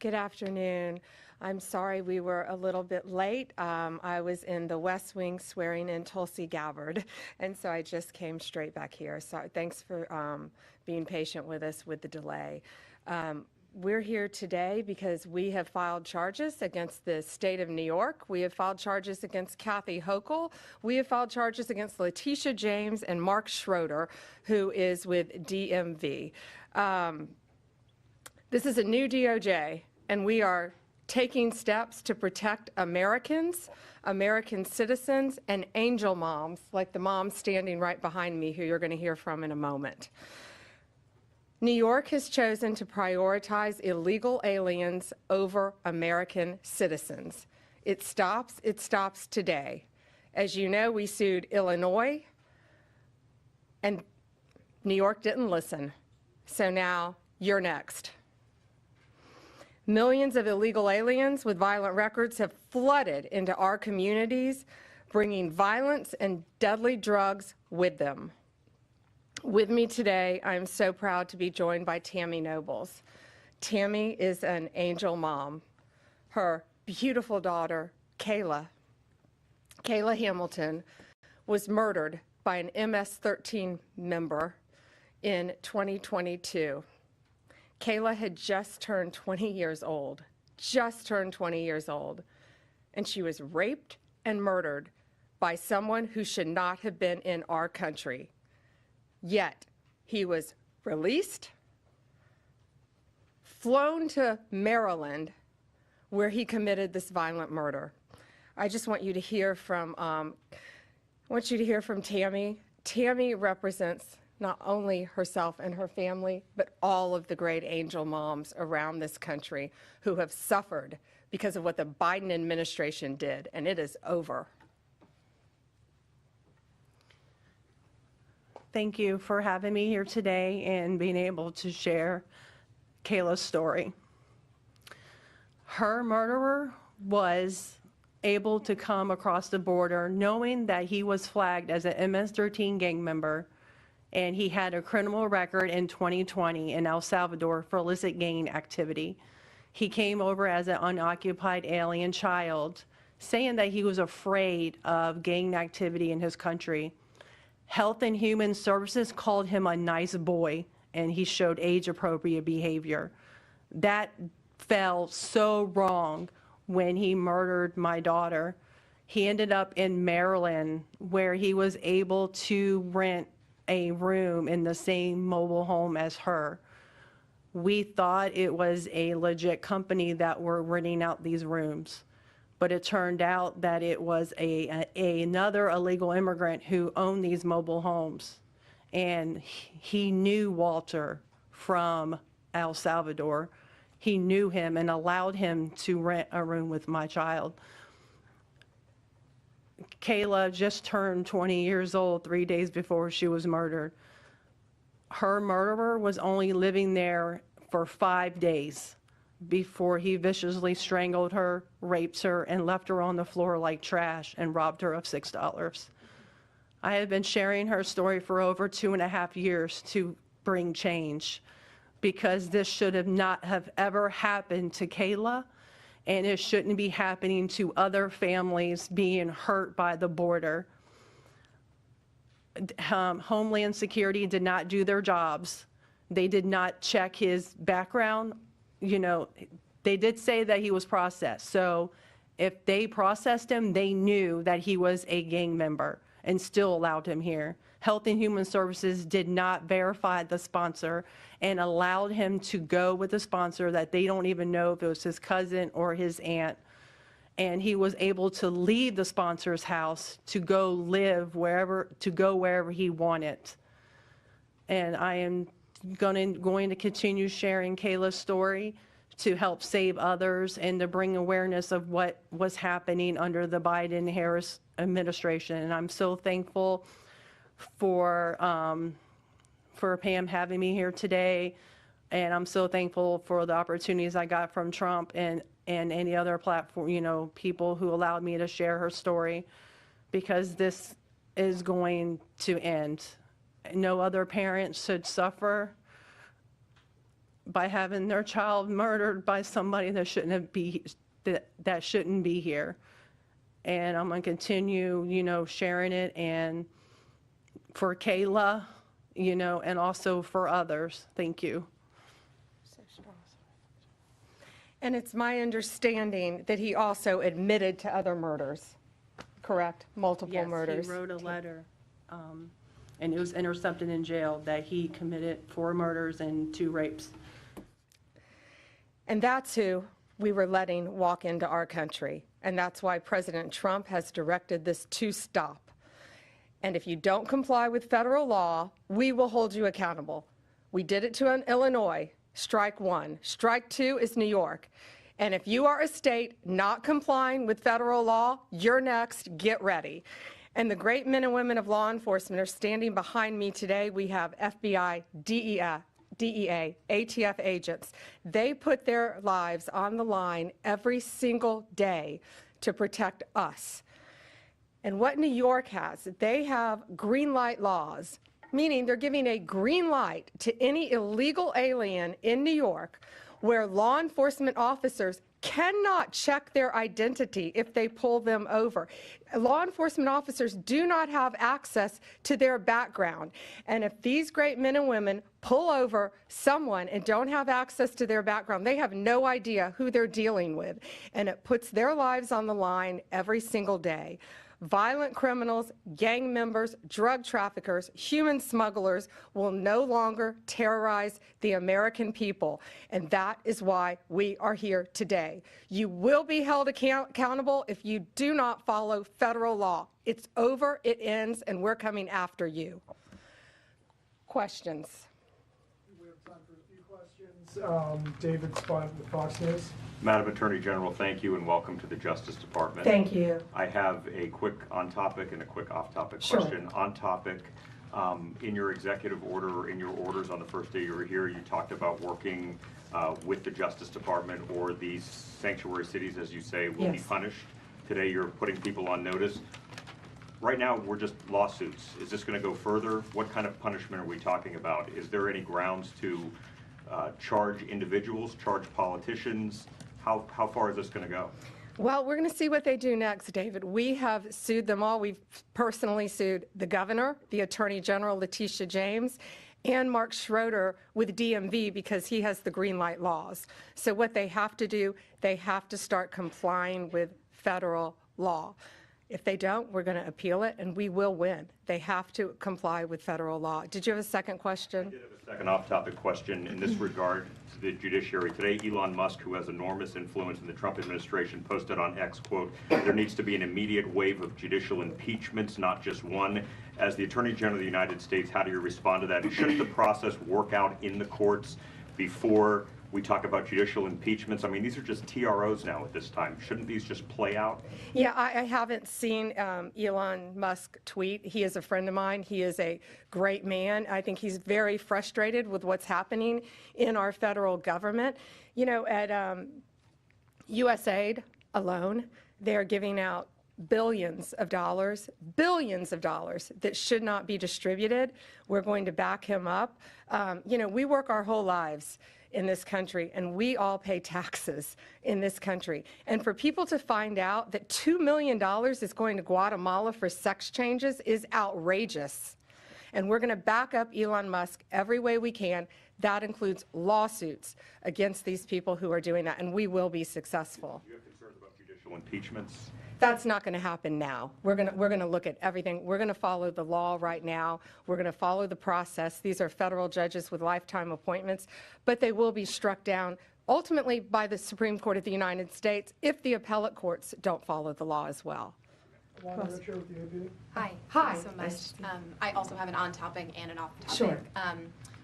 Good afternoon. I'm sorry we were a little bit late. I was in the West Wing swearing in Tulsi Gabbard, and so I just came straight back here. So thanks for being patient with us with the delay. We're here today because we have filed charges against the state of New York. We have filed charges against Kathy Hochul. We have filed charges against Letitia James and Mark Schroeder, who is with DMV. This is a new DOJ, and we are taking steps to protect Americans, American citizens, and angel moms, like the mom standing right behind me, who you're going to hear from in a moment. New York has chosen to prioritize illegal aliens over American citizens. It stops today. As you know, we sued Illinois, and New York didn't listen. So now you're next. Millions of illegal aliens with violent records have flooded into our communities, bringing violence and deadly drugs with them. With me today, I'm so proud to be joined by Tammy Nobles. Tammy is an angel mom. Her beautiful daughter, Kayla Hamilton, was murdered by an MS-13 member in 2022. Kayla had just turned 20 years old, and she was raped and murdered by someone who should not have been in our country. Yet, he was released, flown to Maryland, where he committed this violent murder. I just want you to hear from, Tammy. Tammy represents not only herself and her family, but all of the great angel moms around this country who have suffered because of what the Biden administration did, and it is over. Thank you for having me here today and being able to share Kayla's story. Her murderer was able to come across the border knowing that he was flagged as an MS-13 gang member, and he had a criminal record in 2020 in El Salvador for illicit gang activity. He came over as an unoccupied alien child, saying that he was afraid of gang activity in his country. Health and Human Services called him a nice boy, and he showed age-appropriate behavior. That fell so wrong when he murdered my daughter. He ended up in Maryland, where he was able to rent a room in the same mobile home as her. We thought it was a legit company that were renting out these rooms, but it turned out that it was another illegal immigrant who owned these mobile homes. And he knew Walter from El Salvador. He knew him and allowed him to rent a room with my child. Kayla just turned 20 years old 3 days before she was murdered. Her murderer was only living there for 5 days before he viciously strangled her, raped her, and left her on the floor like trash and robbed her of $6. I have been sharing her story for over 2.5 years to bring change, because this should have not have ever happened to Kayla, and it shouldn't be happening to other families being hurt by the border. Homeland Security did not do their jobs. They did not check his background. You know, they did say that he was processed. So if they processed him, they knew that he was a gang member and still allowed him here. Health and Human Services did not verify the sponsor and allowed him to go with a sponsor that they don't even know if it was his cousin or his aunt. And he was able to leave the sponsor's house to go live wherever he wanted. And I am going to continue sharing Kayla's story to help save others and to bring awareness of what was happening under the Biden-Harris administration. And I'm so thankful for Pam having me here today, and I'm so thankful for the opportunities I got from Trump and any other platform, you know, people who allowed me to share her story, because this is going to end. No other parent should suffer by having their child murdered by somebody that shouldn't be here. And I'm going to continue, sharing it, and for Kayla, and also for others. Thank you. And it's my understanding that he also admitted to other murders, correct? Multiple murders. He wrote a letter, and it was intercepted in jail, that he committed 4 murders and 2 rapes. And that's who we were letting walk into our country. And that's why President Trump has directed this to stop. And if you don't comply with federal law, we will hold you accountable. We did it to Illinois, strike 1. Strike 2 is New York. And if you are a state not complying with federal law, you're next. Get ready. And the great men and women of law enforcement are standing behind me today. We have FBI, DEA, ATF agents. They put their lives on the line every single day to protect us. And what New York has, they have green light laws, meaning they're giving a green light to any illegal alien in New York, where law enforcement officers cannot check their identity if they pull them over. Law enforcement officers do not have access to their background. And if these great men and women pull over someone and don't have access to their background, they have no idea who they're dealing with. And it puts their lives on the line every single day. Violent criminals, gang members, drug traffickers, human smugglers will no longer terrorize the American people. And that is why we are here today. You will be held accountable if you do not follow federal law. It's over, it ends, and we're coming after you. Questions? We have time for a few questions. David Spud with Fox News. Madam Attorney General, thank you and welcome to the Justice Department. Thank you. I have a quick on-topic and a quick off-topic Sure. question. On-topic, in your executive order or in your orders on the first day you were here, you talked about working with the Justice Department, or these sanctuary cities, as you say, will be Yes. punished. Today you're putting people on notice. Right now, we're just lawsuits. Is this going to go further? What kind of punishment are we talking about? Is there any grounds to charge individuals, charge politicians? How far is this going to go? Well, we're going to see what they do next, David. We have sued them all. We've personally sued the governor, the Attorney General, Letitia James, and Mark Schroeder with DMV because he has the green light laws. So what they have to do, they have to start complying with federal law. If they don't, we're going to appeal it, and we will win. They have to comply with federal law. Did you have a second question? I did have a second off-topic question in this regard to the judiciary. Today, Elon Musk, who has enormous influence in the Trump administration, posted on X, quote, "There needs to be an immediate wave of judicial impeachments, not just one." As the Attorney General of the United States, how do you respond to that? Shouldn't the process work out in the courts before we talk about judicial impeachments? I mean, these are just TROs now at this time. Shouldn't these just play out? Yeah, I haven't seen Elon Musk tweet. He is a friend of mine. He is a great man. I think he's very frustrated with what's happening in our federal government. You know, at USAID alone, they're giving out billions of dollars that should not be distributed. We're going to back him up. You know, we work our whole lives in this country, and we all pay taxes in this country. And for people to find out that $2 million is going to Guatemala for sex changes is outrageous. And we're going to back up Elon Musk every way we can. That includes lawsuits against these people who are doing that, and we will be successful. Do you have concerns about judicial impeachments? That's not going to happen now. We're going to look at everything. We're going to follow the law right now. We're going to follow the process. These are federal judges with lifetime appointments, but they will be struck down ultimately by the Supreme Court of the United States if the appellate courts don't follow the law as well. Hi. Hi. Thanks so much. I also have an on-topic and an off-topic. Sure.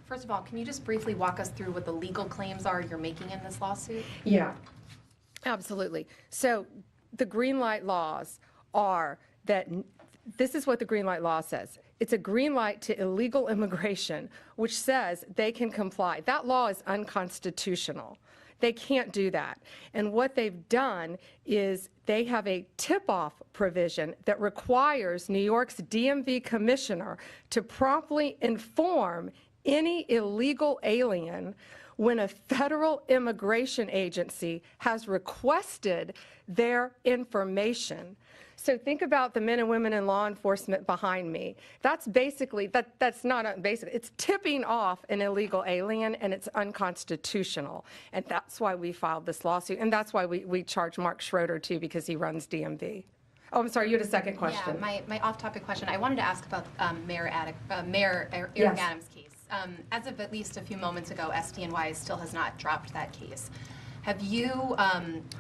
First of all, can you just briefly walk us through what the legal claims are you're making in this lawsuit? Yeah, absolutely. So the green light laws are that this is what the green light law says. It's a green light to illegal immigration, which says they can comply. That law is unconstitutional. They can't do that. And what they've done is they have a tip-off provision that requires New York's DMV commissioner to promptly inform any illegal alien when a federal immigration agency has requested their information. So think about the men and women in law enforcement behind me. That's basically, that's not basic, it's tipping off an illegal alien, and it's unconstitutional. And that's why we filed this lawsuit, and that's why we charge Mark Schroeder too, because he runs DMV. Oh, I'm sorry, you had a second question. Yeah, my off-topic question. I wanted to ask about Mayor Eric Yes. Adams' case. As of at least a few moments ago, SDNY still has not dropped that case. Have you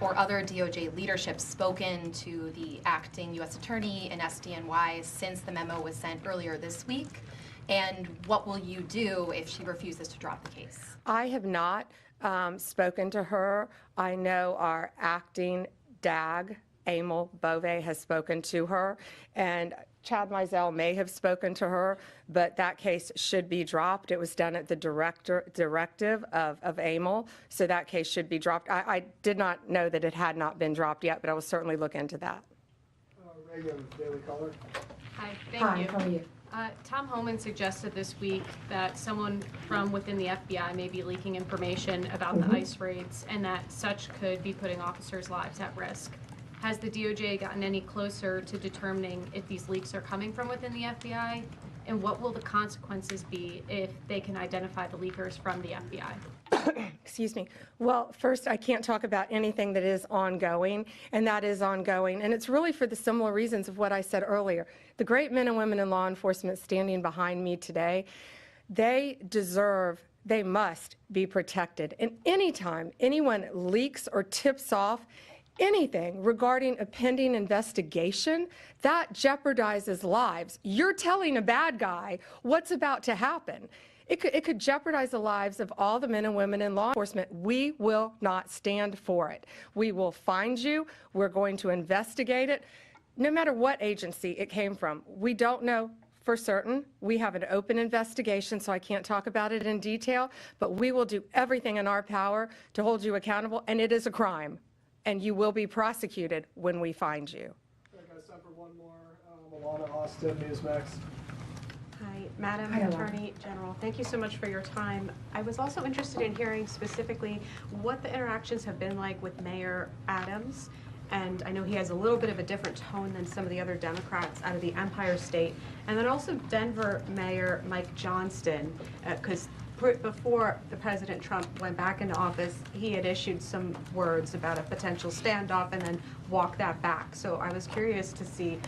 or other DOJ leadership spoken to the acting U.S. attorney in SDNY since the memo was sent earlier this week? And what will you do if she refuses to drop the case? I have not spoken to her. I know our acting DAG, Emil Bove, has spoken to her, and Chad Mizell may have spoken to her, but that case should be dropped. It was done at the directive of Emil, so that case should be dropped. I did not know that it had not been dropped yet, but I will certainly look into that. Reagan, Daily Caller. Hi, thank Hi, you. how are you? Tom Homan suggested this week that someone from within the FBI may be leaking information about the ICE raids and that such could be putting officers' lives at risk. Has the DOJ gotten any closer to determining if these leaks are coming from within the FBI? And what will the consequences be if they can identify the leakers from the FBI? Excuse me. Well, first, I can't talk about anything that is ongoing, and that is ongoing. And it's really for the similar reasons of what I said earlier. The great men and women in law enforcement standing behind me today, they must be protected. And anytime anyone leaks or tips off anything regarding a pending investigation, that jeopardizes lives. You're telling a bad guy what's about to happen. It could jeopardize the lives of all the men and women in law enforcement. We will not stand for it. We will find you. We're going to investigate it, no matter what agency it came from. We don't know for certain. We have an open investigation, so I can't talk about it in detail, but we will do everything in our power to hold you accountable, and it is a crime. And you will be prosecuted when we find you. I got time for one more. Alana Austin, Newsmax. Hi, Madam Hi, Alana. Attorney General. Thank you so much for your time. I was also interested in hearing specifically what the interactions have been like with Mayor Adams. And I know he has a little bit of a different tone than some of the other Democrats out of the Empire State. And then also Denver Mayor Mike Johnston, because before the President Trump went back into office, he had issued some words about a potential standoff and then walked that back. So I was curious to see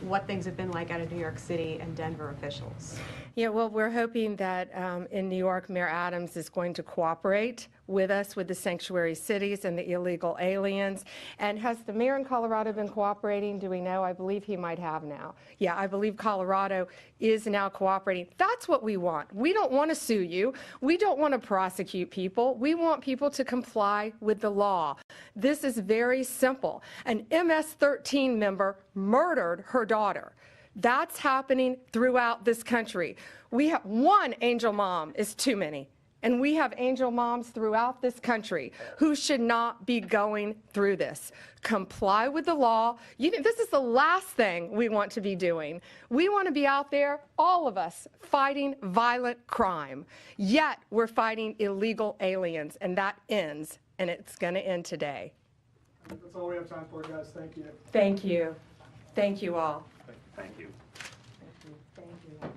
what things have been like out of New York City and Denver officials. Yeah, well, we're hoping that in New York, Mayor Adams is going to cooperate with us with the sanctuary cities and the illegal aliens. And has the mayor in Colorado been cooperating? Do we know? I believe he might have now. Yeah, I believe Colorado is now cooperating. That's what we want. We don't want to sue you. We don't want to prosecute people. We want people to comply with the law. This is very simple. An MS-13 member murdered her daughter. That's happening throughout this country. We have one angel mom is too many. And we have angel moms throughout this country who should not be going through this. Comply with the law. This is the last thing we want to be doing. We want to be out there, all of us, fighting violent crime. Yet we're fighting illegal aliens, and that ends, and it's going to end today. That's all we have time for, guys. Thank you. Thank you. Thank you all. Thank you. Thank you.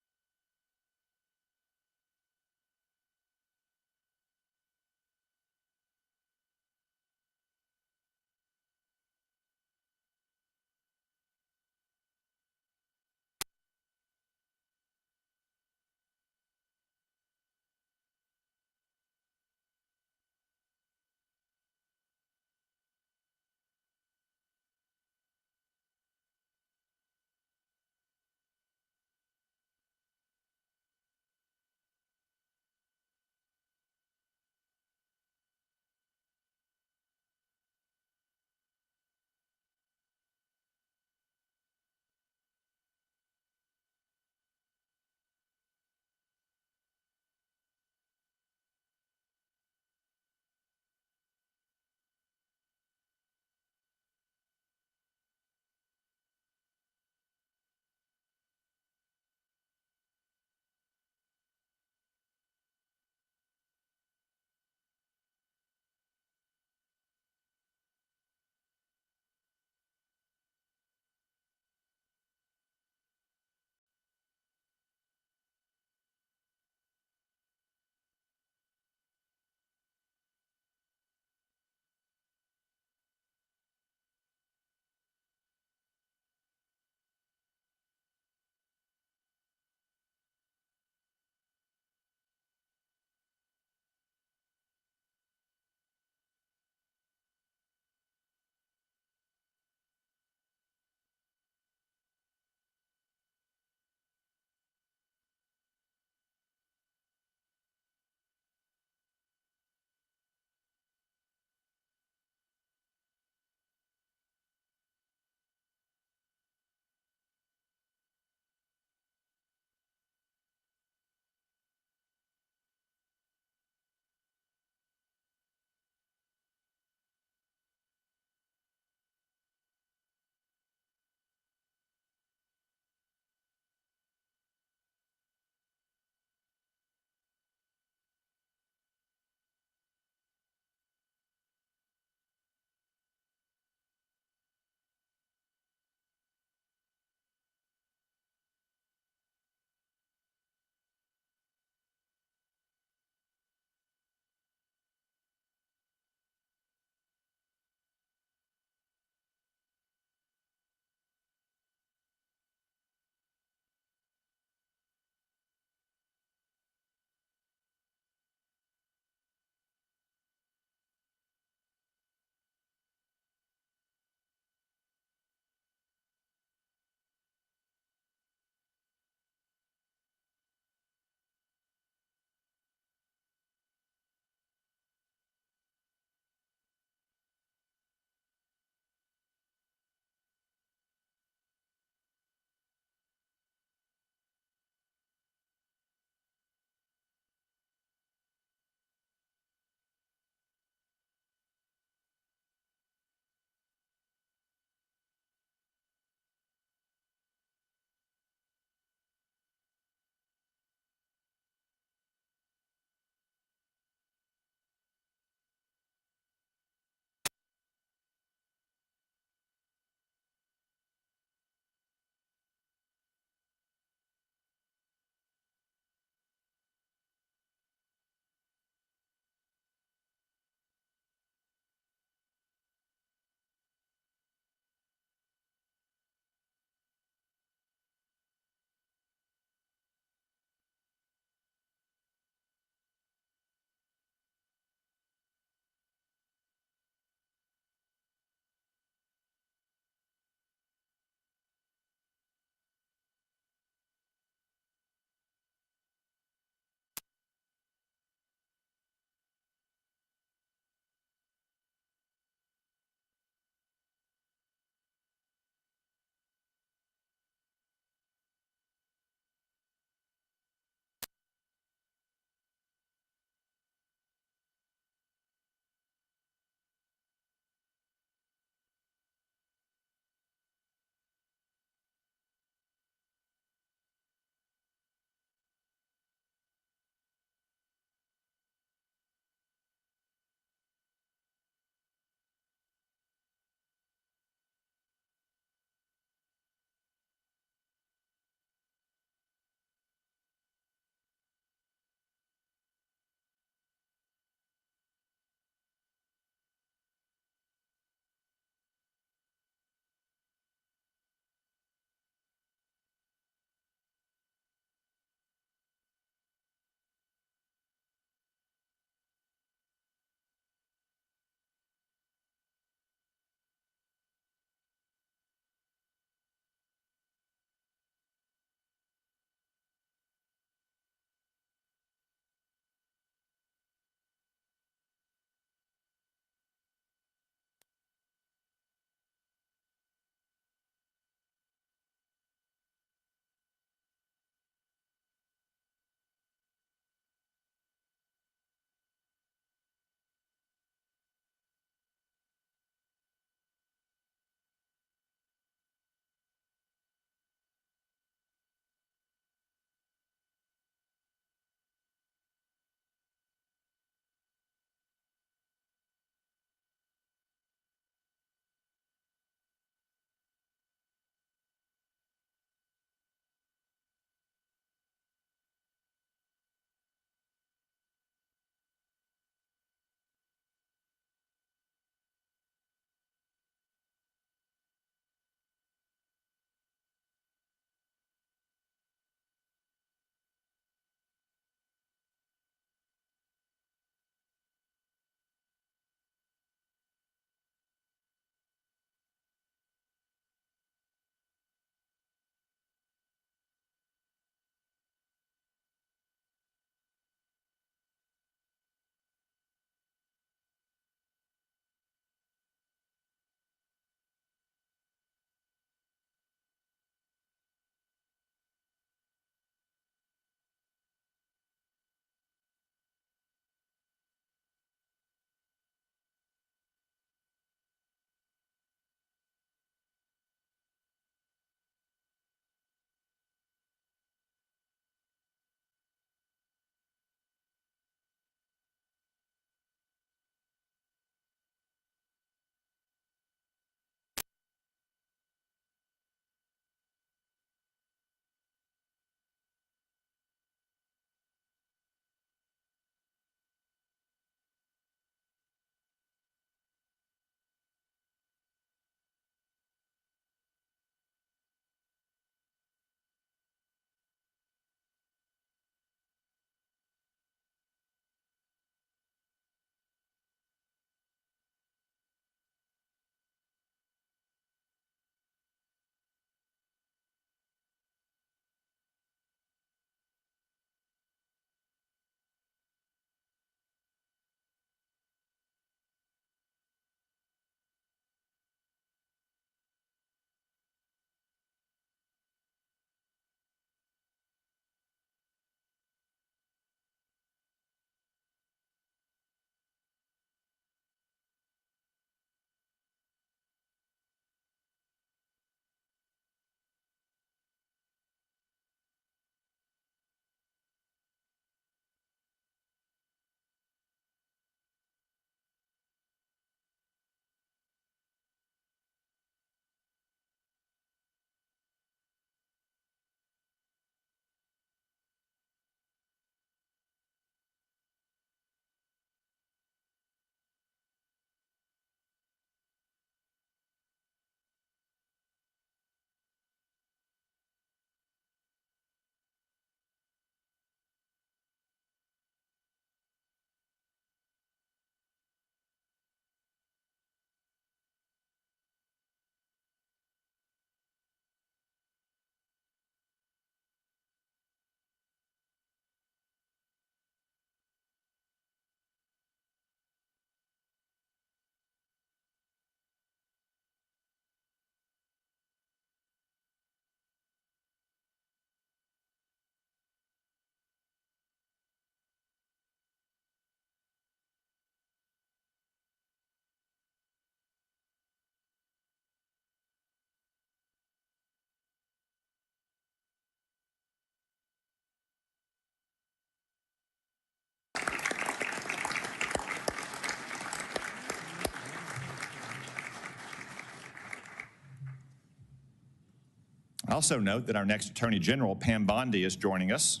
I also note that our next Attorney General, Pam Bondi, is joining us.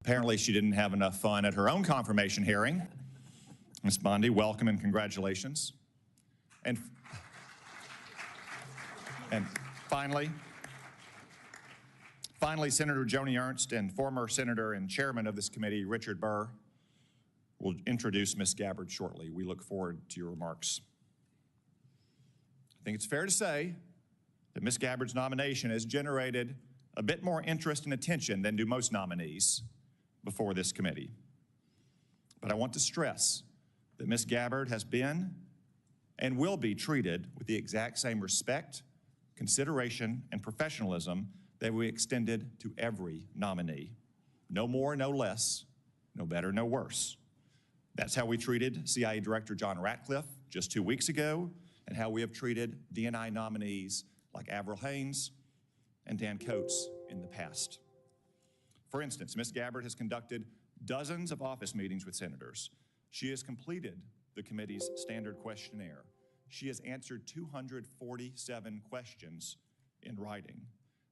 Apparently, she didn't have enough fun at her own confirmation hearing. Ms. Bondi, welcome and congratulations. And finally, Senator Joni Ernst and former Senator and Chairman of this committee, Richard Burr, will introduce Ms. Gabbard shortly. We look forward to your remarks. I think it's fair to say that Ms. Gabbard's nomination has generated a bit more interest and attention than do most nominees before this committee. But I want to stress that Ms. Gabbard has been and will be treated with the exact same respect, consideration, and professionalism that we extended to every nominee. No more, no less, no better, no worse. That's how we treated CIA Director John Ratcliffe just 2 weeks ago, and how we have treated DNI nominees like Avril Haines and Dan Coates in the past. For instance, Ms. Gabbard has conducted dozens of office meetings with senators. She has completed the committee's standard questionnaire. She has answered 247 questions in writing.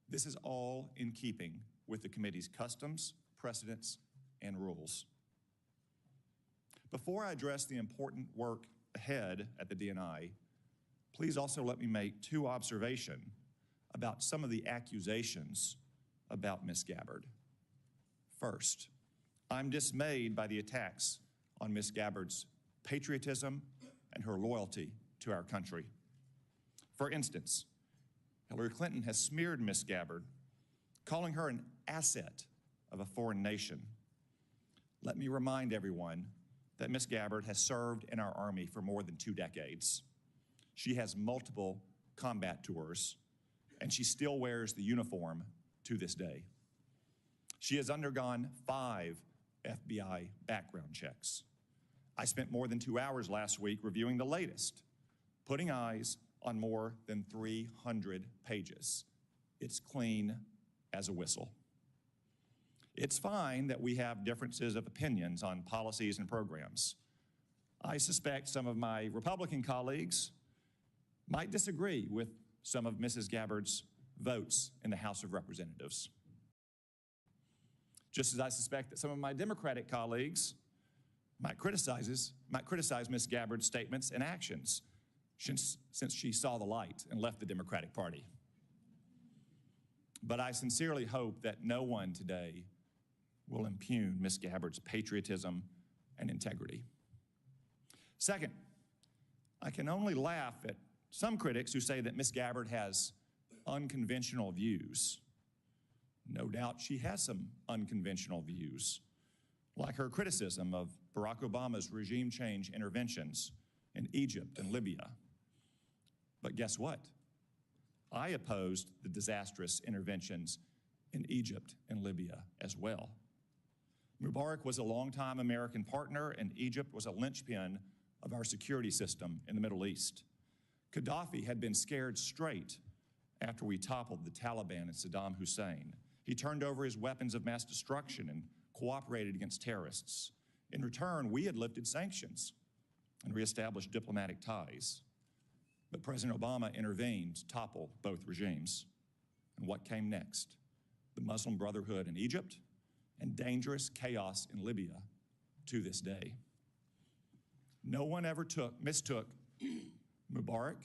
This is all in keeping with the committee's customs, precedents, and rules. Before I address the important work ahead at the DNI, please also let me make 2 observations about some of the accusations about Ms. Gabbard. First, I'm dismayed by the attacks on Ms. Gabbard's patriotism and her loyalty to our country. For instance, Hillary Clinton has smeared Ms. Gabbard, calling her an asset of a foreign nation. Let me remind everyone that Ms. Gabbard has served in our Army for more than 2 decades. She has multiple combat tours, and she still wears the uniform to this day. She has undergone 5 FBI background checks. I spent more than 2 hours last week reviewing the latest, putting eyes on more than 300 pages. It's clean as a whistle. It's fine that we have differences of opinions on policies and programs. I suspect some of my Republican colleagues might disagree with some of Mrs. Gabbard's votes in the House of Representatives. Just as I suspect that some of my Democratic colleagues might criticize Ms. Gabbard's statements and actions since she saw the light and left the Democratic Party. But I sincerely hope that no one today will impugn Ms. Gabbard's patriotism and integrity. Second, I can only laugh at some critics who say that Ms. Gabbard has unconventional views. No doubt she has some unconventional views, like her criticism of Barack Obama's regime change interventions in Egypt and Libya. But guess what? I opposed the disastrous interventions in Egypt and Libya as well. Mubarak was a longtime American partner, and Egypt was a linchpin of our security system in the Middle East. Gaddafi had been scared straight after we toppled the Taliban and Saddam Hussein. He turned over his weapons of mass destruction and cooperated against terrorists. In return, we had lifted sanctions and reestablished diplomatic ties. But President Obama intervened to topple both regimes. And what came next? The Muslim Brotherhood in Egypt and dangerous chaos in Libya to this day. No one ever mistook Mubarak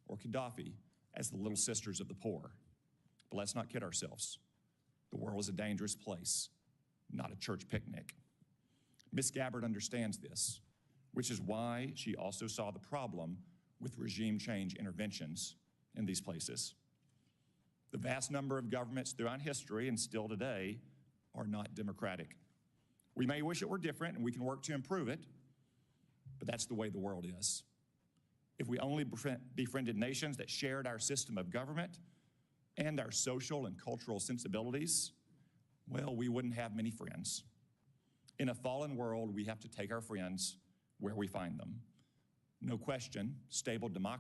or Gaddafi as the little sisters of the poor. But let's not kid ourselves. The world is a dangerous place, not a church picnic. Ms. Gabbard understands this, which is why she also saw the problem with regime change interventions in these places. The vast number of governments throughout history and still today are not democratic. We may wish it were different, and we can work to improve it, but that's the way the world is. If we only befriended nations that shared our system of government and our social and cultural sensibilities, well, we wouldn't have many friends. In a fallen world, we have to take our friends where we find them. No question, stable democracy